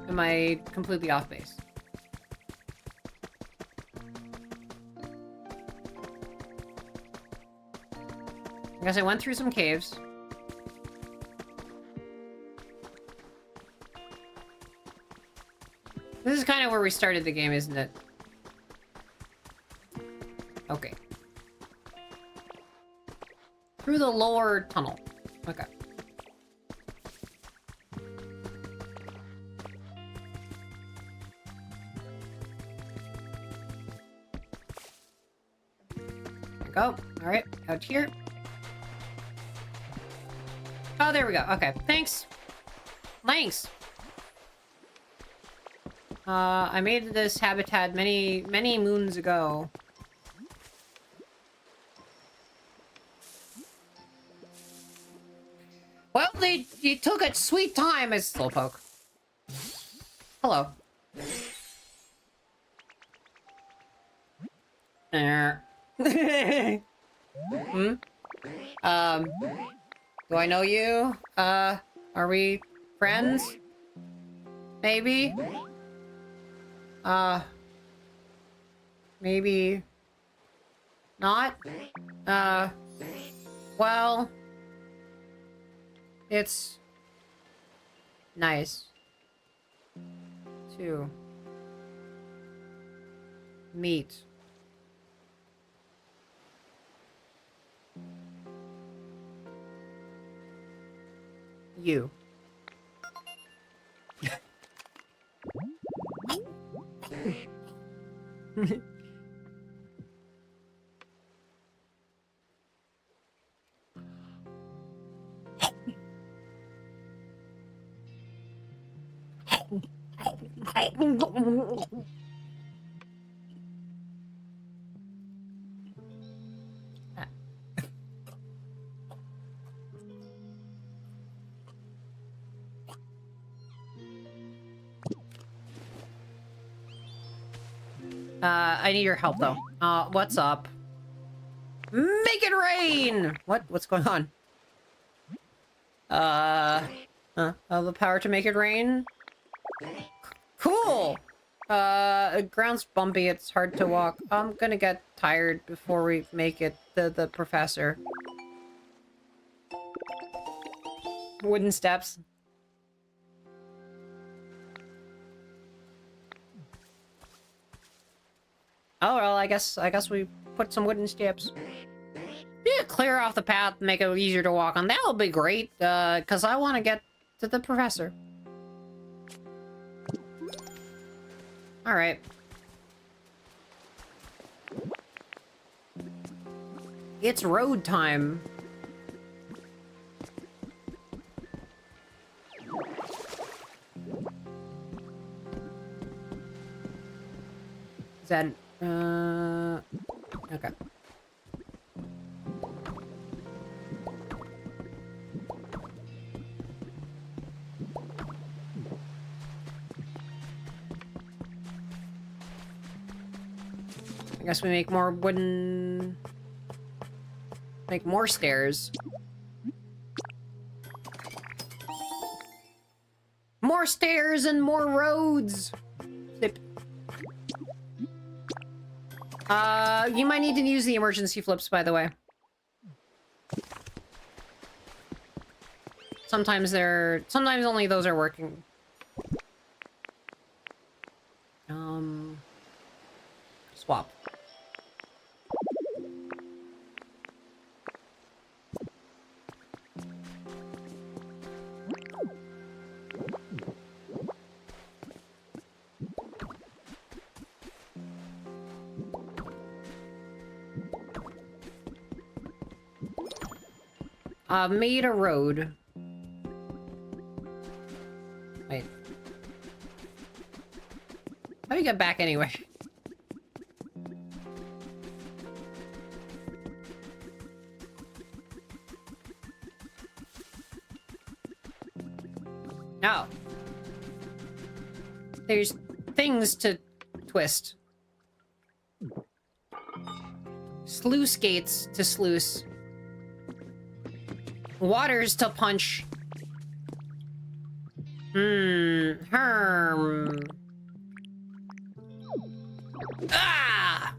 Am I completely off base? I guess I went through some caves. This is kind of where we started the game, isn't it? Okay. Through the lower tunnel. Okay. There we go. Alright, out here. Oh, there we go. Okay, thanks. Thanks. I made this habitat many moons ago. Well, you took a sweet time as Slowpoke. Hello. Hmm? Do I know you? Are we friends? Maybe? Maybe... Not? Well... It's... nice. To... meet. You. I need your help, though. What's up? Make it rain! What? What's going on? The power to make it rain? Cool! Ground's bumpy, it's hard to walk. I'm gonna get tired before we make it the professor. Wooden steps. Oh, well, I guess we put some wooden steps. Yeah, clear off the path, make it easier to walk on. That'll be great, because I want to get to the professor. Alright. It's road time. Is that... okay. I guess we make more wooden... make more stairs. More stairs and more roads! Zip. You might need to use the emergency flips, by the way. Sometimes only those are working. Swap. Made a road. Wait. How do you get back anyway? No. There's things to twist. Sluice gates to sluice. Waters to punch. Herm. Ah!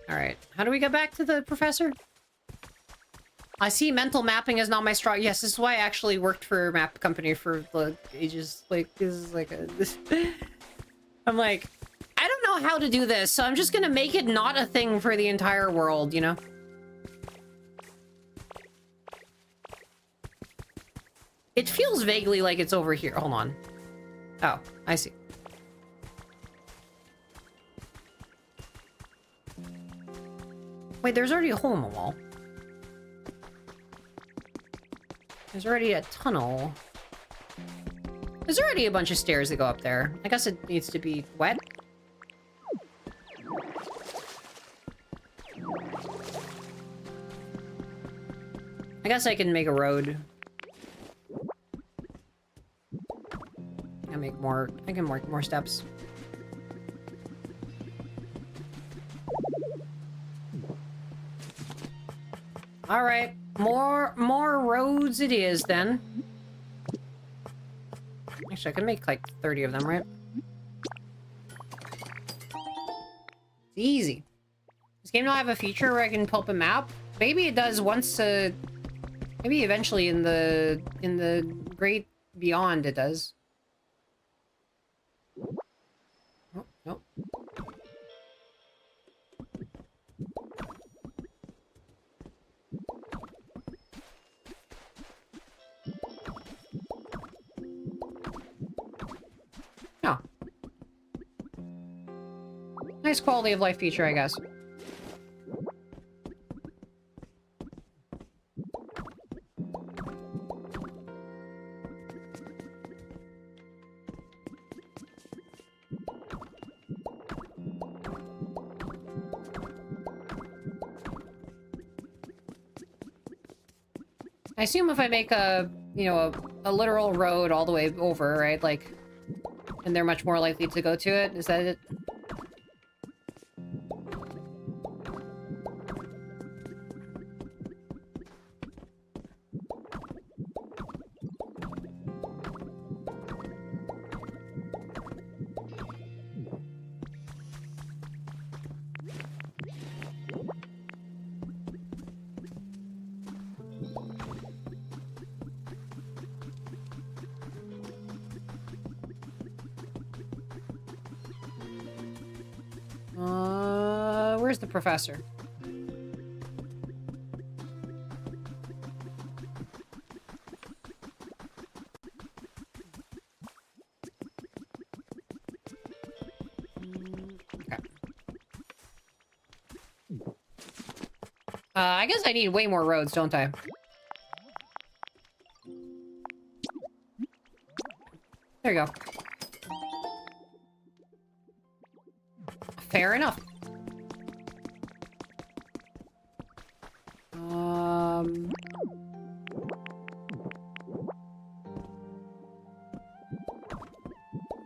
Alright, how do we get back to the professor? I see mental mapping is not my strong... Yes, this is why I actually worked for a map company for like, ages. Like, this is like a... This... I'm like, I don't know how to do this, so I'm just gonna make it not a thing for the entire world, you know? It feels vaguely like it's over here. Hold on. Oh, I see. Wait, there's already a hole in the wall. There's already a tunnel. There's already a bunch of stairs that go up there. I guess it needs to be wet. I guess I can make a road. I can make more steps. All right, more roads it is then. Actually, I can make like 30 of them, right? It's easy. This game don't have a feature where I can pull up a map. Maybe it does once. Maybe eventually in the Great Beyond it does. Oh, nope. No. Nice quality of life feature, I guess. I assume if I make a, you know, a literal road all the way over, right, like, and they're much more likely to go to it, is that it? Where's the professor? Okay. I guess I need way more roads, don't I? There you go. Fair enough.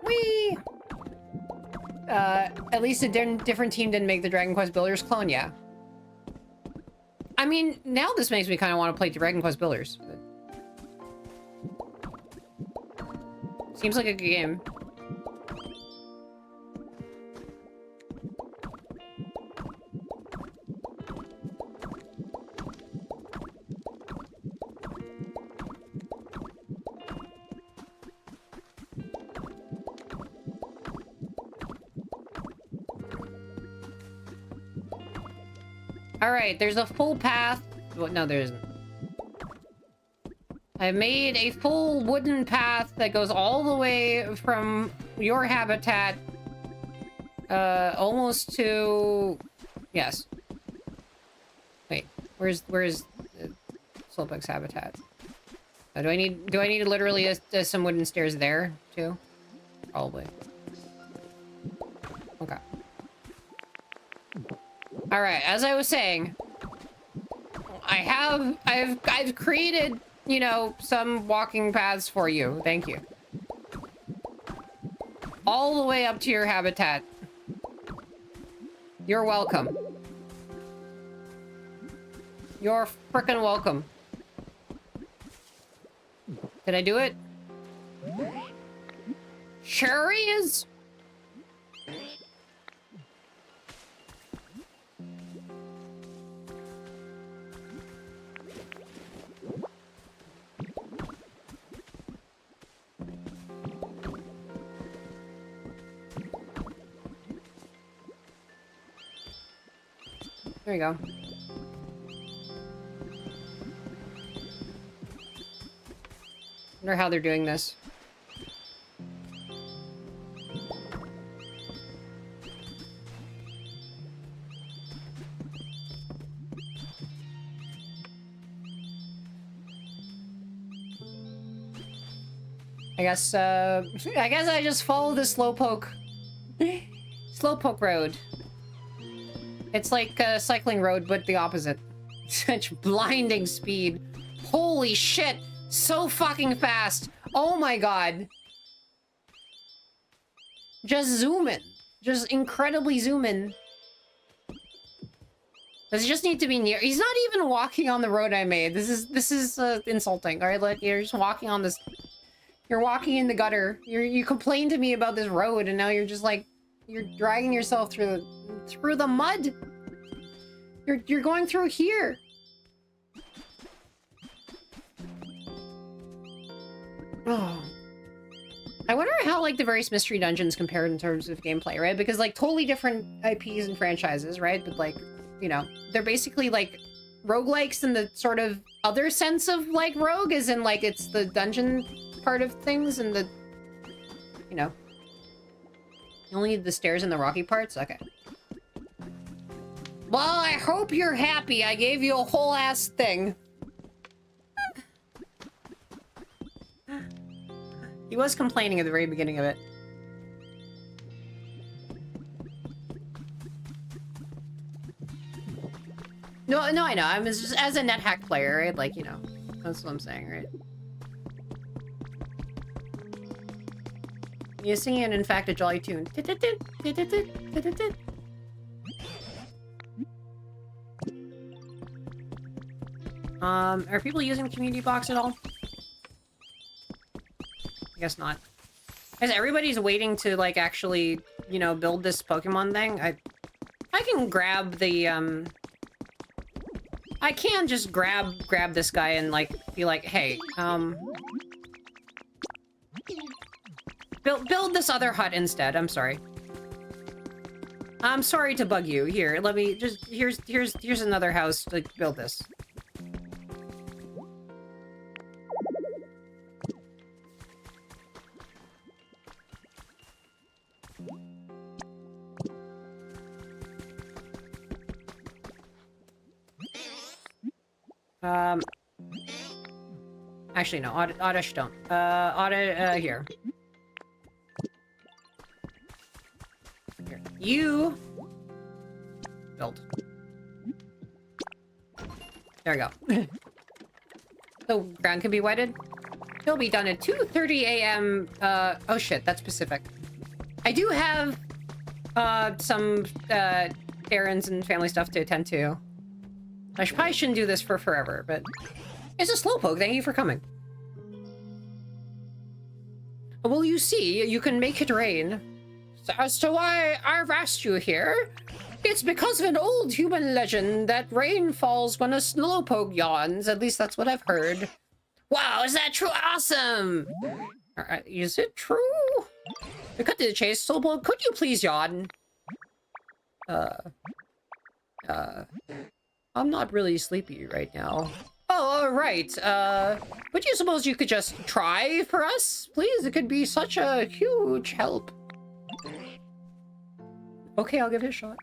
Whee! At least a different team didn't make the Dragon Quest Builders clone, yeah. I mean, now this makes me kind of want to play Dragon Quest Builders. But... seems like a good game. Alright, there's a full path. Well, no, there isn't. I've made a full wooden path that goes all the way from your habitat, almost to... yes. Wait, where's Slowpoke's habitat? Do I need literally some wooden stairs there, too? Probably. Okay. All right, as I was saying, I've created, you know, some walking paths for you. Thank you. All the way up to your habitat. You're welcome. You're frickin' welcome. Did I do it? Sure is. There you go. Wonder how they're doing this. I guess I just follow the Slowpoke road. It's like a cycling road, but the opposite. Such blinding speed. Holy shit! So fucking fast! Oh my god! Just zoom in. Just incredibly zoom in. Does he just need to be near? He's not even walking on the road I made. This is insulting. All right, like you're just walking on this. You're walking in the gutter. You complained to me about this road, and now you're just like you're dragging yourself through the mud. You're going through here. Oh. I wonder how, like, the various mystery dungeons compared in terms of gameplay, right? Because, like, totally different IPs and franchises, right? But, like, you know, they're basically, like, roguelikes in the sort of other sense of, like, rogue, as in, like, it's the dungeon part of things and the, you know. You only need the stairs and the rocky parts? Okay. Well, I hope you're happy. I gave you a whole ass thing. He was complaining at the very beginning of it. No, I know. I'm just as a NetHack player, right? Like, you know, that's what I'm saying, right? You're singing, in fact, a jolly tune. Are people using the community box at all? I guess not. As everybody's waiting to, like, actually, you know, build this Pokemon thing, I can grab the, I can just grab this guy and, like, be like, hey, build this other hut instead. I'm sorry. I'm sorry to bug you. Here, let me just, here's another house to build this. Actually, no, Oddish don't. Here. Here. You... build. There we go. The ground can be wetted. It'll be done at 2:30 a.m. Oh shit, that's Pacific. I do have, some, errands and family stuff to attend to. I probably shouldn't do this for forever, but... It's a slowpoke, thank you for coming. Well, you see, you can make it rain. As to why I've asked you here, it's because of an old human legend that rain falls when a slowpoke yawns. At least that's what I've heard. Wow, is that true? Awesome! Is it true? To cut to the chase, slowpoke, could you please yawn? I'm not really sleepy right now. Oh, right. Would you suppose you could just try for us? Please, it could be such a huge help. Okay, I'll give it a shot.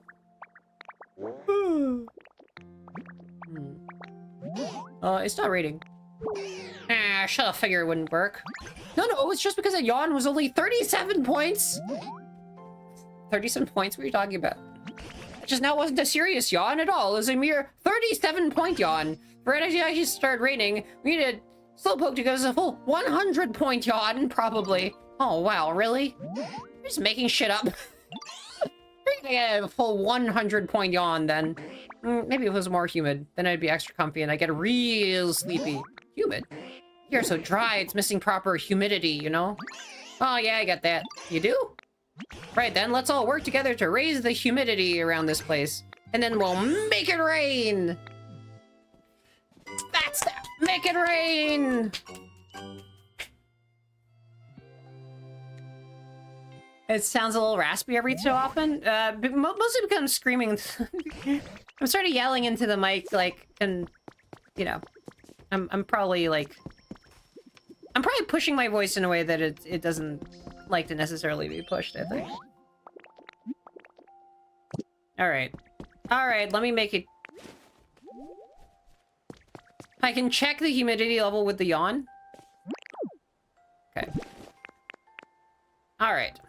It's not rating. Ah, shut up, figure it wouldn't work. No, it's just because a yawn was only 37 points. 37 points? What are you talking about? Just now wasn't a serious yawn at all. It was a mere 37-point yawn. For it to actually start raining, we needed Slowpoke to go as a full 100-point yawn, probably. Oh, wow, really? You're just making shit up. We're gonna get a full 100-point yawn, then. Maybe if it was more humid, then I'd be extra comfy and I'd get real sleepy. Humid? You're so dry, it's missing proper humidity, you know? Oh, yeah, I get that. You do? Right, then, let's all work together to raise the humidity around this place. And then we'll make it rain! That's that! Make it rain! It sounds a little raspy every so often. Mostly because I'm screaming. I'm sort of yelling into the mic, like, and, you know, I'm probably, like... I'm probably pushing my voice in a way that it doesn't like to necessarily be pushed, I think. Alright. Alright, let me make it... I can check the humidity level with the yawn. Okay. Alright.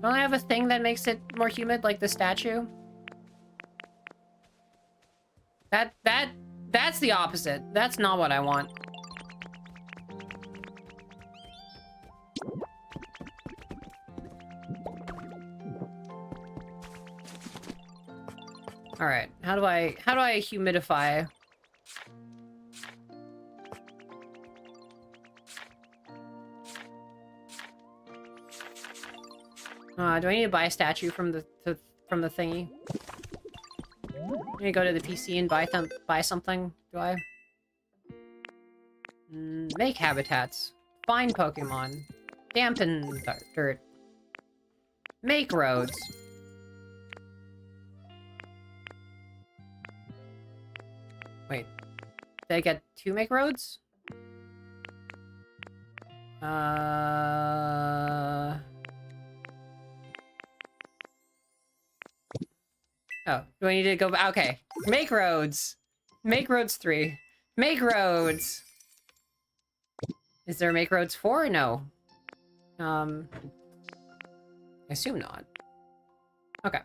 Don't I have a thing that makes it more humid, like the statue? That's the opposite. That's not what I want. All right. How do I humidify? Do I need to buy a statue from the thingy? I need to go to the PC and buy something. Do I? Make habitats. Find Pokemon. Dampen dirt. Make roads. Wait. Did I get 2 make roads? Oh, do I need to go back? Okay. Make roads. Make roads 3. Make roads. Is there make roads 4? No. I assume not. Okay. I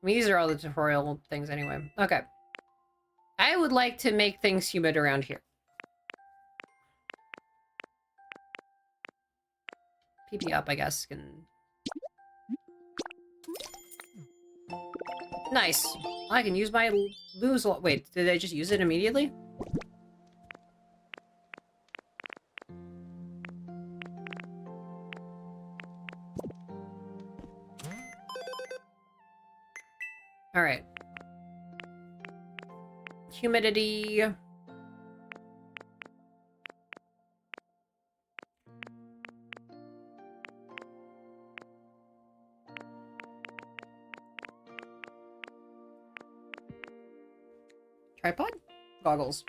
mean, these are all the tutorial things anyway. Okay. I would like to make things humid around here. PP up, I guess, can... Nice. I can use my lose... Wait, did I just use it immediately? Alright. Humidity... Tripod? Goggles.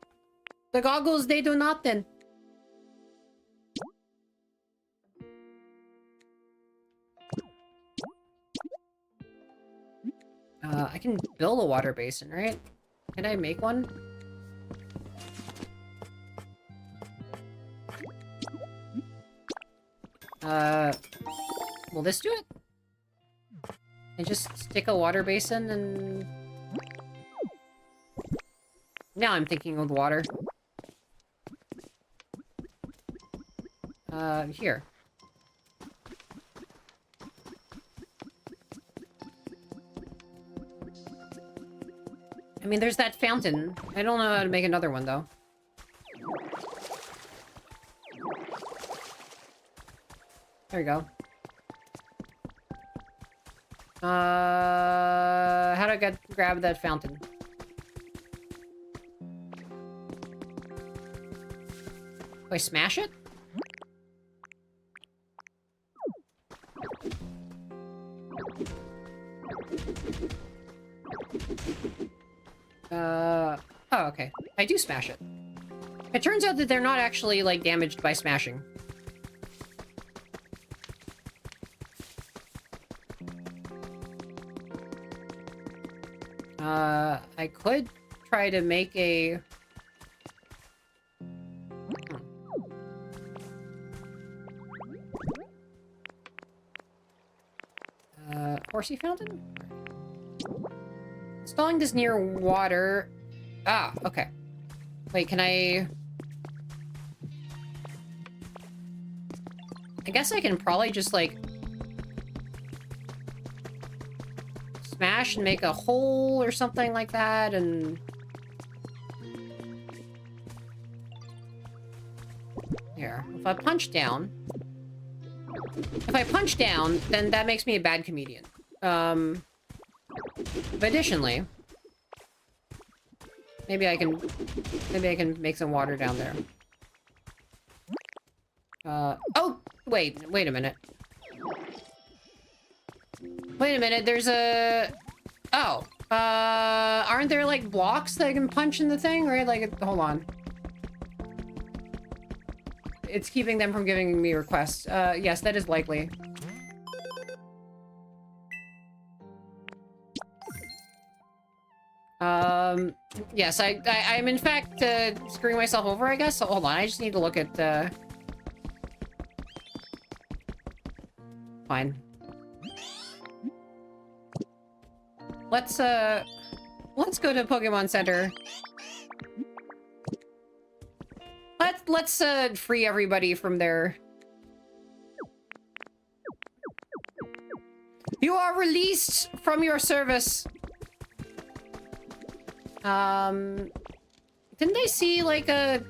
The goggles, they do nothing. I can build a water basin, right? Can I make one? Will this do it? And just stick a water basin and... Now I'm thinking with water. Here. I mean, there's that fountain. I don't know how to make another one, though. There we go. How do I grab that fountain? Do I smash it? Oh, okay. I do smash it. It turns out that they're not actually, like, damaged by smashing. I could try to make a... Horsey fountain? Installing this near water... Ah, okay. Wait, can I... I guess I can probably just, like... smash and make a hole or something like that, and... Here. If I punch down... If I punch down, then that makes me a bad comedian. But additionally... Maybe I can make some water down there. Oh! Wait a minute. Wait a minute, there's a... Oh. Aren't there, like, blocks that I can punch in the thing? Right? Like, hold on. It's keeping them from giving me requests. Yes, that is likely. Yes, I'm in fact, screwing myself over, I guess. So hold on, I just need to look at, Fine. Let's go to Pokemon Center. Let's free everybody from their... You are released from your service. Didn't I see, like, a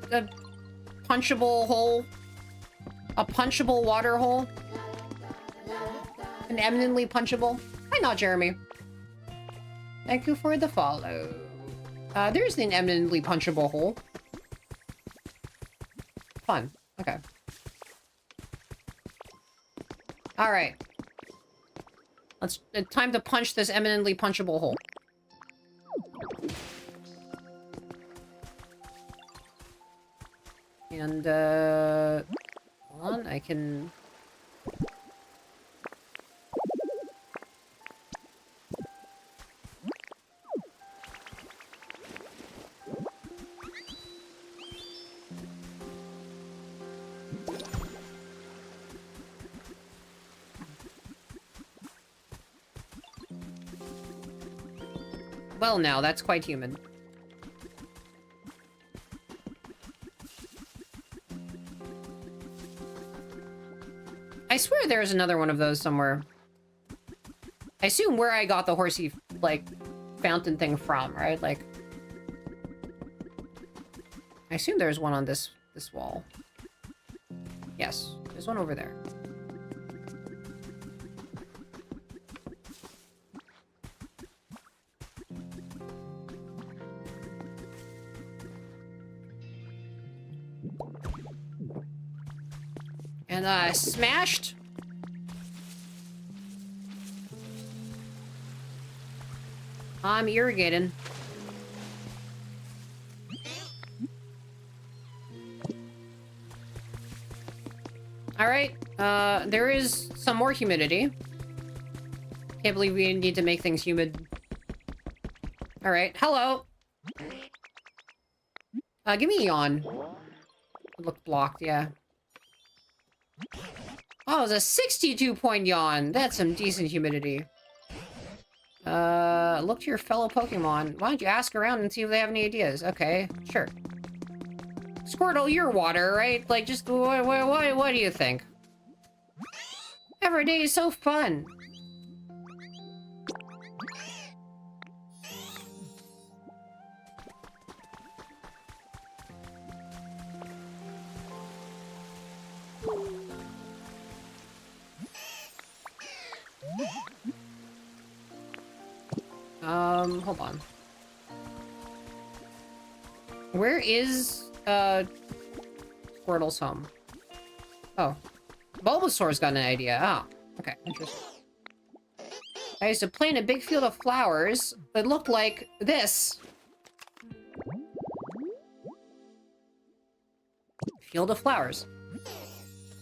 punchable hole? A punchable water hole? An eminently punchable? Hi, not Jeremy. Thank you for the follow. There's an eminently punchable hole. Fun. Okay. Alright. It's time to punch this eminently punchable hole. And, hold on, I can... Well, now, that's quite human. I swear there's another one of those somewhere. I assume where I got the horsey, like, fountain thing from, right? Like... I assume there's one on this wall. Yes, there's one over there. And, smashed. I'm irrigating. Alright, there is some more humidity. Can't believe we need to make things humid. Alright, hello! Give me a yawn. It looked blocked, yeah. Oh, it's a 62-point yawn. That's some decent humidity. Look to your fellow Pokemon. Why don't you ask around and see if they have any ideas? Okay, sure. Squirtle, you're water, right? Like, just, what do you think? Every day is so fun. Hold on. Where is, Squirtle's home? Oh. Bulbasaur's got an idea. Ah, okay, interesting. I used to plant a big field of flowers that looked like this. Field of flowers.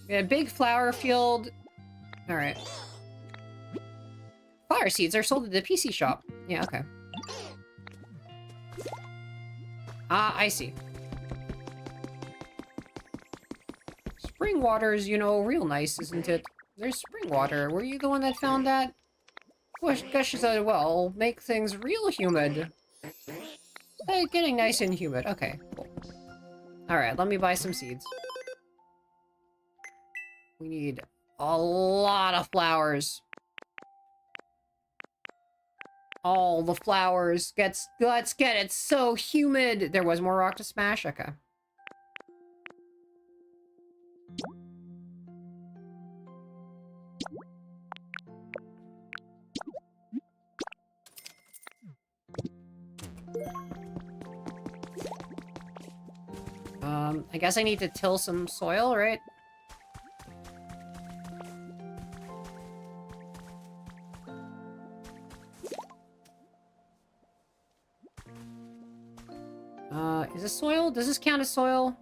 We had a big flower field. Alright. Flower seeds are sold at the PC shop. Yeah, okay. Ah, I see. Spring water's, you know, real nice, isn't it? There's spring water. Were you the one that found that? Gushes out well, make things real humid. Getting nice and humid. Okay, cool. Alright, let me buy some seeds. We need a lot of flowers. All the flowers. Let's get it so humid. There was more rock to smash? Okay. I guess I need to till some soil, right? Is this soil? Does this count as soil?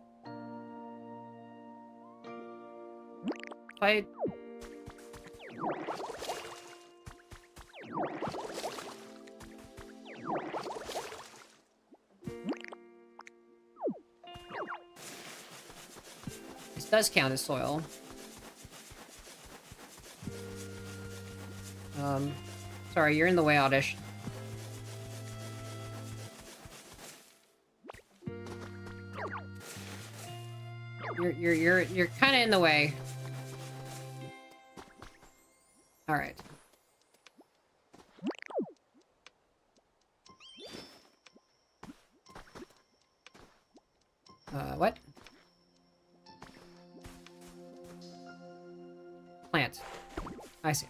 This does count as soil. Sorry, you're in the way, Oddish. You're kind of in the way. All right. What? Plant. I see.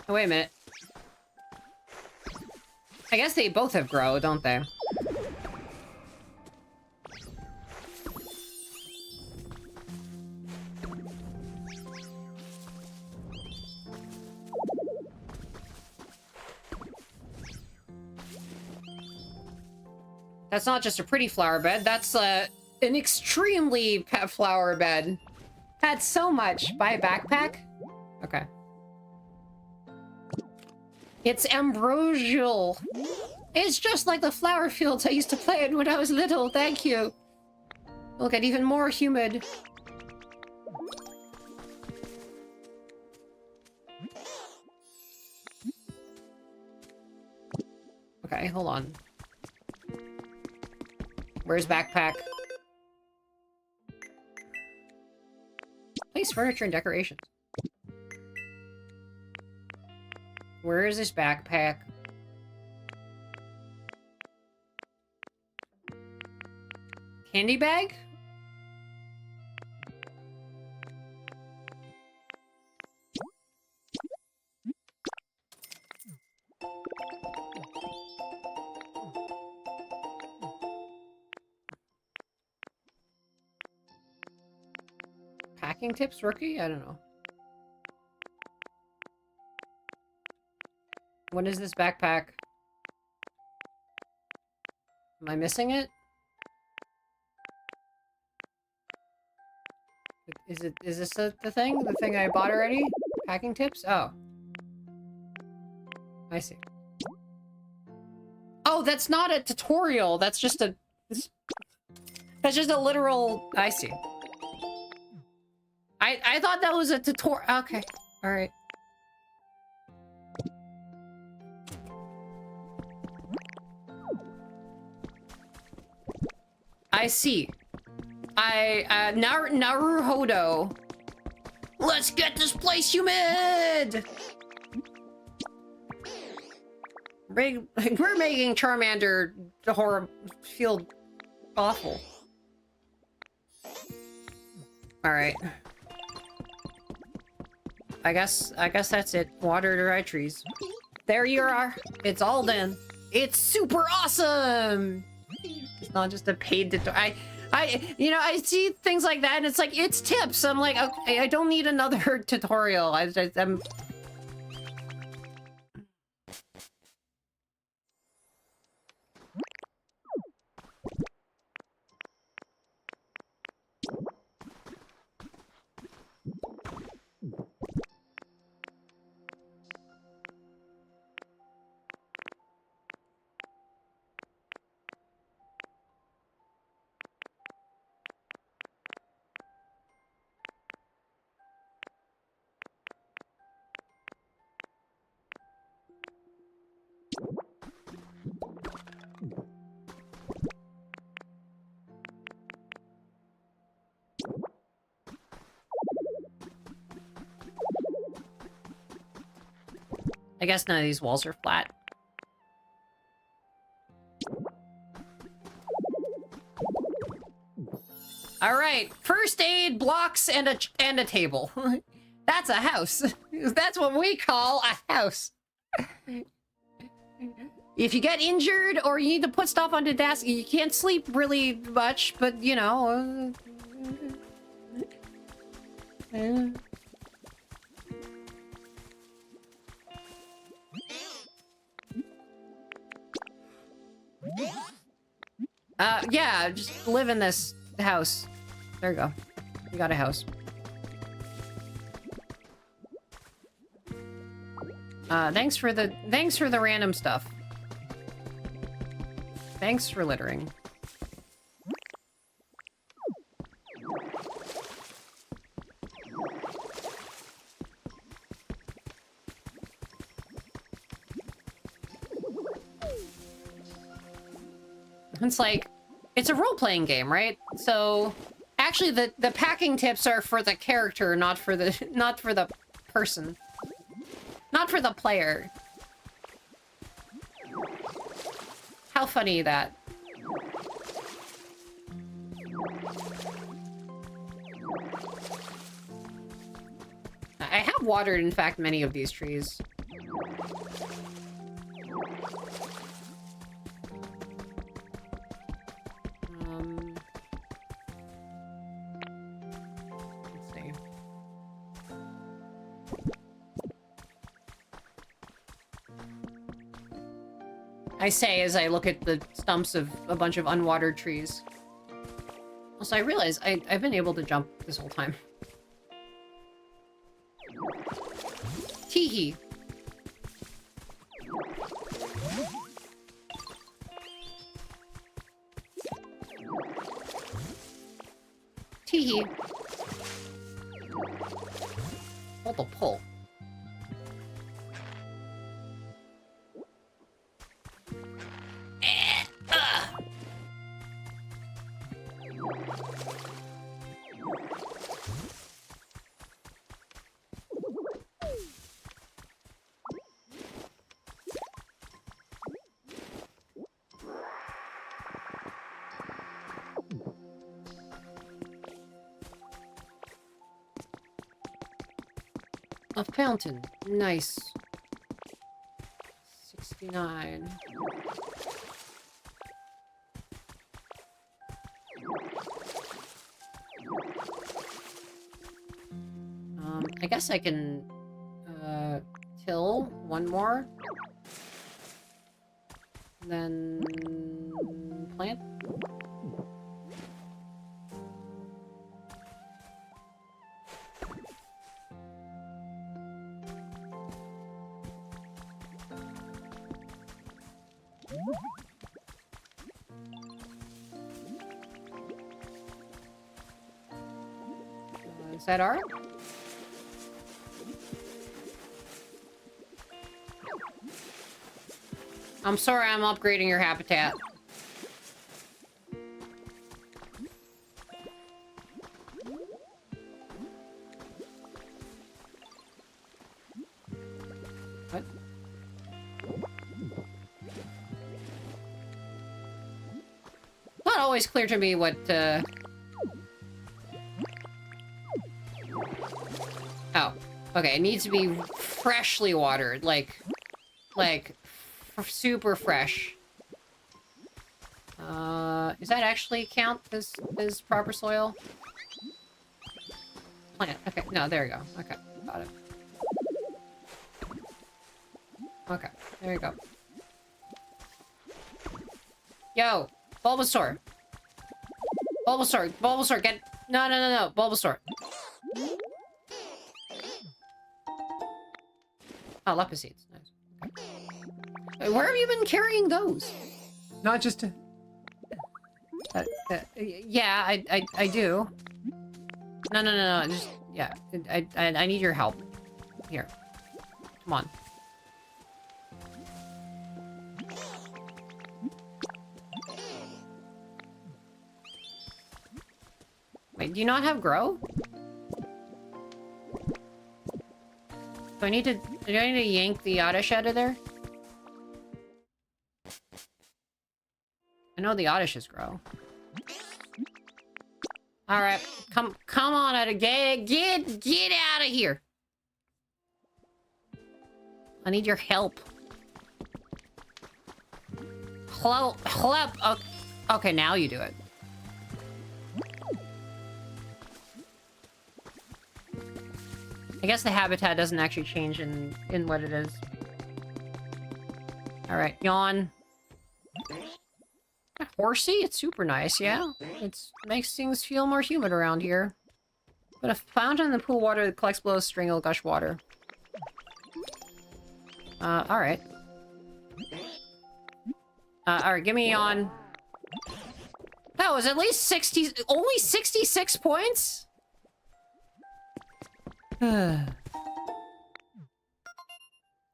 Oh, wait a minute. I guess they both have grow, don't they? That's not just a pretty flower bed, that's an extremely pet flower bed. Had so much. Buy a backpack? Okay. It's ambrosial. It's just like the flower fields I used to play in when I was little, thank you. It'll get even more humid. Okay, hold on. Where's backpack? Place furniture and decorations. Where is this backpack? Candy bag? Packing tips, rookie? I don't know. What is this backpack? Am I missing it? Is this the thing? The thing I bought already? Packing tips? Oh. I see. Oh, that's not a tutorial. That's just a... That's just a literal... I see. I thought that was a tutorial. Okay. Alright. I see. Naruhodo. Let's get this place humid! We're making Charmander feel awful. Alright. I guess that's it. Water to dry trees. There you are. It's all done. It's super awesome! It's not just a paid tutorial. I see things like that and it's like, it's tips. I'm like, okay, I don't need another tutorial. I'm... I guess none of these walls are flat. All right, first aid, blocks, and a table. That's a house. That's what we call a house. If you get injured or you need to put stuff on the desk, you can't sleep really much, but you know. Yeah, just live in this house. There you go. You got a house. Thanks for the random stuff. Thanks for littering. It's like, it's a role-playing game, right? So, actually, the packing tips are for the character, not for the person, not for the player. How funny that. I have watered, in fact, many of these trees. Let's see. I say as I look at the stumps of a bunch of unwatered trees. Also, I realize I've been able to jump this whole time. Teehee. Teehee. Hold the pull. A fountain. Nice. 69. I guess I can till one more. Then plant. Is that art? I'm sorry, I'm upgrading your habitat. What? Not always clear to me what, Oh, okay, it needs to be freshly watered, like super fresh. Does that actually count as proper soil? Plant. Okay, no, there you go. Okay, got it. Okay, there you go. Yo, Bulbasaur. Bulbasaur, Bulbasaur, get... No, Bulbasaur. Oh, Lepus seeds. Nice. Okay. Where have you been carrying those? Not just to... Yeah, I do. No. Just, yeah. I need your help. Here. Come on. Wait, do you not have grow? Do I need to yank the Oddish out of there? I know the Oddishes grow. Alright, come on out of get out of here. I need your help. Help. Okay, now you do it. I guess the habitat doesn't actually change in what it is. Alright, yawn. Horsey? It's super nice, yeah. It makes things feel more humid around here. But a fountain in the pool water that collects below a string will gush water. Alright. Alright, give me yawn. That was at least 60... Only 66 points?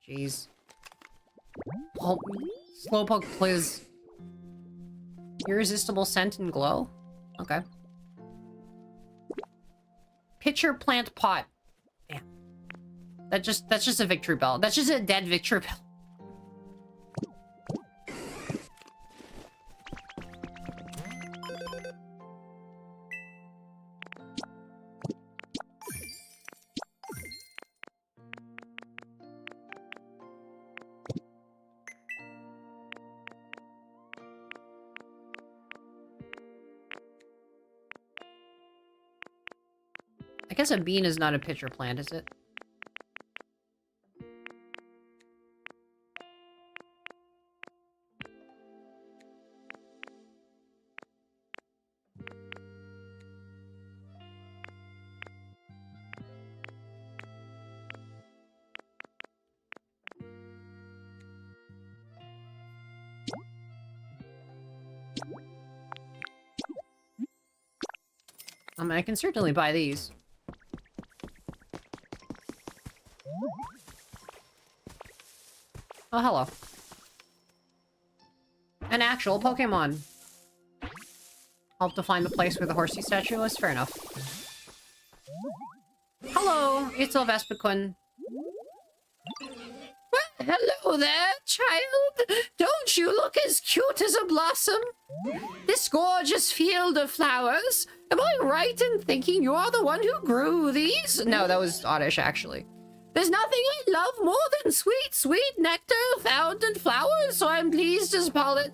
Jeez. Slowpoke, please. Irresistible scent and glow? Okay. Pitcher plant pot. Damn. That's just a victory bell. That's just a dead victory bell. guess a bean is not a pitcher plant, is it? I mean, I can certainly buy these. Oh, hello. An actual Pokemon. I'll have to find the place where the horsey statue was. Fair enough. Hello, it's Vespiquen. Well, hello there, child. Don't you look as cute as a blossom? This gorgeous field of flowers. Am I right in thinking you're the one who grew these? No, that was Oddish, actually. There's nothing I love more than sweet, sweet nectar found in flowers, so I'm pleased as pollen.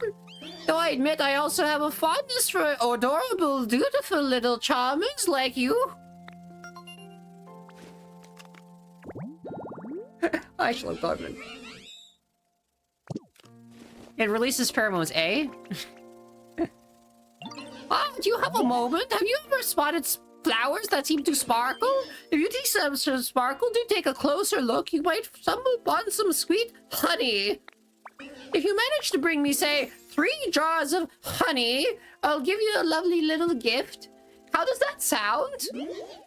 Though I admit I also have a fondness for adorable, dutiful little charmers like you. I actually love Godwin. It releases pheromones, eh? Ah, do you have a moment? Have you ever spotted flowers that seem to sparkle? If you see some sparkle, do take a closer look. You might stumble upon some sweet honey. If you manage to bring me, say, 3 jars of honey, I'll give you a lovely little gift. How does that sound?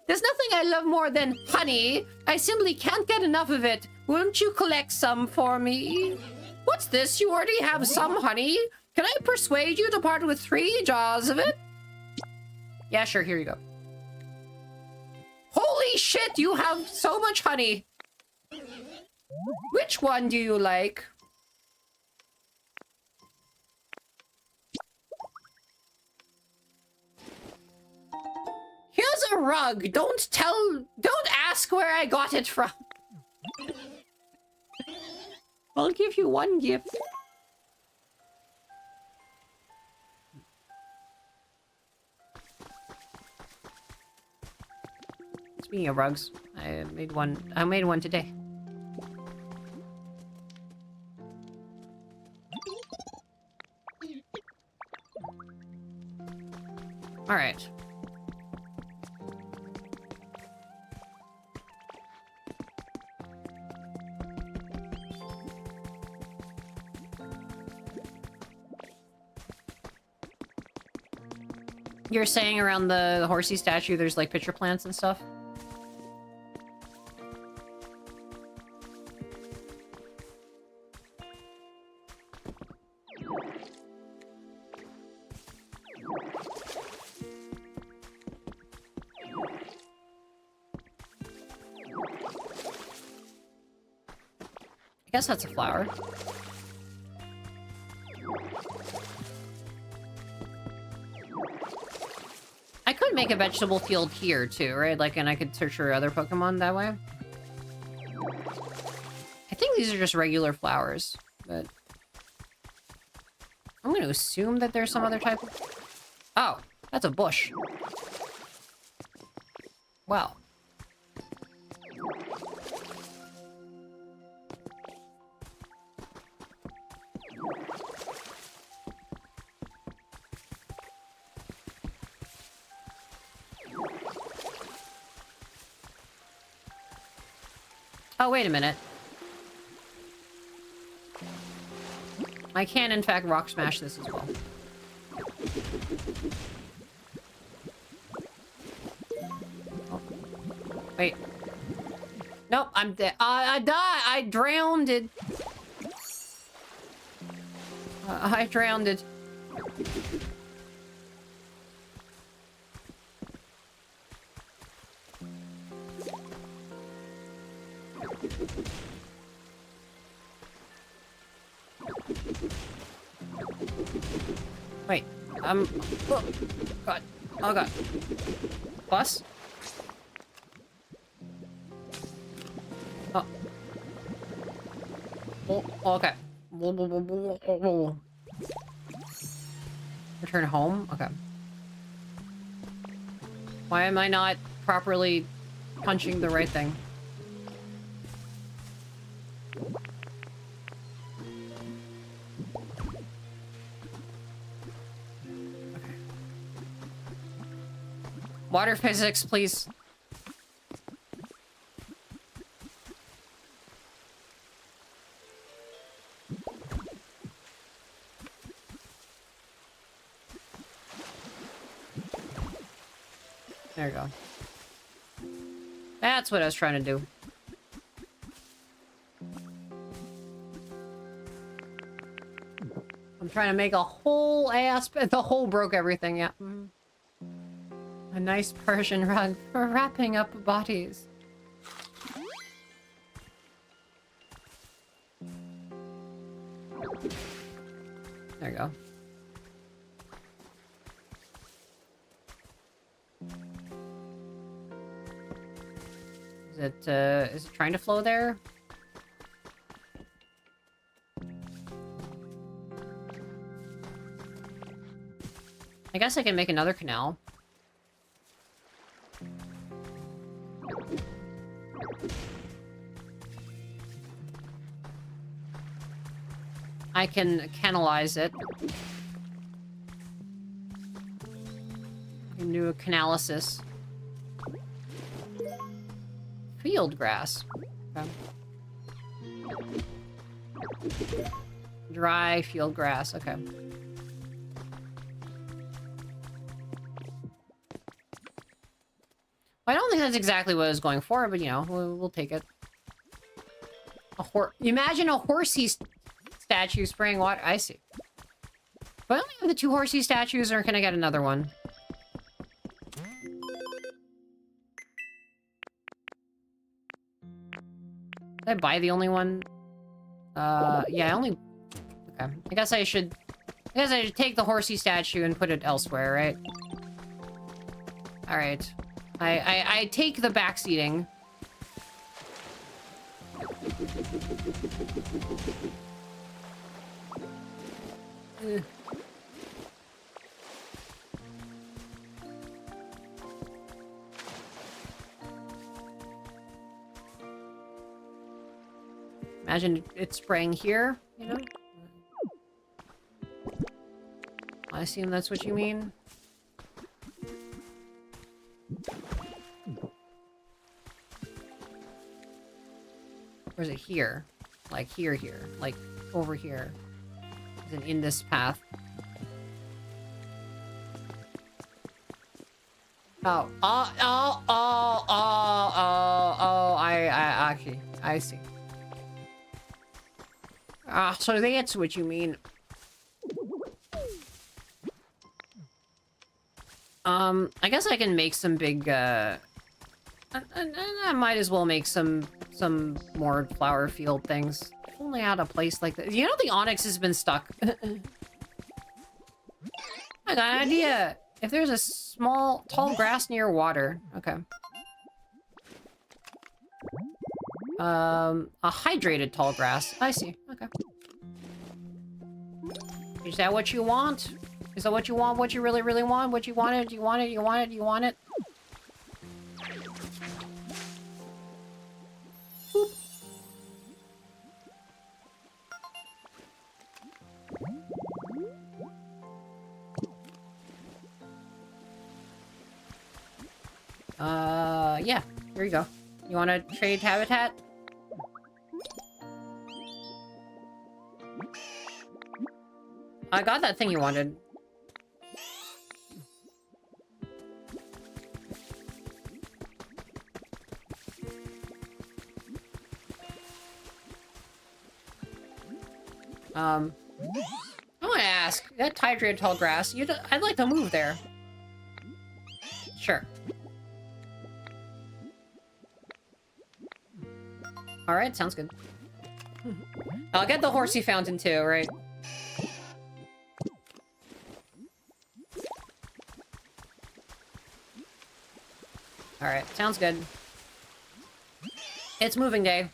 There's nothing I love more than honey. I simply can't get enough of it. Won't you collect some for me? What's this? You already have some honey? Can I persuade you to part with 3 jars of it? Yeah, sure. Here you go. Holy shit, you have so much honey. Which one do you like? Here's a rug. Don't ask where I got it from. I'll give you 1 gift. Speaking of rugs, I made one today. All right. You're saying around the horsey statue there's like pitcher plants and stuff? I guess that's a flower. I could make a vegetable field here too, right? Like, and I could search for other Pokemon that way. I think these are just regular flowers, but I'm going to assume that there's some other type of... Oh, that's a bush. Wow. Oh, wait a minute. I can, in fact, rock smash this as well. Oh. Wait. Nope, I'm dead. I died. I drowned. I drowned. Wait, oh, God. Oh, God. Bus? Oh. Oh, okay. Return home? Okay. Why am I not properly punching the right thing. Okay. Water physics, please. There you go. That's what I was trying to do. I'm trying to make a whole ass... The hole broke everything, yeah. A nice Persian rug for wrapping up bodies. There you go. Is it trying to flow there? I guess I can make another canal. I can canalize it. I can do a canalysis. Field grass. Okay. Dry field grass. Okay. I don't think that's exactly what I was going for, but you know, we'll take it. Imagine a horsey statue spraying water. I see. But I only have the 2 horsey statues, or can I get another one? Did I buy the only one? Yeah, I only... Okay. I guess I should take the horsey statue and put it elsewhere, right? Alright. I take the backseating. Imagine it spraying here, you know? I assume that's what you mean. Or is it here? Like here. Like over here. Is it in this path? Oh, I see. Ah, so that's what you mean. I guess I can make some big, I might as well make some more flower field things. If only I had a place like that. You know the onyx has been stuck. I got an idea. If there's a small, tall grass near water. Okay. A hydrated tall grass. I see. Okay. Is that what you want? Is that what you want? What you really, really want? What you wanted? You want it? You want it? You want it? Boop. Yeah. Here you go. You want to trade habitat? I got that thing you wanted. I want to ask, that hydrated tall grass, I'd like to move there. Sure. Alright, sounds good. I'll get the horsey fountain too, right? Alright, sounds good. It's moving day.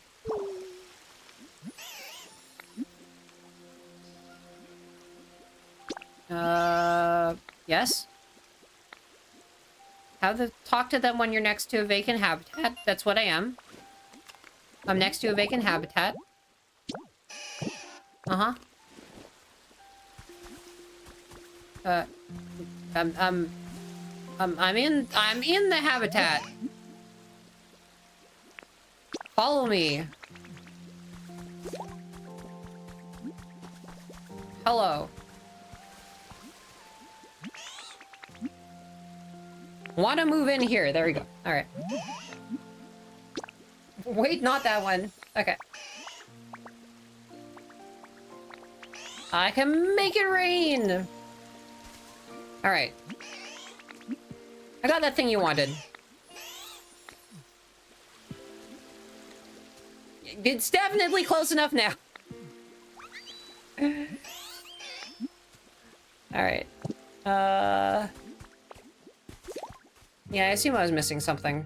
Yes? talk to them when you're next to a vacant habitat. That's what I am. I'm next to a vacant habitat. Uh-huh. I'm in the habitat. Follow me. Hello. Want to move in here. There we go. All right. Wait, not that one. Okay. I can make it rain. All right. I got that thing you wanted. It's definitely close enough now. All right. Yeah, I assume I was missing something.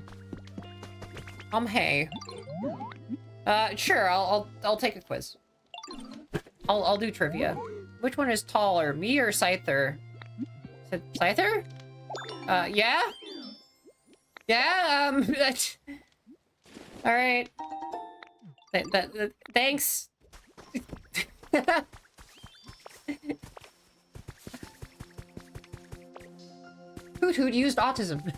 Hey. Sure, I'll take a quiz. I'll do trivia. Which one is taller, me or Scyther? Is it Scyther? Yeah? Yeah, all right. Thanks. Hoot Hoot used autism.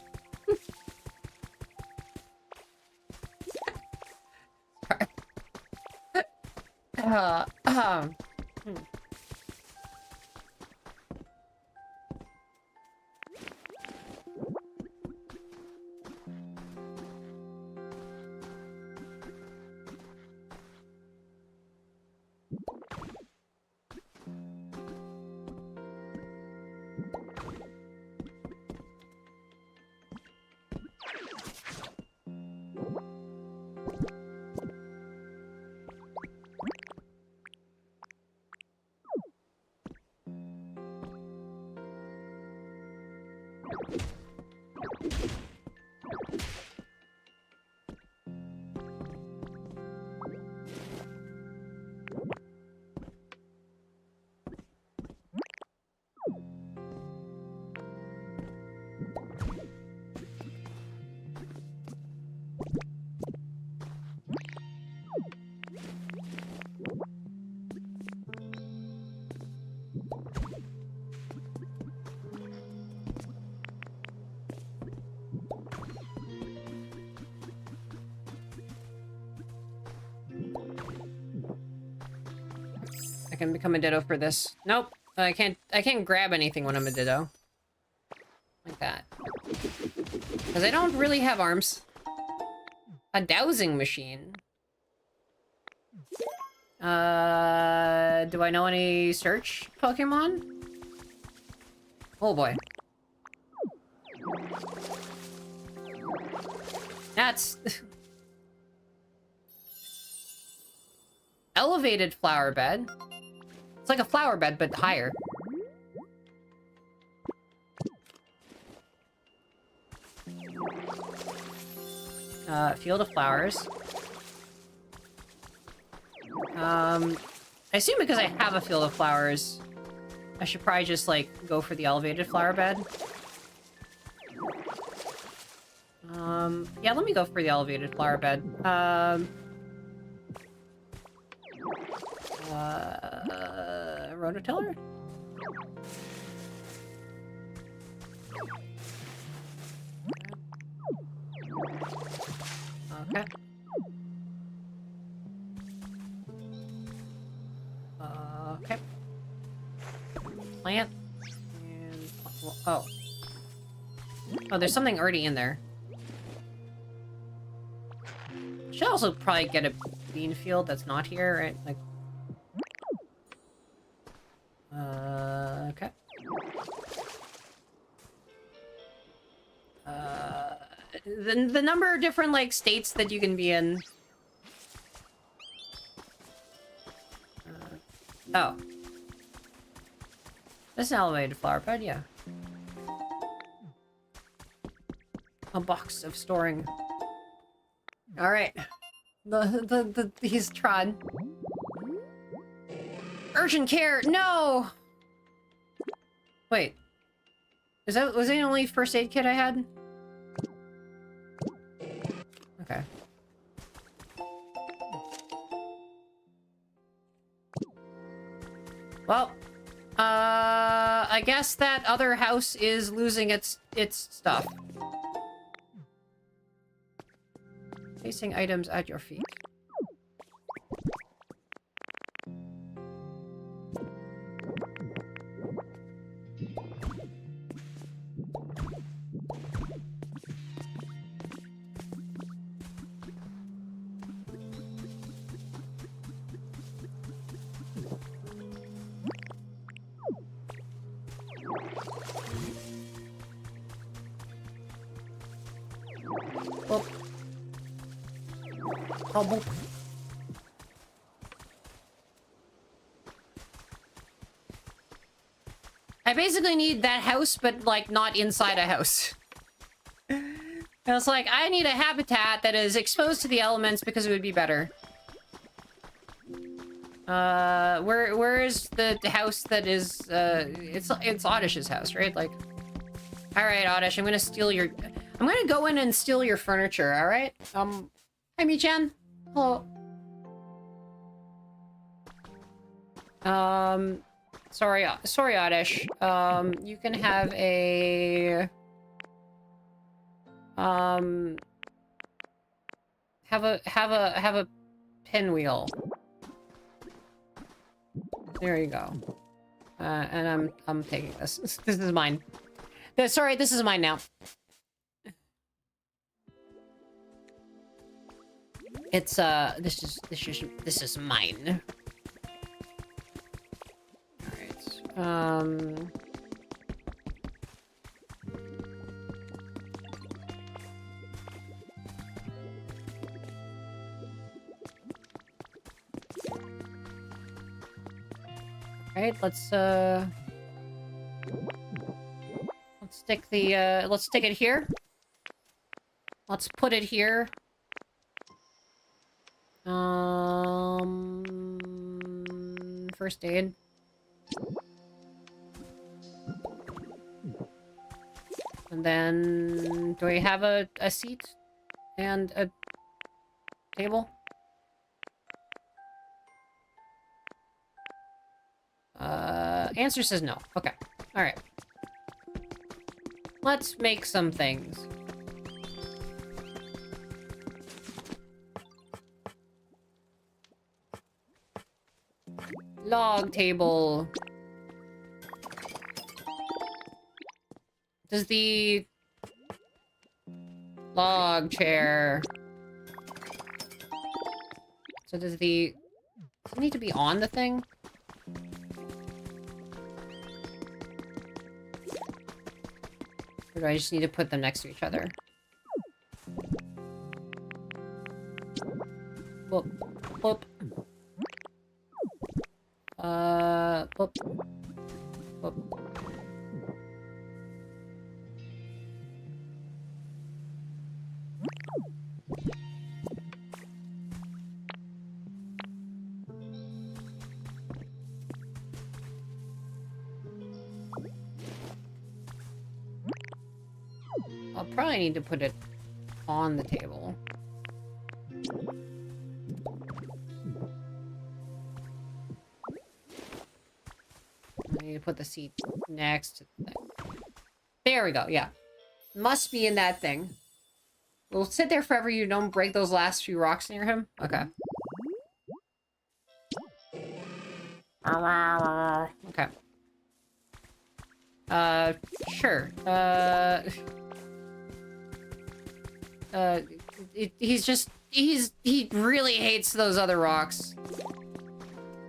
I can become a ditto for this. Nope. I can't grab anything when I'm a ditto. Like that. Because I don't really have arms. A dowsing machine. Do I know any search Pokemon? Oh boy. That's... Elevated flower bed. It's like a flower bed, but higher. Field of flowers. I assume because I have a field of flowers, I should probably just, like, go for the elevated flower bed. Yeah, let me go for the elevated flower bed. Rototiller? Okay. Okay. Plant. And... oh. Oh, there's something already in there. Should also probably get a bean field that's not here, right? Like... okay. The number of different, like, states that you can be in. Oh. This is an elevated flower bed, yeah. A box of storing. Alright. He's trod. Urgent care! No! Wait. Was that the only first aid kit I had? Well, I guess that other house is losing its stuff. Placing items at your feet. Oh. Oh, boop. I basically need that house, but, like, not inside a house. I was like, I need a habitat that is exposed to the elements because it would be better. Where is the house that is, it's Oddish's house, right? Like, alright, Oddish, I'm gonna steal your... I'm gonna go in and steal your furniture, alright? Hi, Mi-chan. Hello. Sorry, Oddish. You can have a... have a pinwheel. There you go. And I'm taking this. This is mine. Sorry, this is mine now. It's this is mine. All right. Alright, let's stick the let's stick it here. Let's put it here. First aid. And then do we have a seat and a table? Answer says no. Okay. All right. Let's make some things. Log table. Does the log chair... So does it need to be on the thing? Or do I just need to put them next to each other? Whoop. Whoop. Whoop. Whoop. I'll probably need to put it on the table. I need to put the seat next to the thing. There we go, yeah. Must be in that thing. We'll sit there forever, you don't break those last few rocks near him? Okay. Okay. Sure. He really hates those other rocks.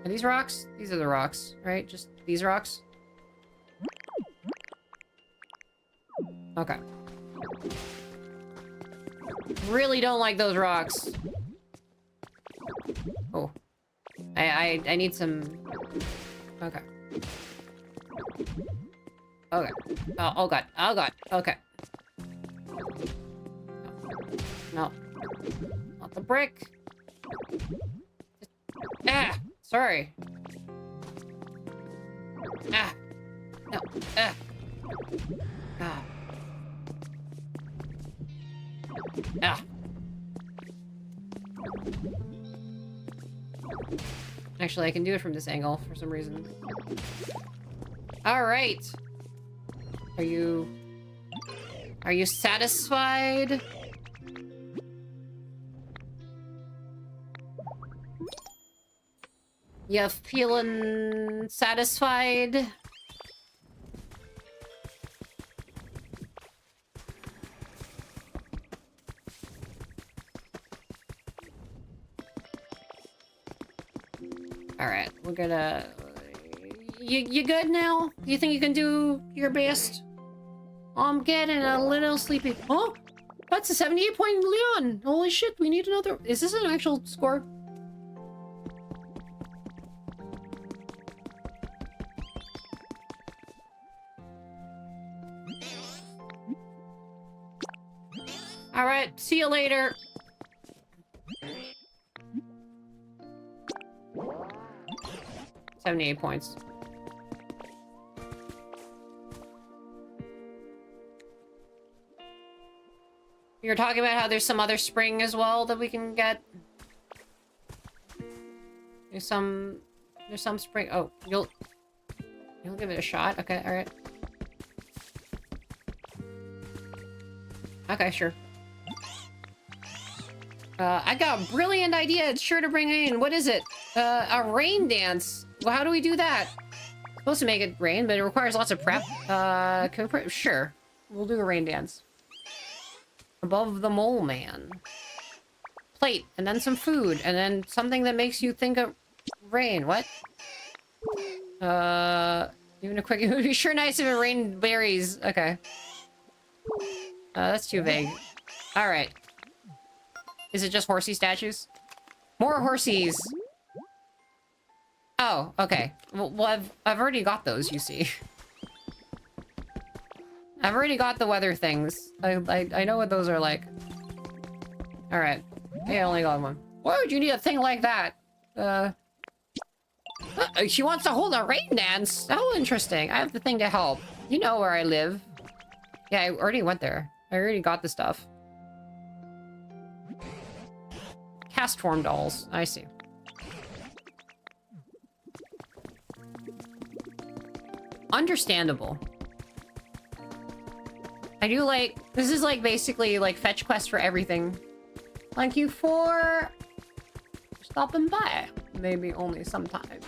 Are these rocks? These are the rocks, right? Just these rocks? Okay. Really don't like those rocks. Oh. I need some... Okay. Okay. Oh god. Oh god. Okay. No. Not the brick. Ah! Sorry. Ah! No. Ah! Ah. Ah. Actually, I can do it from this angle for some reason. All right. Are you satisfied? You feeling satisfied? All right, we're gonna... You good now? You think you can do your best? I'm getting a little sleepy. Oh, that's a 78 point Leon. Holy shit, we need another... Is this an actual score? All right, see you later. $78 points. You're talking about how there's some other spring as well that we can get. There's some spring. Oh, you'll give it a shot. Okay, all right. Okay, sure. I got a brilliant idea. It's sure to bring in. What is it? A rain dance. Well, how do we do that? Supposed to make it rain, but it requires lots of prep. Sure. We'll do a rain dance. Above the mole man. Plate, and then some food, and then something that makes you think of rain. What? Even a quick... It would be sure nice if it rained berries. Okay. That's too vague. Alright. Is it just horsey statues? More horsies! Oh, okay. Well, I've already got those, you see. I've already got the weather things. I know what those are like. Alright. Hey, I only got one. Why would you need a thing like that? She wants to hold a rain dance? How interesting. I have the thing to help. You know where I live. Yeah, I already went there. I already got the stuff. Cast form dolls. I see. Understandable. I do like... This is like basically like fetch quest for everything. Thank you for stopping by. Maybe only sometimes.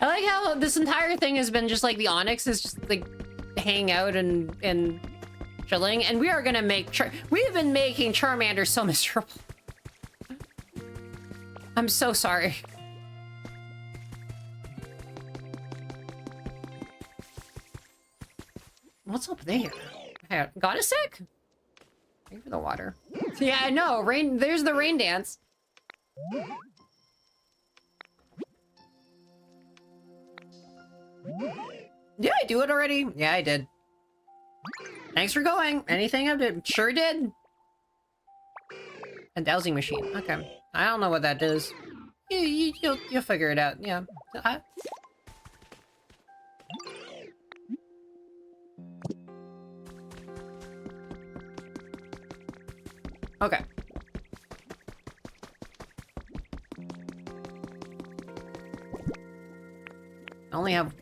I like how this entire thing has been just like the Onyx is just like hanging out and chilling, and we are gonna make we've been making Charmander so miserable. I'm so sorry. What's up there? Hey, got a sec? Thank you for the water. Yeah, I know. Rain. There's the rain dance. Did I do it already? Yeah, I did. Thanks for going. Anything I did? Sure did. A dowsing machine. Okay. I don't know what that does. You'll figure it out. Yeah. Okay. I only have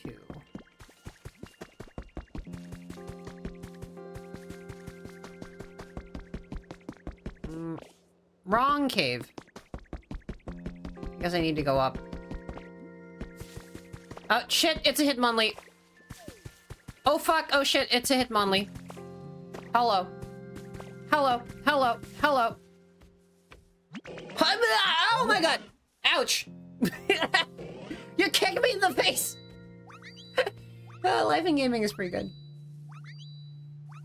2. Wrong cave. Guess I need to go up. Oh, shit, it's a Hitmonlee. Oh, fuck. Oh, shit, it's a Hitmonlee. Hello. Hello. Hello. Hello. Oh, my God. Ouch. You're kicking me in the face! Life in gaming is pretty good.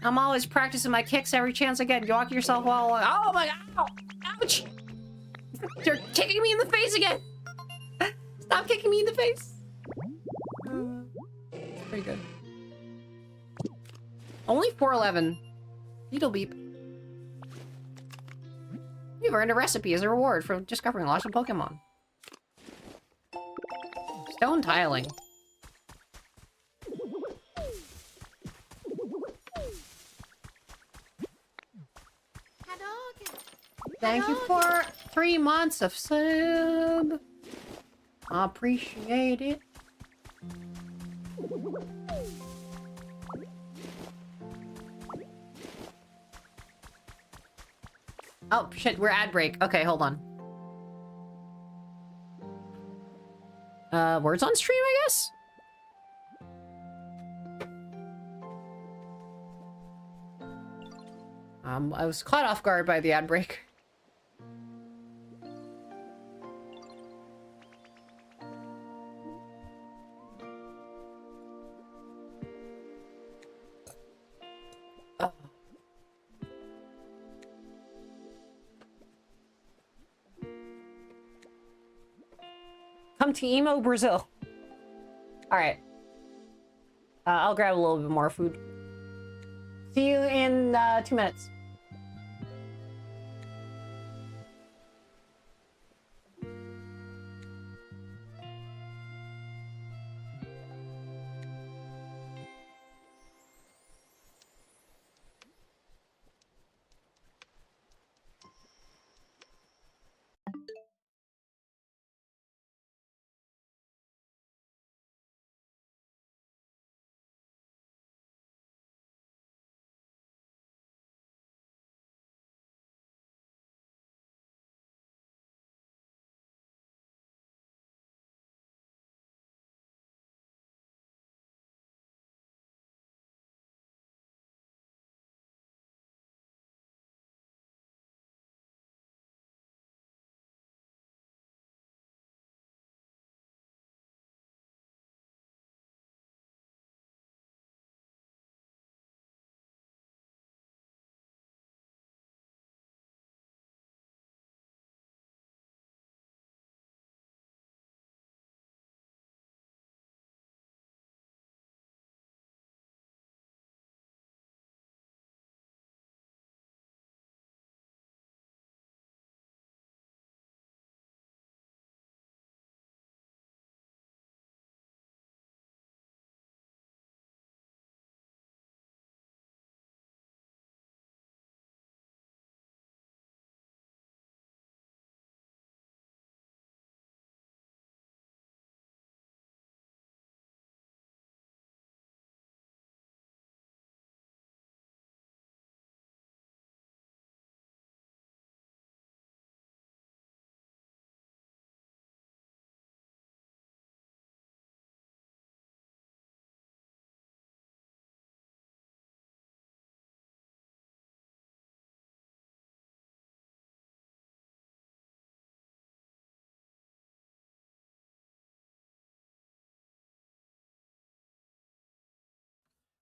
I'm always practicing my kicks every chance I get. Walk yourself while... Oh my god! Ouch! You're kicking me in the face again! Stop kicking me in the face! It's pretty good. Only 411. Beetle beep. You've earned a recipe as a reward for discovering lots of Pokemon. Stone tiling. Thank you for 3 months of sub. I appreciate it. Oh, shit, we're ad break. Okay, hold on. Words on stream, I guess? I was caught off guard by the ad break. Oh. Come to Emo, Brazil. All right. I'll grab a little bit more food. See you in 2 minutes.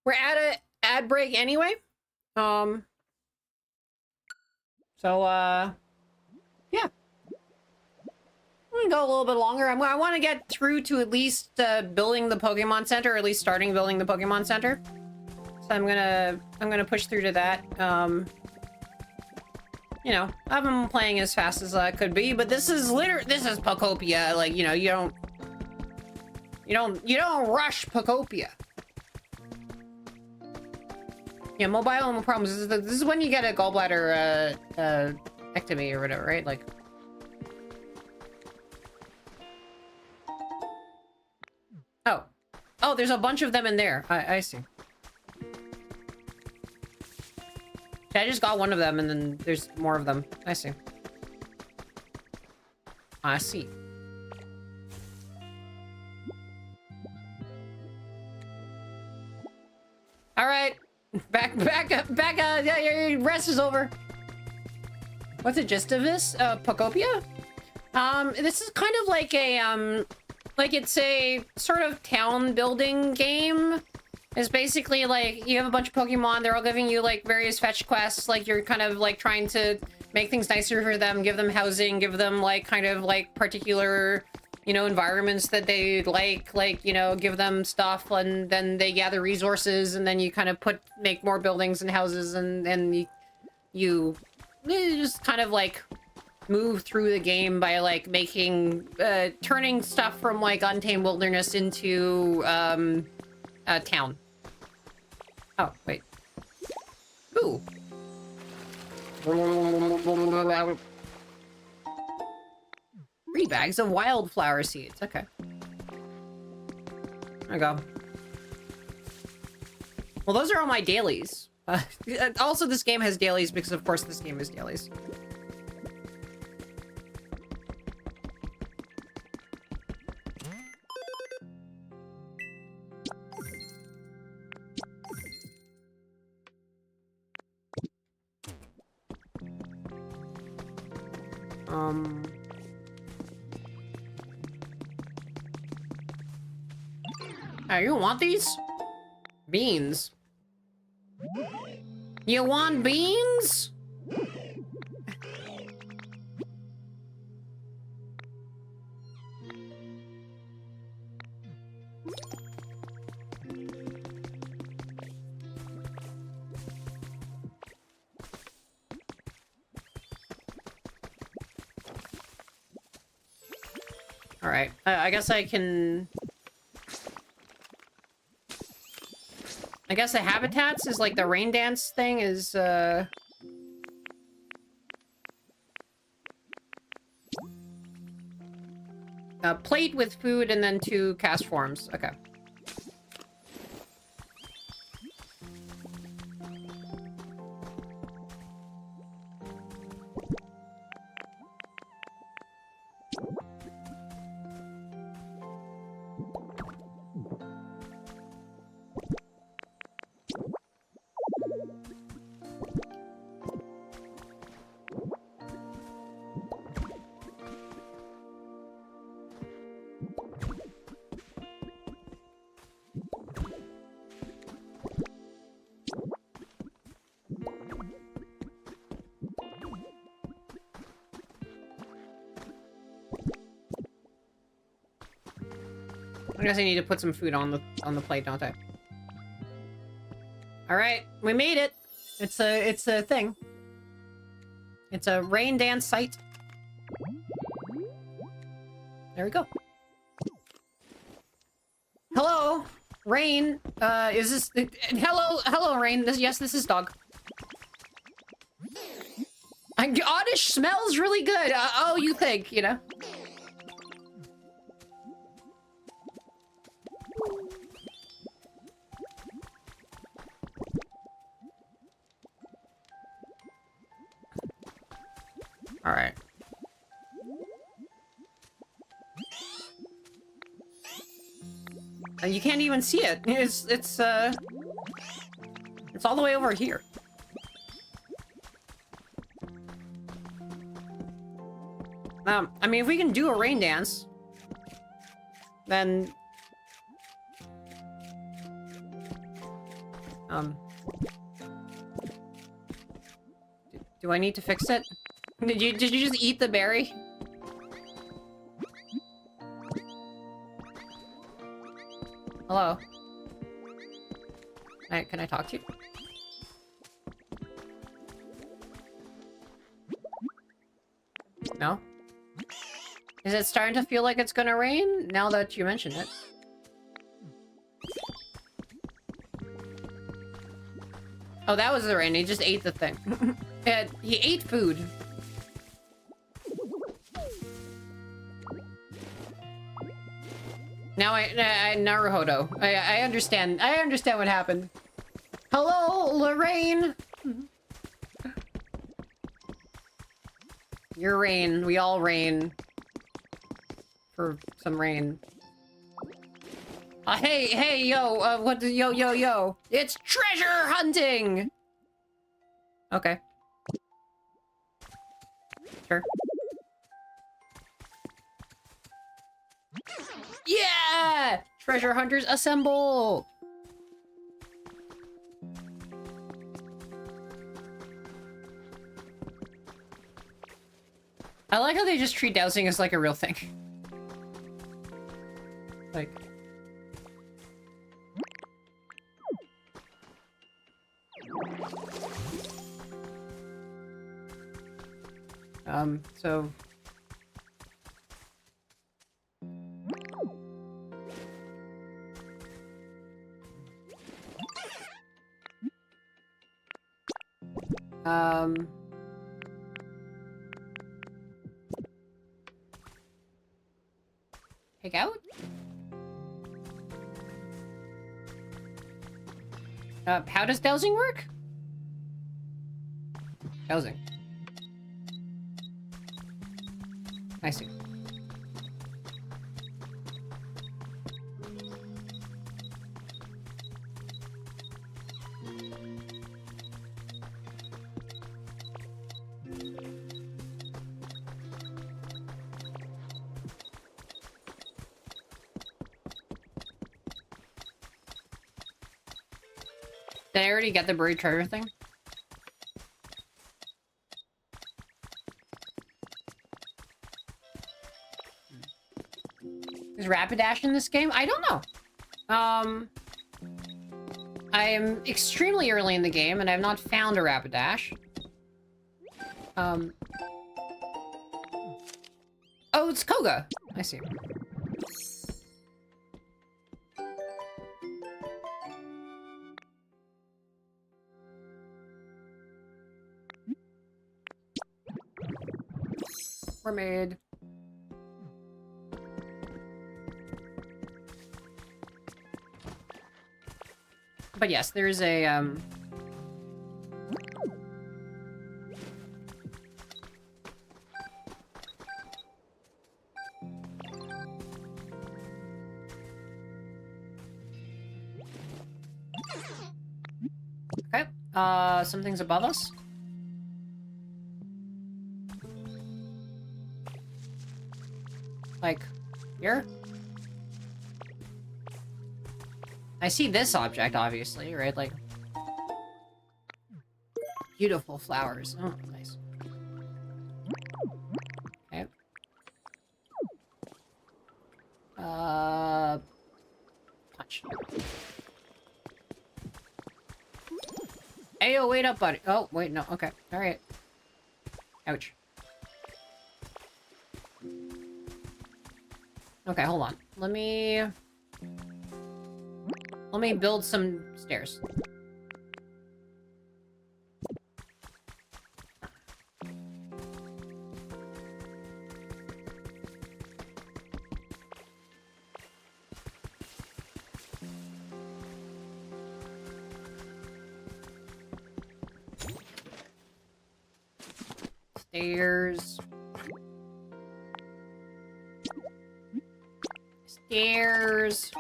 We're at an ad break anyway. Yeah. I'm gonna go a little bit longer. I want to get through to at least building the Pokemon Center, or at least starting building the Pokemon Center. So I'm gonna push through to that. You know, I've been playing as fast as I could be, but this is Pokopia. Like, you know, you don't rush Pokopia. Yeah, mobile problems. This is when you get a gallbladder ectomy or whatever, right? Like. Oh, there's a bunch of them in there. I see. I just got one of them, and then there's more of them. I see. I see. All right, back. Yeah, your rest is over. What's the gist of this? Pokopia? This is kind of like a like it's a sort of town building game. It's basically like you have a bunch of Pokemon, they're all giving you like various fetch quests, like you're kind of like trying to make things nicer for them, give them housing, give them like kind of like particular, you know, environments that they like, you know, give them stuff, and then they gather resources, and then you kind of make more buildings and houses, and then you just kind of like move through the game by like making, turning stuff from like Untamed Wilderness into, town. Oh, wait. Ooh. 3 bags of wildflower seeds. Okay. There we go. Well, those are all my dailies. Also, this game has dailies because, of course, this game has dailies. Hey, you want these? Beans. You want beans? All right. I guess I can... I guess the habitats is like the rain dance thing is, a plate with food and then 2 cast forms. Okay. I guess I need to put some food on the plate, don't I? All right, we made it. It's a thing. It's a rain dance site. There we go. Hello, Rain. Is this? Hello, Rain. Yes, this is Dog. Oddish smells really good. Oh, you think, you know? All right. You can't even see it. It's all the way over here. I mean, if we can do a rain dance, then do I need to fix it? Did you just eat the berry? Hello. Alright, can I talk to you? No? Is it starting to feel like it's gonna rain now that you mention it? Oh, that was the rain. He just ate the thing. He ate food. Now I Naruhodo. I understand. I understand what happened. Hello, Lorraine. You're rain. We all rain. For some rain. Hey, yo, yo. It's treasure hunting! Okay. Sure. Yeah! Treasure hunters assemble! I like how they just treat dowsing as like a real thing. Like... so... Take out? How does dowsing work? Dowsing. I see. Did I already get the buried treasure thing? Is Rapidash in this game? I don't know. I am extremely early in the game, and I have not found a Rapidash. Oh, it's Koga. I see. Mermaid. But yes, there's a, Okay, something's above us. Like, here? I see this object, obviously, right? Like, beautiful flowers. Oh, nice. Okay. Punch. Hey, yo, wait up, buddy. Oh, wait, no. Okay. All right. Ouch. Okay, hold on. Let me build some stairs. Stairs. Stairs.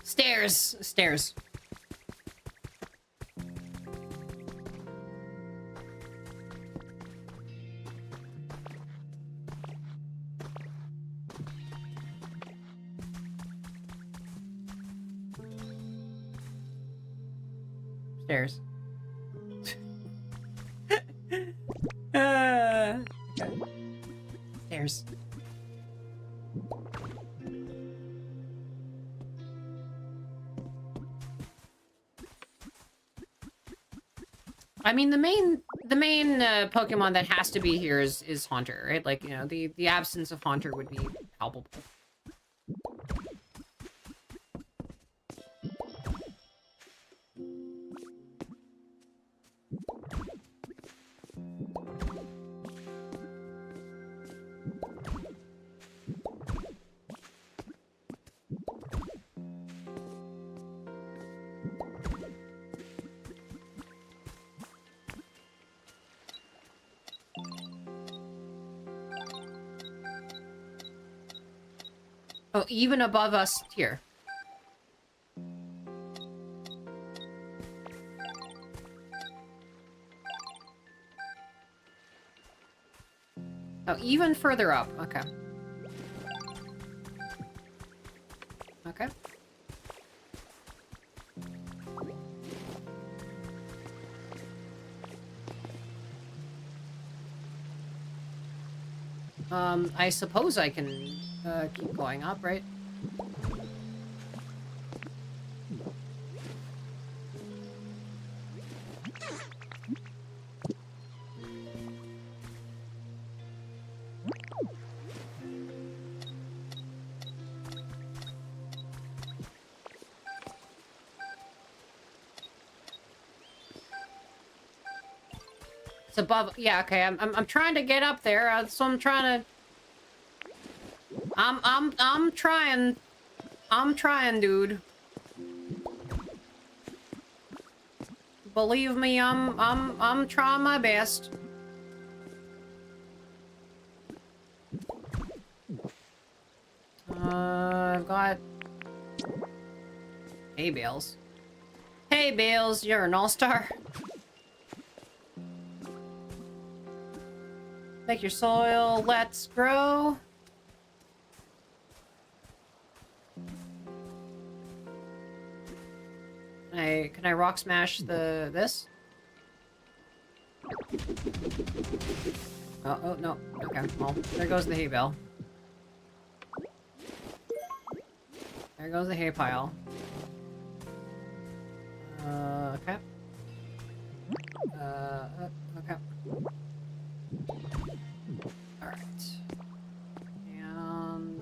Stairs. Stairs. Stairs. Okay. Stairs. I mean, the main Pokemon that has to be here is Haunter, right? Like, you know, the absence of Haunter would be palpable. Oh, even above us here. Oh, even further up. Okay. Okay. I suppose I can keep going up, right? It's above. Yeah, okay. I'm trying to get up there. So I'm trying to. I'm trying. I'm trying, dude. Believe me, I'm trying my best. I've got hay bales. Hey, Bales, you're an all-star. Make your soil, let's grow. Can I rock smash this? Oh, no. Okay, well, there goes the hay bale. There goes the hay pile. Okay. Okay. Alright. And...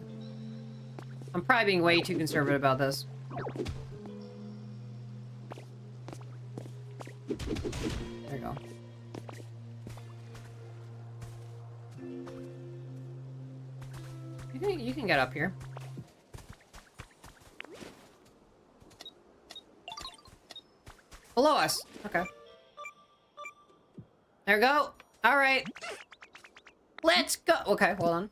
I'm probably being way too conservative about this. There you go. You can get up here. Below us. Okay. There we go. All right. Let's go. Okay, hold on.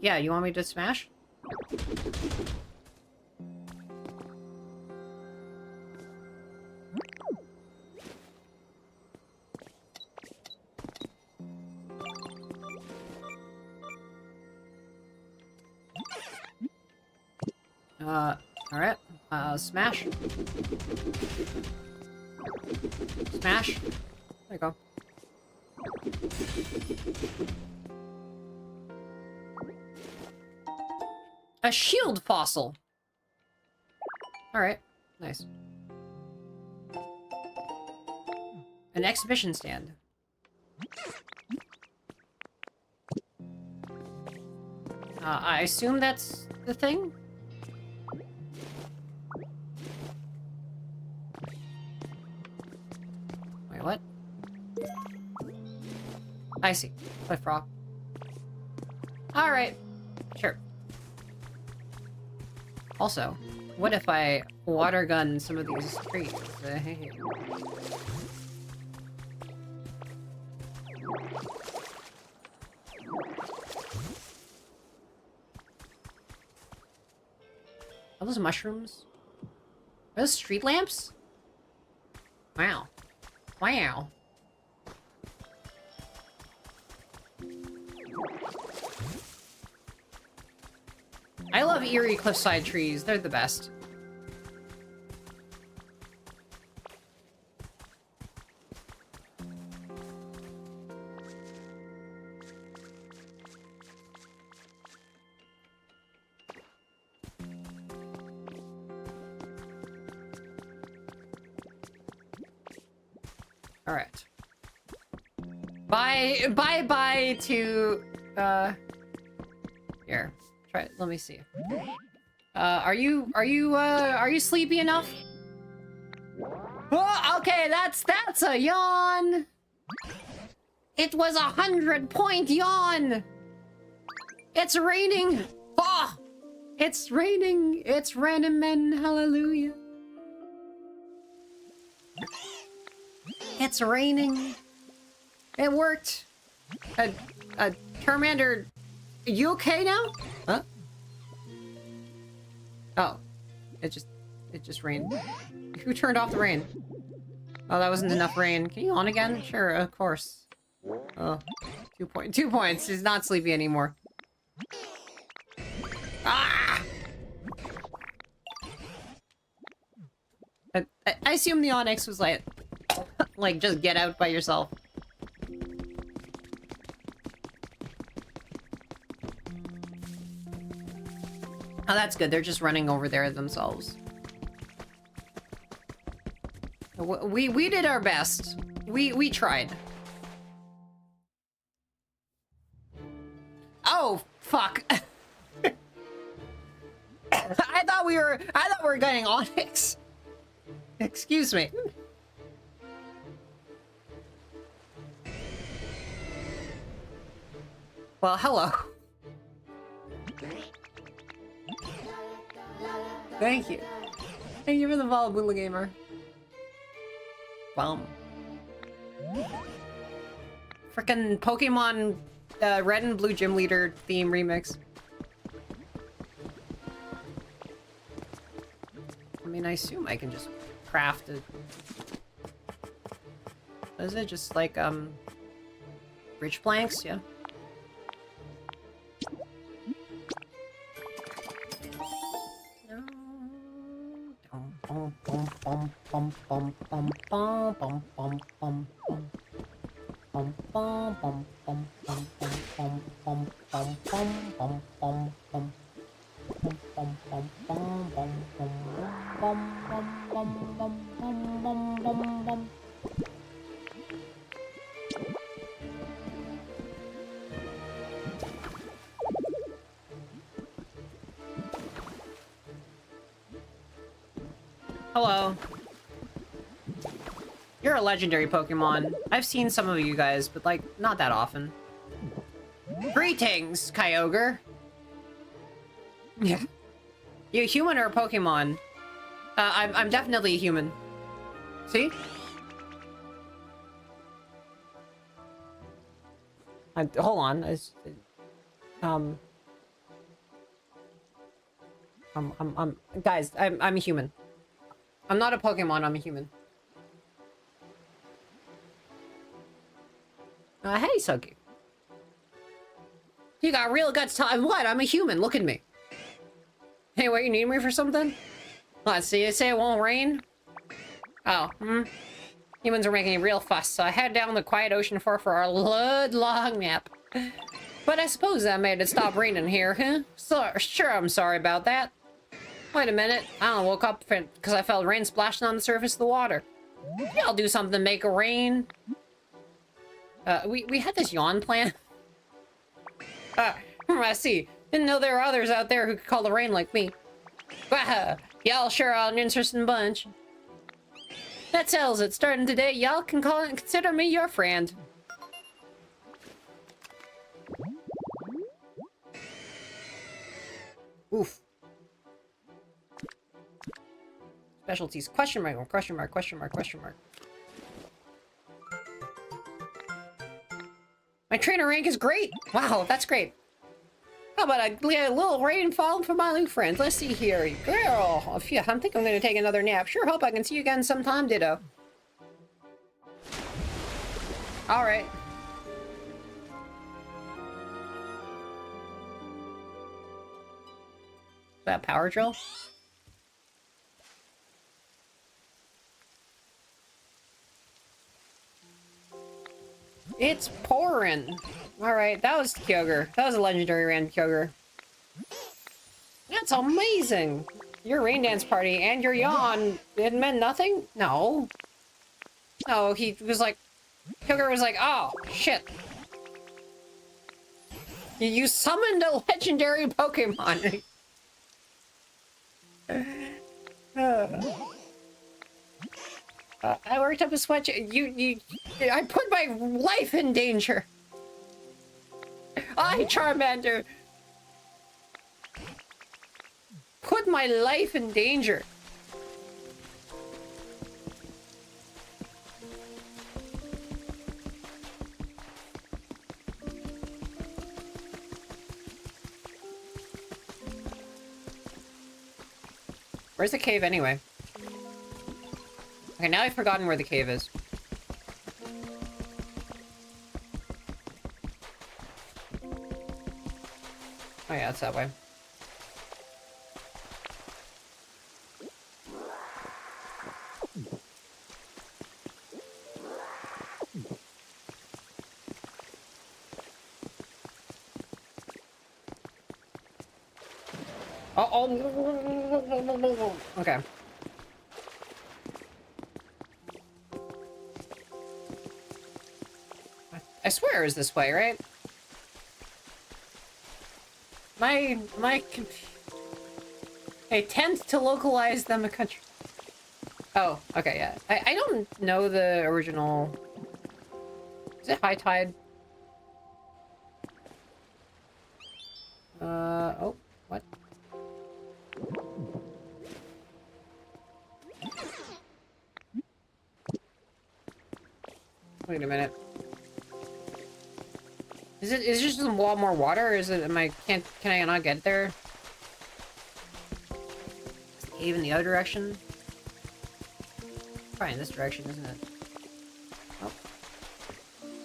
Yeah, you want me to smash? Alright. Smash. Smash. There you go. A shield fossil. Alright. Nice. An exhibition stand. I assume that's the thing? Wait, what? I see. Cliff rock. Alright. Sure. Also, what if I water gun some of these trees? Are those mushrooms? Are those street lamps? Wow. Wow. I love eerie cliffside trees. They're the best. All right. Bye to here. Try it. Let me see. Are you sleepy enough? Oh, okay, that's a yawn. It was 100-point yawn. It's raining. Oh, it's raining. It's random men. Hallelujah. It's raining. It worked. Charmander, you okay now? Huh? Oh, it just rained. Who turned off the rain? Oh, that wasn't enough rain. Can you on again? Sure, of course. Oh, 2 points. He's not sleepy anymore. Ah! I assume the Onyx was like, just get out by yourself. Oh, that's good. They're just running over there themselves. We did our best. We tried. Oh, fuck. I thought we were getting Onyx. Excuse me. Well, hello. Thank you. Thank you for the follow, Boodle Gamer. Bum. Frickin' Pokemon Red and Blue Gym Leader theme remix. I mean, I assume I can just craft it. What is it? Just like, bridge planks? Yeah. Hello. You're a legendary Pokemon. I've seen some of you guys, but like, not that often. Greetings, Kyogre. Yeah. You a human or a Pokemon? I'm definitely a human. See? Hold on. Guys, I'm a human. I'm not a Pokemon, I'm a human. Hey, Soki. You got real guts to- What? I'm a human, look at me. Hey, what, you need me for something? Let's see, you say it won't rain? Oh, Humans are making a real fuss, so I head down the quiet ocean for our long nap. But I suppose that made it stop raining here, huh? So, sure, I'm sorry about that. Wait a minute, I woke up because I felt rain splashing on the surface of the water. Maybe I'll do something to make it rain. We had this yawn plan. I see. Didn't know there were others out there who could call the rain like me. Y'all sure are an interesting bunch. That settles it. Starting today, y'all can consider me your friend. Oof. Specialties, question mark, question mark, question mark, question mark. My trainer rank is great. Wow, that's great. How about a little rainfall for my new friends? Let's see here. Girl, yeah, I think I'm going to take another nap. Sure hope I can see you again sometime, ditto. All right. Is that power drill? It's pouring. All right, that was Kyogre. That was a legendary ran Kyogre. That's amazing. Your rain dance party and your yawn, it meant nothing? No. No, he was like, Kyogre was like, oh, shit. You summoned a legendary Pokemon. I worked up a sweat. I put my life in danger. I, Charmander, put my life in danger. Where's the cave anyway? Okay, now I've forgotten where the cave is. Oh yeah, it's that way. Oh. Okay. I swear it was this way, right? I tend to localize them a country. Oh, okay, yeah. I don't know the original. Is it High Tide? Oh, what? Wait a minute. Is it just a lot more water, or is it, can I not get there? Is the cave in the other direction? Probably in this direction, isn't it? Oh.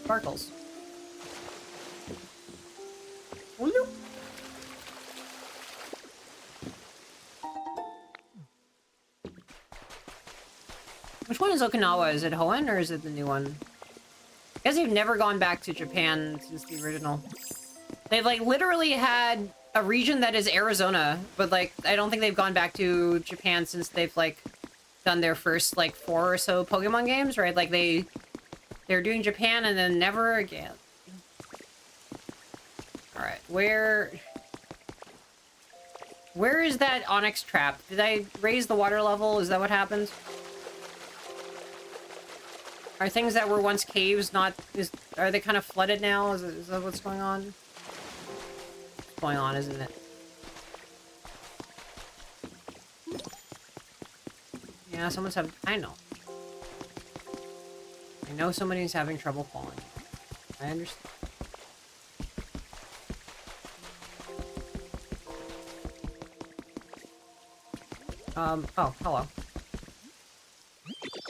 Sparkles. Whoop. Which one is Okinawa? Is it Hoenn or is it the new one? I guess they've never gone back to Japan since the original. They've like literally had a region that is Arizona, but like I don't think they've gone back to Japan since they've like done their first like 4 or so Pokemon games, right? Like they're doing Japan and then never again. All right, where is that Onyx trap? Did I raise the water level? Is that what happened? Are things that were once caves are they kind of flooded now? Is that what's going on? What's going on, isn't it? Yeah, I know somebody's having trouble falling. I understand. Oh, hello.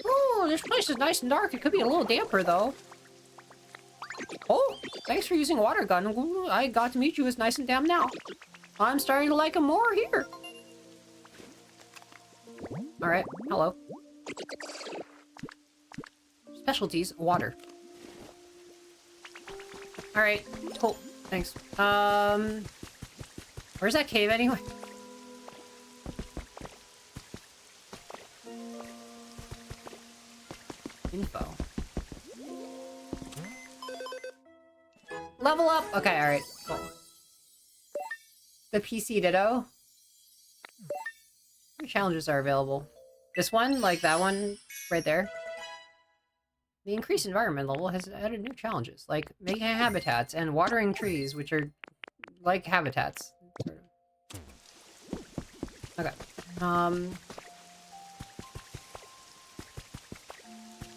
Oh, this place is nice and dark. It could be a little damper, though. Oh, thanks for using water gun. Ooh, I got to meet you. It's nice and damp now. I'm starting to like him more here. Alright, hello. Specialties, water. Alright, cool. Thanks. Where's that cave anyway? Info. Level up! Okay, alright, cool. The PC Ditto. What challenges are available? This one? Like that one? Right there? The increased environment level has added new challenges, like making habitats and watering trees, which are like habitats. Sort of. Okay.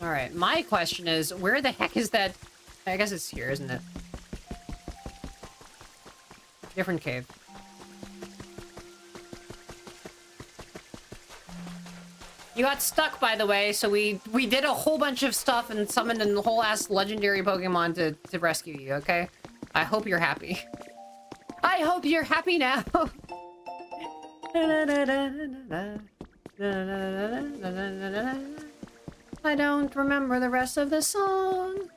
Alright, my question is, where the heck is that? I guess it's here, isn't it? Different cave. You got stuck, by the way, so we did a whole bunch of stuff and summoned a whole ass legendary Pokemon to rescue you, okay? I hope you're happy. I hope you're happy now! I don't remember the rest of the song.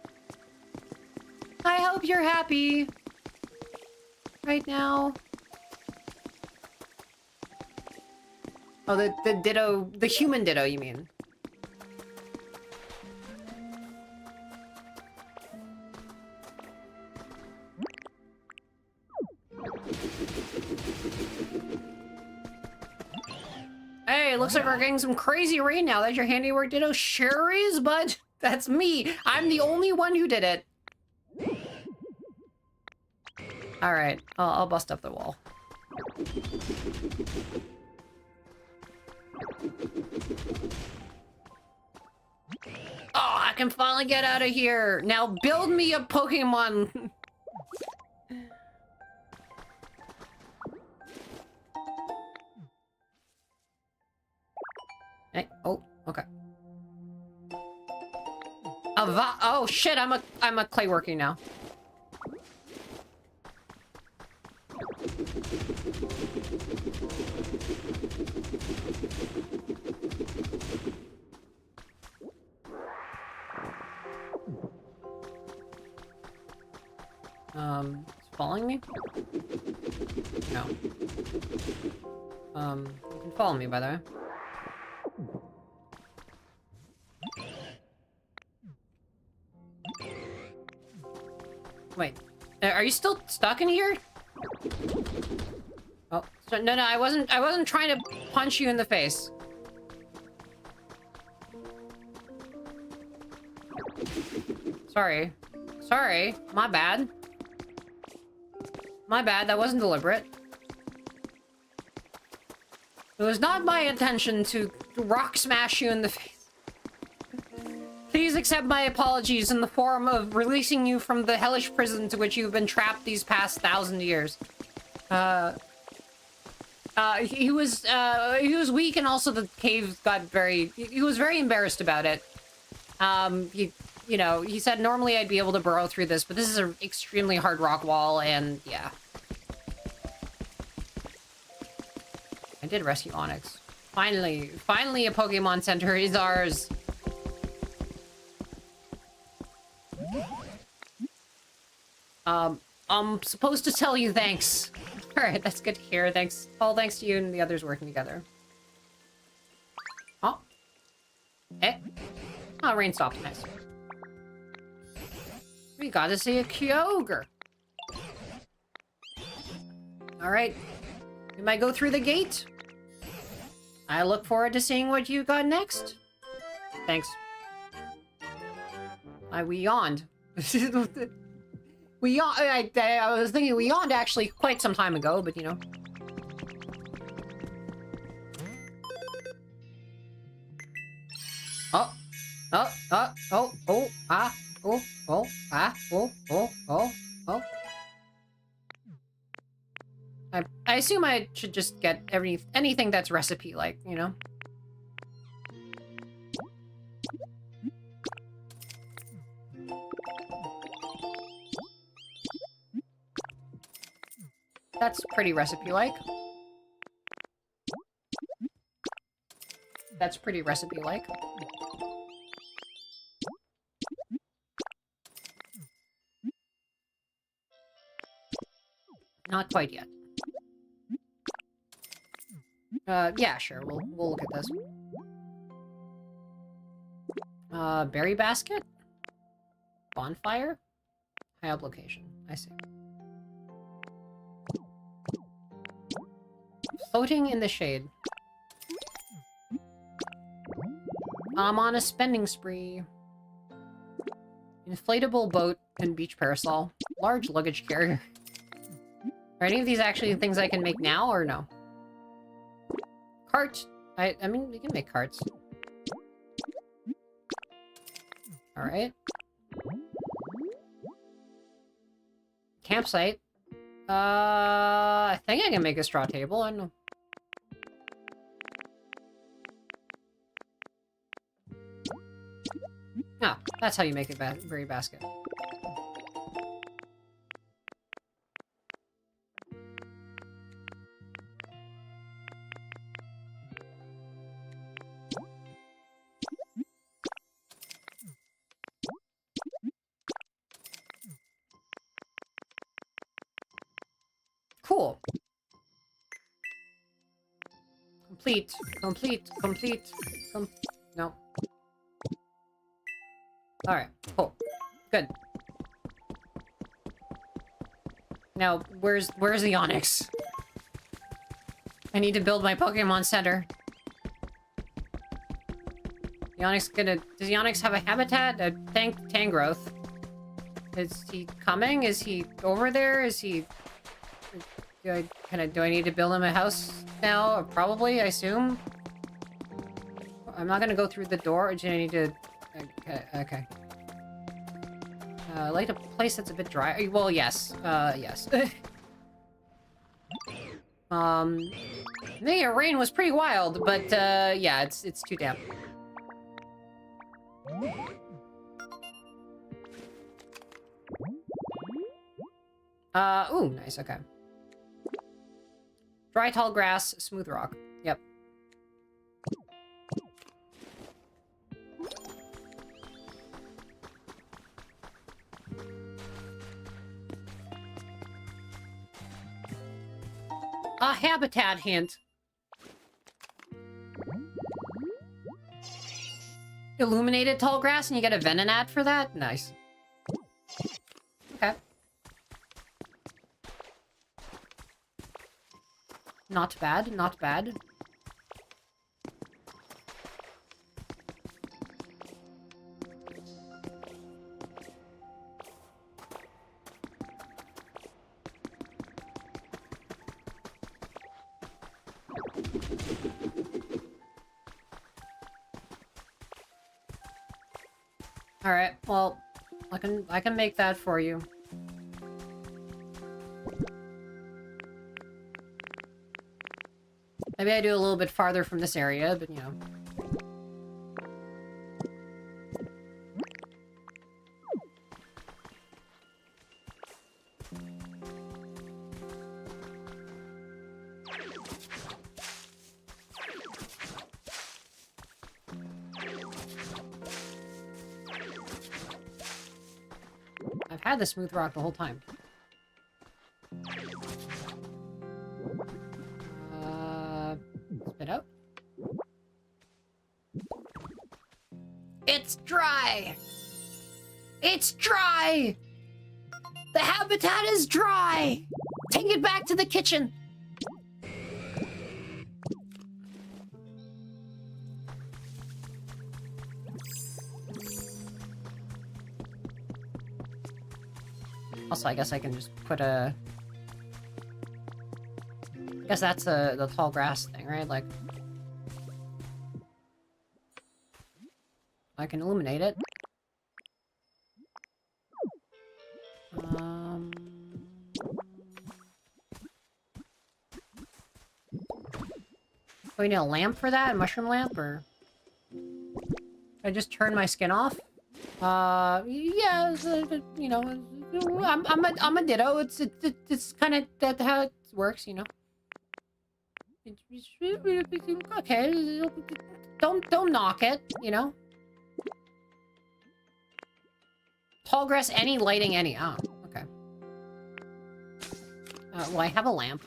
I hope you're happy. Right now. Oh, the Ditto, the human Ditto, you mean? Hey, looks like we're getting some crazy rain now. That's your handiwork, Ditto? Sure is, bud. That's me. I'm the only one who did it. Alright, I'll bust up the wall. Oh, I can finally get out of here. Now build me a Pokemon. Hey, oh, okay. Oh shit, I'm a clay working now. It's following me? No. You can follow me, by the way. Wait, are you still stuck in here? Oh, so, no, I wasn't trying to punch you in the face. Sorry. Sorry, my bad. My bad, that wasn't deliberate. It was not my intention to rock smash you in the face. Please accept my apologies in the form of releasing you from the hellish prison to which you've been trapped these past 1,000 years. He was weak, and also the cave got he was very embarrassed about it. You know, he said normally I'd be able to burrow through this, but this is an extremely hard rock wall, and yeah. I did rescue Onyx. Finally a Pokemon Center is ours. I'm supposed to tell you thanks. Alright, that's good to hear. Thanks. All thanks to you and the others working together. Oh. Eh. Oh, rain stopped. Nice. We gotta see a Kyogre. Alright. We might go through the gate. I look forward to seeing what you got next. Thanks. We yawned. We yawned. I was thinking we yawned actually quite some time ago, but you know. Oh. Oh. Oh. Oh. Oh. Ah. Oh. Oh. Ah. Oh. Oh. Oh. Oh. I assume I should just get anything that's recipe-like, you know? That's pretty recipe-like. That's pretty recipe-like. Not quite yet. Yeah, sure. We'll look at this. Berry basket? Bonfire? High up location. I see. Floating in the shade. I'm on a spending spree. Inflatable boat and beach parasol. Large luggage carrier. Are any of these actually things I can make now, or no? Cart. I mean, we can make carts. Alright. Campsite. I think I can make a straw table. I don't know. Oh, that's how you make a berry basket. Cool. Complete. No. Alright, cool. Good. Now, where's the Onyx? I need to build my Pokemon Center. The Onyx does the Onyx have a habitat? A Tangrowth. Is he coming? Is he over there? Is he... Do I need to build him a house now? Probably, I assume. I'm not gonna go through the door. Do I need to... Okay. I like a place that's a bit dry. Well, yes. Yes. The rain was pretty wild, but, yeah, it's too damp. Ooh, nice, okay. Dry, tall grass, smooth rock. Yep. A habitat hint. Illuminated tall grass and you get a Venonat for that? Nice. Okay. Not bad, not bad. Alright, well, I can make that for you. Maybe I do a little bit farther from this area, but you know. I've had the smooth rock the whole time. Spit out. It's dry! It's dry! The habitat is dry! Take it back to the kitchen! Also, I guess I can just put a... I guess that's the tall grass thing, right? Like... I can illuminate it. Do we need a lamp for that? A mushroom lamp, or... I just turn my skin off? Yeah, you know... I'm a ditto. It's kind of that how it works, you know. Okay, don't knock it, you know. Tall grass, any lighting, any. Oh, okay. Well, I have a lamp.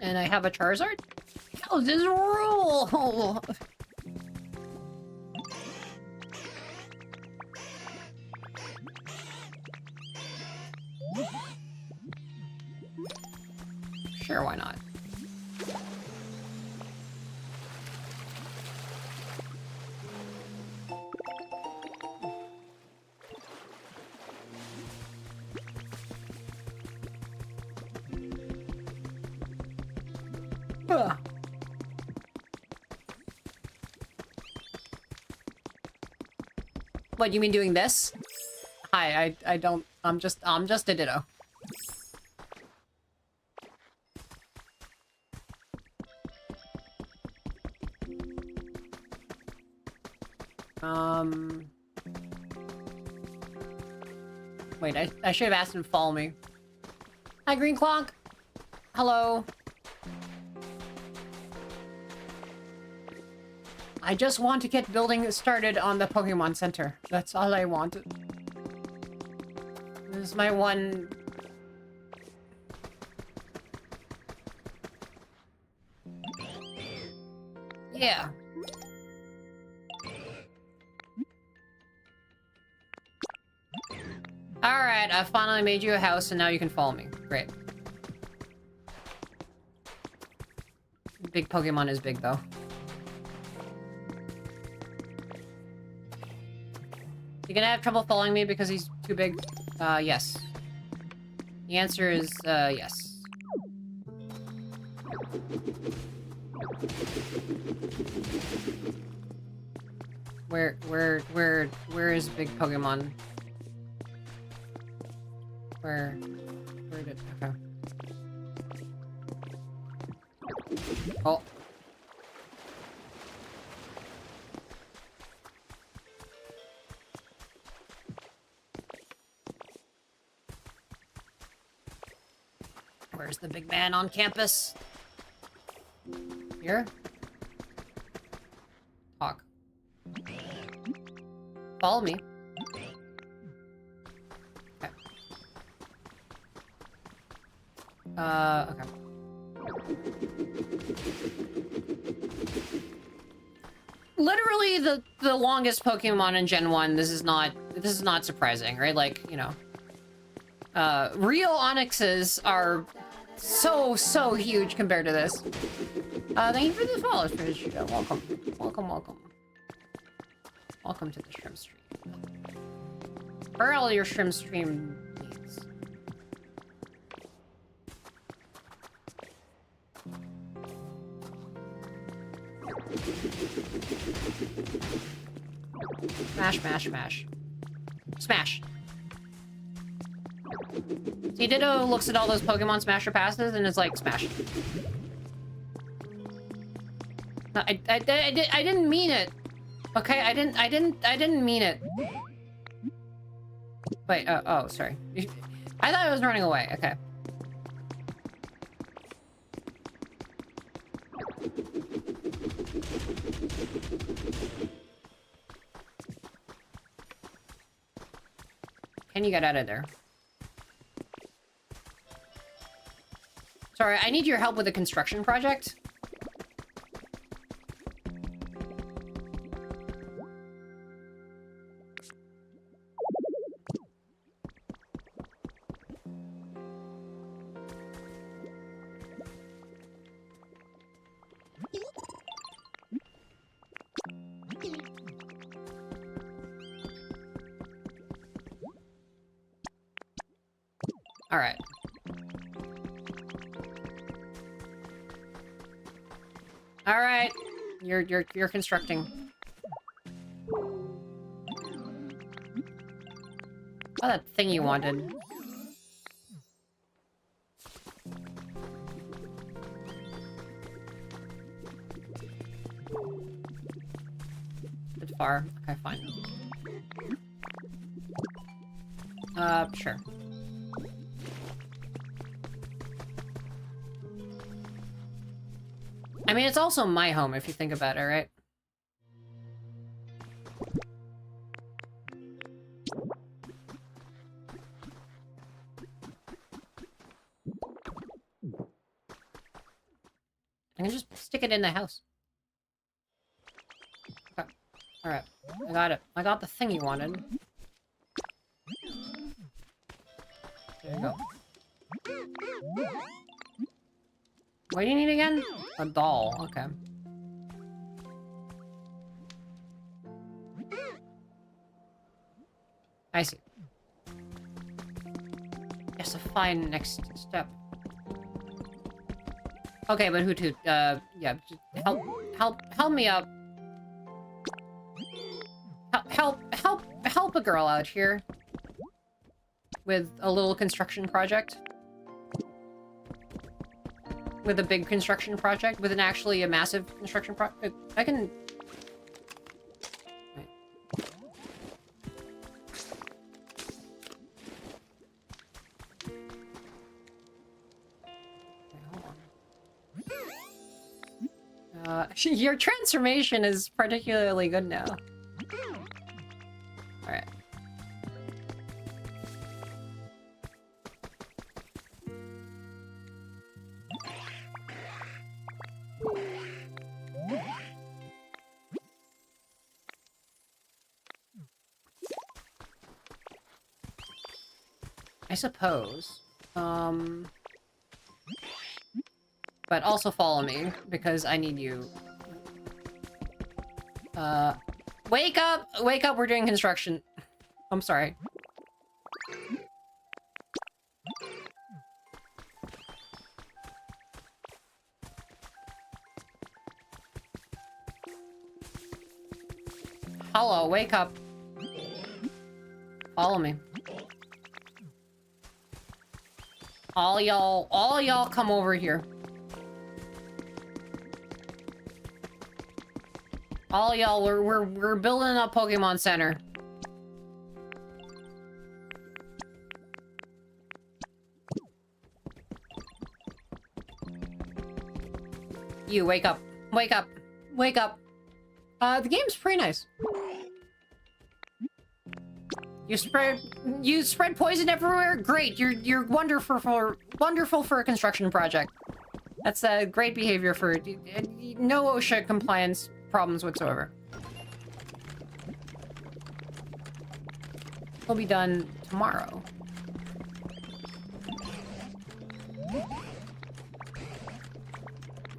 And I have a Charizard? Oh, this rule! Sure, why not? Ugh. What, you mean doing this? Hi, I don't... I'm just a ditto. Wait, I should have asked him to follow me. Hi, Green Clock. Hello. I just want to get building started on the Pokemon Center. That's all I want. This is my one... Yeah. Alright, I finally made you a house and now you can follow me. Great. Big Pokemon is big, though. You gonna have trouble following me because he's too big? Yes. The answer is, yes. Where is big Pokemon? Where did, okay. Oh. Where's the big man on campus? Here? Talk. Follow me. Okay. Okay. Literally the longest Pokemon in Gen 1. This is not surprising, right? Like, you know. Real Onyxes are so huge compared to this. Thank you for the follow, Fish. Welcome. Welcome to the Shrimp Street. For all your shrimp stream needs. Smash, smash, smash. Smash. See, Ditto looks at all those Pokemon Smasher passes and is like, smash. No, I didn't mean it. Okay, I didn't mean it. Wait, oh, sorry. I thought I was running away. Okay. Can you get out of there? Sorry, I need your help with a construction project. All right. All right. You're constructing. Oh, that thing you wanted. Bit far. Okay, fine. Sure. I mean, it's also my home, if you think about it, right? I can just stick it in the house. Okay. Alright. I got it. I got the thing you wanted. There you go. What do you need again? A doll. Okay. I see. Yes, a fine next step. Okay, but who to? Yeah, just help me up. Help a girl out here with a little construction project. With a big construction project, with actually a massive construction project. I can... Right. Okay, hold on. Your transformation is particularly good now. Alright. I suppose. But also follow me, because I need you. Wake up! Wake up, we're doing construction. I'm sorry. Hello, wake up. Follow me. All y'all come over here. All y'all, we're building a Pokemon Center. You wake up. Wake up. Wake up. The game's pretty nice. You spread poison everywhere? Great. You're wonderful for a construction project. That's a great behavior for no OSHA compliance problems whatsoever. Will be done tomorrow.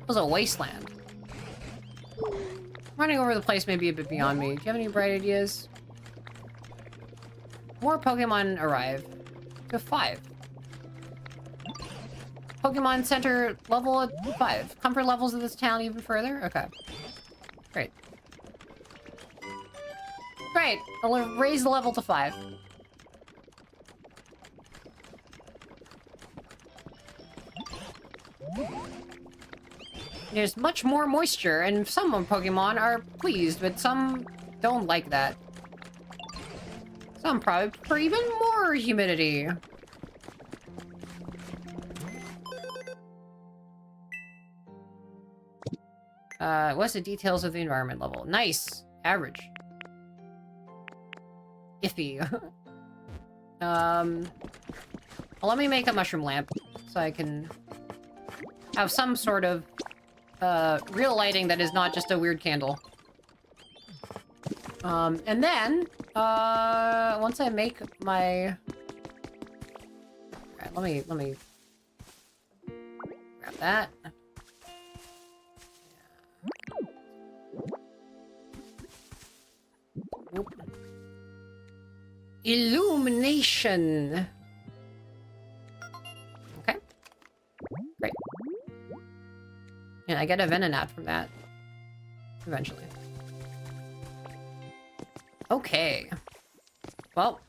It was a wasteland. Running over the place may be a bit beyond me. Do you have any bright ideas? more Pokemon arrive. To 5. Pokemon Center level at 5. Comfort levels of this town even further? Okay. Great. Great! I'll raise the level to 5. There's much more moisture, and some Pokemon are pleased, but some don't like that. Some probably prefer even more humidity. What's the details of the environment level? Nice. Average. Iffy. Well, let me make a mushroom lamp so I can have some sort of real lighting that is not just a weird candle. And then, once I make my... Alright, let me grab that. Whoop. Illumination! Okay. Great. And I get a Venonat from that. Eventually. Okay. Well.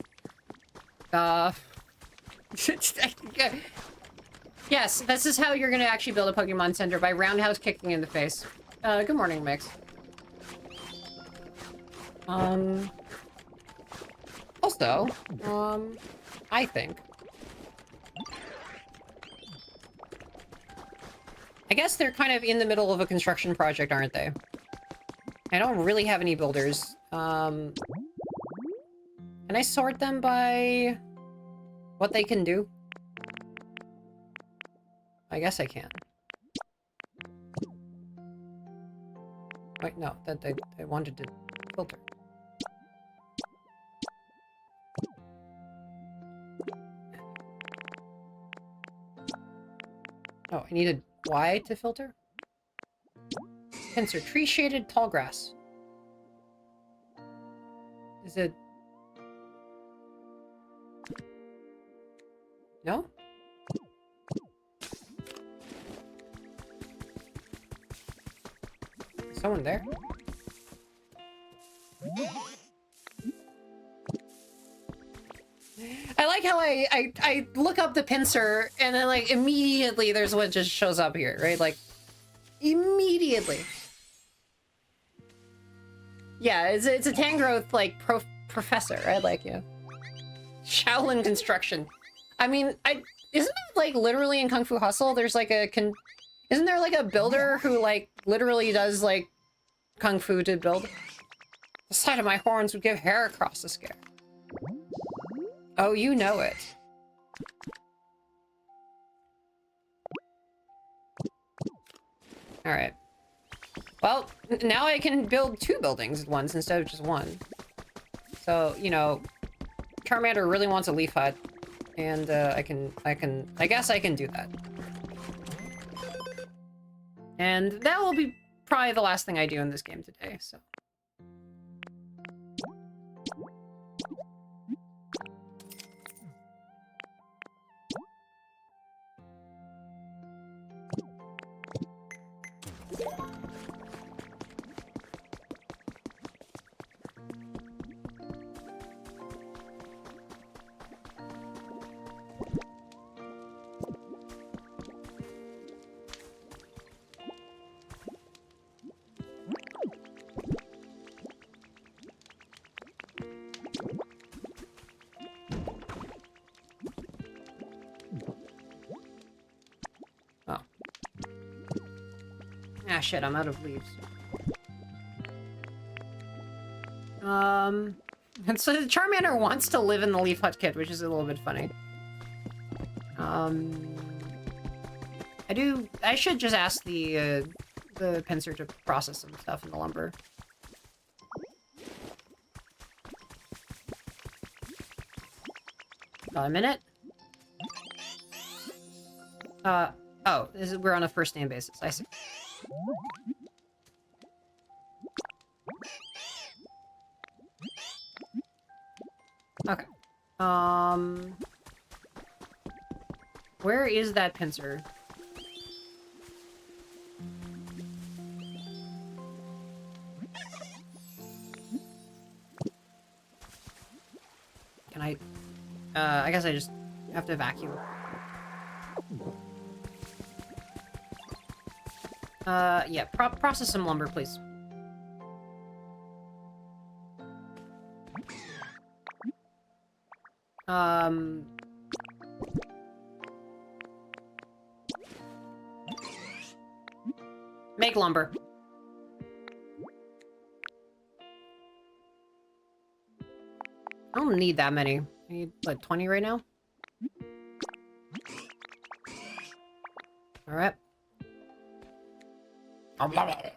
Yes, this is how you're gonna actually build a Pokemon Center, by roundhouse kicking in the face. Good morning, Mix. Also, I think... I guess they're kind of in the middle of a construction project, aren't they? I don't really have any builders. Can I sort them by what they can do? I guess I can. Wait, no, that they wanted to filter. Oh, I needed Y to filter? Pincer, tree shaded tall grass. Is it... No? Is someone there? I like how I look up the pincer and then like immediately there's what just shows up here, right? Like immediately. Yeah, it's a Tangrowth like professor, right? Like, yeah. Shaolin construction. I mean, isn't it like literally in Kung Fu Hustle there's like isn't there like a builder who like literally does like Kung Fu to build? The sight of my horns would give hair across the scare. Oh, you know it. Alright. Well, now I can build 2 buildings at once instead of just 1. So, you know, Charmander really wants a leaf hut. And, I guess I can do that. And that will be probably the last thing I do in this game today, so... Ah, shit, I'm out of leaves. And so the Charmander wants to live in the Leaf Hut kit, which is a little bit funny. I should just ask the pincer to process some stuff in the lumber. Got a minute? Oh, we're on a first name basis, I see. Okay. Where is that pincer? Can I guess I just have to vacuum. Yeah, process some lumber, please. Make lumber. I don't need that many. I need, like, 20 right now? Alright. Alright.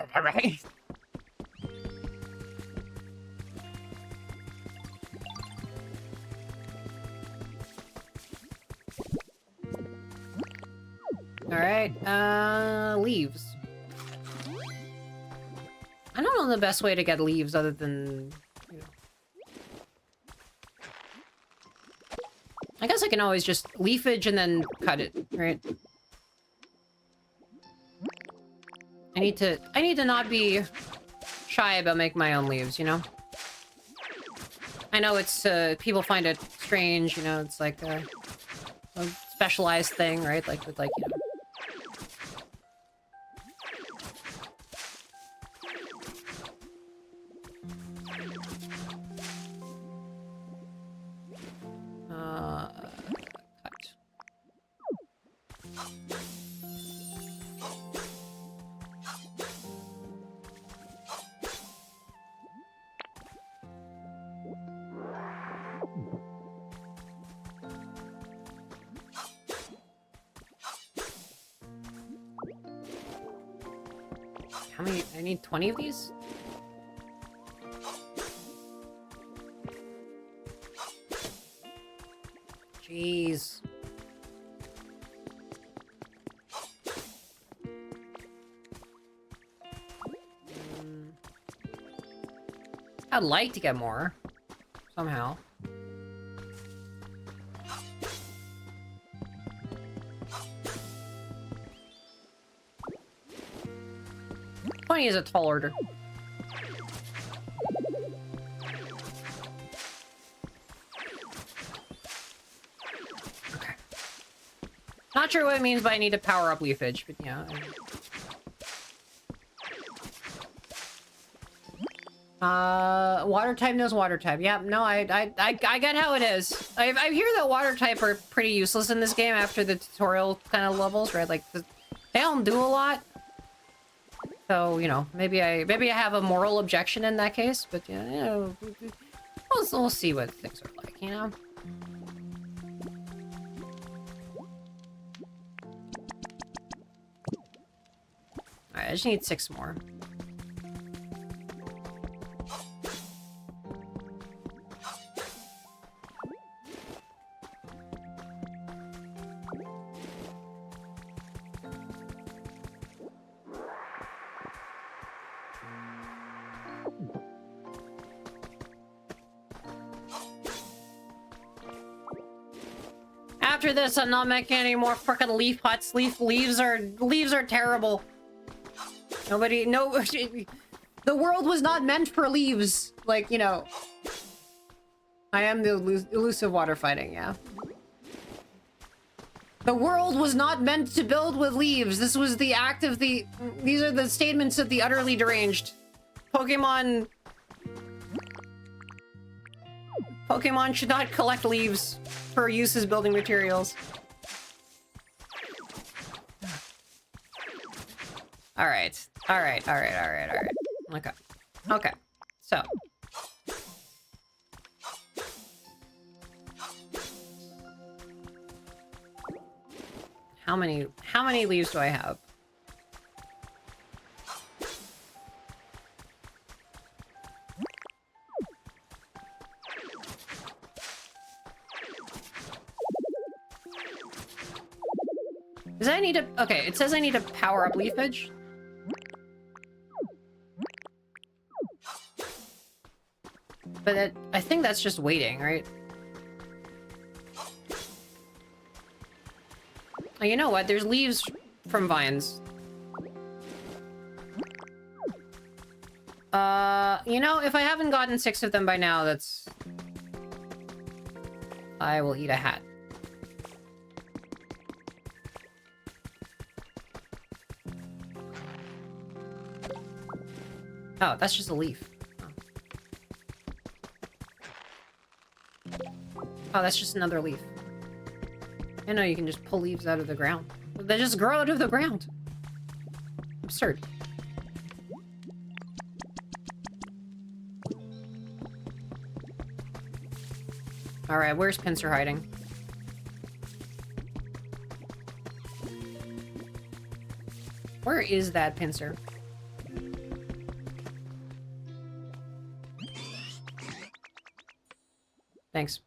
Alright, leaves. I don't know the best way to get leaves other than, you know. I guess I can always just leafage and then cut it, right? I need to not be shy about making my own leaves, you know? I know it's, people find it strange, you know, it's like a specialized thing, right? Like, with, like, you know. Cut. How many? I need 20 of these? Jeez. I'd like to get more. Somehow. Twenty is a tall order. Okay. Not sure what it means, but I need to power up leafage, but yeah. Water type knows water type. Yeah, no, I get how it is. I hear that water type are pretty useless in this game after the tutorial kind of levels, right? Like, they don't do a lot. So, you know, maybe I have a moral objection in that case, but yeah, you know, we'll see what things are like, you know? Alright, I just need 6 more. After this, I'm not making any more frickin' leaf huts. Leaves are terrible. No, the world was not meant for leaves. Like, you know. I am the elusive water fighting, yeah. The world was not meant to build with leaves. This was the act of the... These are the statements of the utterly deranged. Pokemon should not collect leaves for use as building materials. Alright. Okay. So. How many leaves do I have? Does I need to... Okay, it says I need to power up leafage. But I think that's just waiting, right? Oh, you know what? There's leaves from vines. You know, if I haven't gotten 6 of them by now, that's... I will eat a hat. Oh, that's just a leaf. Oh, that's just another leaf. I know you can just pull leaves out of the ground. They just grow out of the ground. Absurd. Alright, where's Pincer hiding? Where is that Pincer? Thanks.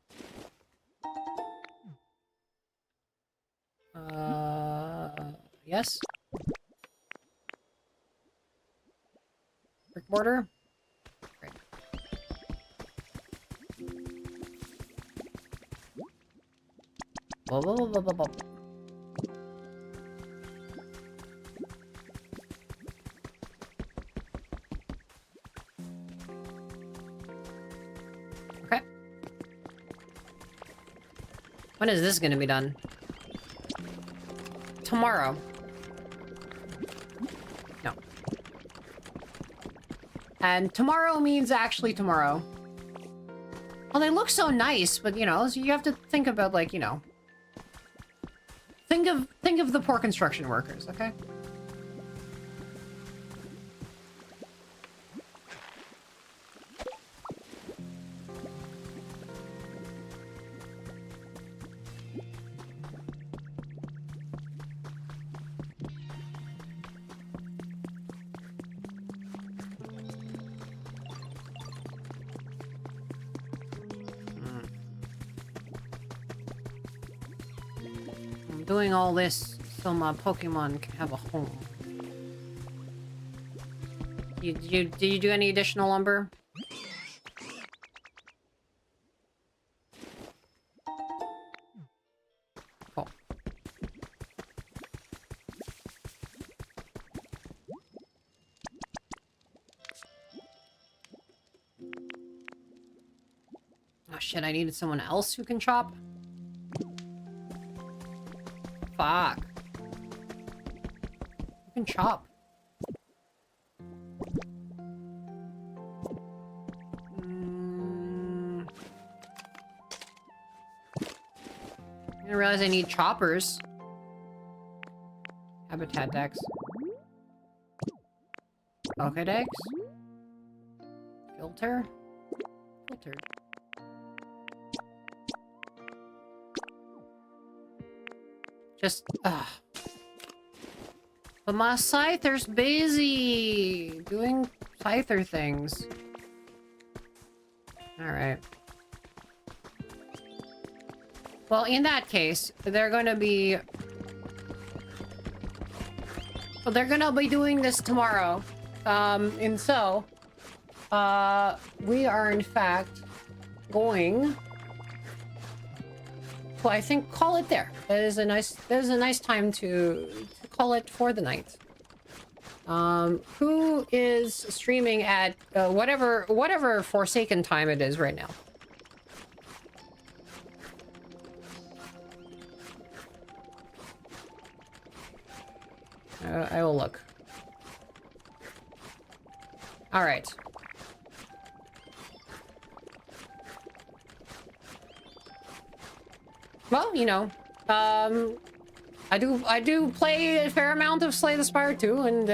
Yes? Brick border? Great. Whoa, whoa, whoa, whoa, whoa, whoa. Okay. When is this gonna be done? Tomorrow. No. And tomorrow means actually tomorrow. Well, they look so nice, but you know, so you have to think about, like, you know, think of the poor construction workers, okay? Doing all this so my Pokemon can have a home. Did you do any additional lumber? Cool. Oh shit, I needed someone else who can chop. Fuck. You can chop. I didn't realize I need choppers. Habitat decks. Okay, decks. Filter. Filter. Just, but my Scyther's busy doing Scyther things. Alright. Well, in that case, they're gonna be... Well, they're gonna be doing this tomorrow. And so... we are, in fact, going... Well, I think call it there. That is a nice time to call it for the night. Who is streaming at whatever Forsaken time it is right now? I will look. All right. Well, you know, I do play a fair amount of Slay the Spire too, and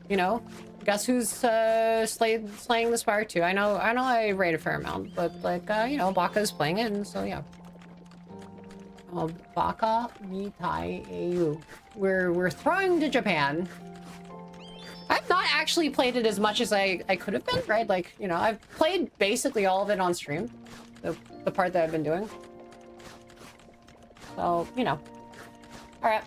you know, guess who's slaying the Spire too? I know I rate a fair amount, but like you know, Baka's playing it, and so yeah. Oh, Baka Mitai EU. We're throwing to Japan. I've not actually played it as much as I could have been, right? Like, you know, I've played basically all of it on stream, the part that I've been doing. So, you know. Alright.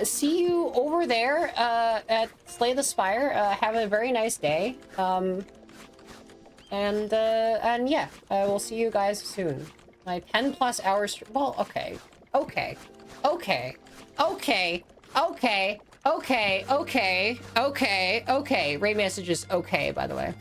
See you over there at Slay the Spire. Have a very nice day. And yeah, I will see you guys soon. My 10+ hours... Well, okay. Okay. Okay. Okay. Okay. Okay. Okay. Okay. Okay. Ray message is okay, by the way.